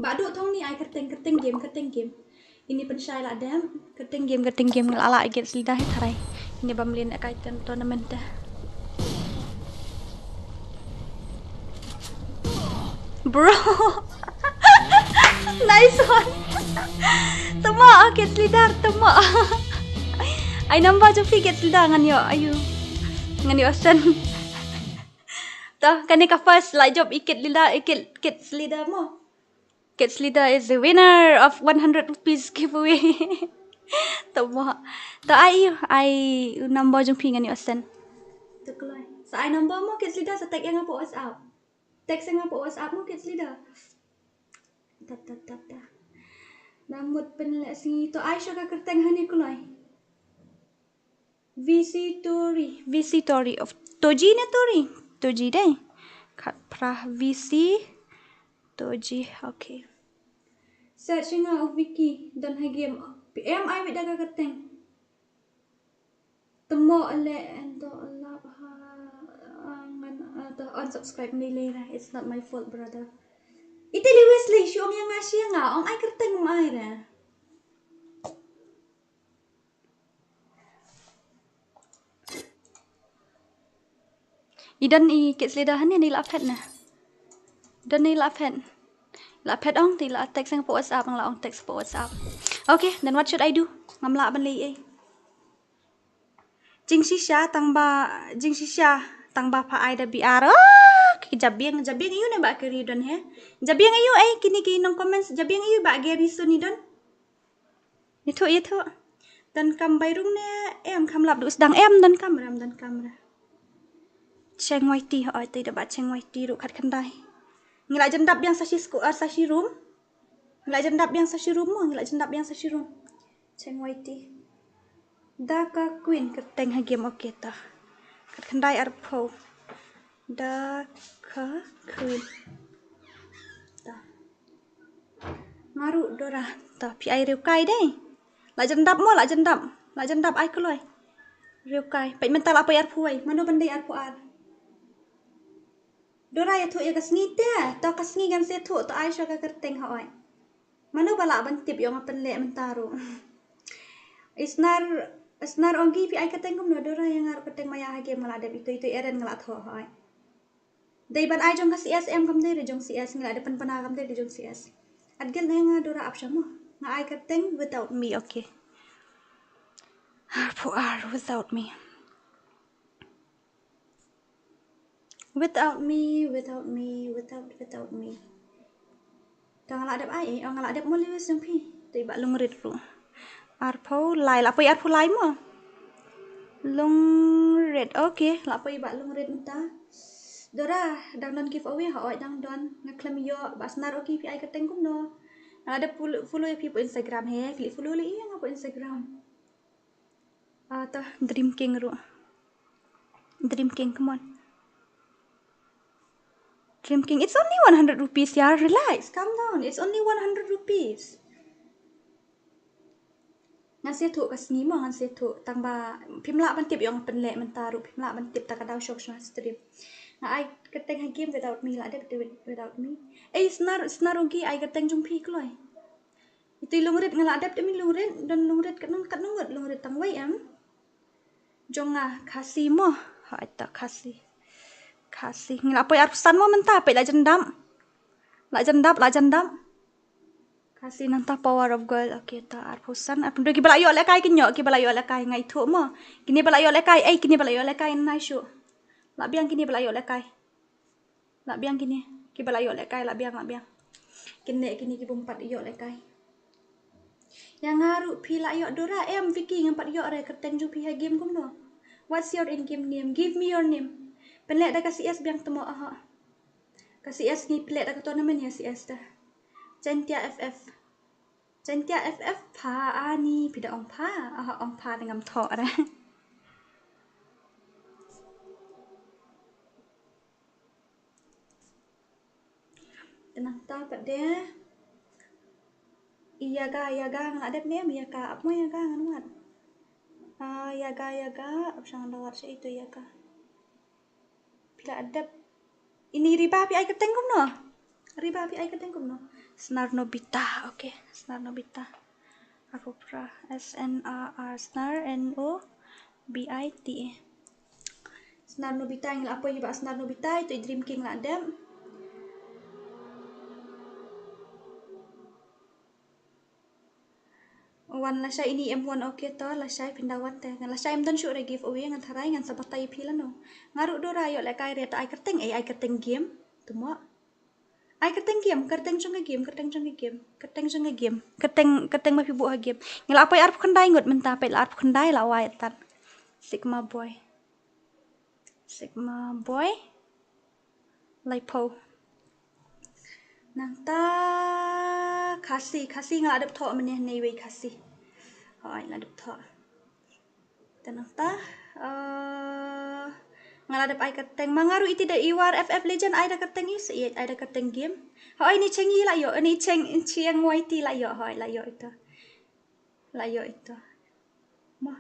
ba do thong ni ai kerteng game ini pensyai la dam kerteng game lala against lidah tharai ini bamlin kai tournament dah bro nice one tama against lidah tama ai nambah jo fi against lidah ngan yo ayu ngan yo sen kani ka first like job ikit slida mo. Ikit slida is the winner of 100 rupees giveaway. Tama. Ta ai number jong pingan ni osen. Tuklay. Sa ai number mo ikit slida sa tag yang po WhatsApp. Text yang po WhatsApp mo ikit slida. Ta. Namut penlek sing to ai sya ka kerteng hani kulay. VC Tori of Toji ne Tori. Toji deh. Kat prah VC Toji. Okay. Search nga of wiki dan hai game. PM ai wit daga keteng. Temo ale ento Allah ngan to unsubscribe ni lah. It's not my fault brother. Ite Wesley syom yang ngasih nga ong ai keteng mai ra. Idan i kit slidahan ni lapet na. Dan ni lapet. Lapet ong ti la text ang po WhatsApp ang laong text po WhatsApp. Okay, then what should I do? Ngamla ban li Jing shisha tang ba pa ai da biar. Jabiang ayu na ba kiri don he. Jabiang ayu kini nong comments jabiang ayu ba geri so ni don. Itu. Dan kam bayrung na kam lap du sedang dan kamera. Cheng YT oi ti da ba cheng YT ru khat khandai Ngilak jendap yang sashi room. Ngilak jendap yang sashi room mo. Ngilak jendap yang sashi room. Cheng waiti. Daka queen kerteng ha game okey ta. Kendai arpo. Daka queen. Ta. Ngaru Dora. Ta pi ai riu kai deh. Lak jendap mo, lak jendap. Lak jendap ai keloi. Riu kai. Pai mental apa arpo ai. Mano bandai arpo ar. Dora ya tu ya kasngi te. Ta kasngi gan se tu to ai sya ka kerteng ha ai. Mano balak bantip yo ngapen lek mentaru. Isnar ongi pi ai keteng kum no Dora yang ngar keteng maya hage mala ada itu eren ngelat ho hai. Dai ban ai jong ka CSM kam dai jong CS ngala ada pen kam dai jong CS. Adgel nga Dora apsha mo. Nga ai keteng without me okay. Harpo ar without me. Without me. Tang ngala ada ai ngala ada mo liwes jong pi. Dai ba lungrit ru. Arpo lai la pai arpo lai mo. Long red okay la pai ba long red menta. Dora dang don giveaway ha oi dang don ngaklem yo basnar okay pi ai keteng kum no. Ada follow ya pi po Instagram he klik follow li yang po Instagram. Ta Dream King ru. Dream King come on. Dream King it's only 100 rupees ya relax calm down it's only 100 rupees. Ngan se tu kasni mo ngan se tu tangba pimla ban tip yang penlek mentaru pimla ban tip tak ada shop stream. Nga ai keteng ha game without me la ada without me. Snar ugi ai keteng jung pi kloi. Itu lungrit ngala ada demi lungrit dan lungrit kat nungut lungrit tang wai am. Jong KHASI mo. Ha ta KHASI. Ngila poi arsan mo menta pe la jendam. La jendam. KHASI nanta power of God. Okay ta arpusan. Arpun do kibala yo le kai kinyo kibala yo le kai ngai thu mo. Kini bala yo le kai kini bala yo le kai nai shu. La biang kini bala yo le kai. La biang kini kibala yo le kai la biang. Kini ki bumpat yo le kai. Yang ngaru pi la yo Dora Vicky ngampat yo re keteng ju pi ha game kum no. What's your in game name? Give me your name. Penlek dah kasih S biang temo aha. Kasih S ni pelek dah tournament ya CS dah. Centia FF pa ani pida ong pa aha ong pa dengan thok ra. Tenang ta pat dia. Iya ga ngadep ni iya ka apa ya ga nganuat. Ya ga option lawat se itu ya ga. Bila adep ini riba pi ai keteng kum no. Snar Nobita, okay. Snar Nobita. Aku pra SNAR Snar NOBIT. Snar Nobita yang apa iba Snar Nobita itu Dream King lah adem. Wan lasai ini M1 okay to lasai pindawat teh. Lasai M dan shoot giveaway ngan tharai ngan sabatai pila no. Ngaruk Dora yo le kai reta ai keteng game. Temo. Ai keteng game, keteng mapi buah game. Ngila apa arp kendai ngut menta pe arp kendai la wai tat. Sigma boy. Lipo. Nang ta KHASI ngala adep thok meneh nei wei KHASI. Hai la adep thok. Tenang ta ngala adep ai keteng mangaru iti da iwar FF Legend ai da keteng is ai da keteng game. Hai ni cengi la yo ni ciang waiti la yo hai la yo itu. Mah.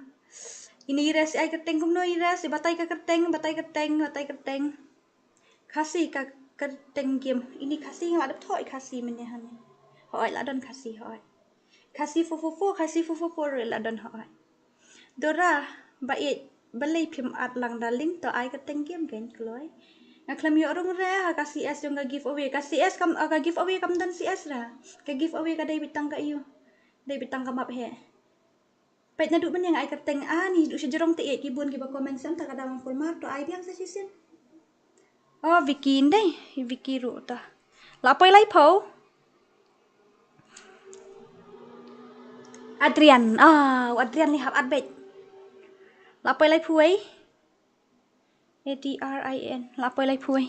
Ini iras ai keteng kum no iras batai ka keteng. KHASI ka keteng game. Ini KHASI ngala adep thok KHASI meneh han. Hai la don KHASI hai. KHASI fofo la don hai. Dora bait balai phim at lang daling to ai keteng game gen kloi. Ngaklem yo rong re ha ka CS jong ga giveaway. Ka CS kam ka giveaway kam dan CS ra. Ka giveaway ka dai bitang ka iyo. Dai bitang ka map he. Pait na du ben yang ai keteng ani du sejerong te kibun ki ba comment sam ta kada mang format to ai biang sa sisin. Oh Vicky dai. Vicky ru ta. La poi lai po. Adrian lihat adbet. Lapoi lai puai. ADRIN. Lapoi lai puai.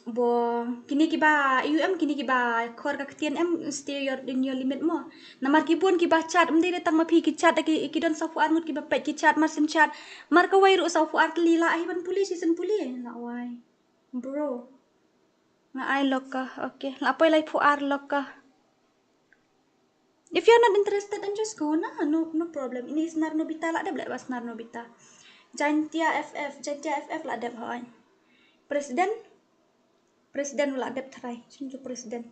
Bo kini kiba kini kiba khor ka ktian em stay in your limit mo namar kibun kiba chat mde tang ma phi ki chat ki don safu ar mut kiba pet ki chat mar sim chat mar ka wai ru safu ar lila ai ban puli season puli la wai bro na ai lokka okay la poi lai fu ar lokka. If you're not interested then just go na, no problem. Ini senar Nobita lah ada belak senar Nobita. Jantia FF lah ada hoy. Presiden lah ada try. Cuma presiden.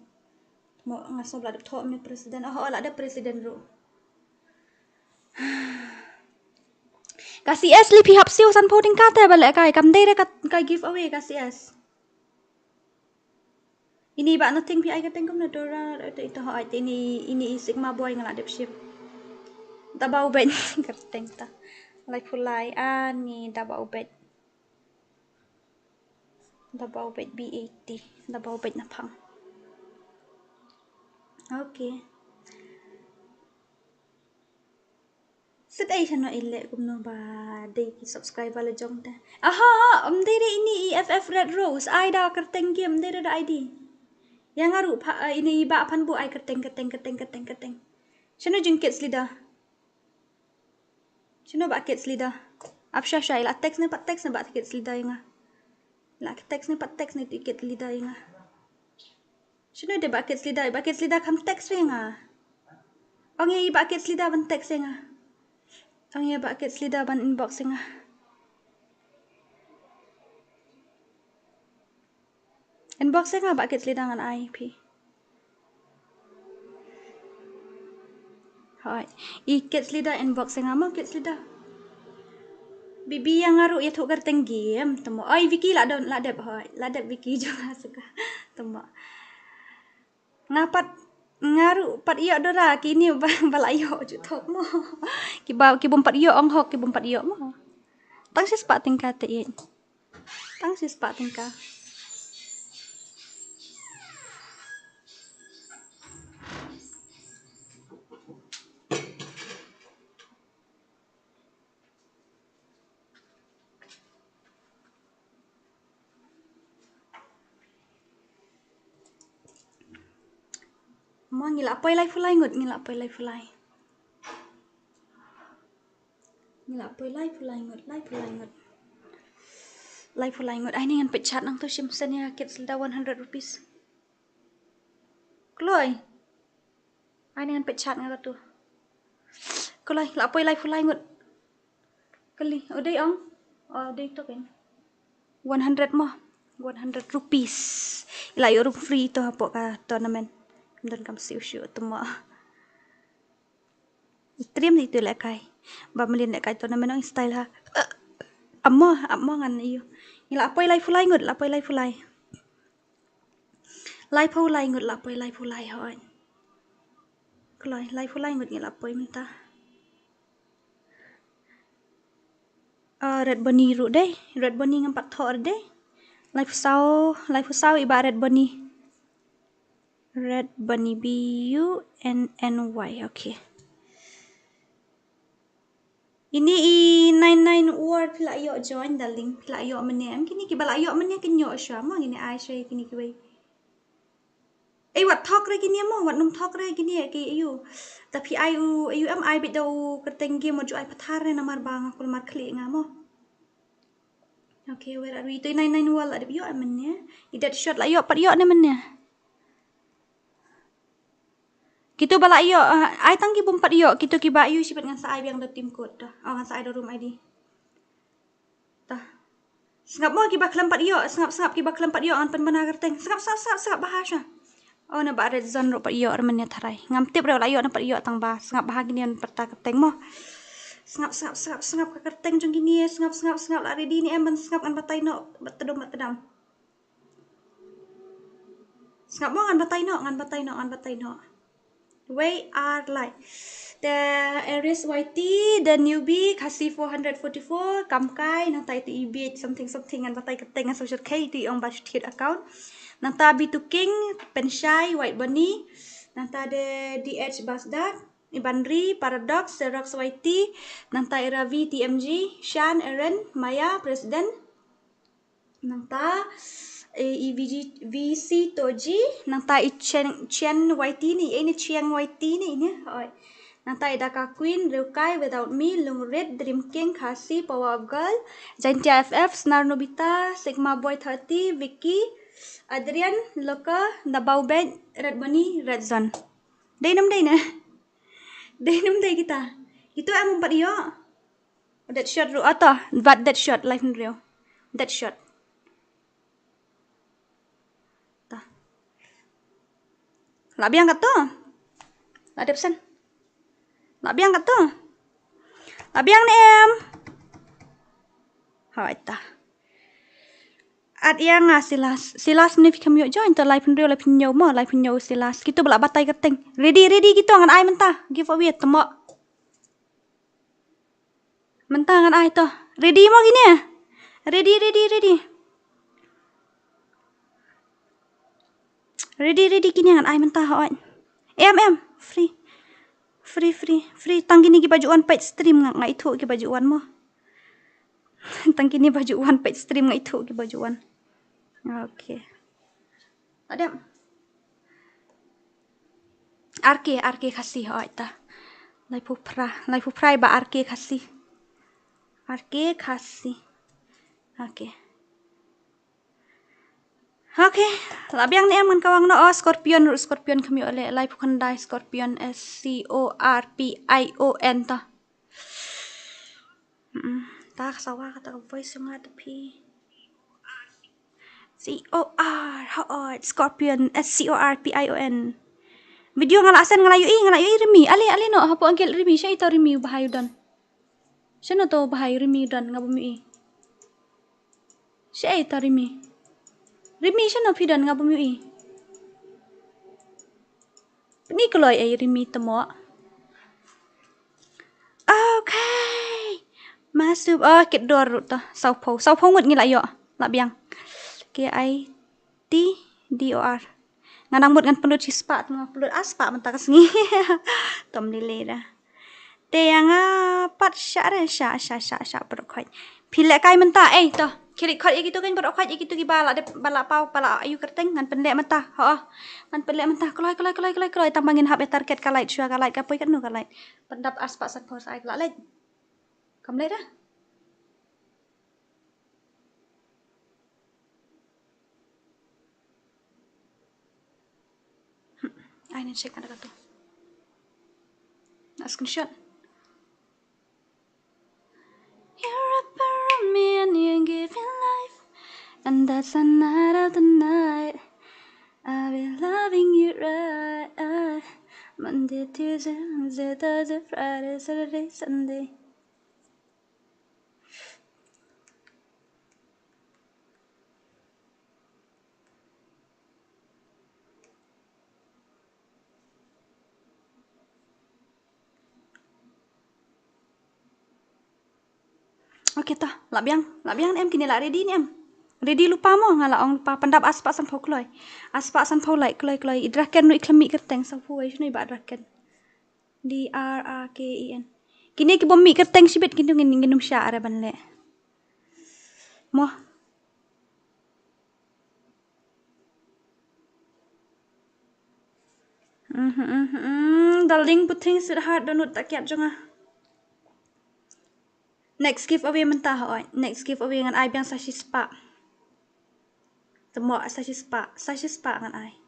Mau ngaso lah ada thok ni presiden. Oh lah ada presiden ru. Kasih es li pihap siu san voting kata balik kai kam dai kai giveaway kasih es. Ini ba nothing pi ai kateng kam na DORA itu hoy ini sigma boy ngala ada ship. Da bau ben kateng ta. Like fulai ani da bau bet. Da bau bet B80. Da bau bet na pang. Okay. Sit ay siya no ile kung no ba day subscribe wala jong ta. Aha, dere ini EFF Red Rose. Ay da kerteng game dere da ID. Yang ngaru pa ini iba pan bu ay kerteng. Sino jengkit slida? Sino ba kit slida? Apsha shay la text na ba kit slida nga. La text ni tiket slida nga. Sino de ba kit slida? Ba kit slida kam text nga. Ang iya ba kit slida ban text nga. Ang iya ba kit slida ban inbox nga. Inbox nga ba kit slida ngan IP. Hoy, kit slida inbox nga mo kit slida. Bibi yang ngaru ya thuk kerteng game temo. Ai Vicky la dep hoy. La dep Vicky juga suka. Temo. Ngapat ngaru pat iyo DORA kini balayo ju thok mo. Kibom pat iyo ong hok kibom pat iyo mo. Tang sis pat tingkat te. Tang sis pat tingkat. Mo ngila poi lai fulai ngut ngila poi lai fulai. Ngila poi lai fulai ngut lai fulai ngut ai ni ngan pechat nang tu sim sen ya kit selda 100 rupees. Kloi. Ai ni ngan pechat ngan tu. Kloi la poi lai fulai ngut. Kali odai ong. Odai to kan. 100 mo. 100 rupees. Ila yo free to hapo ka tournament. Dan kam siu temo. Stream itu lek kai. Ba melin lek kai tournament ong style ha. Ammo ngan iyo. Ila poi lai fulai ngut la poi lai fulai. Lai pau lai ngut la poi lai fulai hoy. Kloi lai fulai ngut ngila poi minta. Red bunny ru deh. Red bunny ngam pat thor deh. Lai fusau iba red bunny. Red bunny BUNNY. Okay. Ini 99 word pila yo join the link pila yo mene am kini kibala yo mene kinyo sya mo gini ai shay kini kibai. Wat talk re kini mo wat num talk re kini ki you. Tapi ayu am ai bit do kertengge mo ju ai pathare namar bang aku mar klik ngamo. Okay, where are we? 99 wall ada yo mene. Idat shot la yo pat yo ne mene. Kita bala iyo, ai tang ki bompat iyo, kita ki ba iyo sipat ngan sa ai yang da tim code dah. Ngan sa ai da room ID. Tah. Sengap mo ki ba kelempat iyo, sengap ki ba kelempat iyo ngan pen benar kerteng. Sengap bahasa. Na ba red zone ro pat iyo armen ya tharai. Ngam tip ro la iyo na pat iyo tang ba. Sengap bah gini an perta kerteng mo. Sengap ka kerteng jong gini, sengap la ready ni em ben sengap ngan batai no, batedam. Sengap mo ngan batai no. We are like the Aries YT, the newbie KHASI 444, Kamkai, nanti itu EB something and batai keteng and social K di ong budget account. Nanti B2 King, Penshai, White Bunny, nanti ada DH Basdak, Ibandri, Paradox, Xerox YT, nanti Ravi TMG, Shan, Aaron, Maya, President. Nanti VC Toji nang ta Chen YT ni ini Chiang YT ni oi nang ta Daka Queen Ryukai Without Me Lung Red Dream King KHASI Power of Girl Jantia FF Snar Nobita Sigma Boy 30 Vicky Adrian Loka Dabau Bed Red Bunny Red Zone Day nam day na day nam day kita itu am empat yo that shot ru ata but that shot life real that shot Lak biang kat tu. Lak ada pesan. Lak biang kat tu. Lak biang ni em. Hai ta. At yang silas ni fikam yo join to live real live nyo mo live nyo silas. Kita belak batai keteng. Ready gitu ngan ai mentah. Give away temo. Mentah ngan ai tu. Ready mo gini ya? Ready. Ready kini ngan ai mentah hoi. Em free tang kini ki bajuan page stream ngai thu ki bajuan mo. Tang kini bajuan page stream ngai thu ki bajuan. Okay. Ada RK KHASI hoi ta. Lai puprai ba RK KHASI. Okay, labiang ni aman kawang no Scorpion kami oleh lai pukandai Scorpion SCORPION ta. Tak sawa kata voice yang ada pi. Scorpion SCORPION. Video ngalasan ngalayu remi ali no hapo angkel remi siya ito remi bahayu dan. Siya no to bahayu remi dan ngabumi. Siya ito remi. Rimi siya na pidan nga bumi. Ni kloy ay rimi temo. Okay. Masuk kit dor ta. Sau po ngut ngila yo. La biang. KITDOR. Nganang mut ngan pelut cispa tengah pelut aspa mentah kesengi. Tom lile dah. Te yang pat sya berkhoi. Pilek kai mentah to. Kiri khot gitu kan berkhoi gitu ki bala pau bala ayu kerteng ngan pendek mentah. Ngan pendek mentah keloi tambangin hab target kalait syua kalait kapoi kan no kalait. Pendap aspa sak pos ai kalait. Kam le dah. Ai nen check ada tu. Nak screenshot. You're up around me and you're giving life, and that's the night of the night. I'll be loving you right. Monday, Tuesday, Wednesday, Thursday, Friday, Saturday, Sunday. Okay ta, lak biang em kini lak ready ni em. Ready lupa mo ngala ong lupa pendap aspa san phok kloi. Aspa san phok lai kloi idraken nu iklami kerteng sa phuai shnu ba draken. DRAKEN. Kini ki bommi kerteng sibet kindu nginum sya ara banle. Mo. Darling puting sweetheart donut tak kiat jonga. Next giveaway mentah oi. Next giveaway ngan ai biang sashi spa. Temo sashi spa ngan ai.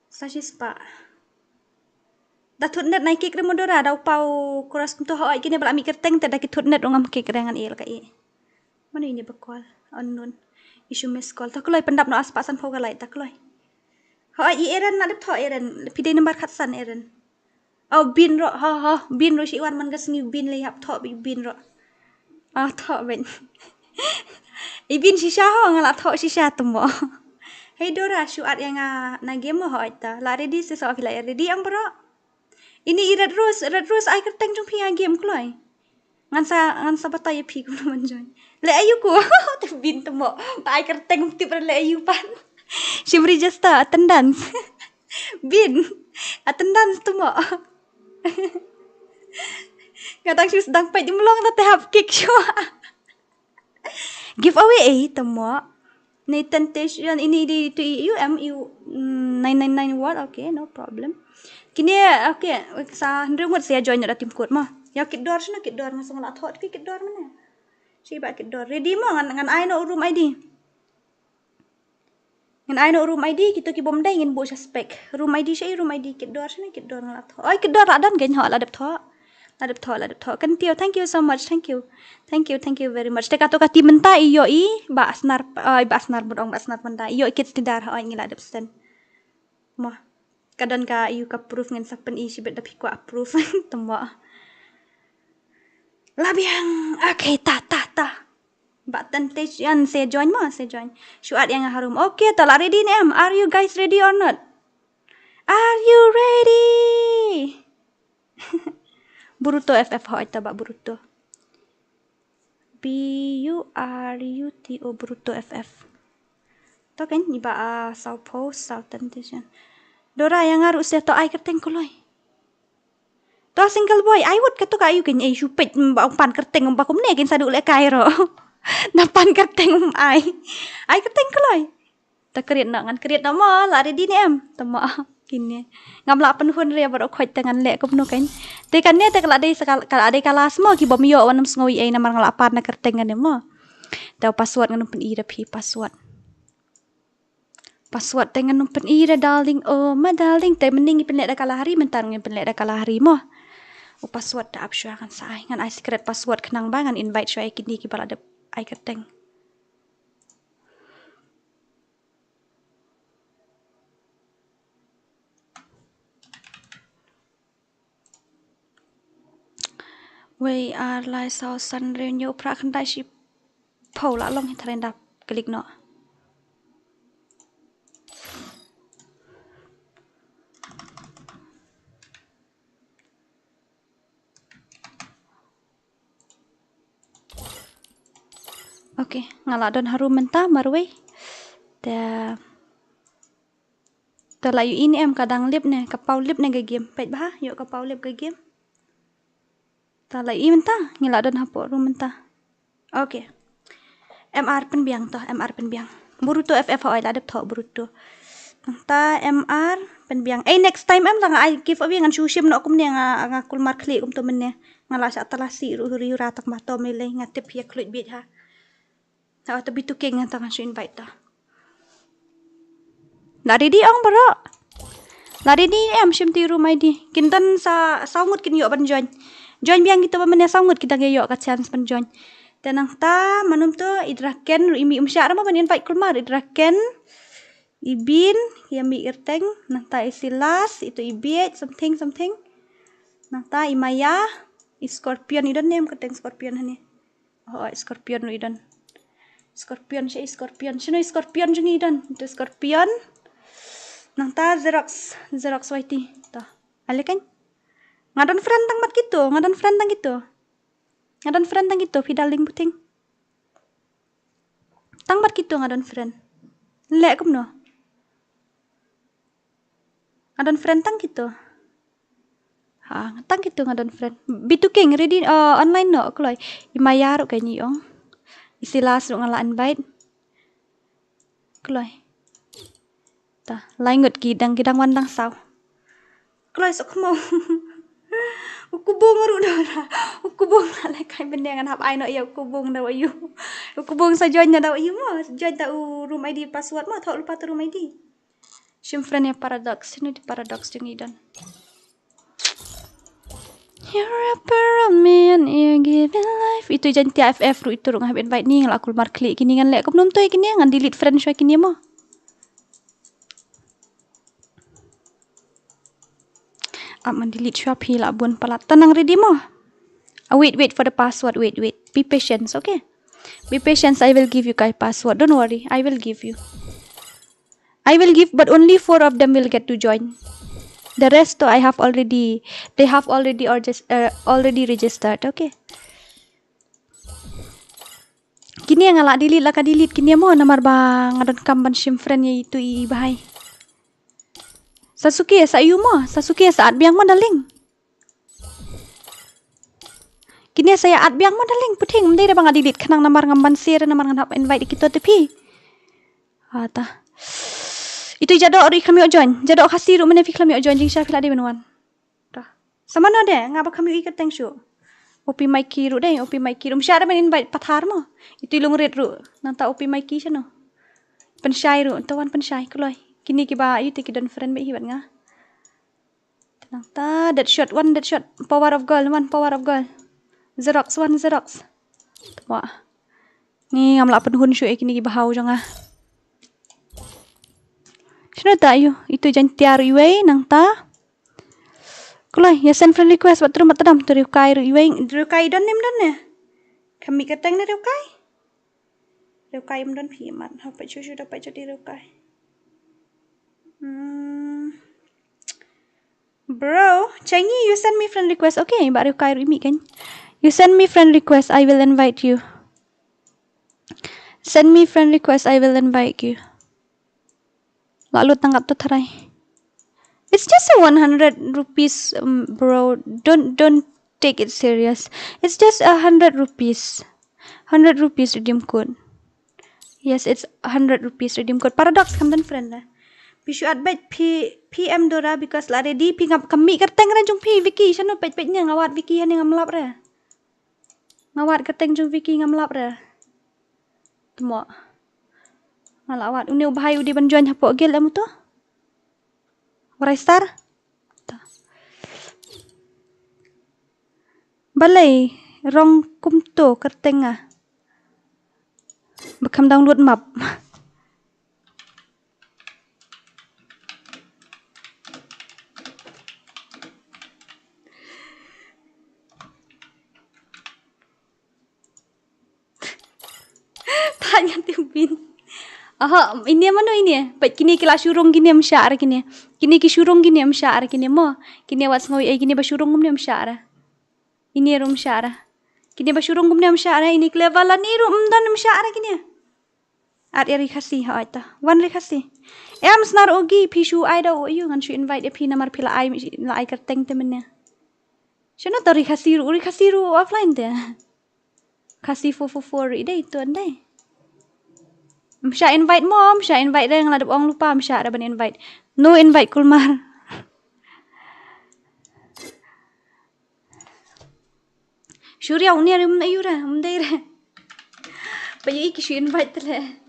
Sashi spa. Dah thut net naik kek remodora dah pau kuras kuntu oi kini bala mi kerteng tak dah thut net ngam kek dengan il ka i. Mana ini bekol unknown. Isu miss call tak loi pendap no aspa san phok lai tak loi. Oi i eran nak tho eran pidai number khatsan eran. Bin ro bin ro si wan man gas ngi bin le hap tho bin ro. Tho ben. Ibin shisha ho ngala tho shisha temo. Hey Dora syuat yang na game mo ta. La ready se so afila ready ang bro. Ini red rose ai kerteng jong pia game kloi. Ngan sa batai pi ku man join. Le ayu ku te bin temo. Pa ai kerteng ti per le ayu pan. Shimri jasta attendance. Bin attendance temo. Kadang sih sedang pay dimulong na tahap kick syua. Giveaway temo. Ni temptation ini di you 999 watt. Okay, no problem. Kini okay, sa hendrung wat saya join ada tim kuat mah. Ya kit door sana kit door ngasong la thot kit door mana. Si ba kit door ready mo ngan ai no room ID. Ngan ai no room ID kita ki bom dai ngin bo spek. Room ID sai room ID kit door sana kit door la thot. Oi kit door adan gen ho la dep thot. La dep thot. Kan tio thank you so much. Thank you very much. Te kato kati menta iyo ba asnar bodong ba asnar menta iyo kit tidar ho ngila dep sen. Mo kadang ka you ka proof ngan sapen isi bet dapi ko approve temo labiang okay ta Mbak temptation saya join syuat yang harum okay tak lah ready ni am are you guys ready or not are you ready buruto FF ho ita ba buruto BURUTO buruto FF to kan ni ba sau post sau temptation Dora yang ngaru saya to ai kerteng koloi. To single boy, ai wot kato kayu ken ai supet mbak pan kerteng mbak kum ne ken sadu le kairo. Napan kerteng ai. Ai kerteng koloi. Ta keriet nak ngan keriet na ma la ready ni em. Tama kini. Ngam la pen hun ria bar khoi tangan le kum no kan. Te kan ne te kala dei kalas mo ki bom yo wanam sngowi ai namar ngala pan na kerteng kan mo. Tau password ngan pen i rapi password dengan numpen ira darling oh ma darling te mending penlek dah kalah hari mentar ngin penlek dah kalah hari mo password dah up syua kan sai ngan ai secret password kenang bangan invite syua kini ki bala ada ai keteng we are like so sun renew pra kan dai shi pau la long trend up klik no Okay, ngaladon harum mentah marwe. Da layu ini em kadang lip ne, kapau lip ne ke game. Pait bah, yuk kapau lip ke game. Ta layu mentah, ngaladon hapo harum mentah. Okay. MR penbiang toh, MR penbiang. Buruto FF oi ladep toh buruto. Ta MR penbiang. Next time em tanga I give away ngan sushim no kum ne ngakul mar klik kum to menne. Ngala sa talasi ru ratak mato mele ngatip ya klut bit ha. Tahu tapi tu keng yang tangan su invite dah. Nak ready ang bro. Nak ready em sim ti room ID. Kintan sa sangut kin yo ban join. Join biang kita pemene sangut kita ge yo ka chance ban join. Tenang ta manum tu idraken imi umsyar ma ban invite kulmar idraken ibin yami irteng nang ta isilas itu ibit something. Nang ta imaya scorpion idon nem keteng scorpion hani. Oh scorpion idon. Scorpion. Sino scorpion jeng idan? Itu scorpion. Nang ta Xerox YT. Toh. Ale kan? Ngadon friend tang mat gitu. Ngadon friend tang gitu. Fidaling puting. Tang mat gitu ngadon friend. Lek kum no. Ngadon friend tang gitu. Ha, tang gitu ngadon friend. Bitu king ready online no kloy. Imayar kay ni ong. Isilas ru ngala invite. Kloy. Ta, laingut kidang wandang saw. Kloy sok mo. Ukubung ru dora. Ukubung ala kai bendengan hap ai no ya ukubung daw ayu. Ukubung sa join daw ayu mo. Join ta room ID password mo thok lupa tu room ID. Sim friend ya paradox. Sino di paradox jeng idan. You're a pearl man, you're giving life. Itu janti FF ru itu ngah invite ni ngala kulmar klik kini ngan lek kum toy kini ngan delete friend syai kini mo. Man delete syai pi la bun pala tenang ready mo. Wait for the password. Wait. Be patient, okay? Be patient. I will give you guys password. Don't worry. I will give, but only 4 of them will get to join. The rest they have already registered, okay? Kini yang ngala delete laka delete kini mo namar bang ngadon kamban sim friend ya itu i bahai. Sasuke sa ayu mo, Sasuke sa at biang mo daling. Kini saya at biang mo daling puting mendai bang delete kenang namar ngamban share namar ngap invite kita tepi. Ta. Itu jadok ri kami join. Jadok khasi ru mana fi kami join jing sha fi la de benuan. Ta. Sama na de ngapa kami ikat teng shu. Opi Mikey ru de, opi Mikey ru. Msyara ben invite pathar mo. Itu long red ru. Nanta opi Mikey chano. Pensyai ru, tawan pensyai kloi. Kini ki ba ayu ti ki don friend be hi bat nga. Nanta that shot, power of girl, one power of girl. Xerox, one Xerox. Wah. Ni ngam la penhun shu kini ki bahau janga. Shino ta ayu, itu jan tiar iwe nanta. Kulai, ya send friend request wat terus matadam tu riukai riukai don nem don ne. Kami keteng ne riukai. Riukai don pi mat. Dapat cucu dapat jadi riukai. Bro, Changi, you send me friend request. Okay, ba riukai imi kan. You send me friend request, I will invite you. Send me friend request, I will invite you. Lalu tanggap tu tarai. It's just a 100 rupees, bro. Don't take it serious. It's just 100 rupees. 100 rupees redeem code. Yes, it's 100 rupees redeem code. Paradox come dan friend lah. Pishu adbait PM Dora because la ready pi ngap kami kerteng ran jung pi Vicky sano pet-petnya ngawat Vicky han ngamlap ra. Ngawat kerteng jung Vicky ngamlap ra. Temo. Ngalawat uni ubahai udi banjuan hapok gel amu tu. Warai star? Balai rong kumto kertenga. Bekam download map. Tanya tiubin. Aha, ini mana ini? Baik kini kila syurung gini amsyar kini. Kini ki syurung gini amsyar kini mo. Kini wat ngawi kini basyurung gumni amsyar. Ini rum syara. Kini basyurung gumni amsyar ini klevala ni rum dan amsyar kini. At eri khasi ha aita. Wan ri khasi. Am snar ogi pishu aida o you ngan shu invite epi namar pila ai la ai kerteng temennya. Shona tori khasi ru offline de. Khasi 444 ide itu andai. Msya invite mom, msya invite dia ngeladap orang lupa, msya ada ban invite. No invite kulmar. Syurya uni ada mun ayura, mun daira. Bayu iki syu invite tele.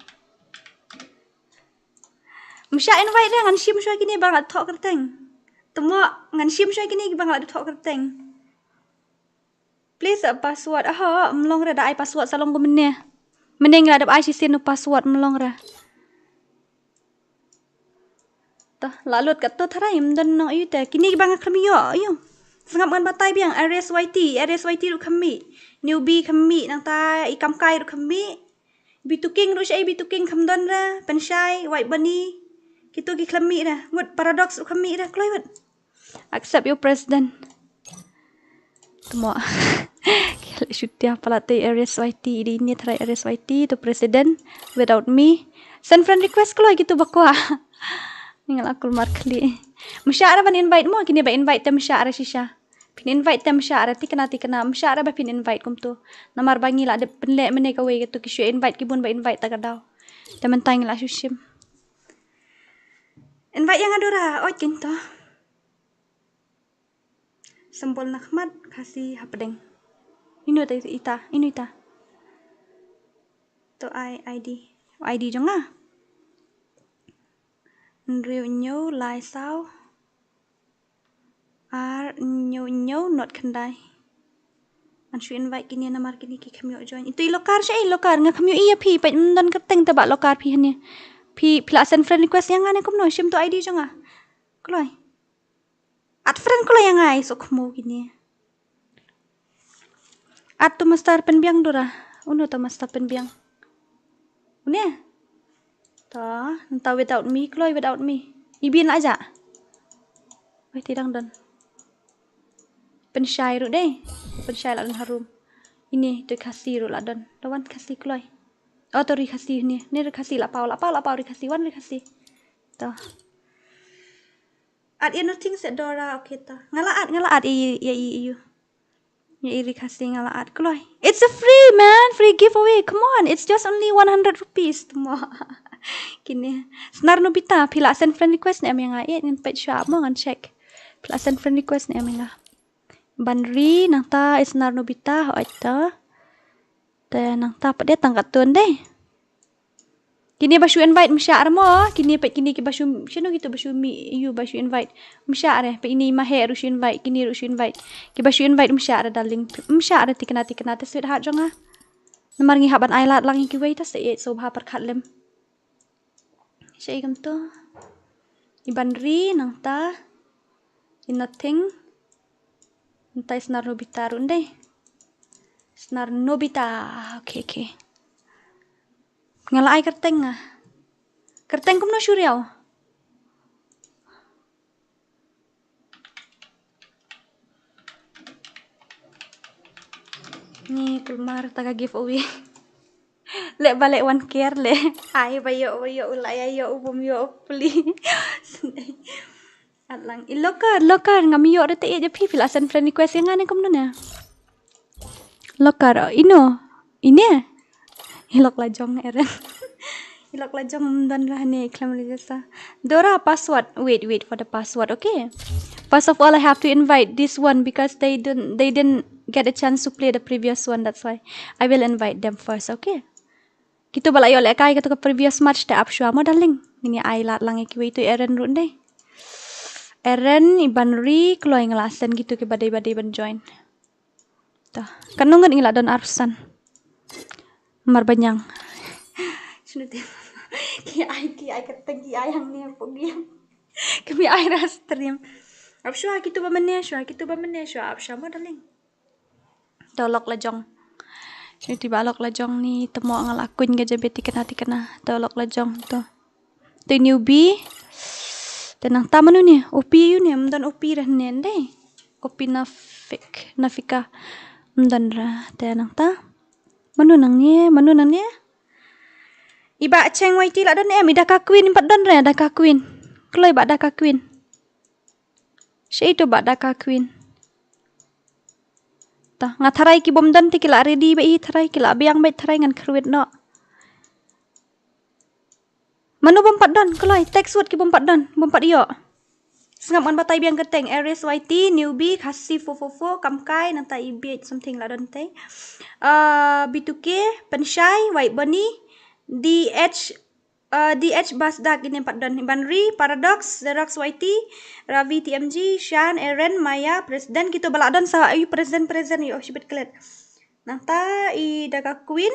Msya invite dia ngan sim syu kini bang lat thok kerteng. Temo ngan sim syu kini bang lat thok kerteng. Please password. Aha, mlong ra da ai password salong ko mennya. Mending ngeladap ai sisin no password melong ra. Tah lalut kat tu tharai mdan no ayu te kini bang kami yo ayu. Sengap ngan batai biang RSYT ru kami. Newbie kami nang ta ikam kai ru kami. Bituking ru syai bituking kamdan ra pensyai white bunny. Kitu gi kami ra. Ngut paradox ru kami ra kloi wet. Accept your president. Temo. Kala syutia palate RSYT ini try RSYT to president without me. Send friend request kalau gitu bakwa. Ningal akul markli. Msyara ban invite mo kini ba invite tem msyara shisha. Pin invite tem msyara ti kena msyara ba pin invite kum tu. Namar bangi la de penle mene ka we gitu ki syu invite kibun ba invite ta kadau. Temen tang la shushim. Invite yang adora oi kinto. Sembol nakmat kasih hapedeng. Ini ita. To ID jonga. Nriu nyo lai sao. Nyo not kendai. Anshu invite kini namar kini ki kami join. Itu ilokar nga kami iya pi pa ndan keteng taba lokar pi hanya. Pi send friend request yang ngane kum no shim to ID jonga. Kloi. At friend ko la yang ai so kmo gini. At tu mastar penbiang dora. Uno ta mastar penbiang. Une. Ta, entah without me, kloi without me. Ibin aja. Wei tidang don. Pensyai ru deh. Pensyai la don harum. Ini tu kasi ru la don. Lawan kasi kloi. Oh tu ri kasi ni. Ni ri kasi la pau ri kasi wan ri kasi. Ta. At nothing set Dora okay ta. Ngalaat i Ya iri kasih ngalaat kloi. It's a free man, free giveaway. Come on, it's just only 100 rupees. Kini senar Nobita pila send friend request ni aming ngait ngan page shop mo ngan check. Pila send friend request ni aming Banri nang ta isnar Nobita ho ita. Ta nang ta pada tangkat tun deh. Kini basu invite msyar mo. Kini pe kini ki basu sino gitu basu mi you basu invite msyar pe ini mahe rusu invite kini rusu invite. Ki basu invite msyar darling. Msyar tikna ta sweetheart jonga. Namar ngi haban ailat lang ki wei ta se so bha perkhat lem. Syai kam tu. Ibanri nang ta in nothing. Entai senar Nobita run deh. Senar Nobita. Okay. Ngalai kerteng ah. Kerteng kum no syuriau. Ni kelmar taga giveaway. Lek balik one care le. Ai bayo ulai ayo ubum yo puli. Atlang lokar ngam yo rete je pi filasan friend request yang ane kum no na. Lokar ino. Ini. Hilok lajong eren. Hilok lajong dan rahane iklam jasa. Dora password. Wait for the password, okay? First of all, I have to invite this one because they didn't get a chance to play the previous one. That's why I will invite them first, okay? Kita balayo lek kai ke previous match ta up shua mo darling. Ini ai lat lang iki itu Eren run deh. Eren Ibanri kloy ngelasen gitu ke badai-badai ban join. Tah, kanungan ila don arsan. Mar banyang. Sunut. Ki ai keteng ki ai hang ni podium. Kami ai ras stream. Ab shua gitu ba mennya shua ab shua mo darling. Dolok lajong. Jadi balok lajong ni temu ngalakuin gaja beti kena tolok lajong tu. Tu newbie. Tenang taman ni. Opi you ni amdan opi dah nen deh. Opi nafika amdan ra tenang ta. Manu nang ni. Iba ceng waiti la don em ida kakuin impat don ra da kakuin. Kloi ba da kakuin. Syai tu ba da kakuin. Ta ngatharai ki bom dan ti kila ready ba i tharai kila biang ba tharai ngan kruit no. Manu bom pat dan kelai text word ki bom pat yo. Sengap an batai biang keteng Aries YT newbie KHASI 444 kamkai nanta ibi something la don te. B2K pensyai white bunny DH Basdak ini empat dan Banri Paradox Xerox YT Ravi TMG Shan Eren Maya Presiden kita balak dan sa ayu presiden yo sibet kelet. Nanta I daga Queen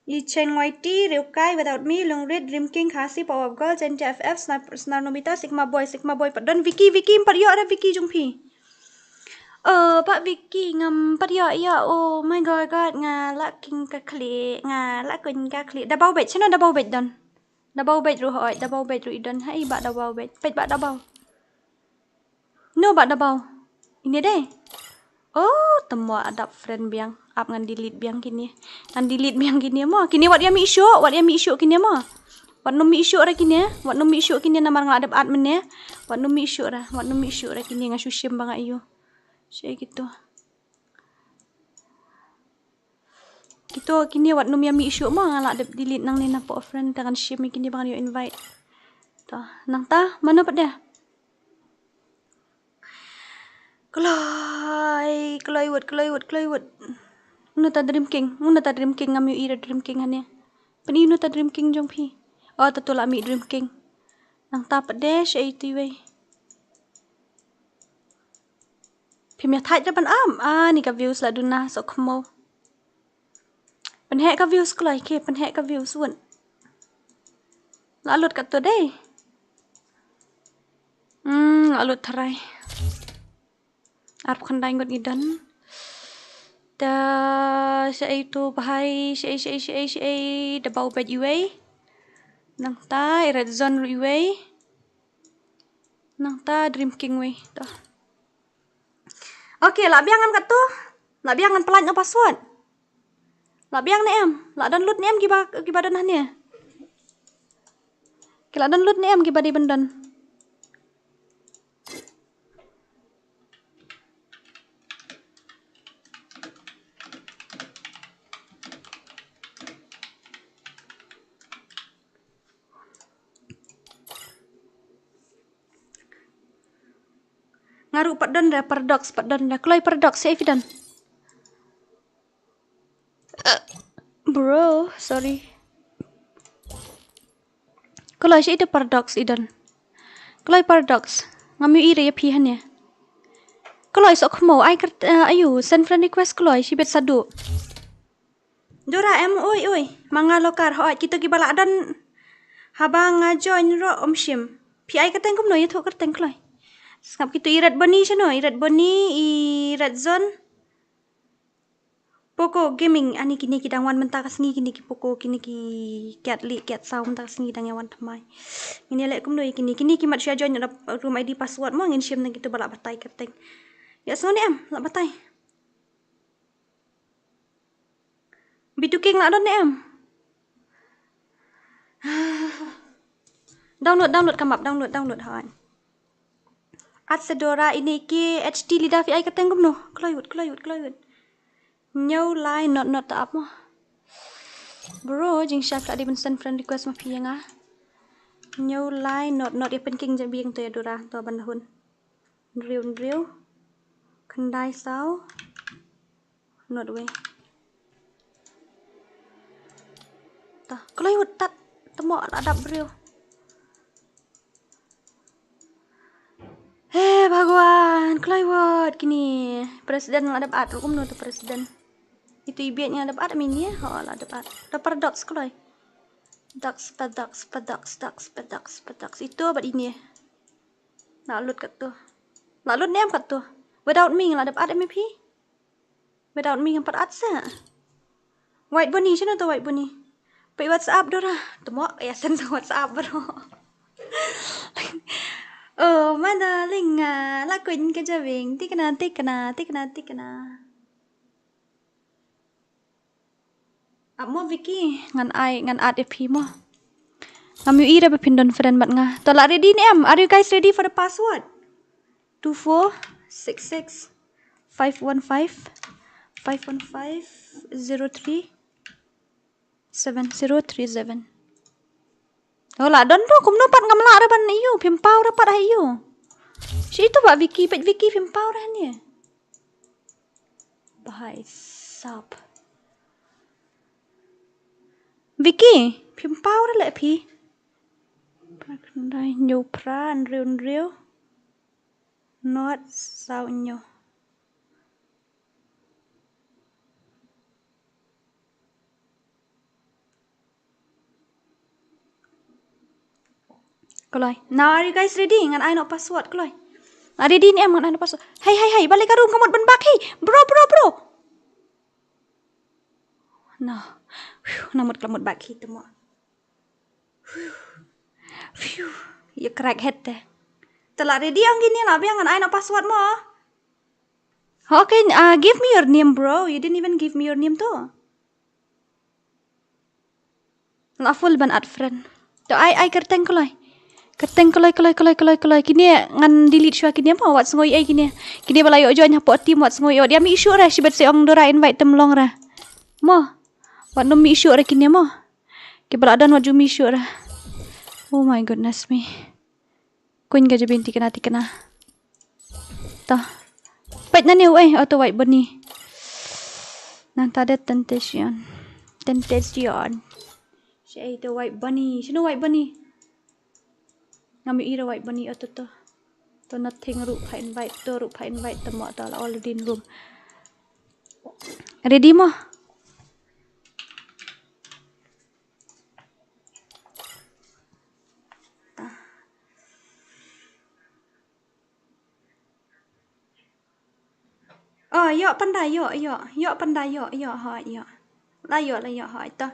I Chen YT Ryukai Without Me Lungrid Dream King KHASI Power of Girl Chen FF Snar Nomita Sigma Boy dan Vicky empat yo ada Vicky jumpi. Pak Vicky ngam pat yo oh my god ngala king ka kli ngala kun ka kli da bau bet chana da bau bet don da bau bet ru hoi da bau bet ru idon hai ba da bau bet pet ba da bau no ba da bau ini deh oh temu ada friend biang up ngan delete biang kini mo kini wat yami issue kini mo wat no mi issue ra kini namar ngadap admin ya wat no mi issue ra kini ngasushim bang ayu. Syai gitu. Gitu kini wat num yami issue mo ngala delete nang ni napo friend dengan share mi kini bang yo invite. Toh, nang ta mana pat dia? Kelai wot. Unu ta Dream King ngam yo ira Dream King hanya. Pani unu ta Dream King jong pi. Oh tatula mi Dream King. Nang ta pat dia syai tu wei. Pimya thai depan ni ka views la dunah so khmo. Penhek ka views klai ke penhek ka views won. Lalut kat tu deh. Lalut tharai. Arp khandai ngot ngidan. Da syai tu bahai syai da bau bed iwei. Nang ta red zone iwei. Nang ta Dream King wei. Dah. Okay, lah biang am kat tu. Lah biang an pelan no password. Lah biang ni em. Lah download ni em giba don hanya. Kila download ni em giba di bendan. Ngaru padon dah paradox padon dah. Keloi paradox ya Evidan. Bro, sorry. Keloi si itu paradox idan. Keloi paradox. Ngami ire ya pihan ya. Keloi sok mau ai ayu send friend request keloi si bet sadu. Dora em oi mangalokar ho kita ki bala dan habang join ro omshim. Pi ai kateng kum no ya thok kateng keloi. Ngap kitu irat boni chano irat boni irat zone. Poko gaming ani kini kidang wan mentah kasngi kini ki poko kini ki cat sound mentah kasngi dang wan thamai. Ini lek kum no kini ki mat share join room ID password mo ngin shim nang kitu bala batai kateng. Ya sone em la batai. Bitu king la don em. Download kamap download hawan. At sedora ini ki HD lidah fi ai kateng kum no. Kloyut. New line not up mo. Bro, jing syaf tak di send friend request ma fi nga. New line not ya penking je biang tu ya dora to bandahun. Driu. Kendai sao. Not way. Tah, kloyut tat temo adap driu. Bhagwan, kloyut kini. Presiden adap at kum no tu presiden. Itu ibiatnya adap at mini ya. Ho la adap at. Da paradox kloy. Ducks. Itu abad ini. Nak lut kat tu. Nak lut nem kat tu. Without me la adap at MP. Without me empat at sa. White bunny sino tu white bunny. Pai WhatsApp dora. Temo ya send sa WhatsApp bro. Oh, madaling lakuin ka jawing. Tikna. Amo Vicky ngan ad FP mo. Ngam yu ira bepindon friend mat nga. Tola ready ni em. Are you guys ready for the password? 2466 515 515 7037. Ola don do kum nopat ngamla raban iu pimpau rapat ayu. Si itu Pak Vicky, Pak Vicky pimpau dah ni. Bahai sap. Vicky, pimpau dah lek pi. Pakandai nyupra andriu. Not saunyo. Koloi. Now are you guys ready? Ngan I nak password koloi. Ready ni em ngan I nak password. Hai, balik ke room kamu ben bak hey. Bro. No. Namut kamu bak hey temu. Ya crack head teh. Telah ready ang gini lah biang ngan I nak password mo. Okay, give me your name bro. You didn't even give me your name tu. La full ban ad friend. Tu I kerteng koloi. Keteng kelai. Kini ngan delete syua kini apa? Wat sengoi ai kini. Kini balayo join hapo team wat sengoi. Dia mi issue ra sibet seong dora invite tem long ra. Mo. Wat no mi issue ra kini mo. Ki baladan wat ju mi issue ra. Oh my goodness me. Kuin ga je binti kena. Tah. Pet na ni oi auto white bunny. Nang tada temptation. Si itu white bunny. Sino white bunny? Ngami ira white bunny atau to nothing rup invite temo to already in room. Ready mo? Oh, yo pandai yo ha yo. Layo hai to.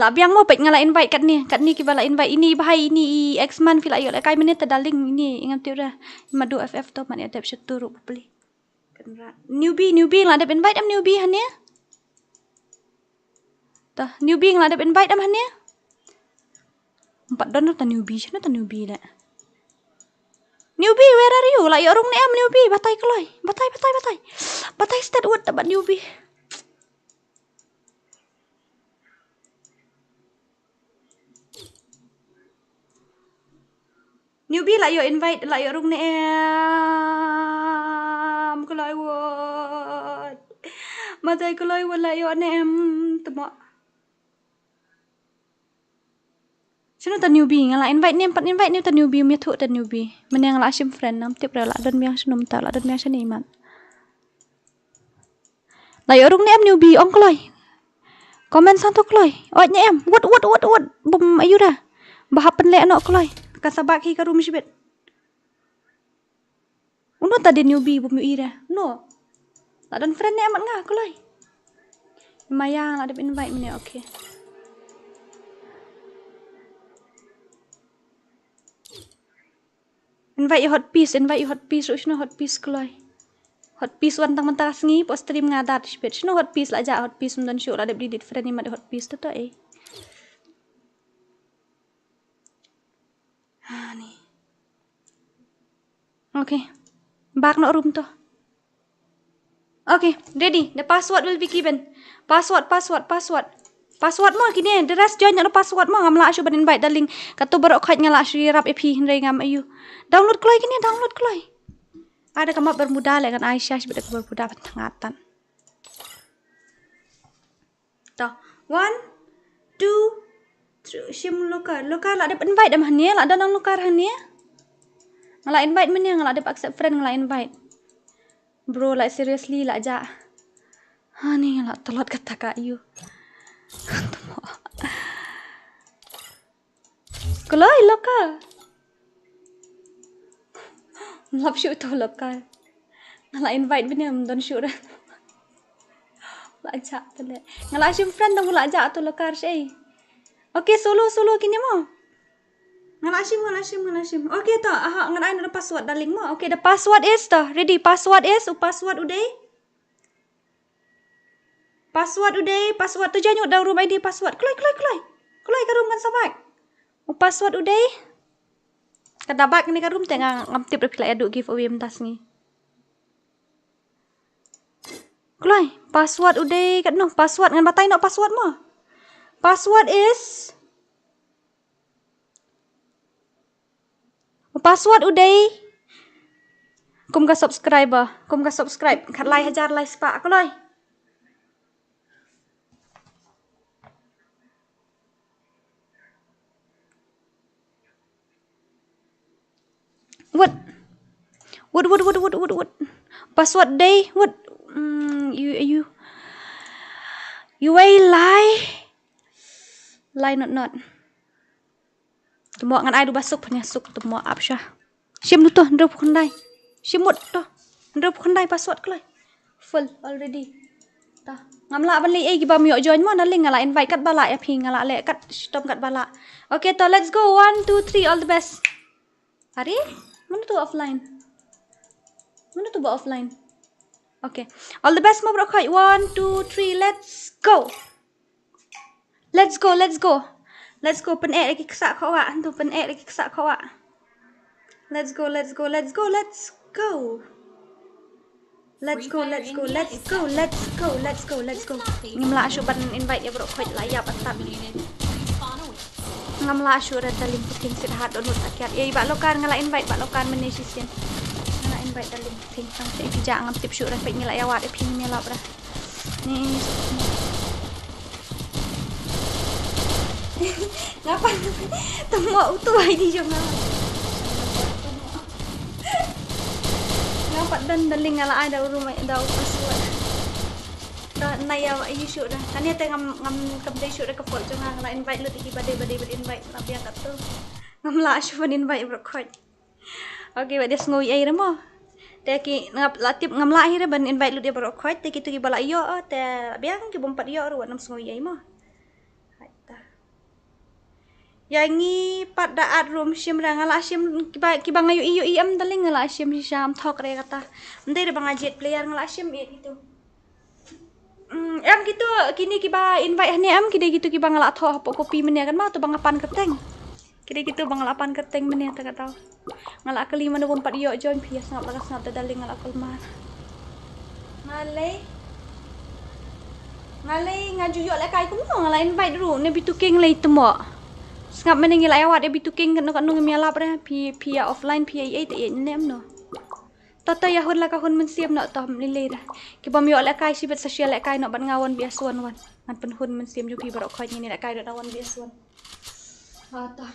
La biang mo pet ngala invite kat ni ki bala invite ini bahai ini X man fil ayo la kai menit daling ini ingam tu dah madu FF to man adap syaturu beli. Kenra. Newbie la adap invite am newbie han ya. Tah newbie la adap invite am han ya. 4 don ta newbie chana ta newbie la. Newbie where are you? La yo rung ni am newbie batai keloi. Batai. Batai start word tabat newbie. Newbie lah yo invite lah yo rung ne am ko lai wat. Matai ko lai wala yo ne am temo. Sino ta newbie ngala invite ni empat invite ni ta newbie mi thu ta newbie. Men yang la sim friend nam tip la don miang sinum ta la don miang sini man. La yo rung ni am newbie ong kloi. Komen santo kloi. Oi ni em. Wat. Bum ayu dah. Bahapen le anok kloi. Kasabak hi ka room sibet. Uno tadi newbie bum ira. No. La don friend ni amat ngah kloi. Mayang la de invite ni okay. Invite you hot piece, Rushno hot piece kloi. Hot piece wan tang mentah sengi po stream ngadat sibet. Shno hot piece la ja hot piece mun dan show la de bidit friend ni mat hot piece to eh. Ha ni. Okay. Back no room to. Okay, ready. The password will be given. Password. Password mo kini. The rest join no password mo ngam la shu ban invite daling katu barok khaj ngala shri rap ep hindai ngam ayu. Download kloi kini, download kloi. Ada kamat bermuda le kan Aisyah sebab bermuda tengatan. Toh. 1 2 3 sim lokar la de invite am hania la dan lokar hania. Ngala invite men ngala de accept friend ngala invite. Bro like seriously la ja. Ha ni ngala telot kata ka you. Kloi lokar. Love shoot to lokal. Ngala invite bini am don shoot. La ajak tu le. Ngala sim friend dong la ajak tu lokal sei. Okay, solo kini mo. Ngala sim. Okay to. Aha ngala ada password daling mo. Okay, the password is to. Ready? Password uday. Password tu jangan dalam room ID password. Kloi ka room kan sabak. Password uday. Kadabak ni ka room tengah ngamtip reply aduk giveaway mentas ni. Kloi, password uday kat no password ngan batai no password mo. Password is password uday. Kum ka subscribe. Kat like hajar like spa kloi. What? Password day. What? You lie not. Temo ngan ai du basuk punya suk temo apsha. Sim tu ndrup khandai. Simut tu. Ndrup khandai password kloi. Full already. Ta. Ngamla ban li gi bam yo join mo na link ngala invite kat bala ya phi ngala le kat stop kat bala. Okay to let's go 1 2 3 all the best. Hari? Mana tu offline? Okay. All the best mo bro khoi. 1 2 3 let's go. Let's go. Pen lagi kesak kau ah. Tu pen lagi kesak kau ah. Let's go. Let's go. Ngimla asyuk ban invite ya bro khoi layap atab. Ngamla asyuk dah dalim puting sirhat donut akyat. Ya ibak lokar ngala invite bak lokar menisisian. Ngala invite dalim puting sang cek bijak ngam tip syuk dah pek ngila ya wak de ping melap dah. Ni. Ngapa? Temu utuh ini jangan. Ngapa dan daling ngala ada rumah ada password. Dah naya wa isu dah. Kan ya ngam kamdai syuk dah kepol jangan ngala invite lu tiki badai invite tapi angkat tu. Ngam la syuk invite berkot. Okay, dia ngoi air mo. Teki ngap latip ngam la akhir ban invite lu dia berkot teki tu bala yo te biang ki bompat yo ru nam ngoi ai mo. Yangi pada ad room sim ngala sim ki bang ayu am daling ngala sim sham thok re kata. Ndai bang ajet player ngala sim gitu. Em gitu kini kiba invite hani am kide gitu kiba ngala tho apa kopi menia kan mau tu bang apan keteng. Kide gitu bang apan keteng menia tak tahu. Ngala kelima no bompat yo join pias ngap lagas ngap daling ngala kelmar. Ngalai ngaju yo le kai ku ngala invite ru ne bituking le temo. Ngap menengil awat e bituking kan nung miala pra pi offline pi ai te nem no. Tata ya hun la ka hun men siam nak tom ni le dah. Ki bom yo la kai si bet sosial la kai nak ban ngawan biasuan wan. An pen hun men siam jupi barok khoi ni la kai dak awan biasuan. Ta.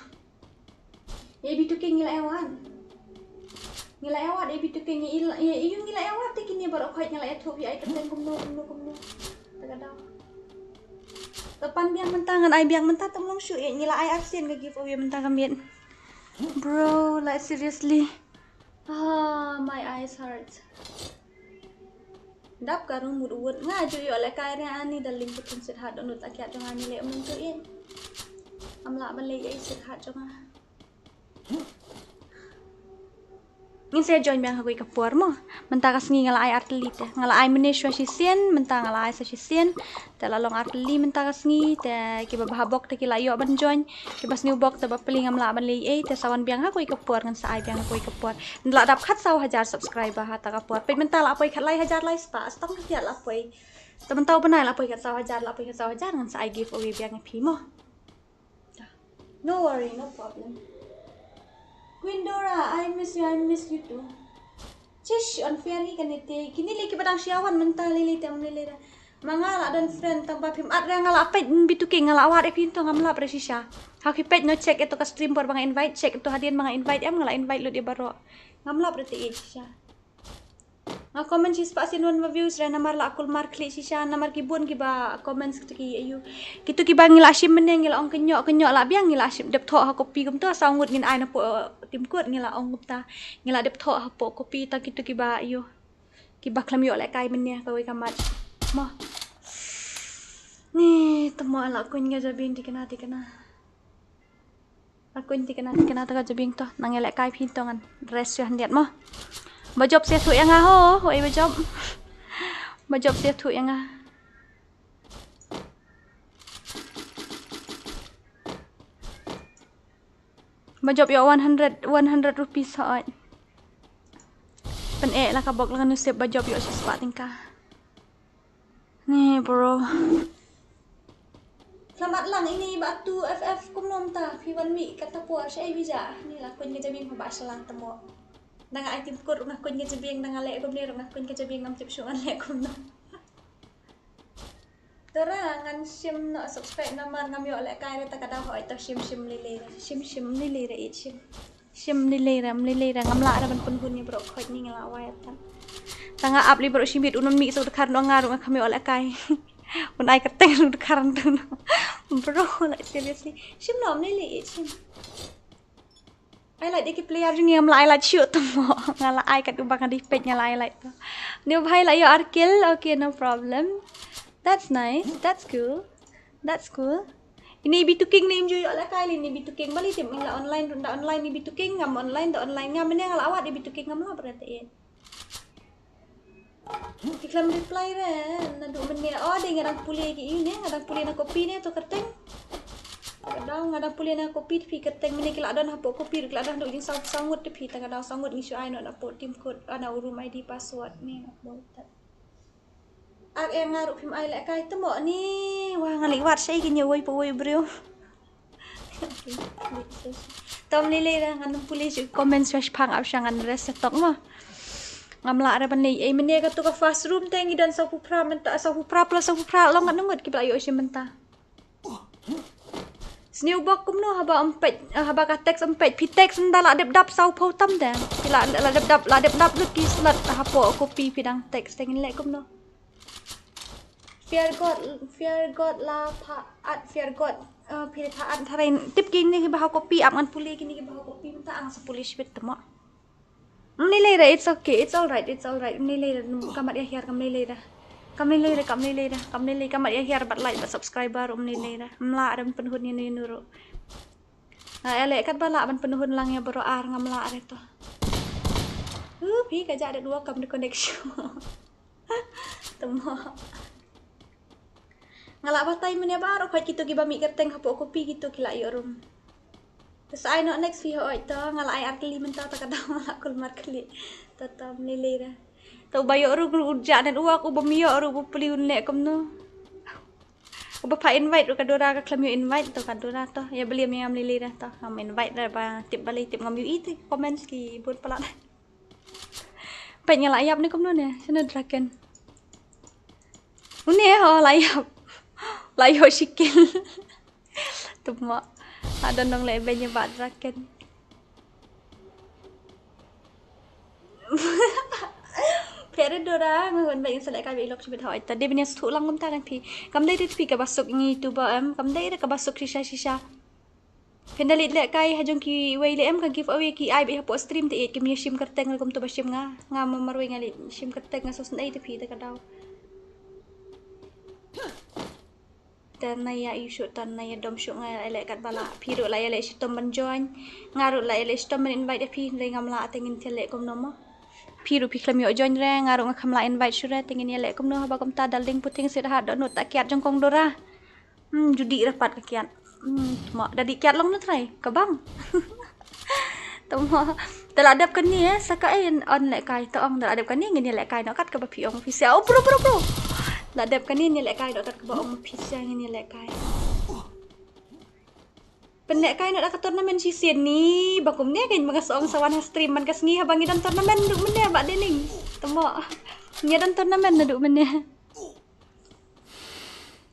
Ye bi tu king la awan. Ngila awat bi tu king il ye yung ngila awat ti kini barok khoi ngila thu bi ai keten kum no. Tagadau. Tepan biang mentangan ai biang mentah tem long shu ye ngila ai absen ke giveaway mentang kamian. Bro, like seriously. My eyes hurt. Dap karung mud uwut ngaju yo le kai ria ani daling putun sit hat donut akyat jong ani le mun tu in. Amla ban le ai sit hat jong. Ngin saya join biang hakui kapur mo. Mentang kasngi ngala ai arteli te. Ngala ai meneswa sisien, mentang ngala ai sisien. Te lalong arteli mentang kasngi te ki babhabok te ki layo ban join. Ki bas new bok te bapeling amla ban le ai te sawan biang hakui kapur ngan sa ai biang hakui kapur. Nla dap khat 1,000 subscriber ha ta kapur. Pe mentang la apoi khat lai 1,000 lai sta. Stang khat la apoi. Temen tahu benai la apoi khat 1,000 la apoi khat 1,000 ngan sa ai giveaway biang pi mo. No worry, no problem. Queen Dora, I miss you too. Cish, unfair ni kan ite. Kini lagi padang siawan mentah lele tem lele. Mangala dan friend tambah pim at ngala apet bituking ngala awat e pinto ngamla presisya. Hakipet no check itu ka stream por mga invite check itu hadian mga invite ngala invite lu di baro. Ngamla preti sisya. Nga comment si spasin one views ra namar la akul mar klik sisya namar kibun kiba comments ki ayu. Kitu kiba ngila asim meneng ngila ong kenyok la biang ngila asim dep tho ha kopi kum tu sangut ngin ai na po tim kuat ngila ong ta ngila dep tho ha po kopi ta kitu kiba ayu. Kiba klam yo la kai meneng ka we kamat. Mo. Ni temo ala kun nga jabing tikana. Akun tikana ta jabing to nangela kai pintongan rest yo handiat mo. Bajob sia thu yang ho, hoi bajob. Bajob sia thu yang Bajob yo 100 rupees hoi. Pen lah kabok lang nusip bajob yo si spa tingka. Nih bro. Selamat lang ini batu FF kumnom ta. P1 week kata puas saya bisa. Ni lah kun ke jabing pabas lang temo. Nanga item kur ngah kun ke jabing nanga lek kum ni ngah kun ke jabing ngam tip syuan lek kum no. Tara ngan sim no subscribe namar ngam yo lek kai ta kada hoi ta sim lele re it sim lele ngam la ra ban pun ni bro khoi ni ngala wai ta. Tanga up li bro simit unon mi so dekar no ngaru ngam yo lek kai. Un ai kateng dekar tu. Bro like seriously sim no lele it sim. I like dia player ni ngam la I like shoot tu mo ngala I kat ubang di page ngala I like tu. Ni bhai la yo arkil okay no problem. That's nice. That's cool. Ini B2King ni enjoy ala kali ni B2King balik tim ngala online ni B2King ngam online ngam ni ngala awak di B2King ngam la berarti. Iklan reply ren nadu menni oh dia ngadang pulih ki ini ngadang pulih na kopi ni tu kerteng. Kadang ngadang pulih na kopi pi kerteng menni kila don hapok kopi kila don duk jing sangut pi kadang sangut ni ai no dapot tim code ana urum ID password ni nak boleh. Ak yang ngaruh film ai lek kai temo ni wah ngaliwat saya ki nyewoi powoi bro. Tom lele ra ngan pulis comment swash phang ap sangan res tok mo. Ngamla ra ban nei ai mene ka tu ka fast room tengi dan sa pupra menta sa pupra plus sa pupra long ngat ngut ki playo si menta. Sniu bok kum no haba empet haba ka text empet pi text ndala dep dap sau pau tam da. Pila la dep dap lu ki slat hapo kopi pidang text tengin lek kum no. Fear God la paat fear God pilih paat tharin tip kini ki bahau kopi aman pulih kini ki bahau kopi minta ang sa pulih bit temo. Nilai it's okay it's all right nilai kamat ya hiar kam nilai kamat ya hiar bat like bat subscriber nilai dah mla adam penhun ni nuru. Elek kat bala ban penhun lang ya bro ar ngamla are to. Pi kaja ada 2 kam de connection. Temo. Ngala batai mene baro khoi kitu ki bami kerteng hapo kopi gitu kila yo room. Terus I not next video oi to ngala ai arkli menta ta kada ngala kul mar kli. Tata mlele ra. Tau bayo ru urja dan uak u bamiyo ru bu peliun lek kom no. U ba pa invite ru ka dora ka klam yo invite to ka dora to ya beli mi ngam lele ra to ngam invite ra ba tip balik tip ngam yo itu comments ki bun pala. Peknya layap ni kom ni. Sana dragon. Uni layap. Layap sikil. Tuma. Ada nong lebenya bak dragon. Pere DORA ngon bayin selek kai belok cibet hoi. Tadi benya stu lang kom tangan pi. Kam dai pi ka basuk ngi tu ba kam dai ka basuk sisa. Pendalit lek kai hajong ki wei le ka give away ki ai be po stream te ki mi sim kerteng kom tu basim nga marwai ngali sim kerteng nga sos nai te pi te ka daw. Dan naya isu tan naya dom syuk nga lek kat bala pi ro la lek sitom ban join ngaru la lek sitom ban invite pi le ngam la tengin telek kom nomo. Pi ru pi klam yo join re ngaru nga kham la invite syure tengin lek kom no ba kom ta daling puting sit hat do not tak kiat jong kong DORA. Judi rapat ka kiat. Mak dah dikiat long na try kabang. Tama teladap kan ni sakain on lek kai to ong teladap kan ni ngin lek kai no kat ka ba pi ong official pro. Teladap kan ni lek kai do kat ka ba ong official ngin lek kai. Pendek kai nak kat turnamen season ni bakum ni kan mga soong sawan stream man kas ngi habang idan turnamen duk men ba dening. Tama ngi dan turnamen na duk men.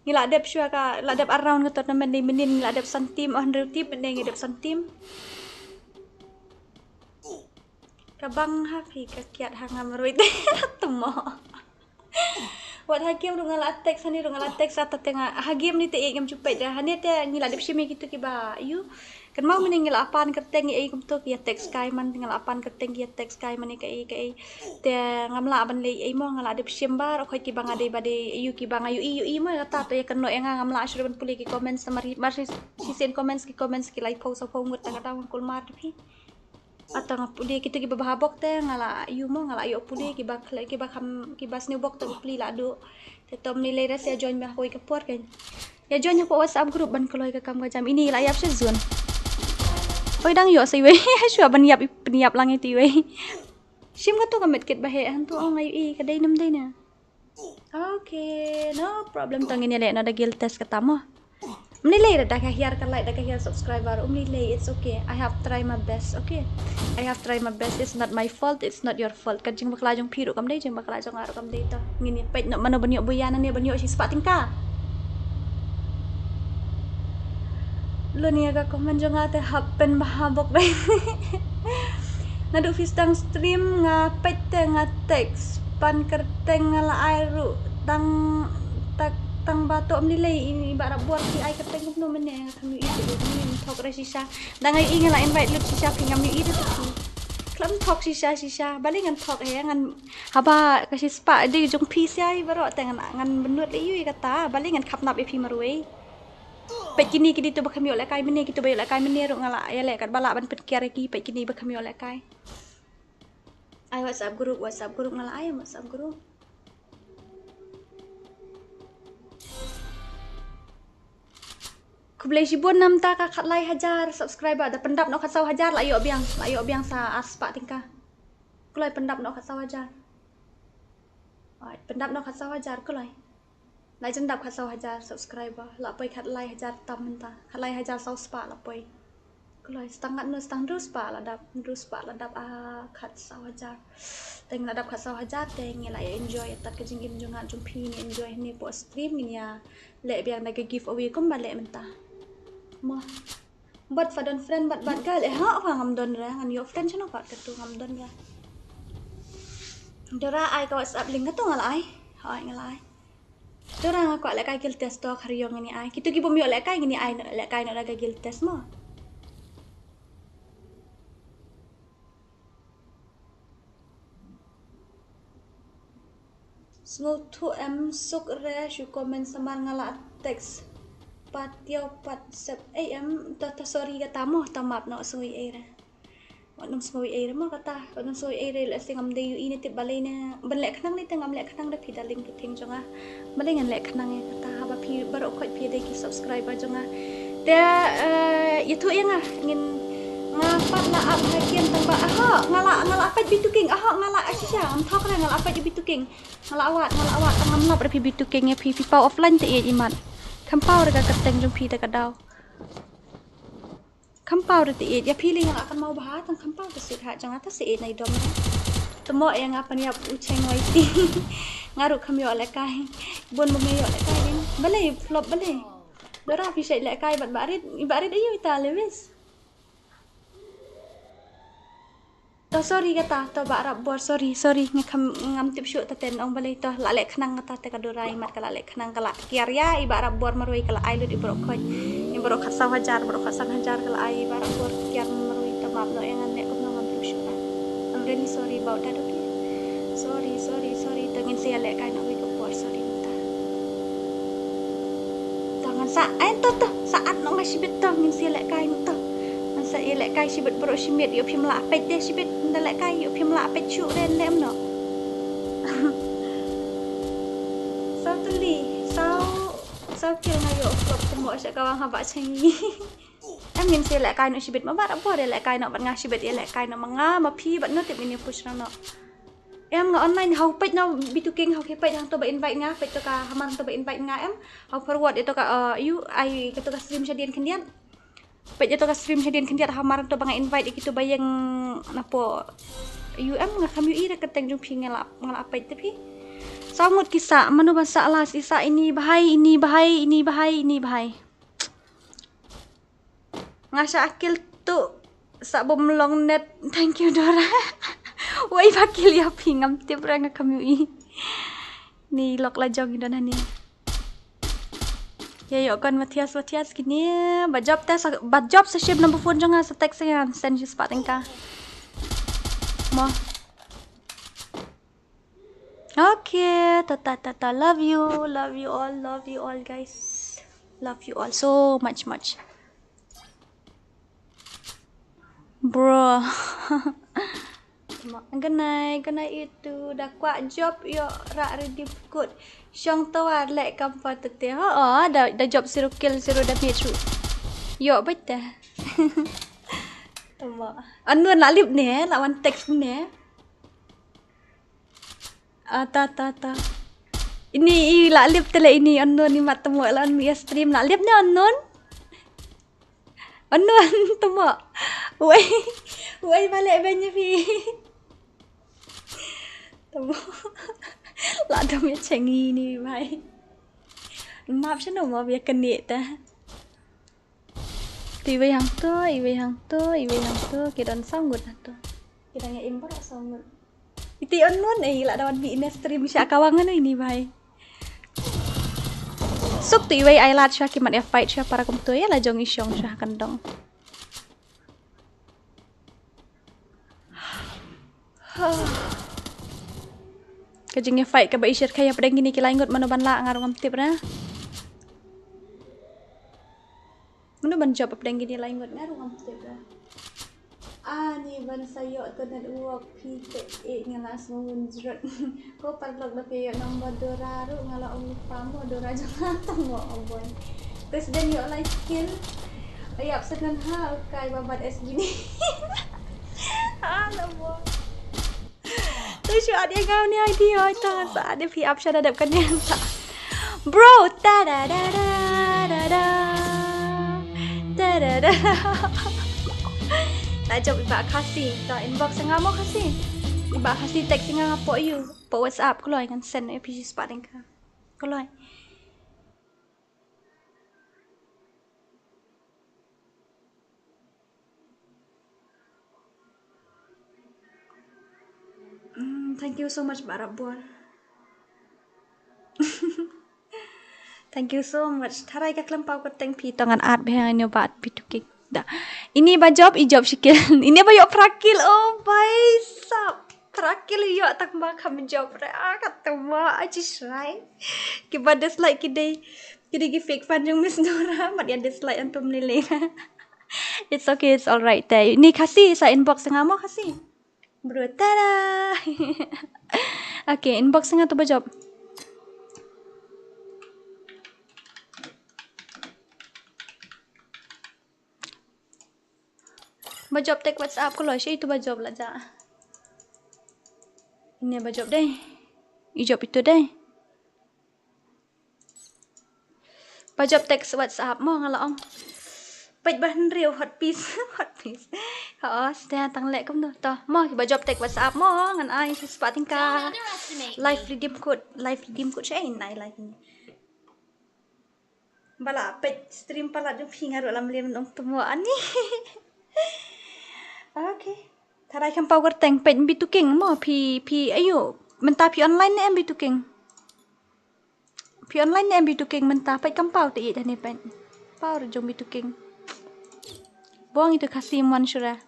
Ngiladap syua ka ladap around ka tournament ni menin ngiladap santim on rutip menin ngiladap santim kabang hafi ka kiat hangam ruit temo wat hakim rungal atek sani rungal atek sa tateng hakim ni te ngam cupet dah hani te ngiladap syimi gitu ki ba you kan mau menin ngilapan keteng ai kum to ki atek sky man tinggal apan keteng ki atek sky man kai te ngamla ban le ai mo ngiladap syim bar khoi ki bang ade bade you ki bang ayu mo kata to ya keno yang ngamla syur ban puli ki comments mari sisen comments ki like post apa ngut kata kul mar pi atau ngapuli kita ki bahabok te ngala you mo ngala ayu puli ki ba kam ki bas ni bok to puli la do te tom ni le ras ya join ba koi ke por kan ya join po WhatsApp group ban koloi ka kam ka jam ini la yap se zone oi dang yo sai we syua ban yap lang itu we sim ka to ka metkit ba he han to ong ayu ka dai nam dai na okay no problem tong ini le na da gil test ka tamo Umnilay dah kahiyar ka like dah kahiyar subscriber umnilay it's okay I have try my best okay I have try my best it's not my fault it's not your fault kajing bakla jong piru kam dai jeng bakla jong aro kam dai to ngini pet nak mano banyo buyanan ni banyo si sepak tingka lo ni aga komen jong ate happen bahabok dai nadu fistang stream nga pet nga text pan kerteng ngala airu tang tak tang bato amnilay ini bara buat si ay kateng no men ya kami itu ni talk ra sisa dangai ingala invite lut sisa pingam ni itu tu klam talk sisa balingan talk ya ngan haba kasi spa de jong pi sai baro tengan ngan benut le yu kata balingan khap nap epi marwe pet kini kidi tu bakami oleh kai meni kitu bayo oleh kai meni ro ngala ya le kat bala ban pet kiare ki pet kini bakami oleh kai ai WhatsApp group ngala ai WhatsApp group Kublai sibun nam ta ka khatlai 1000 subscriber da pendap no khatsau 1000 la yo biang sa aspa tingka kulai pendap no khatsau 1000 ai pendap no khatsau 1000 kulai lai jendap khatsau 1000 subscriber la poi khatlai 1000 tam menta khatlai 1000 sau spa la poi kulai setengah no setang dus pa la dap khatsau 1000 teng la dap khatsau 1000 teng la enjoy tak kejing junga jumpi ni enjoy ni po stream ni ya le biang na give away kum balik menta mah buat fadon friend bat gal ha ngam don ra ngan yo friend chano kat tu ngam don ra DORA ai ka WhatsApp link tu ngalai hai ngalai DORA ngak le kai gil test to khariong ni ai kitu ki bom yo le kai ni ai le kai na ga gil test mo Small to suk re shu komen samar ngala teks patio pat sep ta sorry kata mo tamap no soi era wanum soi era mo kata wanum soi era le singam de ini tip balai na banle khnang ni tengam le khnang da pidaling puting jonga balingan le khnang ya kata haba pi baro khoi pi de ki subscriber jonga te itu yang ngin ngapat la ab hakian tamba ngala apa bituking ngala asisya am thok ra ngala apa bituking ngala awat tangam lap ra pi bituking ya pi pau offline te imat kampau ra kateng jong pi ta kadaw kampau ra te ya pi ling akan mau bahat tang kampau te sit ha jang ata se nai dom tu temo yang apa ni uceng waiti. Ngaruk kami oleh kai. Bon mengayo oleh kai ni. Balai flop balai. Dora pisai oleh kai bat barit ayo ita lewis. To sorry kata to barap bor sorry ngam tip shoot taten ong balai to la lek khnang kata te kadora imat kala lek khnang kala kiarya ibarap bor marui kala ai lu di brok khoj i brok khat 1,000 brok khat 1,000 kala ai ibarap bor kiar marui to map no yang nek ko ngam tip shoot. I'm really sorry about that, okay? Sorry tengin saya lek kai nak ko bor sorry minta. Tangan sa to saat no ngasibit to ngin saya lek kai to. Sa lek kai sibit brok simit yo phim la pet de sibit lek kai yo phim la pet chu ren lem no. Sao kêu ngayo flop temo sa kawang haba changi. Em ngin saya lek kai no sibit ma barap bor lek kai no bat ngasibit lek kai no manga ma phi bat no tip ini push no. Em nga online hau page no bituking hau ke page hang to ba invite nga page to ka hamang to ba invite nga em hau forward itu ka you ai ka to ka stream sadian kendian page to ka stream sadian kendian hamar to ba nga invite ikitu bayang napo you em nga kami ira keteng jung phi ngala page tapi sangut kisah manu basa alas isa ini bahai ngasya akil tu sa bomlong net thank you Dora. Wai pakil ya pingam tiap orang kami ni lok lajong dan ni. Ya yo kon Matias gini bajop sa ship number phone jangan sa text yan send you spot engka. Mo. Okay, tata love you all guys. Love you all so much. Bro. Ganai itu dah kuat job yo rak ready good. Syong tawar lek kampa tete. Dah job 0 kill 0 damage. Yo betul. Tama. Anu nak lip ni lawan text ni. Ta. Ini la lip tele ini anu ni mat temu lawan mi stream la lip ni anu temu. Wei balik banyak pi. Lạ đâu biết chạy nghi ni vậy map chứ đâu mà việc cần điện ta thì về hàng tôi cái đòn sau ngột tu kita nga import sau ngột itu online lah dawan bi stream siya kawangan ini vậy suk tu iway ay lat siya kimat ya fight siya para kumto ya la jong isyong siya kandong kajingnya fight ka ba isir kaya pedang gini kila ingot mano banla ngarong amtip na mano ban job pedang gini la ingot ngarong amtip na ni ban sayo to na uwak PKE ngalas ngunjrot ko paglog na kayo nomor Dora ru ngala pamo Dora jangan tamo oboy terus dan yo like skill ayap sekan ha kay babat es gini labo tôi sợ đi ngao ni idea ta sa đi phi up shada đẹp kan ni sa bro ta da tak jawab iba KHASI ta inbox nga mo KHASI iba KHASI text nga po you po WhatsApp ko loy kan send PC spotting ka ko loy thank you so much Barabor. Thank you so much. Tarai ka klempau ko teng pi tangan art behang nyo bat pitukik. Da. Ini ba job ijob sikil. Ini ba yo prakil oh baisap. Prakil yo tak ba kam job re katama ajis right. Ki ba dislike kidai gi fake fan yung Miss Dora mat ya dislike antum nilai. It's okay, it's all right. Ini KHASI sa inbox nga mo KHASI. Bro, tada. Okay, inbox nga to ba job? Ba job tek WhatsApp ko lo siya itu ba job la ja. Ini ba job deh. I job itu deh. Ba job tek WhatsApp mo ngalaong. Page bahan real hot piece. Stand tang lek kum tu. Toh, mo ba job tek WhatsApp mo ngan ai si sepat Don't tingkah. underestimate Live me. redeem code siya inai live ni. Bala pet stream pala jom hingar dalam lian dong semua ani. Okay. Tarai kan power tank pet bitu king mo pi ayo. Mentah pi online ni bitu king. Pi online ni bitu king mentah pet kan pau te dah ni pet. Pau jom bitu king. Buang itu kasih mon syura.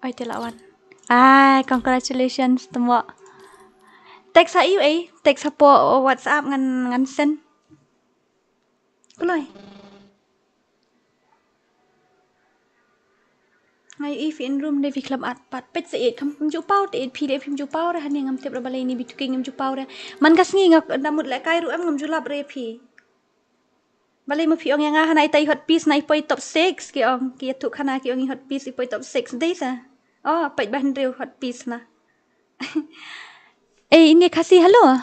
Ai te lawan. Ai congratulations semua. Text sa iyo text sa po WhatsApp ngan send. Kuloi. Ngai if in room de vi club at pat pet se kam ju pau te pi de phim ju pau ra hani ngam tep ra balai ni bitu king ngam ju pau ra. Man kas ngi ngak damut le kai ru am ngam ju lap re pi. Balai mo pi ong yang hanai tai hot piece nai poi top 6 ki ong ki tu khana ki ong hot piece poi top 6 dei sa. Oh, pet ban reu hot piece na. Ini kasih halo.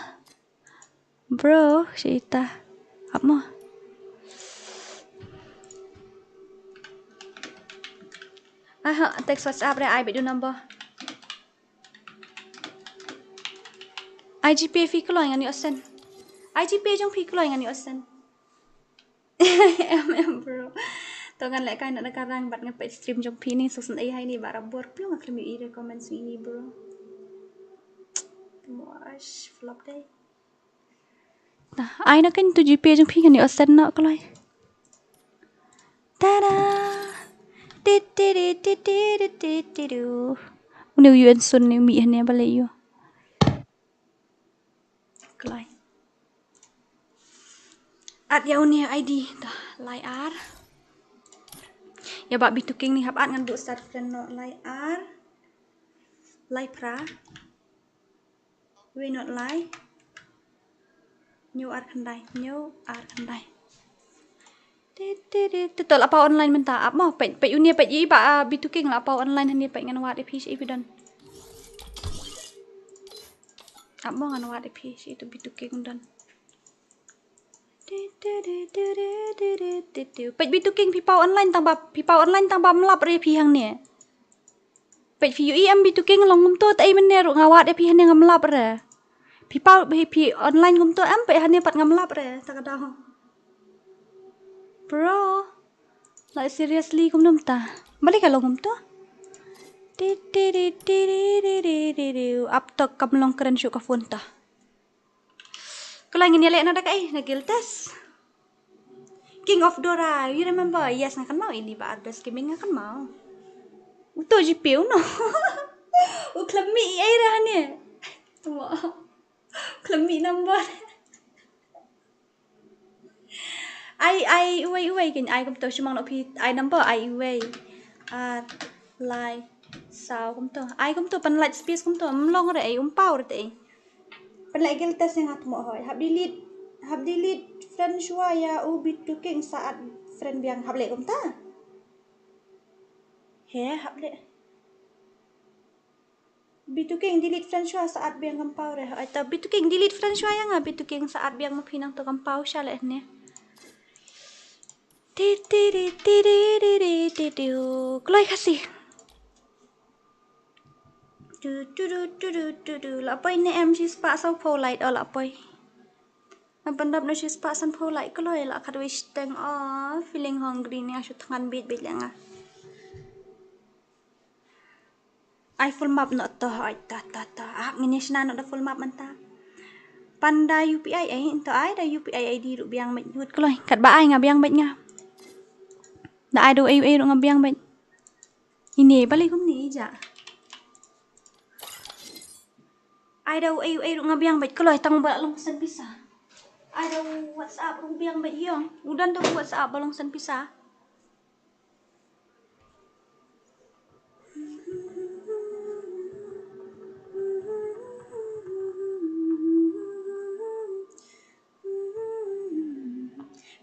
Bro, cerita. Apa? Text WhatsApp re ai bedu number. IGP fi keluar ngani osen. IGP jong fi keluar ngani osen. Bro. Tongan lek kan nak karang bat ngepet stream jong fi ni susun ai hai ni barabor piu ngak lemi i recommend ini bro. Muash flop day. Nah, ai nak kan tu GP jong fi ngani osen nak keluar. Tada. Nếu yuen sun nếu mỹ hane balai yo. Kelai. At ya uni ID dah lai ar. Ya bak bitu king ni hab at ngan du start friend no lai ar. Lai pra. We not lai. New ar khandai, new ar khandai. Tetap apa online mentah apa pet unia pet i ba bitu king apa online hani pet ngan wat epis i bidan apa ngan wat epis itu bitu king dan pet bitu king pipau online tambah melap re pi hang ni pet vi i am bitu king long ngum to tai men ru ngawat epi hani ngam melap re pipau pi online ngum to am pet hani pat ngam melap re takada Bro, like seriously kum nom ta. Balik kalau kum tu. Up to kam long keren syuk ka phone ta. Kalau ingin yelek nada kai nagil test. King of DORA, you remember? Yes, ngakan mau ini ba best gaming ngakan mau. Uto GPU no. Uklami ai ra ni. Tuwa. Klami number. I uai kin I kum to simang no pi I number I uai like sao kum to I kum to pan like space kum to long re ai pau re te pan like gel test yang at mo hoy hab delete friend shua ya bit to king saat friend biang hab le kum ta he hab le bit to king delete friend shua saat biang kam pau re ai ta bit to king delete friend shua yang bit to king saat biang mo pinang to kam pau sha le ne Keloi kasih. Lapoi ni em si spa sau po light o lapoi. Bandap no si spa san po light keloi la kat wish teng feeling hungry ni asyut tangan bit lenga. I full map no to ai ta. Ngini sna no da full map manta. Panda UPI ento ai da UPI ID ru biang met nyut keloi. Kat ba ai nga biang met nga. Da ai do ai ru nga biang met. Ini balik kum ni ja. Ai đâu ai ru nga biang bet keloi tang ba long san pisa. Ai đâu WhatsApp ru biang bet yong. Udan do WhatsApp balong san pisa.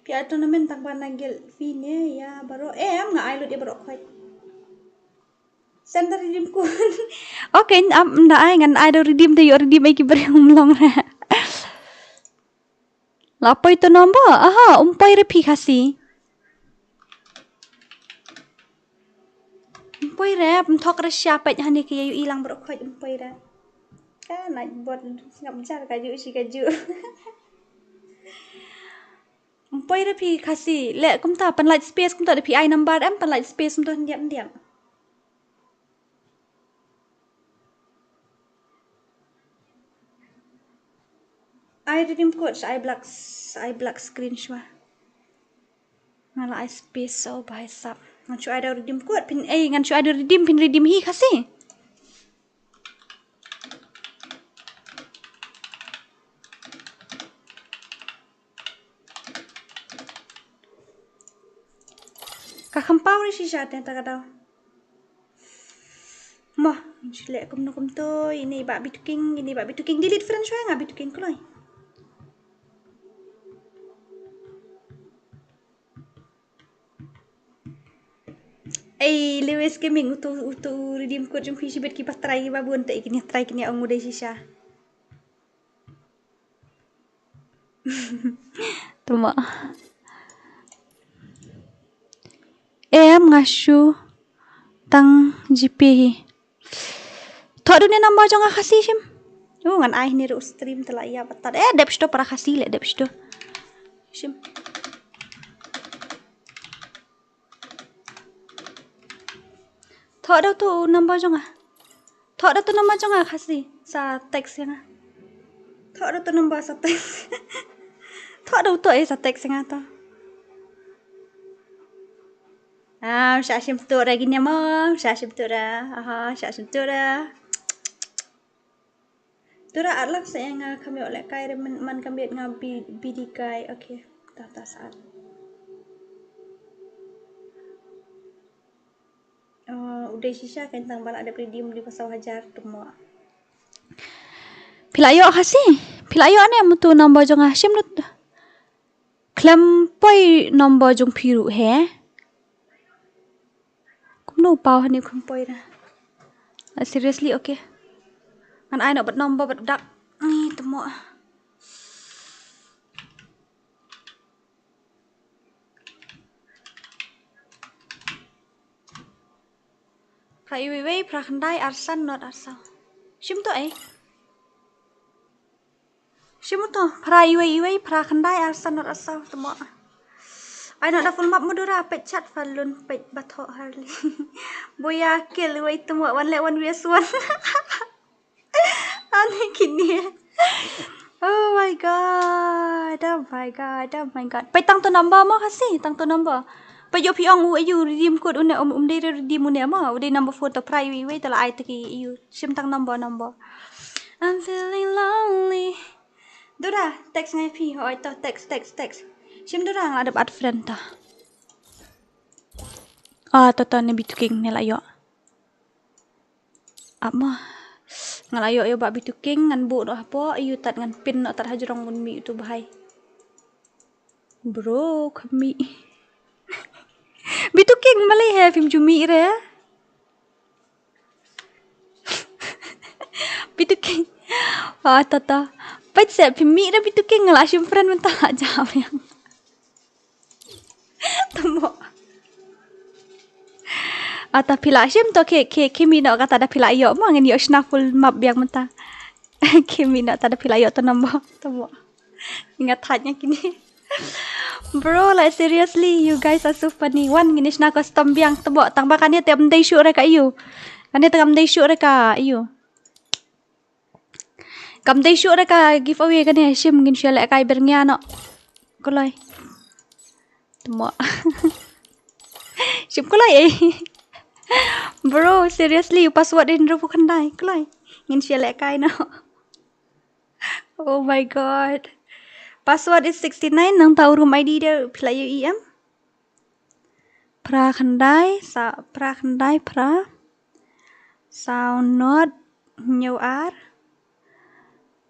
Pia tournament tang ban nagel fine ya baro em nga ai lo dia baro khoi. Sender redeem kun. Okay, da ai ngan ai do redeem de yo redeem ai ki bereng long ra. Lapoi to number. Aha, umpai re pi KHASI. empoi re thok ra siapa hani ke yu ilang bro khoi empoi ra ka na bot ngam jar ka ju si ka ju empoi ra phi khasi le kum ta pan light space kum ta phi ai number em pan light space kum to diam diam I redeem code I black screen shwa ngala I space so bahai sap ngan chu ada redeem code pin ngan chu ada redeem pin redeem hi khasi ka khampau ri si jat ta ka mah chile kum no kum to ini ba bituking delete friend shwa nga bituking kloi Lewis gaming utu redeem code jum fi bet ki patrai ba bun te ikini try kini ang mudai sisa tuma em ngashu tang GP hi thọ dunia number jong khasi sim ngan ai ni ru stream tela ya batat depsto para khasi le depsto sim thọ đâu tu number jong thọ đâu tu number jong khasi sa text yang thọ đâu tu number sa text thọ đâu tu sa text yang ta sa sim tu ra gini mo sa sim tu ra sa sim tu ra Tura alam saya nga kami oleh kai man kami nga bidi kai okay tata saat udah sisa kan tang bala ada predium di pasau hajar semua pilayo khasi pilayo ane mutu number jong hashim lut klampoi number jong phiru he kumno pau hani klampoi na seriously okay kan ai nak buat nombor buat dak ni temu Praiwei prakhandai arsan not arsal sim to sim to praiwei prakhandai arsan not arsal temu ai nak dah full map modura pet chat falun pet batho harli boya kill wei temu one le one vs one Aneh kini. Oh my god. Pai tang tu number mo kasi, tang tu number. Pai yo piong u ayu redeem code une de redeem une mo, ude number 4 to private way tala ai taki you sim tang number. I'm feeling lonely. Dora, text ngai pi oi to text. Sim dora ngadap ad friend ta. To ne bituking ne la yo. Apa? Ngalayo yo ba bituking ngan bu no apa ayu tat ngan pin no tat hajrong mun mi tu bahai bro kami bituking malay he film jumi re bituking tata pai se film mi re bituking ngala sim friend men tak jam yang temo ata pila sim to ke kimi no kata ada pila yo mo ngen yo snaful map yang mentah kimi no tada pila yo to number temo ingat hatnya kini bro like seriously you guys are so funny one gini na custom biang tebo tambakannya tiap day shoot reka iyo kan dia day shoot reka iyo kam day shoot reka giveaway kan ya sim ngin share lek kai bernya no kolai temo sim kolai bro seriously password din ru khandai kolai ngin share lek kai no oh my god password is 69 nang tahu room ID dia player em pra khandai pra sound not nhiều ar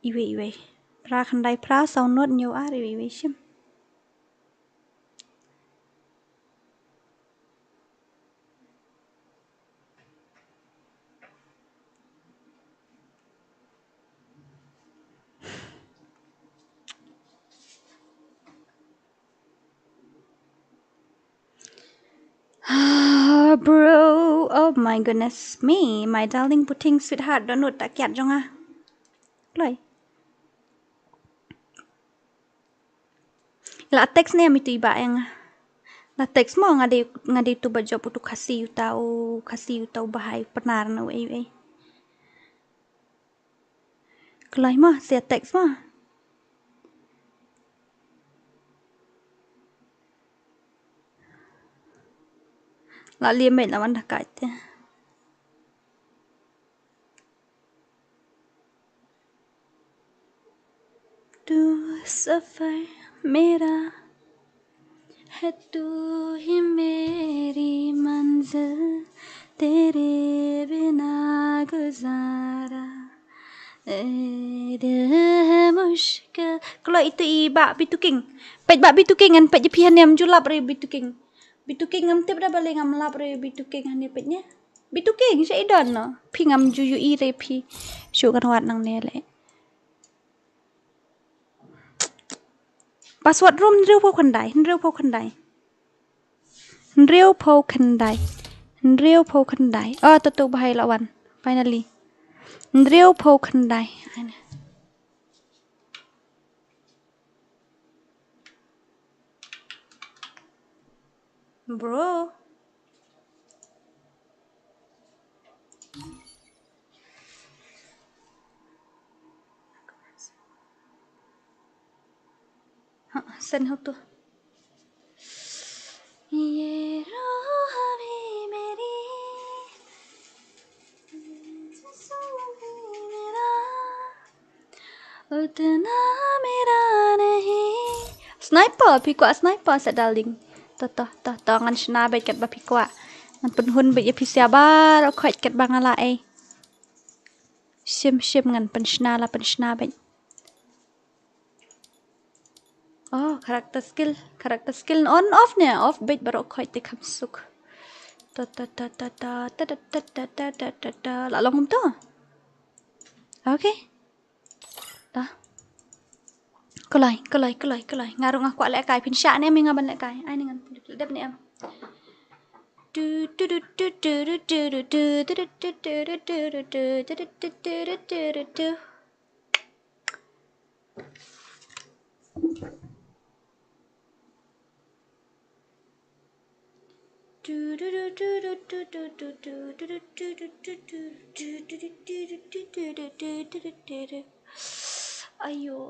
iwe pra khandai pra sound not nhiều ar iwe sim Bro, oh my goodness me, my darling putting sweetheart download tak kiat jong ah. Loi. La text ni ami tu iba yang la text mo ngade tu bajo putu kasi utau bahai penar na wei. Kelai mo sia text mo. La liam met la man dah kat. Tu safar mera है तू ही मेरी मंजिल तेरे बिना गुजारा दिल है मुश्किल kalau itu iba bituking pet bak bituking kan pet jepihan yang julap re bituking ngam tip dah balik ngam lap re bituking han petnya bituking saya don no pi ngam juyu i re pi syu kan wat nang ne le password room riu po kan dai oh tu bahai lawan finally riu po kan dai bro send ho tu ये रूह भी मेरी मेरा उतना मेरा नहीं sniper pi kwa sniper sa darling to ngan shna bet kat ba pi kwa ngan penhun bet ya pi siaba ro khot kat bangala ai shim ngan penshna bet oh character skill on off ne off bet baro khot te kham suk ta la long to okay ta kolai ngarung aku lek kai pin sha ne mi ngaban lek kai ai ngan dep ne am ayo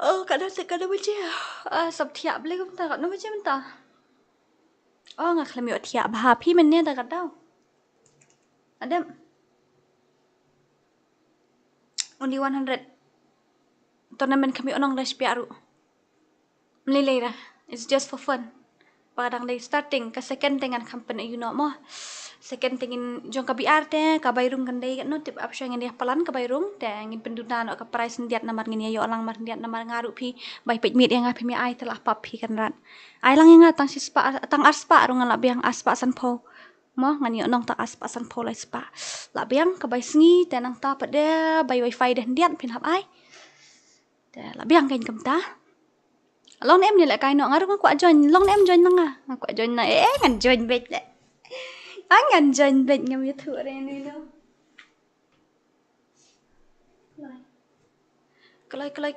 oh kadang baca sab thiap le kum ta kadang baca menta oh ngak klam yo thiap ha phi men ne ta kadau adam only 100 tournament kami onong dash piaru melilai ra it's just for fun padang lay starting ka second dengan company you know mo second tingin jong ka biar te ka bayrung kan dai no tip option ngin dia pelan ka bayrung te ngin pendunan ka price ndiat namar ngin yo lang mar ndiat namar ngaru phi bai pet mit yang api mi ai telah pap phi kan rat ai lang yang tang si spa tang aspa rung la biang aspa san po mo ngan yo nong ta aspa san po lai spa la biang ka bai sngi te nang ta pa de bai wifi de ndiat pin hap ai te la biang kain kam ta long em ni lại cái nọ ngaru ko join long em join nanga ko join na ngan join bet le ngan join bet ngam yu thua re ni lo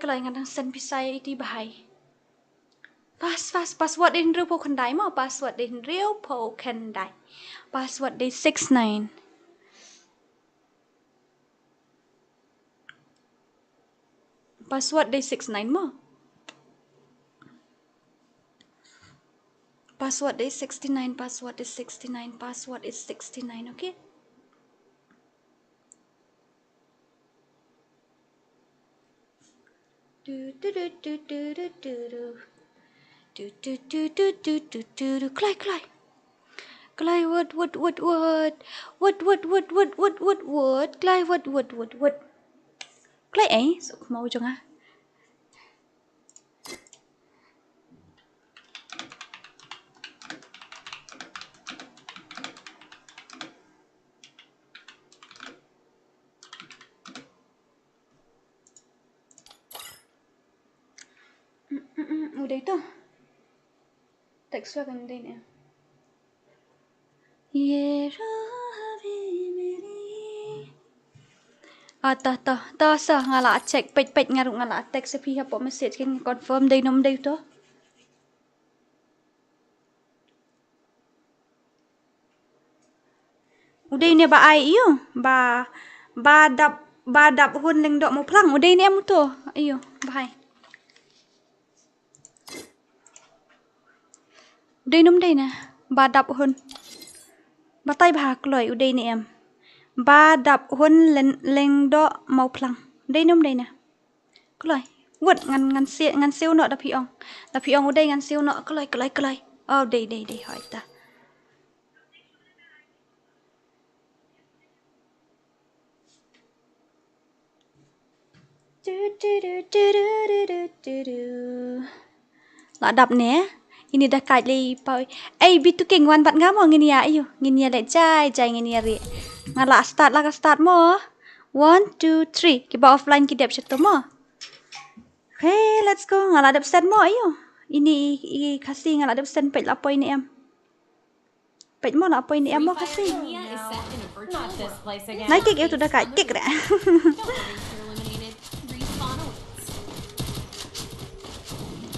kelai ngan sen pisai iti bahai fast password in real po khandai mo password in real po khandai password day 69 password day 69 mo password is 69 password is 69 okay Clay what Clay what Clay ấy mau chong à udah itu teks kan ini ये राह भी मेरी ta sa ngala check pet ngaru ngala text phi hapo message king confirm dei nom dei to udai ne ba ai iyo ba dap hun leng dok mo plang udai ne am to iyo bhai udai nom dei na ba dap hun batai bha kloi udai ne em ba dap hun leng dok mo plang dei nom dei na kloi wut ngan siu no da phi ong udai ngan siu no kloi oh dei hỏi ta Lọ đập nè ini dah kait lei pau bitu king wan bat ngamo ngini ya ayo ngini ya le jai ngini ya ri ngala start mo 1 2 3 ki ba offline ki dep cheto mo hey let's go ngala dep send mo ayo ini KHASI ngala dep send page la poi ni em page mo la poi ni em mo KHASI nai kik eu tu dah kait kik ra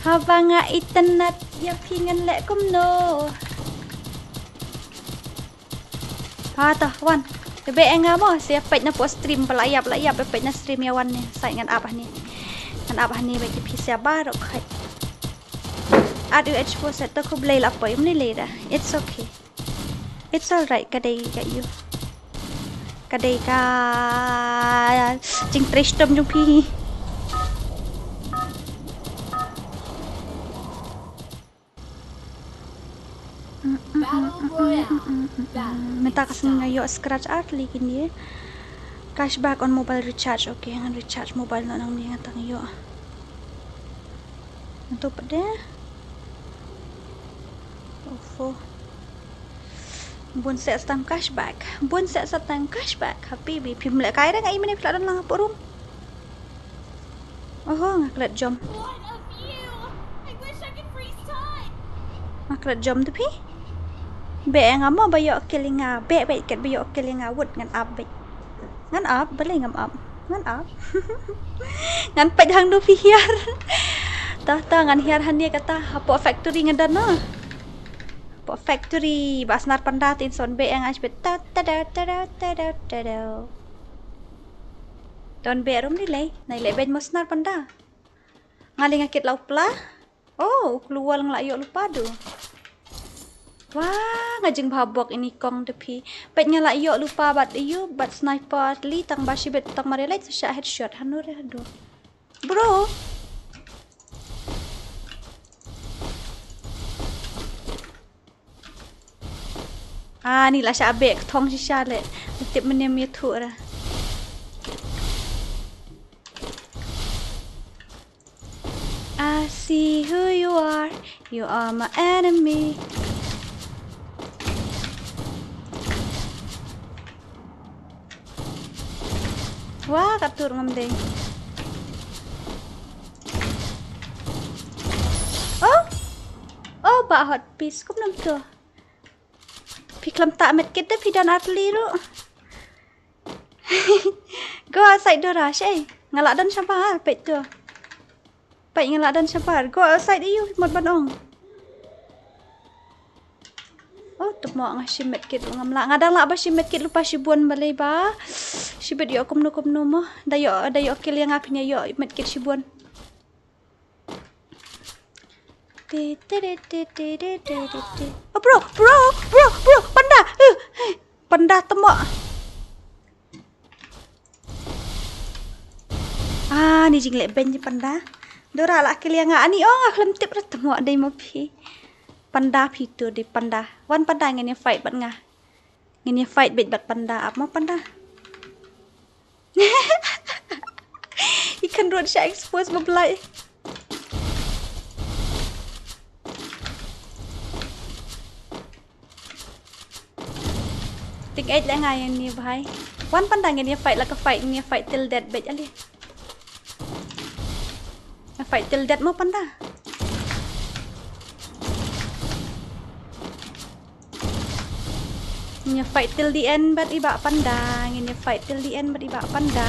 Habang internet ya pingan lek kumno. Ta wan. Tebe engamo sia page na po stream pelayap page na stream ya wan ni. Sai ngan abah ni. Ngan abah ni bagi pisia baru khai. Adu h4 set to ko blay la po ni leda. It's okay. It's all right kadai ka you. Kadai ka jing tristom jung pi. Minta kasih ngayo scratch art lagi ni. Cashback on mobile recharge. Okay, ngan recharge mobile na nang ni ngatang yo. Nanto pada. Ofo. Bun set stam cashback. Habibi pim lek kai dah ngai meni peladan lang apa room. Oh, ngaklat jom. Ngaklat jom tu pi. Be ngamo bayo kelinga be ket bayo kelinga wut ngan up be ngan up balik ngam up ngan up ngan pet hang du hiar ta ngan hiar han dia kata hapo factory ngadan no po factory basnar panda tin son be ang aspet ta don be rum ni lei nai le ben mosnar panda ngaling akit lau pla oh keluar ng layo lupa do wah ngajeng babok ini kong tepi pet nyala yo lupa bat iyo bat sniper li tang bashi bet tang marelai tu shot headshot hanur hado bro ni lah syabek thong si shale tip menem ya thu ra I see who you are my enemy. Wah, katur ngam deh. Oh, ba hot piece kum nam tu. Piklam tak met kita pidan atli ru. Go outside DORA shay. Ngalak dan syapar pet tu. Pet ngalak dan syapar. Go outside you mod banong. Oh, temo ngasih met kit ngam la ngadang la ba si met kit lupa si buan balai ba. Si bet yo kumno mo. Dayo kill yang apinya yo met kit si buan. Oh bro, panda. Panda temo. Ni jing lek ben je panda. Dora la kill yang ani ngakhlem tip ra temo dai mo pi. Panda itu di panda. Wan panda ngene fight bat ngah. Ngene fight bet bat panda apa mau panda. Ikan road sya expose membelai. Tik age lah ngai ni bhai. Wan panda ngene fight la ka fight ngene fight till death bet ali. Fight till death mau panda. Nya fight till the end but iba panda. Nya fight till the end but iba panda.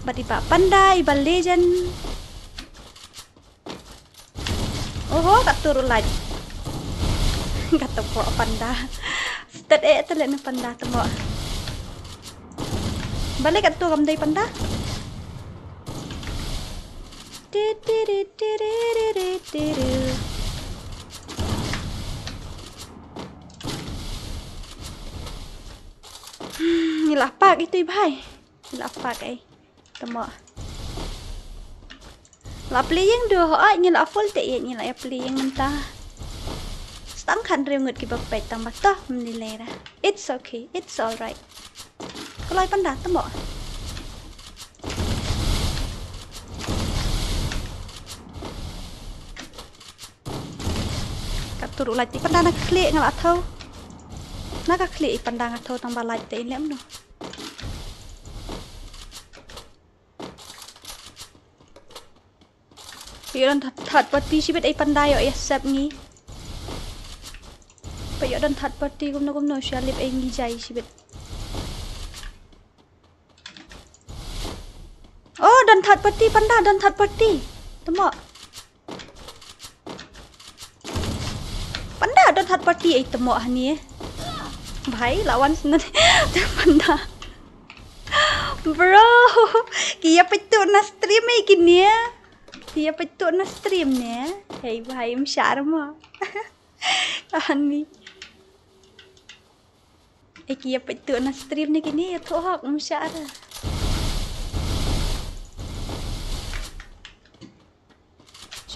But iba panda iba legend. Oh, kat turun light. Kat tepok panda. Stat telet na panda temo. Balik kat tu kam dai panda. Nilapak itu ibai. Nilapak temo. La playing do ho ai ngila full te ye ngila playing mentah. Stang kan reungut ki bakpai tambah toh menilai dah. It's okay, it's alright. Kalau panda temo. Kat turu lagi panda nak klik ngala thau. Nak klik panda ngak thau tambah lagi te lem no. Payok dan third party sibit ay panday o accept ngi. Payok dan third party kumno siya lip ay ngi jay sibit. Oh, dan third party panda dan third party. Temo. Panda dan third party ay temo hani. Bhai lawan senan panda. Bro, kia petu na stream ay kini ya. Dia petuk na stream ni. Hey bhai msyarma. Ani. Kia petuk na stream ni kini ya thohak msyara.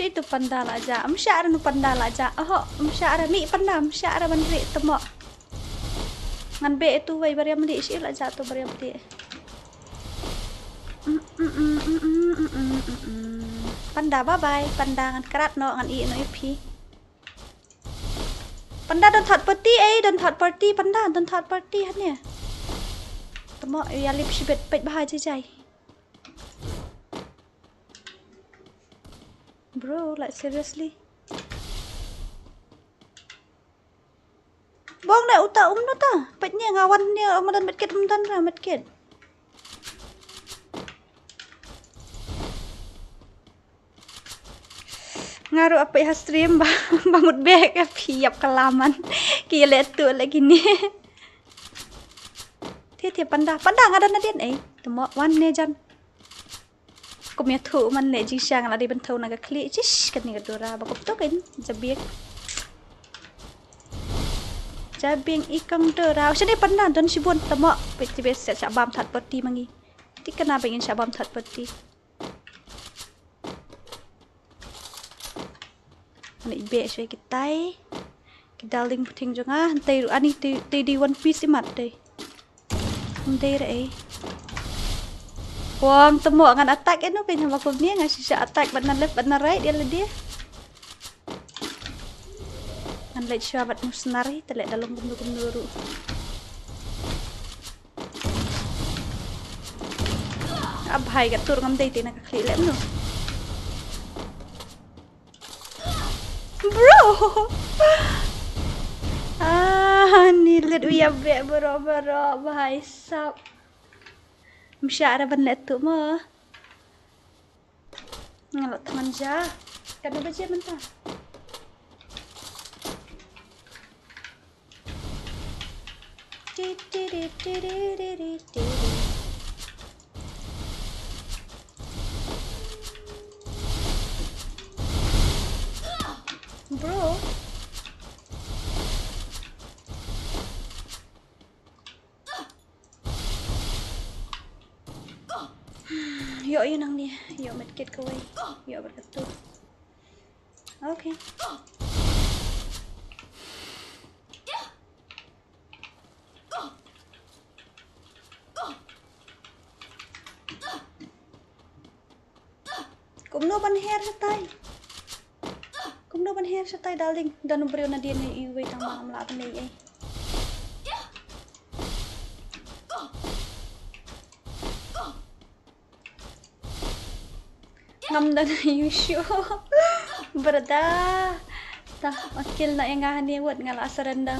Itu panda la ja. Msyara nu panda la ja. Oh, msyara mi panda msyara bandri temo. Ngan be itu wai bariam di isi la ja tu bariam di. Panda bye bye. Panda ngan kerat no ngan i no ip. Panda dan third party dan third party panda dan third party han ya. Temo ya lip sibet pet bahai jai. Bro, like seriously. Bong dah uta no ta. Petnya ngawan dia amadan medkit umdan ra medkit. Ngaruh apa ya stream bangun bek ya piap kelaman kile tu lagi ni tiap panda ngada nadien temo wan ne jan kum ya thu man le jisang la di bentau naga kli cish kan ni dora bakop to kan jabing ikang dora sini panda don sibun temo peti bes sabam that party mangi ti kenapa ingin sabam that party Ani be soi kitai. Kidaling puting jonga hantai ani di one piece imat deh. Hantai re. Wang temu ngan attack eno pe nama ko ni ngasih sa attack benar left benar right dia dia. Ngan leit syabat musnari telek dalam gumdu-gumduru. Abhai gatur ngam dei tina ka kli lem no. Bro. Ni lihat uya be bro bahai sap. Msyara ban let tu mah. Ngalot teman ja. Kan baca mentah. Bro. Yuk yun ang niya. Yuk medkit kaway. Yuk berkatu. Okay. Kumno ban hair sa tay. Kumno ban hair sa tay darling. Dan brio na din ni iway tang mga mlaban ni ay. Ngamdan na yung show. Berda. Tah, makil na yung ngahan niya. Wad nga la asaranda.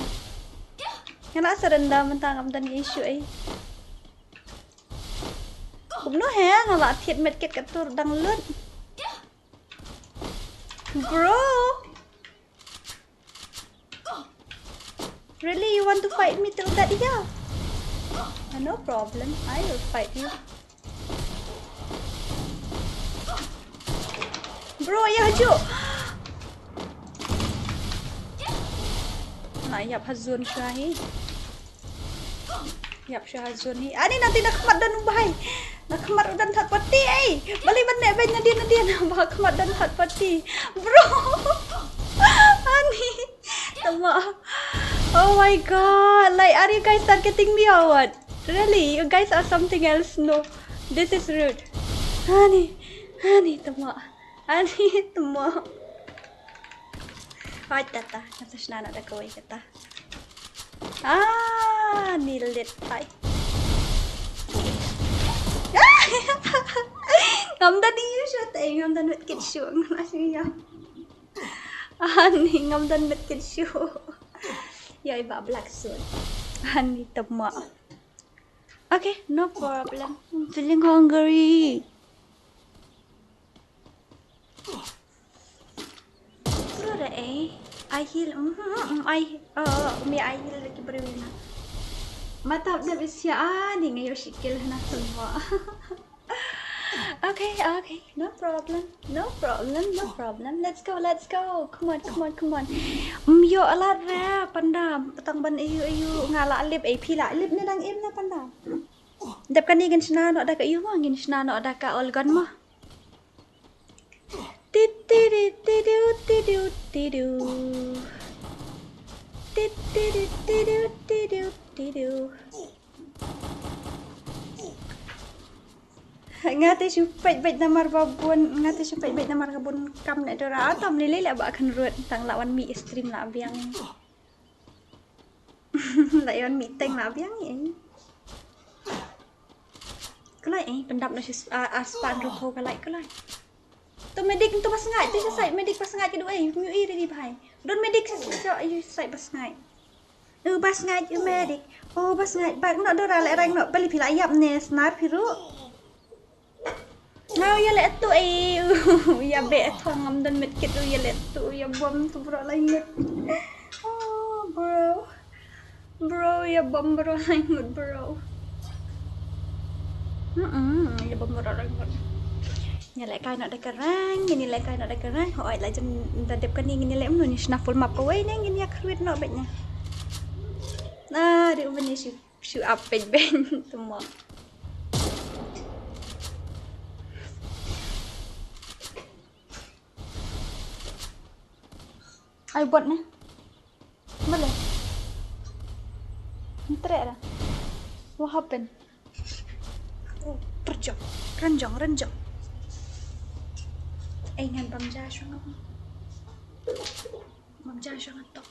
Ngala serendam mentang ngam dan isu ai. Cũng nó hả ngala thiệt mệt kết cả tur đang lướt. Bro. Really, you want to fight me till that? Yeah. No problem. I will fight you. Bro, ya haju. Nah, yap hazun syahi. Yap syahazun ni. Ani nanti nak kemat dan bahai. Nak kemat dan hat pati ai. Balik bandek ben dia bah kemat dan hat pati. Bro. Ani. Tama. Oh my god. Like, are you guys targeting me or what? Really? You guys are something else? No. This is rude. Ani. Tama. Ani, tama. Hai tata. Natas na nak kawai kata. Nailed it. Hai. Ngam tadi you shot eh. Ngam dan met kit show. Ngam Ani, ngam dan met kit show. Ya, iba black soon. Ani, tama. Okay, no problem. I'm feeling hungry. Sudah I heal. I heal lagi berwina. Mata dah besia ni ngayo sikil na semua. Okay. No problem. Let's go. Come on. Yo alat ra pandam. Petang ban ayu ngala lip pila lip ni dang im na pandam. Dap kan ni gan sna no da ka yu ma ngin sna no da ka olgan ma. Ngati supait baik namar babun kam nak dora atam ni lele ba akan ruat tang lawan mi stream la biang. Lawan mi teng la biang ni. Kelai pendap na aspan ro ko kelai. Tu medik tu pas ngai tu sai medik pas ngai kedua mu iri di bhai. Don medik sai pas ngai. Pas ngai medik. Oh pas ngai ba nak dora le rang nak beli pila yap ne snar piru. Now ya le tu ya be thong ngam don met kit ya le tu ya bom tu bro langut. Oh bro ya bom bro langut bro. Ya bom bro langut. Nya lại kai nak dekarang, gini lại kai nak dekarang. Hoi lại jam dadep kan ngini le mnu ni snaful map away ne ngini yak ruit no betnya. Nah, di ubani shu up ben semua. Ay buat ni. Boleh. Entrek dah. What happened? Oh, renjong. Ngan bamja syong. Bamja syong tok.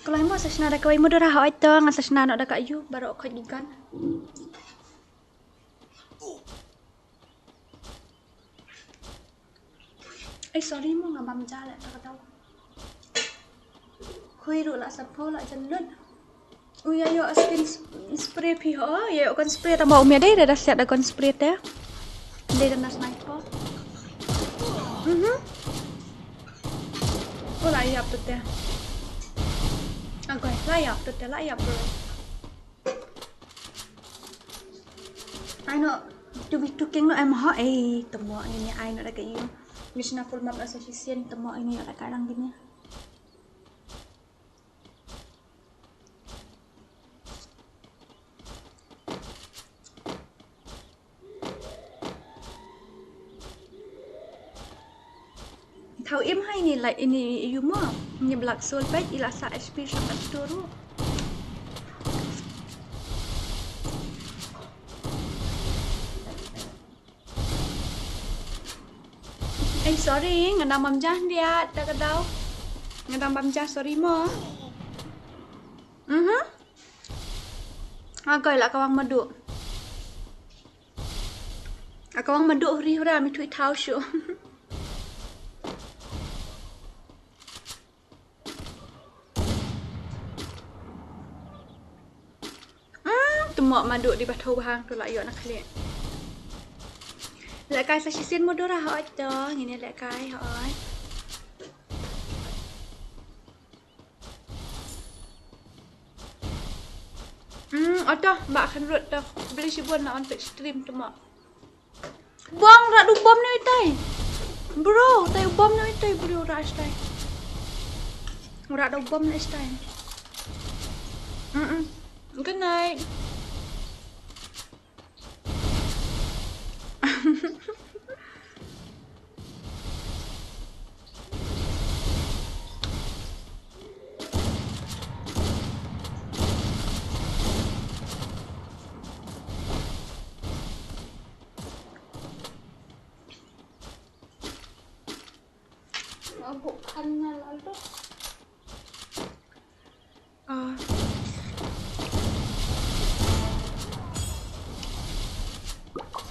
Kalau mau sesna ada kawai muda rah oi tong sesna nak ada kak yu baru kau gigan. Sorry mo nga bamja le tak tahu. Khui ru la sapo la janlut. Uya yo skin spray pi ho, ya kon spray tambah umia deh dah siap dah kon spray teh. Dia dah sniper. Oh layap tu teh. Okay, layap tu teh layap bro. I know to be cooking no em ho temo ini I know dah kayu. Wisna full map association temo ini ada kadang gini. Tahu im hai ni like ini you mau ni black soul baik ila sa HP sampai turu. Sorry, ngadang bamjah dia tak tahu. Ngadang bamjah sorry mo. Agak lah kawang madu. Aku orang manduk huri-hura mi tweet house show. Temak manduk di batu bahang tu lah yuk nak klik. Lek kai sa sisin mo dora ha to, ngini lek kai ha. Ada mbak kan rut dah beli sibun nak on stream temak. Buang rak du bom ni tai. Bro, tai bom ni tai bro rak tai. Rak du bom ni tai. Good night. Bukan lalu.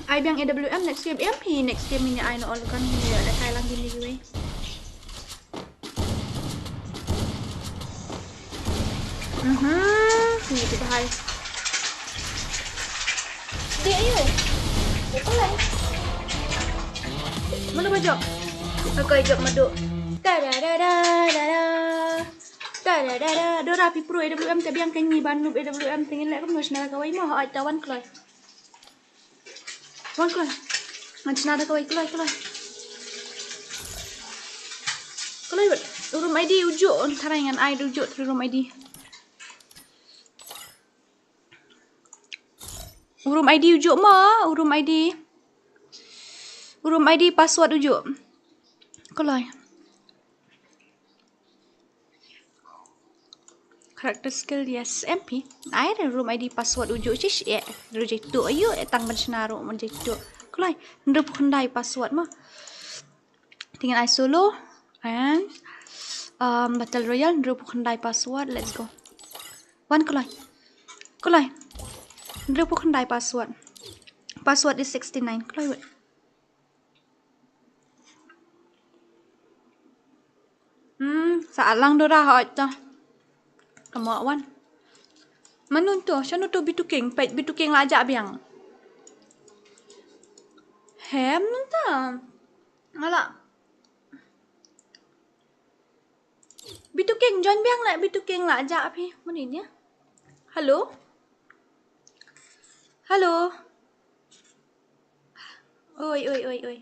I biang AWM next game MP next game ini I no all kan ni ada kai lang gini gue. Ni tu bahai. Dia ayo. Boleh. Mana baju? Aku ajak madu. Dora pi pro AWM tapi yang kenyi ban noob AWM tingin lek kamu senara kawai mah ai tawan kloi. Wan kloi. Man senara kawai kloi. Kloi bet. Room ID ujuk antara dengan ai ujuk tu room ID. Room ID ujuk mah, room ID. Room ID password ujuk. Kloi. Character skill yes MP. I ada room ID password ujuk cish ya. Reject tu ayo tang bensenaro reject tu. Kloi, ndep khandai password mah. Tinggal I solo and battle royale ndep khandai password. Let's go. One kloi. Ndep khandai password. Password is 69. Kloi. Saat lang dora ha ta. Kamu wan. Manun tu, siapa tu bituking, pet bituking lajak biang. Hem ta. Malah. Bituking join biang lah, bituking lajak api. Mana ni? Halo. Oi.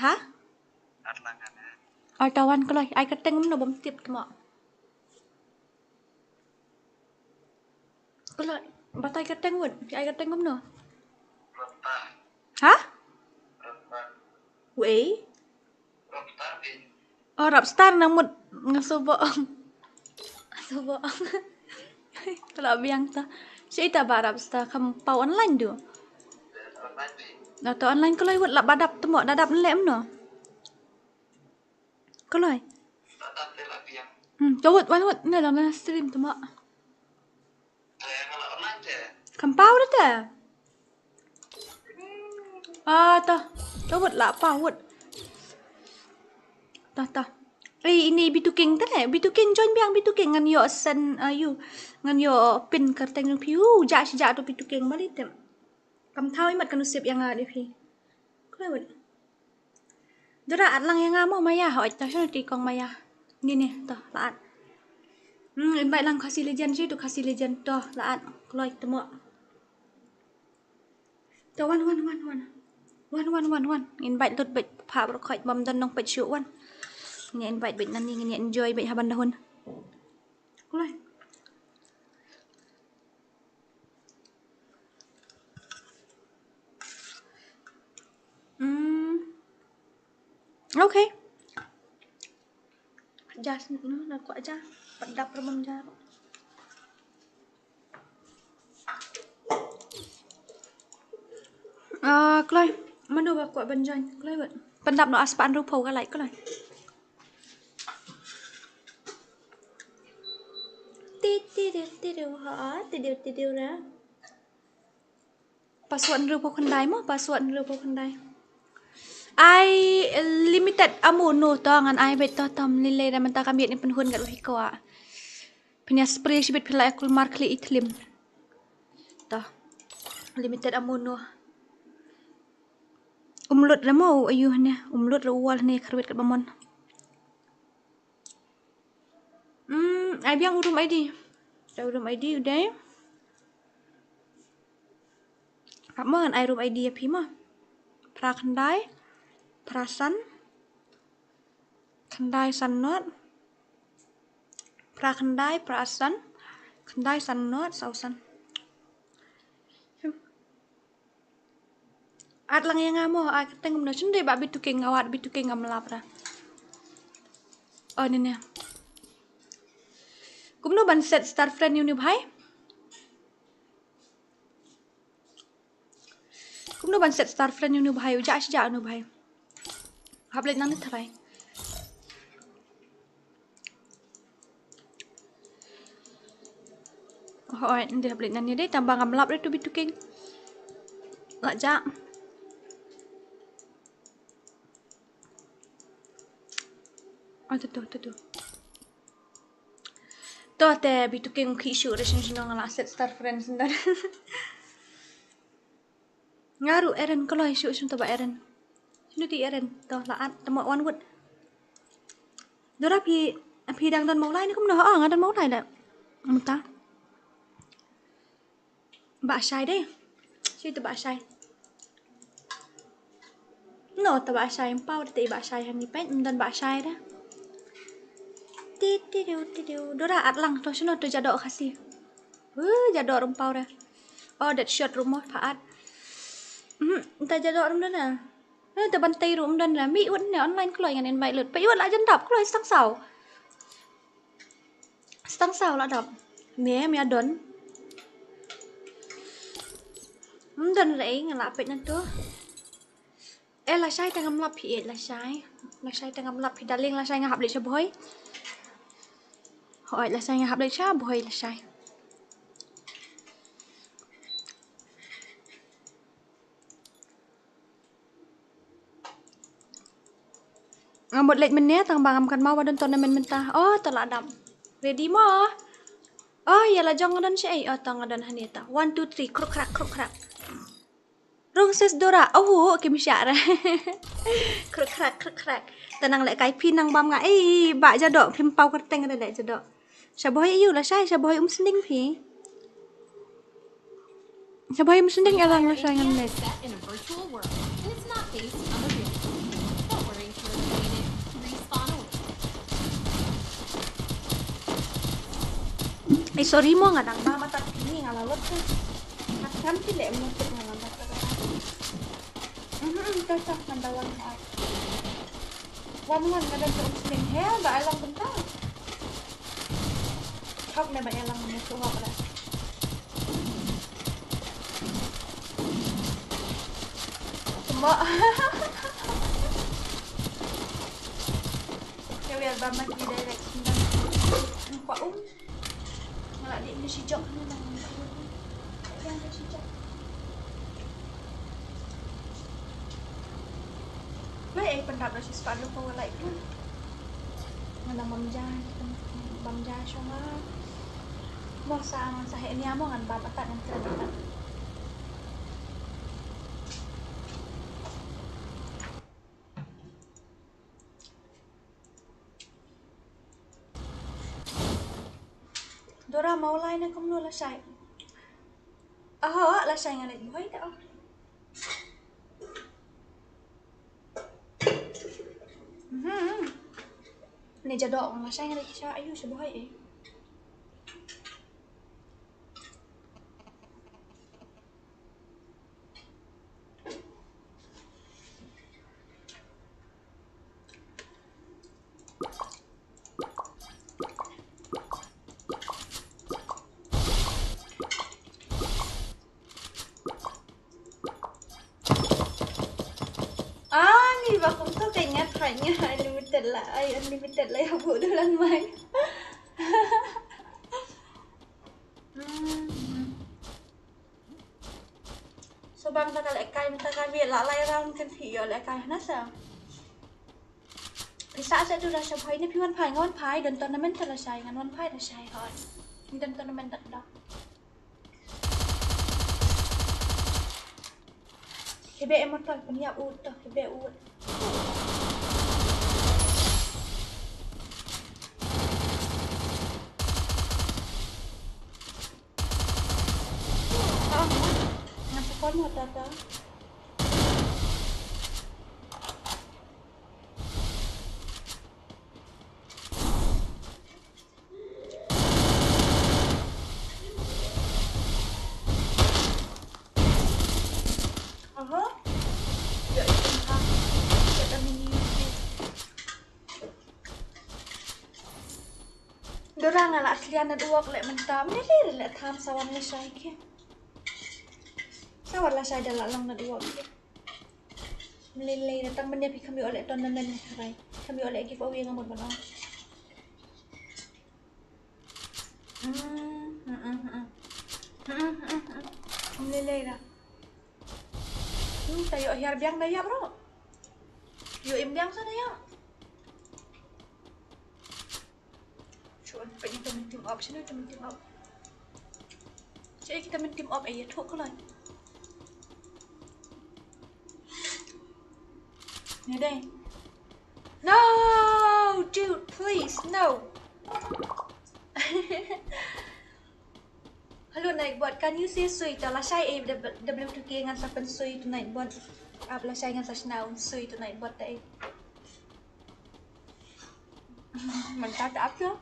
Hah? Artawan kalau ai keteng mana bom tip tu mak. Kalau batai keteng wud, ai keteng mana? Hah? Wei. Oh, Rapstar namut ngasobo. Kalau biang ta. Cerita ba Rapstar kamu pau online tu. Atau online kalau wud lak badap tu mak dadap lem no. Kalau ai. Jawat wud ni dalam stream tu mak. Kampau dah tak? Tah. Jawat lah apa wud. Tah. Ini bituking tak eh? Bituking join biang bituking ngan yo sen you ngan yo pin kerteng nu piu jak tu bituking balik tem. Kam tahu imat kan usip yang ada pi. Kau wud. Dora atlang yang ngamo maya hoi ta sino ti kong maya. Ni tah laat. Invite lang KHASI legend tu KHASI legend toh laat kloi temu. To one. Invite dot bet pa berkait bom dan nong pet one. Ini invite bet nani ini enjoy bet haban dahun. Kloi. Okay. Jas nak kuat aja. Pedap remam jar. Kloi. Mana ba kuat banjoin. Kloi bet. Pedap no aspan rupo ka like kloi. Tidur ha. Tidur ra. password ru po kandai mo password ru po kandai ai limited amuno to ngan ai bet to tam lile da menta kami ni penhun kat wiko a punya spray sibet pila akul markli itlim to limited amuno umlut ra mau ayuh ne umlut ra wal ne kharwet kat bamon ai biang urum ID dah urum ID udah kamu kan ai urum ID ya pima pra kandai prasan kandai sanot pra kandai prasan kandai sanot sausan at lang yang ngamo ai keteng no chunde ba bituke ngawat bituke ngamlap ra oh ni kumno ban set star friend ni bhai kumno ban set star friend ni bhai uja asja nu bhai hablet nang ni tharai oh ndi hablet nang ni deh tambah ngamlap re tu bituke lak ja oh tu toh teh bituke ngki shu re shin ngala set star friend sendar ngaru eren kalau isu shin toba eren sinu ti eren toh laat temo wan wut dora pi dang don mau lai ni kumno ha ngan don mau lai da muta ba shai deh si tu ba shai no ta ba shai pau te ba shai han ni pen don ba shai dah tidiu dora atlang to sino to jadok KHASI jadok rumpau dah oh that shot rumah paat ta jadok rum dah na ta bantai rum dan la mi un ne online kloi ngan invite lut pe la jan dap kloi stang sau la dap ne mi adon don rei ngala pet na to la sai tengam lap pi la sai tengam lap pi daling la sai ngahap le boy hỏi là sai ngahap le cha boy la sai ngamut lek mennya tang bangam kan mau wadon tournament mentah oh tolak dam ready mo oh ya la jong don sei oh tang don hanita 1 2 3 kruk krak rung ses dora oh kim syara kruk krak tenang lek kai pinang bam nga ba jadok phim pau kerteng ada lek jadok saboy yu la sai saboy sending phi saboy sending elang la sai ngan lek Set in a virtual world, and it's not based on the real world. Don't worry if you're defeated. Respawn away. sorry mo nga dang ba mata kini nga lalot ka at kam ti lek mo ti nga mata ka ta mandawan ka wan nga dan sa sling he ba alang benta thok ne ba alang mo so ha para semua ya biar ba mat di direct nampak ngalak di Indonesia jok ni nang yang Indonesia jok mai pendap dah sispa lu ko like tu mana bamja shoma mo sa ni amo ngan babatat ngan kerajaan Dora mau lain na kumno la sai. La sai nga lek boy ta. Ni jadok la sai nga lek cha ayu sa boy Và cũng có cái nhát phải nha unlimited lại học vụ đưa lần mai so việc lại round kan phi yo le kai na sa. Bisa sa tu rasa phai ni phi wan phai ngon phai dan tournament ta la sai ngan wan phai ta sai hoi. Dan tournament tak dak. Hebe emot ta punya ut ta hebe ut. Ngasih kon mo ta ta. Dora ngala aslian na duwag le mentam ni le tham sawan la sai ke. Sawan la sai dala lang na duwag ke. Melilay na tang manya pi kami oleh tournament ni harai. Kami oleh giveaway ngamot mana. Melilay na. Tayo hiar biang daya bro. Yo im biang sana ya. Cuan pergi kita main team up sini kita main team up. Jadi kita main team up aja thuk lah. Ni deh. No, dude, please, no. Hello Nightbot, can you say sui tala sai W2K ngan sa pen sui to Nightbot. Abla sai ngan sa snow sui to Nightbot dai. Mantap tak apa?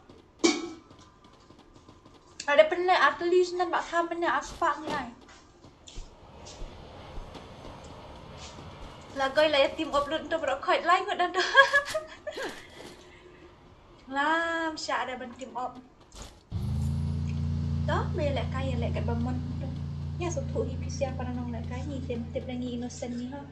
Ada pernah atlis nan bak tham pernah aspak ni ai. Lagoi la team upload tu berok khoi like ngot dan tu. Lam sya ada ban team up. Đó mê lại cái lại cái bầm môn tu. Nhà số thủ hi pisia para nong lại cái ni tem tep lagi innocent ni ha.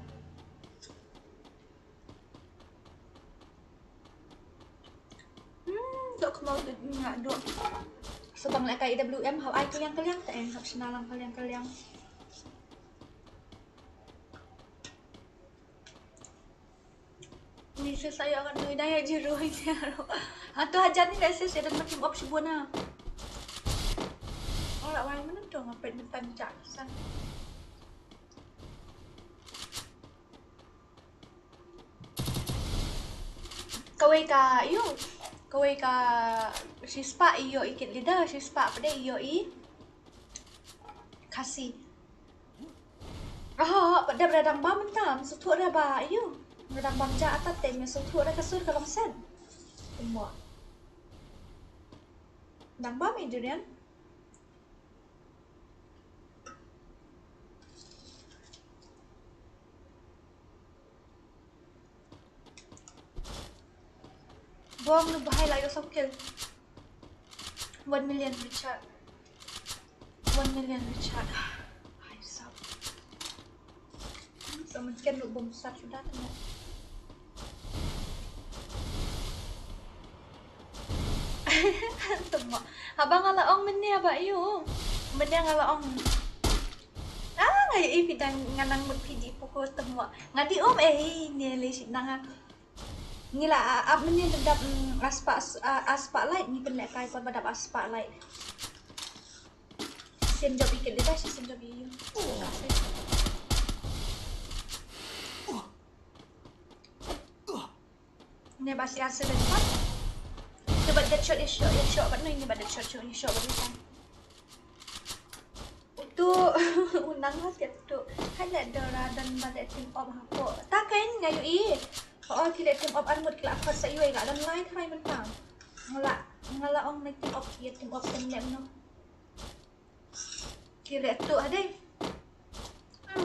Dok mau ngak dok. Sebang lại cái WM học ai kalian tak yang học senalang kalian. Ni saya akan nuai daya jeruh ini. Atau hajar ni dah saya dan macam opsi buana. Orang lain mana tu ngapet bentan jaksan. Kawai ka sispa iyo ikit lidah sispa pada iyo KHASI. Pada beradang bam entam sutuk dah ba iyo. Beradang bam ja atat tem sutuk dah kasur kalong sen. Semua. Dang bam itu dia. Buang lu bahaya lah yourself kill 1 million Richard 1 million Richard. Hai sab. So mungkin lu bom besar sudah kena. Tuma. Abang ngalaong meni aba iyo. Meni ngalaong. Ngayon ipidang nganang magpidi po ko tuma. Ngati ni lesit nang ngila ab meni dap aspa light ni pen kai kon badap aspa light. Sen job ikit dia sen job iyo. Ni basi asa depan. Coba that shot but no ini badat shot badan. Untuk unang lah siap tu. Hanya DORA dan badat team up hapo. Takkan ngayu kalau kita team up anmut kila apa sa iway la dan lain kay mentang. Ngala ong team up kia team up temlem no. Kila tu ada.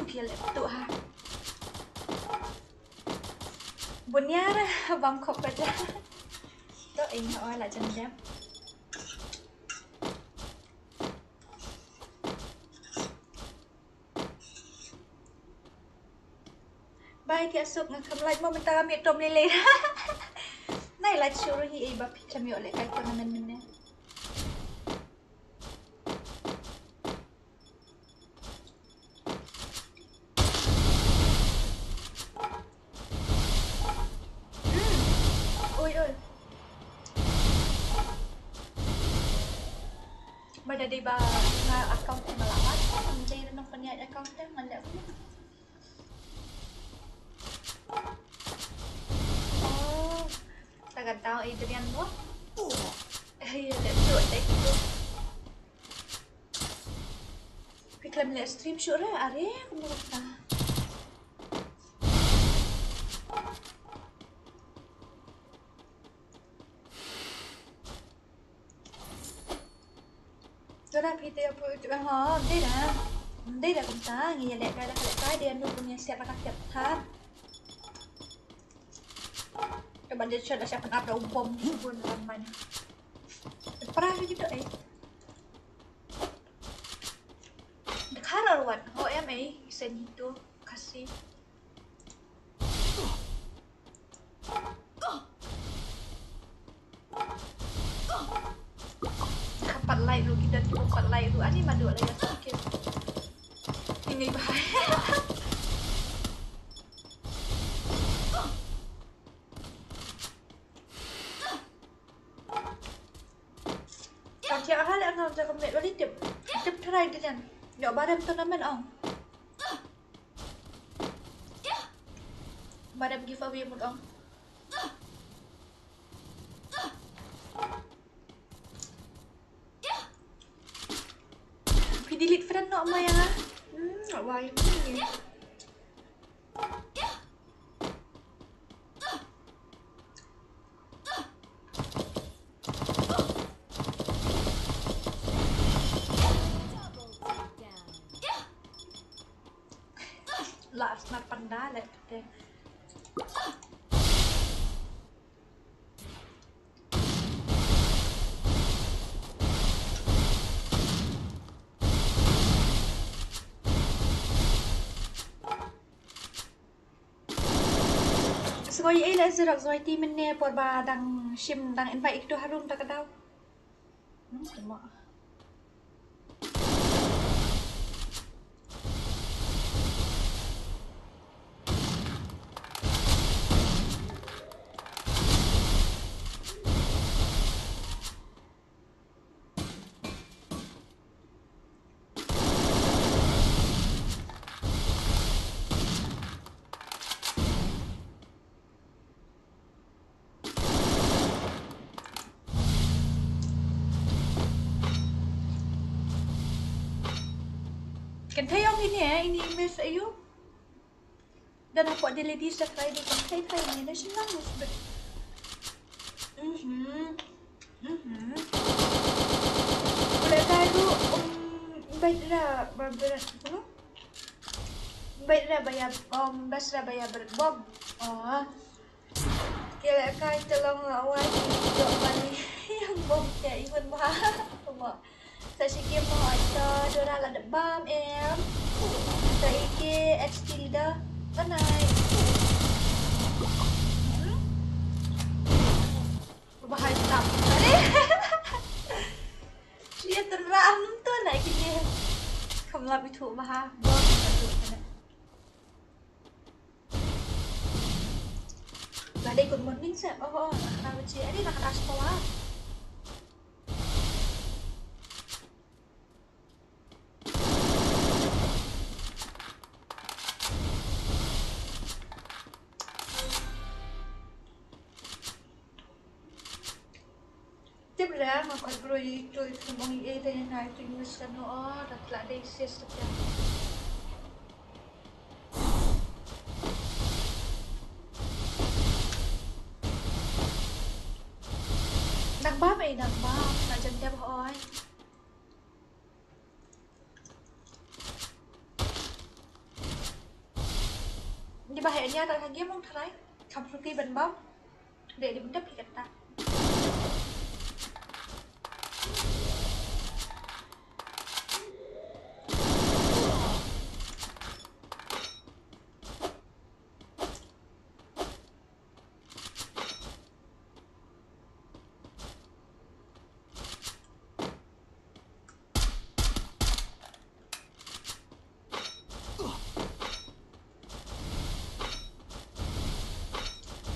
Kila tu ha. Bunyara Bangkok aja. Tu ingat orang lah jam. Baik ya sup ngakam like mo mentang ambil tom lele. Nai like suruh hi bab kami oleh kai tournament ni. Ôi ơi. Bada di ba nga account na malaman. Hindi na nang panyay account na mali ako. Oh. Tagad tao Adrian mo. Ay, let's do it. Piklam le stream sure are kumusta. Dora pite apa itu ha đây là công ta nghe lẹ cái là cái đi ăn luôn sẽ là các tháp các bạn chơi là siapa nak ada bom pun ramai perah gitu Dekara ruan oh em ấy sen itu kasih kapan like lu kita kapan like lu ani madu lah ya sakit ini bahaya Chị hả lại ngồi cho con mẹ balik tiếp tiếp thế này đi chẳng nhỏ ba đêm tôi nói mình ông ba đêm giveaway một ông Phi delete friend nọ mày à nọ vài gì last na panda lại thế Sekolah ini lah serak Zoe team ini porba dang shim dang invite itu harum tak tahu. Cuma. Kan thấy ông ini miss ayu. Dan aku ada ladies dah try dia kan thấy ni dah senang sebab. Boleh tahu baik dah berberat apa? Baik dah bayar bas dah bayar berbom. Oh. Kira kai tolong awak dok balik yang bom dia imun mahal. Sa sige mo ito Dora la de bam em sa iki HT leader kanay bahaya tak siya teram tu nak kini kamu lebih tu bahaya bom Gade good morning sir oh nak baca ni nak atas bawah Tiếp ra mà còn rồi thì mong ý thế này thì người sẽ nó đặt lại đây sẽ sắp ra đằng bá mày đằng bá là chân đẹp hỏi đi bà hẹn nha tại thằng kiếm không thấy không số kia bình bóng để mình đắp thì cảnh ta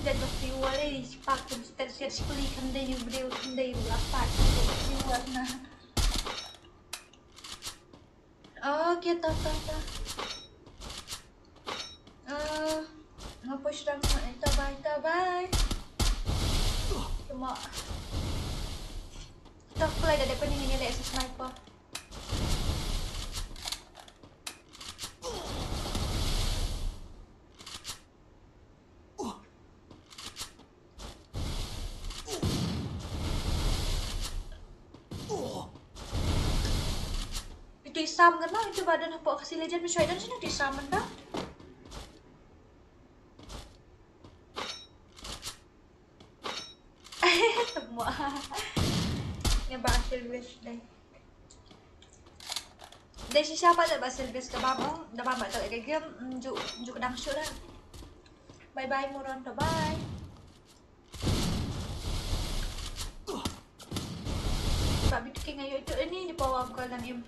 dan viewer ni pak pun tersiap sekali kan dia video kan dia lapat viewer nah. Okay, ta. Ngapush lang mo. Bye. Cuma. Tak play dah depan ni ada sniper. Itu isam kan lah, itu badan apa kasih legend masyarakat sini itu isam kan dah. Semua. Yang bahasa Inggris dah. Dari siapa tak bahasa Inggris ke bapa? Dah bapa tak lagi game, juk dang show dah. Bye bye Moron, bye. Pak bikin ayo itu ini di bawah bukan dan im.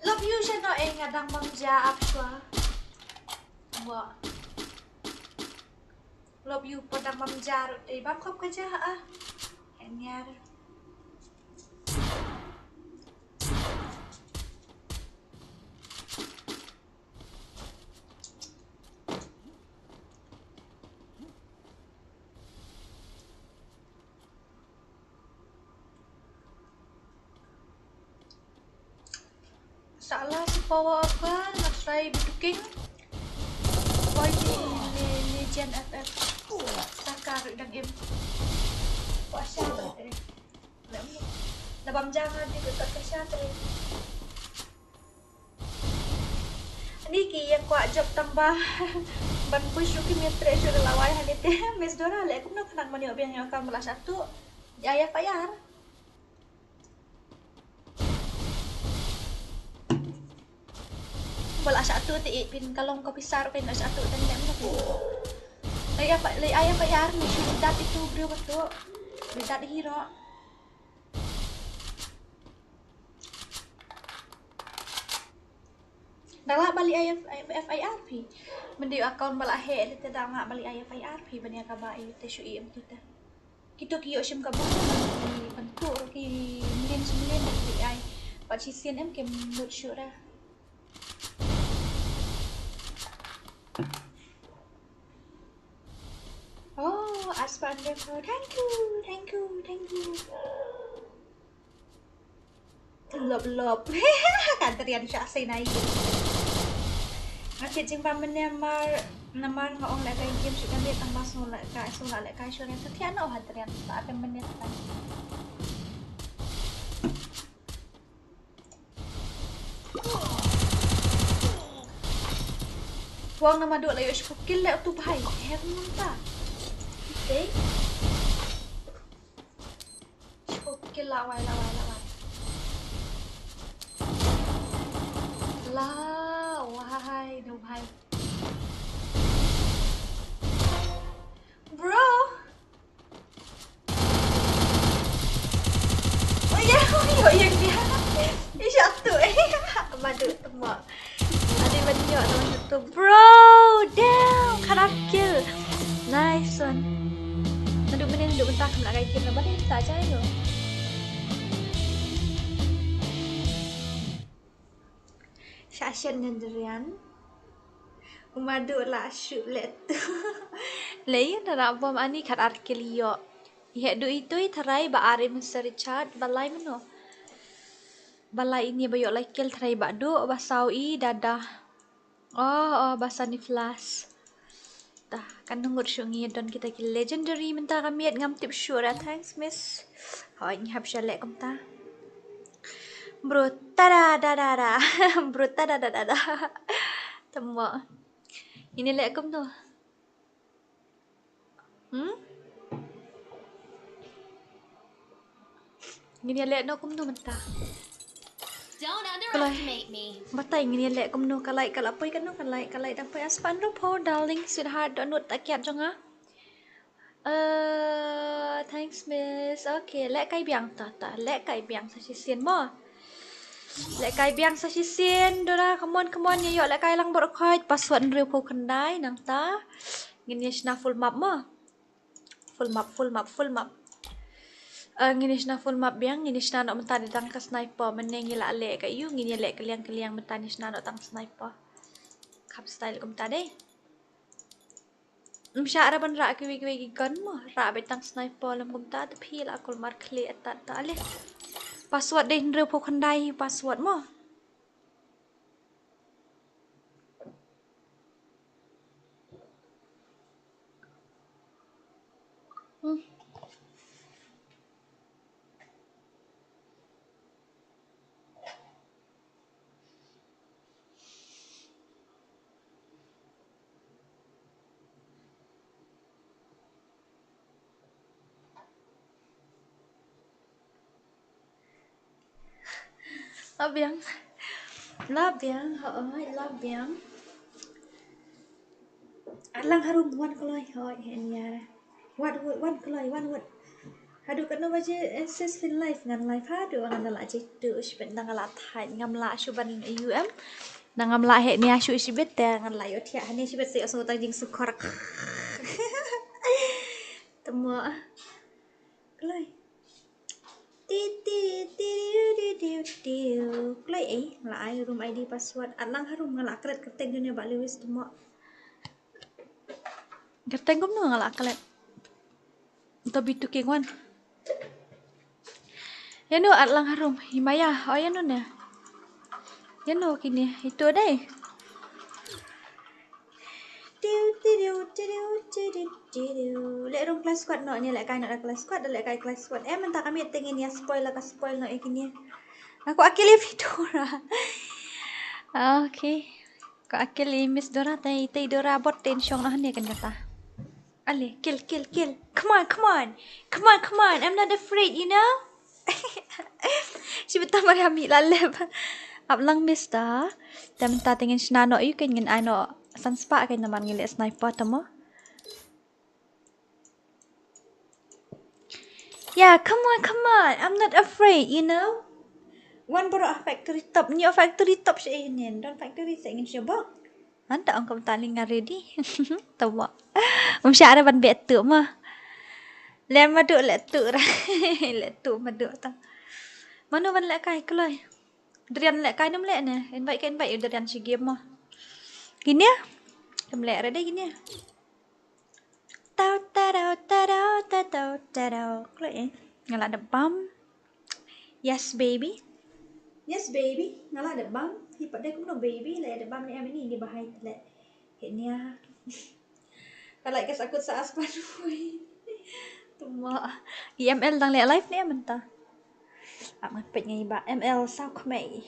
Love you siya no ngadang mamja apswa. Wah. Love you padang mamja bangkop kerja Anyar. Salah si power apa nak try biduking YG Legend FF Sakar dan game puasa tadi labam jangan di dekat kesya tadi ni ki yang kuat job tambah ban push ki metre sudah lawai hadite Miss Dora le aku nak kenang mani obiang yang akan belas satu ayah payar. Bala satu ti pin kalong ko pisar pin satu dan dem na po. Ayah payar ni sudah itu bro betul. Sudah hero. Dala bali FIRP. Mendi account bala he te danga bali FIRP bani ka ba te shu im kita. Kito kiyo sim ka ba bentuk ki milin di ai. Pat sisian em ke mut syura. Oh, Aspander, thank you. Lop. Kanterian siya say na yun. Ngasih jing paman namar ngaong lek kay game sudah lihat tambah solat kay syura setian oh kanterian sa akan menit kan. Huwag na maduk layo siya kukil lek tu bahai. Heran ta. Okay. Kukil lawai. Wahai, no bahai. Bro. Oh ya yang dia. Satu maduk semua. Ada banyak nama satu. Bro, damn, kanak kill. Nice one. Naduk bentar nak kait kill nama ni tak aja yo. Sasyan nandrian. Umadu lah shoot let tu. Lain nak bom ani kanak kill yo. Iya du itu terai ba are Mr. Richard balai meno. Balai ini bayok like kill terai ba du basau I dadah. Oh, bahasa ni flash. Dah, kan nunggu syungi don kita ki legendary minta kami ngam tip syura thanks miss. Hoi ni hab syalek kom ta. Bro tada. Bro tada. Temo. Ini lek kom tu. Ini lek no kom tu mentah. Don't underestimate me. Batai ngini lek kom no kalai kalapoi kan no kalai dapai aspan no po darling sweetheart don't nut takiat jonga. Thanks miss. Okay, lẹ cái biang ta, lẹ cái biang sa si sien mo. Lẹ cái biang sa si sien, Dora, come on, yo lẹ cái lang bor khoi, password real po kandai nang ta. Ngin na full map mo. Full map. Ngini na full map biang, ngini na no mentadi tang ka sniper, meneng ila lẹ ka yu, ngini lẹ kaliang mentani na no tang sniper. Kap style kum tadi. Msya ara ban ra ki gun mo, ra betang sniper lam kum ta phi la kul mar kle ta ale. Password din real po kandai password mo. Labiang, labiang. Alang harum wan koloi hoi heniara. Wan koloi wan wot. Hadu kan baje insist in life ngan life hadu ngan la je tu sibet nang la thai ngam la shuban UM. Nang la he ni asu sibet ngan la yo thia hani sibet se so ta jing sukor. Temu koloi. Klay lại room ID password alang harum ngala kret keteng dunia bak lewis temo keteng kum no ngala kret tapi tu kengwan ya no alang harum himaya oh ya no na ya no kini itu deh lek room class squad no ni lek kai nak class squad lek kai class squad mentah kami tengin ya spoil lah spoil no ikini aku akili video lah. Okay. Kau akili miss Dora tay Dora bot tension nah ni kan kata. Ale, kill. Come on. I'm not afraid, you know. Si betul mari ambil laleb. Ablang miss dah. Dan minta tengin senano you kan ngin ano sunspa kan naman ngile sniper tamo. Yeah, come on. I'm not afraid, you know. One baru factory top. Ni factory top siya ini. Dan factory saya ingin coba. Anda angkat taling ready. Tahu. Syara ban betu mah. Len maduk lek tu ra. Lek tu maduk ta. Mana ban lek kai keloi. Derian lek kai nam lek ne. Invite derian si game mah. Gini ya. Kam lek ready gini ya. Tau. Keloi ngala ada bam. Yes baby. Ngala ada bam. Hipat dia kum no baby lek ada bam ni am ni bahai lek. Ini ya. Kalau kes aku saas padui. Tuma. ML đang lẹ live nè mình ta. Mình pek ngay ba ML sao không mày.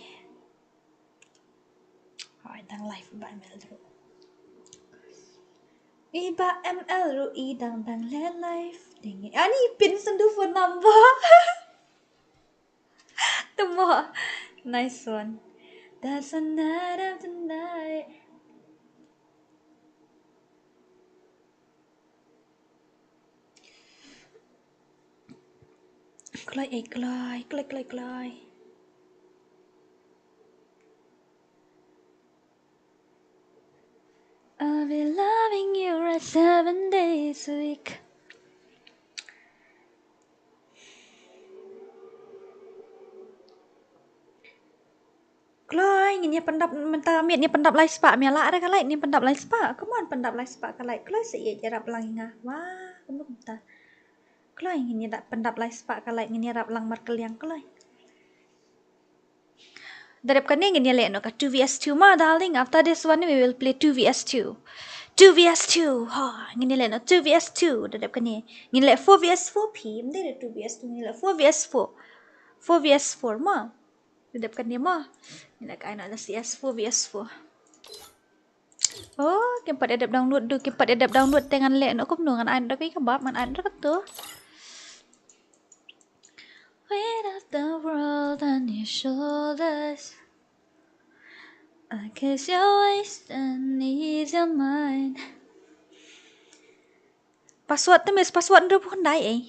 Hỏi đang live ba ML rồi. Iba ML rồi đang lẹ live. Dengi. Ni pin sendu phone number. Tuma. Nice one. That's another tonight. Klai. I'll be loving you right 7 days a week. Klai, ini pendap mentah miat ni pendap live spa miala ada kalai ni pendap live spa. Come on pendap live spa kalai. Klai seiya jarap lang ngah. Wah, kamu mentah. Klai ini dak pendap live spa kalai ini rap lang mar keliang klai. Darap kan ni ini le no ka 2vs2 ma darling. After this one we will play 2vs2. 2vs2. Ha, ini le no 2vs2 darap kan ni. Ini le 4vs4 p. Mde le 2vs2 ini le 4vs4. 4vs4 ma. Darap kan ni ma. Ini le kai no CS 4vs4. Oh, kempat edap download dengan le no kum no ngan an dak kai kabab man an dak tu. Weight of the world on your shoulders. I kiss your waist and ease your mind. password tu mes password nreu phone dai ai.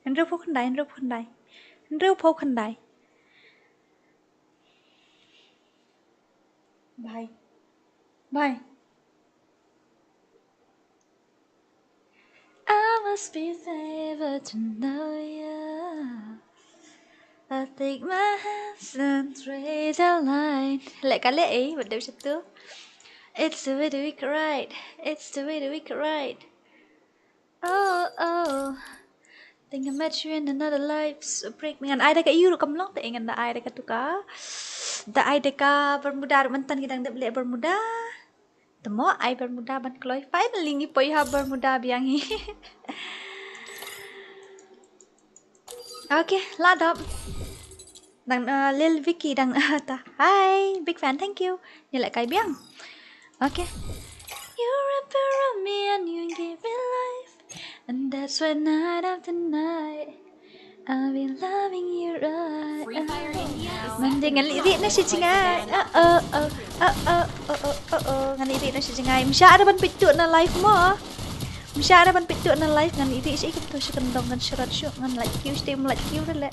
Nreu phone dai, nreu phone dai. Nreu phone dai. Bye. Bye. I must be favored to know you. I take my hands and trace a line. Lại cả lệ ấy, vẫn đều chất tước. It's the way that we can ride. It's the way that we can ride. Oh, oh. Think I met you in another life. So break me. Ngan ai dah kat you kam long tak ngan ai dah kat tu ka. Da ai dah ka bermuda mantan kita ndak boleh bermuda. Temo ai bermuda ban kloi. Finally ni poi ha bermuda biang hi. Okay, ladap. Đằng Lil Vicky đằng ta. Hi, big fan, thank you. Nhìn lại cái biếng. Okay. You wrap around me and you give me life, and that's why night after night I'll be loving you right. FreeFire India is Mình đi ngắn lirik na siya cingay. Ngắn lirik na siya cingay. Masyado ban pitu na life mo. Masyado ban pitu na life ngắn lirik siya ikut siya kendong ngan syarat siya ngan like you stay like you rela.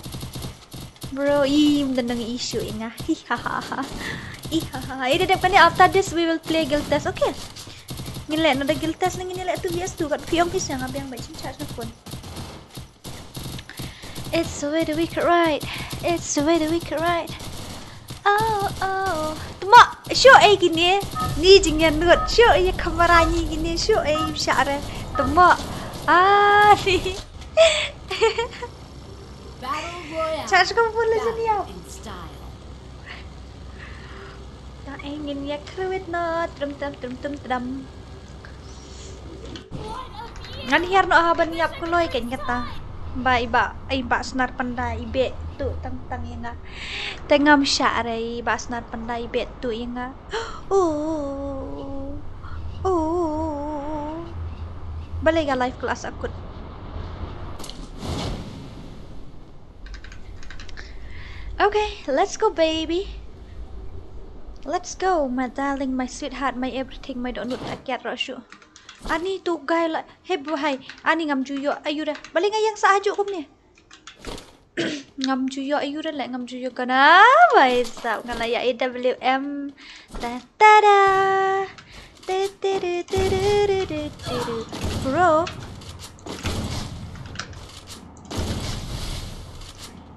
Bro, tentang isu inga. Hihaha. Hihaha. Ini depan ni after this we will play guild test. Okay. Ngilek ada guild test ni ngilek tu bias tu kat piong kisah ngabang baik charge na phone. It's the way that we could ride. It's the way that we could ride. Oh, oh. Tuma, show gini. Ni jingan nut. Show kamera ni gini. Show syara. Tuma. Ni. Battle Royale. Charge kamu pun lagi ni Battle in style. Tak ingin ya kruit no. Trum. Ngan hiar no haban yap kuloi kan kata. Ba iba senar pandai ibe tu tang inga. Tengam syare iba senar pandai ibe tu inga. Oh. Balik ke live kelas akut. Okay, let's go baby. Let's go, my darling, my sweetheart, my everything, my donut akyat rasyo. Ani tu guy lah. Hey boy, ani ngam juyo ayu dah. Balik ngayang sahajuk kum ni. Ngam juyo ayu dah lah ngam juyo kana. Baik sab ngala ya AWM. Ta-da. Bro.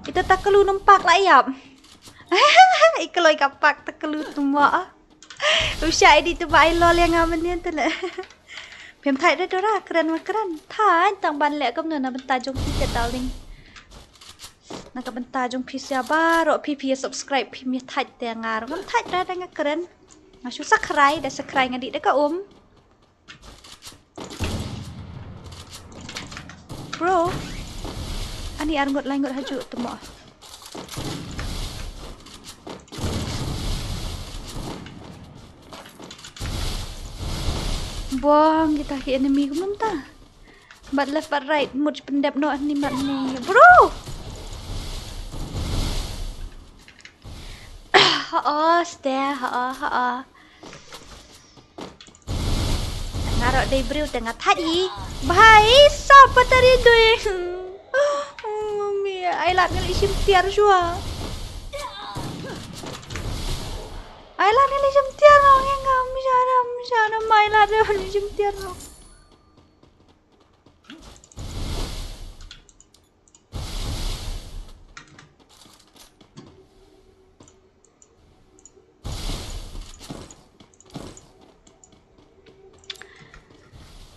Kita tak perlu nampak lah yap. Kalau kapak tak perlu semua. Usah edit tu baik lol yang ngamen ni tu lah. เพียมไทยได้ดอร่ากรันมากรันท้ายต่างบันแหละก็เนินนะบรรดาจงพิเศษดาวลิงนักบรรดาจงพิเศษบ้ารอพี่ subscribe พี่มีไทยแต่งานก็ไทยได้งากรันมาชูสักใครได้สักใครงานดีได้ก็bro อันนี้อารมณ์ไรงดหาจุตัวหมอBuang kita ke enemy ko munta. But left but right, much pendep no ni mat ni. Bro. Stare. Ngarok day bro tengah tadi. Bhai, siapa tadi tu? Mami, ai lak ngali simtiar jua. Ai lak ngali simtiar orang yang kami sana mai lak dia ngali simtiar orang.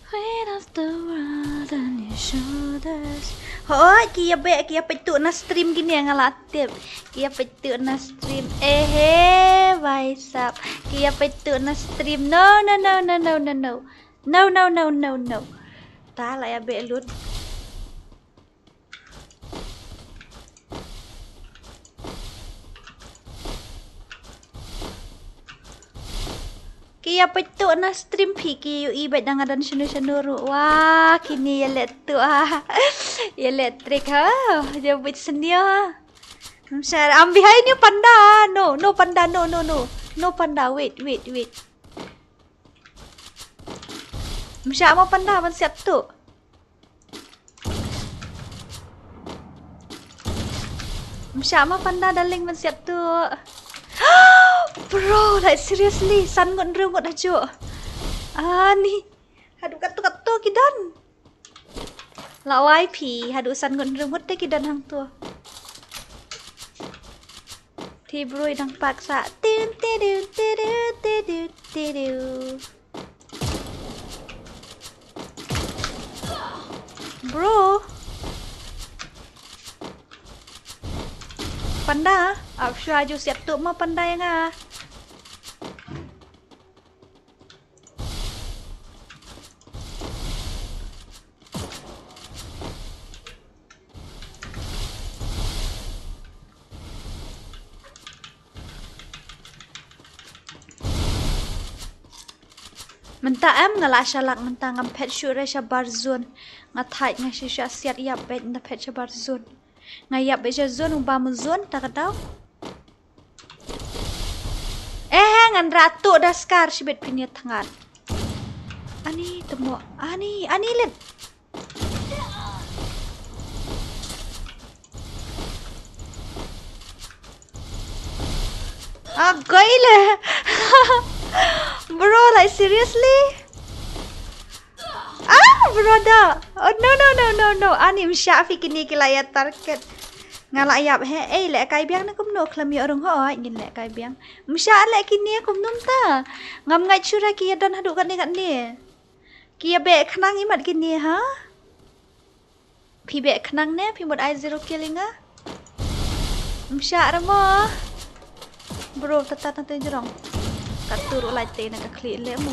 Weight of the world on your shoulders. Oh, kia petuk na stream gini yang ngalatip. Kia petuk na stream. Baisap. Kia petuk na stream. No. No. Tak lah ya belut. Kia petuk na stream piki yu ibet dangadan sunu-sunuru. Wah, kini ya let tu ah. Ya let trick ha. Dia buat seni ah. Share ambil hai ni panda. No panda. No panda. Wait. Msya mau panda ban siap tu. Siapa panda daling man siap tu. Bro, like seriously, san ngon rungut aja. Ni. Hadu katu kidan. La YP, hadu san ngon rungut te kidan hang tu. Thì bro đang paksa. Bro. Panda, aku aja siap tu mau panda yang Menta ngala shalak menta ngam pet shure shabar zone ngathai ngasih siat yap bet na pet shabar zone ngayap bet zone ubam zone tak tahu ngan ratu daskar sibet pinia tangan ani temu ani let goile bro, like seriously? Brother. Oh no. Ani msyafi kini kilaya target. Ngalak yap lek kai biang na kumno klami orang ho ngin lek kai biang. Msya lek kini kumnum ta. Ngam ngai chura kia dan hadu kat ni. Kia be khnang imat kini ha? Pi be khnang ne pi mod ai zero killinga. Msya ramo. Bro, tata jerong. Katur ulai te nak klik lemu.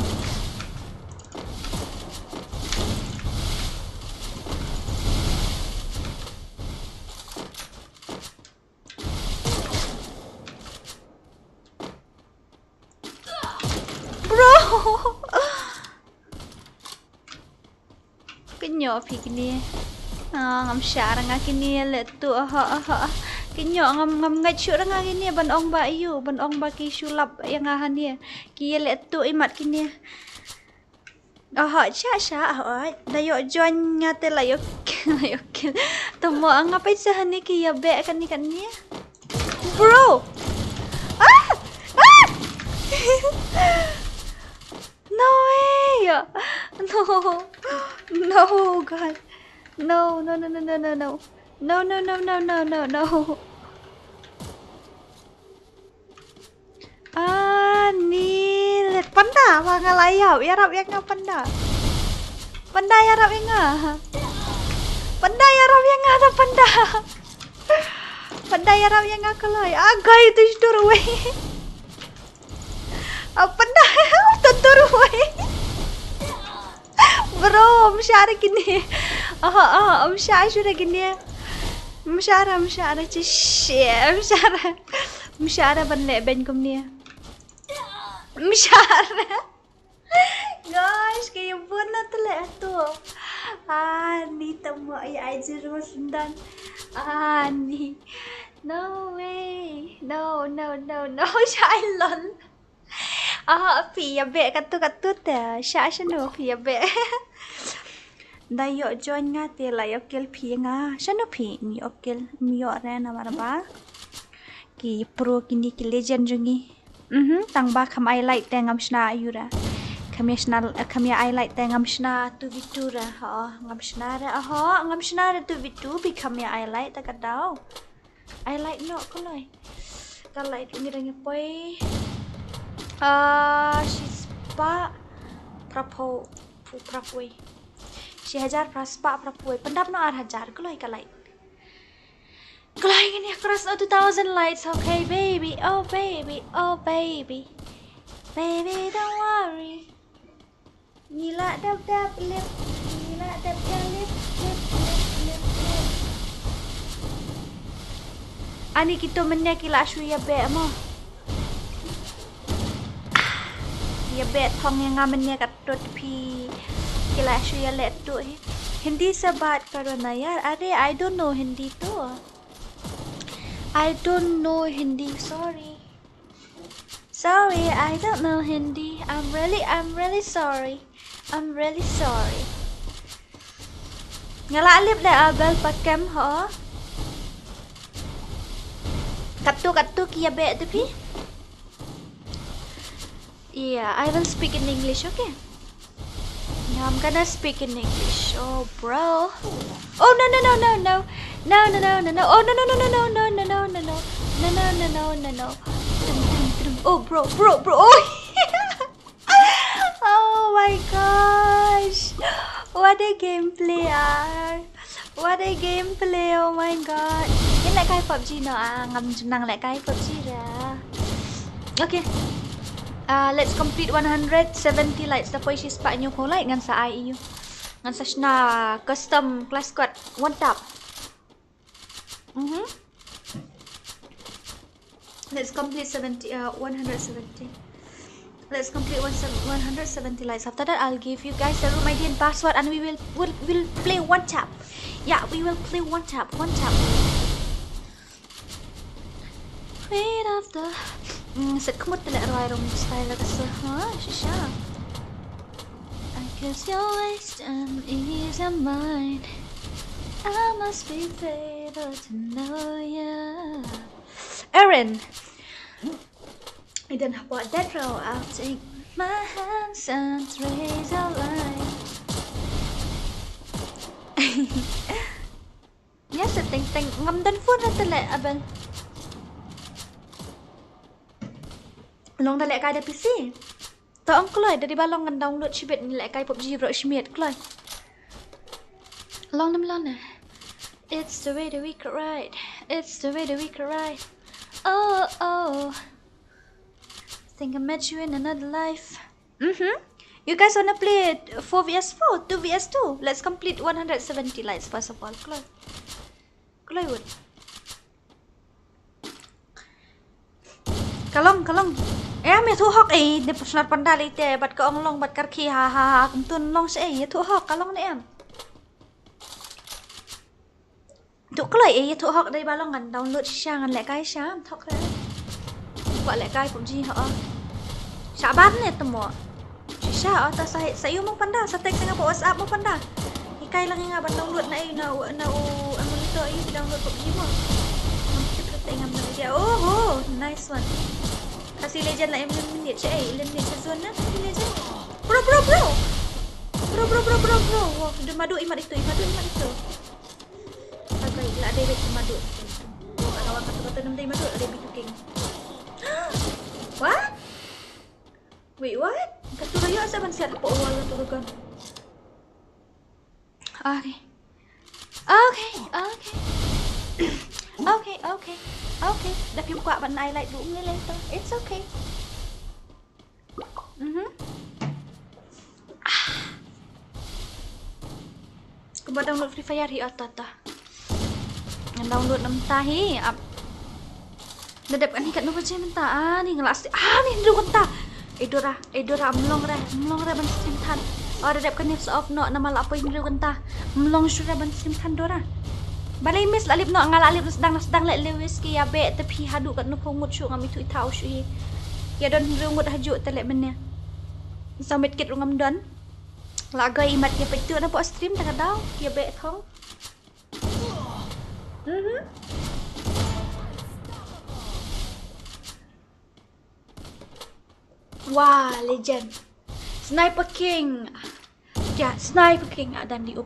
Bro. Kenyo pi kini. Ngam syar nga kini le tu Kinyo ngam ngai chu ranga kini ban ong ba yu ban ong ba ki sulap yang ahan dia ki le tu imat kini cha dayo join ngate layo tomo ngapai sahani ki ya be kan ni bro no way no god no ni let panda wanga layap yarap yang panda yarap yang panda yarap yang ada panda yarap yang kalai agai tu turwe panda turwe bro msyara kini msyara kini msyara msyara ban le ben kum ni msyara guys kayak bona tele tu ni temu ai jeru sundan ni no way no shailon pia be katu ta shano pia be dayo join nga te la yokel phi nga shano phi mi okel mi yo re na marba ki pro kini ki legend jungi tang ba kham I like tengam shna ayura kami I like tengam shna tu vitura ngam shna re tu vitu bi kami I like ta kadau I like no koloi kalai tu ngi poi she's pa prapoi si hajar praspa prapoi pendap no ar hajar koloi kalai ini across 2000 lights okay baby baby don't worry nila dap lip ani kita menya kila shuya be mo ya be thong yang ngamenya katut pi kila shuya let tu Hindi se बात करो ना यार अरे I don't know Hindi तो I don't know Hindi sorry I don't know Hindi I'm really sorry ngalalip le abel pakem ho Katu kia be tapi. Yeah, I will speak in English, okay? Yeah, I'm gonna speak in English. Oh, bro. Oh no. Oh no. Oh, bro. Oh. Oh my gosh. What a gameplay, What a gameplay. Oh my god. Ini lại cái PUBG nó ngầm năng lại cái PUBG ra. Okay. Let's complete 170 lights the voice is pak nyo ko light ngan sa IEU. Ngan sa na custom class squad one tap. Let's complete 170. Let's complete 170 lights. After that, I'll give you guys the room ID and password, and we will play one tap. Yeah, we will play one tap. Wait after. Set kumot tala rong style kasi shisha. I guess your waste and ease of mind. I must be able to know ya. Aaron. I don't know what that row. I'll take my hands and raise a line. Yes, ting ngam dan phun na tala abang. Long dah lek kai ada PC. Tak ang kloi dari balong ngan download chibet ni lek kai PUBG bro shmiet kloi. Long nam long na. It's the way that we could ride. Oh. Think I met you in another life. You guys wanna play 4vs4, 2vs2? Let's complete 170 lights first of all. Kloi would. Kalong. Em thu hok ấy để phát ban đài tệ bật cái ông long bật cắt khi ha cũng tuần long sẽ thu hok kalong này em tụ cái lại thu hok đây ba long ngàn download sang ngàn lại cái sáng thok đấy gọi lại cái cũng gì họ xã bán này tầm mỏ xã ở ta sẽ yêu mong panda sa text nga po WhatsApp mo panda ikay lang nga ba download na ano nito ay download ko mo tingnan mo dia oh nice one. Kasih legend lah eliminate je eliminate zone lah kasih legend bro wah dia madu imat itu agak lah ada wait madu kawan kata nama dia madu ada bitu king what wait what kata raya asal ban siap po awal tu kan Okay. Dah piu kuat ban highlight dulu ni later. It's okay. Kau download FreeFire hi atata. Download nam tahi. Dadap kan kat nombor jam ta ni ngelas. Ni dulu kan ta. Edora melong ra ban simpan. Dadap kan ni off no nama la apa dulu kan ta. Melong sudah ban simpan dora. Balai mis lalip no ngalalip sedang lek lewis ki ya be tapi hadu kat no pungut syu ngam itu tau syu ya don rungut haju telek mennya samit kit ngam don lagai imat ya petu na po stream tak daw ya be thong wah legend Sniper King ya Sniper King dan di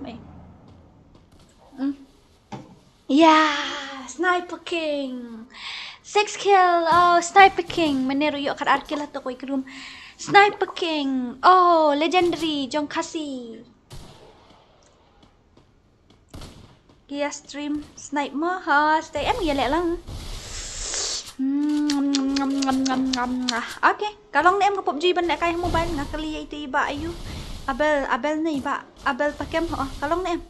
Yeah, Sniper King. 6 kill. Oh, Sniper King. Meneru yuk kat arkil atau koi kerum. Sniper King. Oh, legendary. Jong KHASI. Kia stream snipe mo ha. Stay em ya lek lang. Okay. Kalau ni em ke PUBG ban lek kai mobile ngakali itu iba ayu. Abel ni iba. Abel pakem ho. Kalau ni em.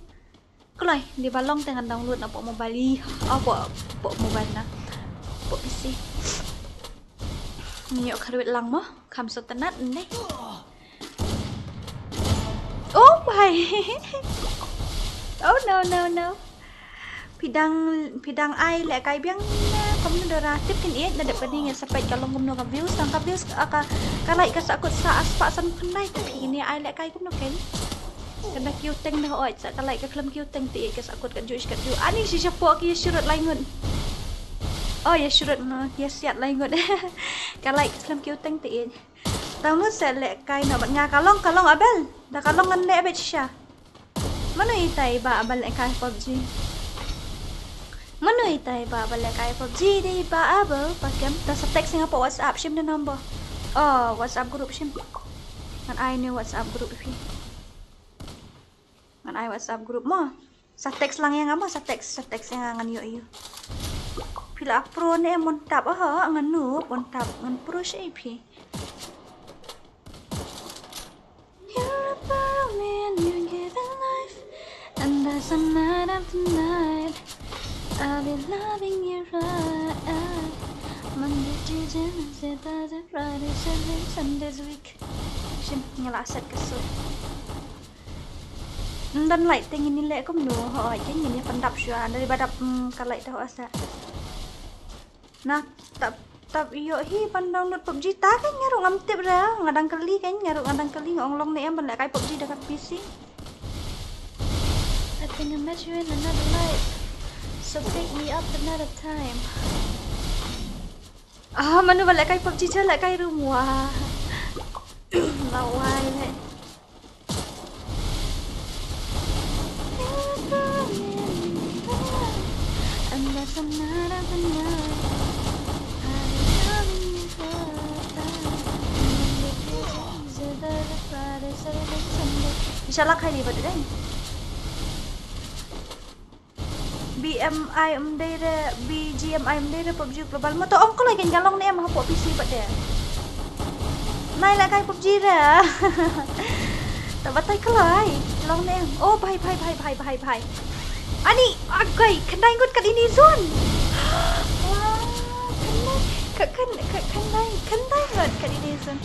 Kelai di balong dengan download na po mobile po mobile na po PC niyo karwit lang mo kam sa tanat ni oh my oh no pidang ai lek kai biang kamu dora tip kin na de pening sampai kalau ngomno ka views aka kalai ka sakut sa aspa san khnai tapi ini ai lek kai kumno ken kena kiuteng dah oi sak kalai ka klam kiuteng ti ke sakut kan juice kan ju ani si siapa ki syurut laingun Oh ya surut no, ya siat lai ngot. Kalai Islam kiu teng ti. Tang nu se le kai no bat nga kalong abel. Da kalong ngan le bet sha. Mano itai ba abel le kai PUBG. Mano itai ba abel le kai PUBG di ba abel pakem ta sa text nga po WhatsApp shim na number. Oh, WhatsApp group shim. Ngan ai ni WhatsApp group fi. Ngan ai WhatsApp group mo. Sa text lang yang ama sa text yang ngan yo. Pila pro ne mon tap ngan nu mon tap ngan pro shi pi. You're a pearl man, you're giving life, and there's a night after night. I'll be loving you right. Monday, Tuesday, Wednesday, Thursday, Friday, Saturday, Sunday's week. Shin ngelaset kesut. Dan lại tình ini lệ cũng nụ họ cái nhìn như phần đập xóa daripada kalai tahu asa. Nah, tập iyo hi pan download PUBG ta kan ngaru ngam tip ra ngadang kali ngong long ni em ban lại cái PUBG dekat PC. I think I met you in another life, so pick me up another time. Manu ban lại cái PUBG chơi lại cái rumah. Lawai le. And there's a night after night. Inshallah khai đi vật đấy. BMI đây ra, BGMI đây ra PUBG global. Mà tôi ông có lại cái galong này em học bộ PC vật đấy. Này là cái PUBG ra. Tak batai kelai. Long này em. Oh, bye. Ani, agai, kendai ngut kat ini zone. Wah, kendai ngut kat ini zone.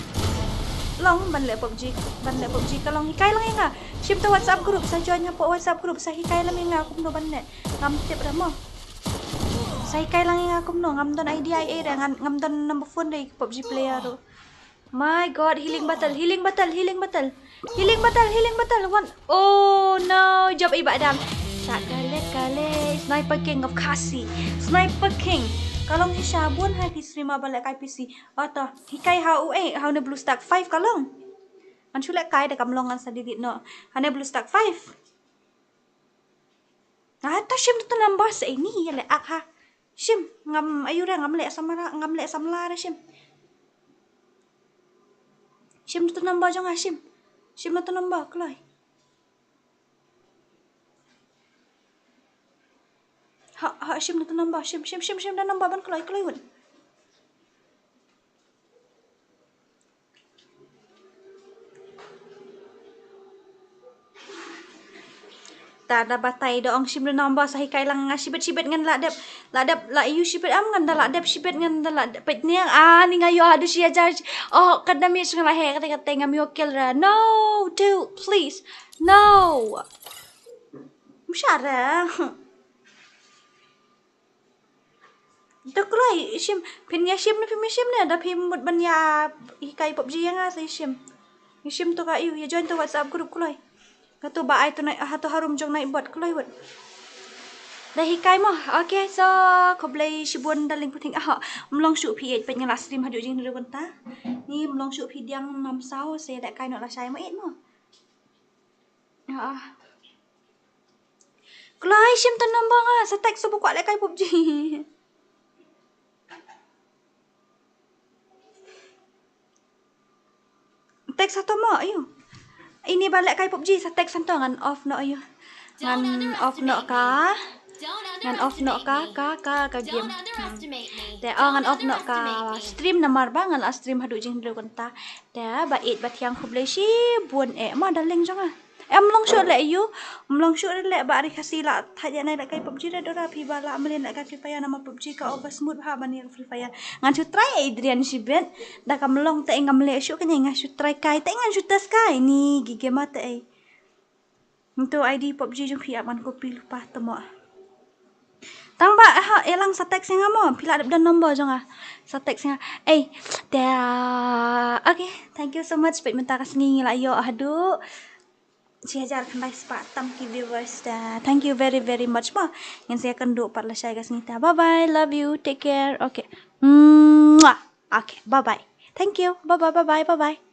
Long ban le PUBG kalong hikai lang nga. Ship to WhatsApp group sa join nga po WhatsApp group sa hikai lang nga kum no ban ne. Ngam tip ra mo. Sa hikai lang nga kum no ngam don IDIA ra ngam don number phone dai PUBG player ro. My god, healing battle. One. Oh no, job ibadam. Kale. Sniper King of KHASI. Sniper King. Kalong si Shabun hai stream balik kai PC. Ata, hikai hau ne blue stack 5 kalong. An chule kai da kamlong an sadidit no. Hane blue stack 5. Ta shim tu nambah sa ini ya le ak ha. Shim ngam ayu ra ngam le samla ra shim. Shim tu nambah jong ha shim. Shim tu nambah klai. Ha shim tu nambah shim dah nambah ban klai won. Ta da batai do ong shim nambah sahi kai lang shibet ngan ladap la you shibet am ngan da ladap shibet ngan da ladap pet ni ni ngayo adu sia jar. Oh kadami sung la he kata ngam yo kill ra. No, dude, please. No. Musyara. Daklai shim pin ya shim ni ada phim một ban ya hikai PUBG yang asai shim. Shim to ka ya join to WhatsApp group kulai. Katu ba ai to nai to harum jong nai bot kulai bot. Dah hikai mo. Okay, so koblai shibun daling puting mlong shu phi pet ngala stream hadu jing ru ta. Ni mlong shu phi diang 5 sao se dak kai no la sai mo et mo. Kulai shim to nombor sa tek so buka le kai PUBG. Tek satu mo ayo. Ini balik kai PUBG sa tek santo ngan off no ayo. Ngan off no ka. Ngan off no ka game. Te ngan off no ka stream namar ba ngan stream hadu jing dru konta. Te ba it ba tiang khublai shi buon ma daling jonga. Em long shoot le you. Long shoot le ba ri khasi la thaja nai la kai PUBG ra dora phi ba la amlen la kai FreeFire nama PUBG ka over smooth ha bani FreeFire. Ngan shoot try Adrian Shibet da kam long te ngam le shoot kanya ngan shoot try kai te ngan shoot tas kai ni gige mate ai. Untuk ID PUBG jong phi aman copy lupa temo. Tang ba elang sa text nga mo pila dan nombor jong sa text nga. Okay, thank you so much pet menta kas ngi la yo hadu. 1000 khandai sepatam ki viewers dah. Thank you very very much ma. Yang saya akan duk parla saya guys nita. Bye bye. Love you. Take care. Okay. Mwah. Okay. Bye bye. Thank you. Bye bye bye bye bye bye.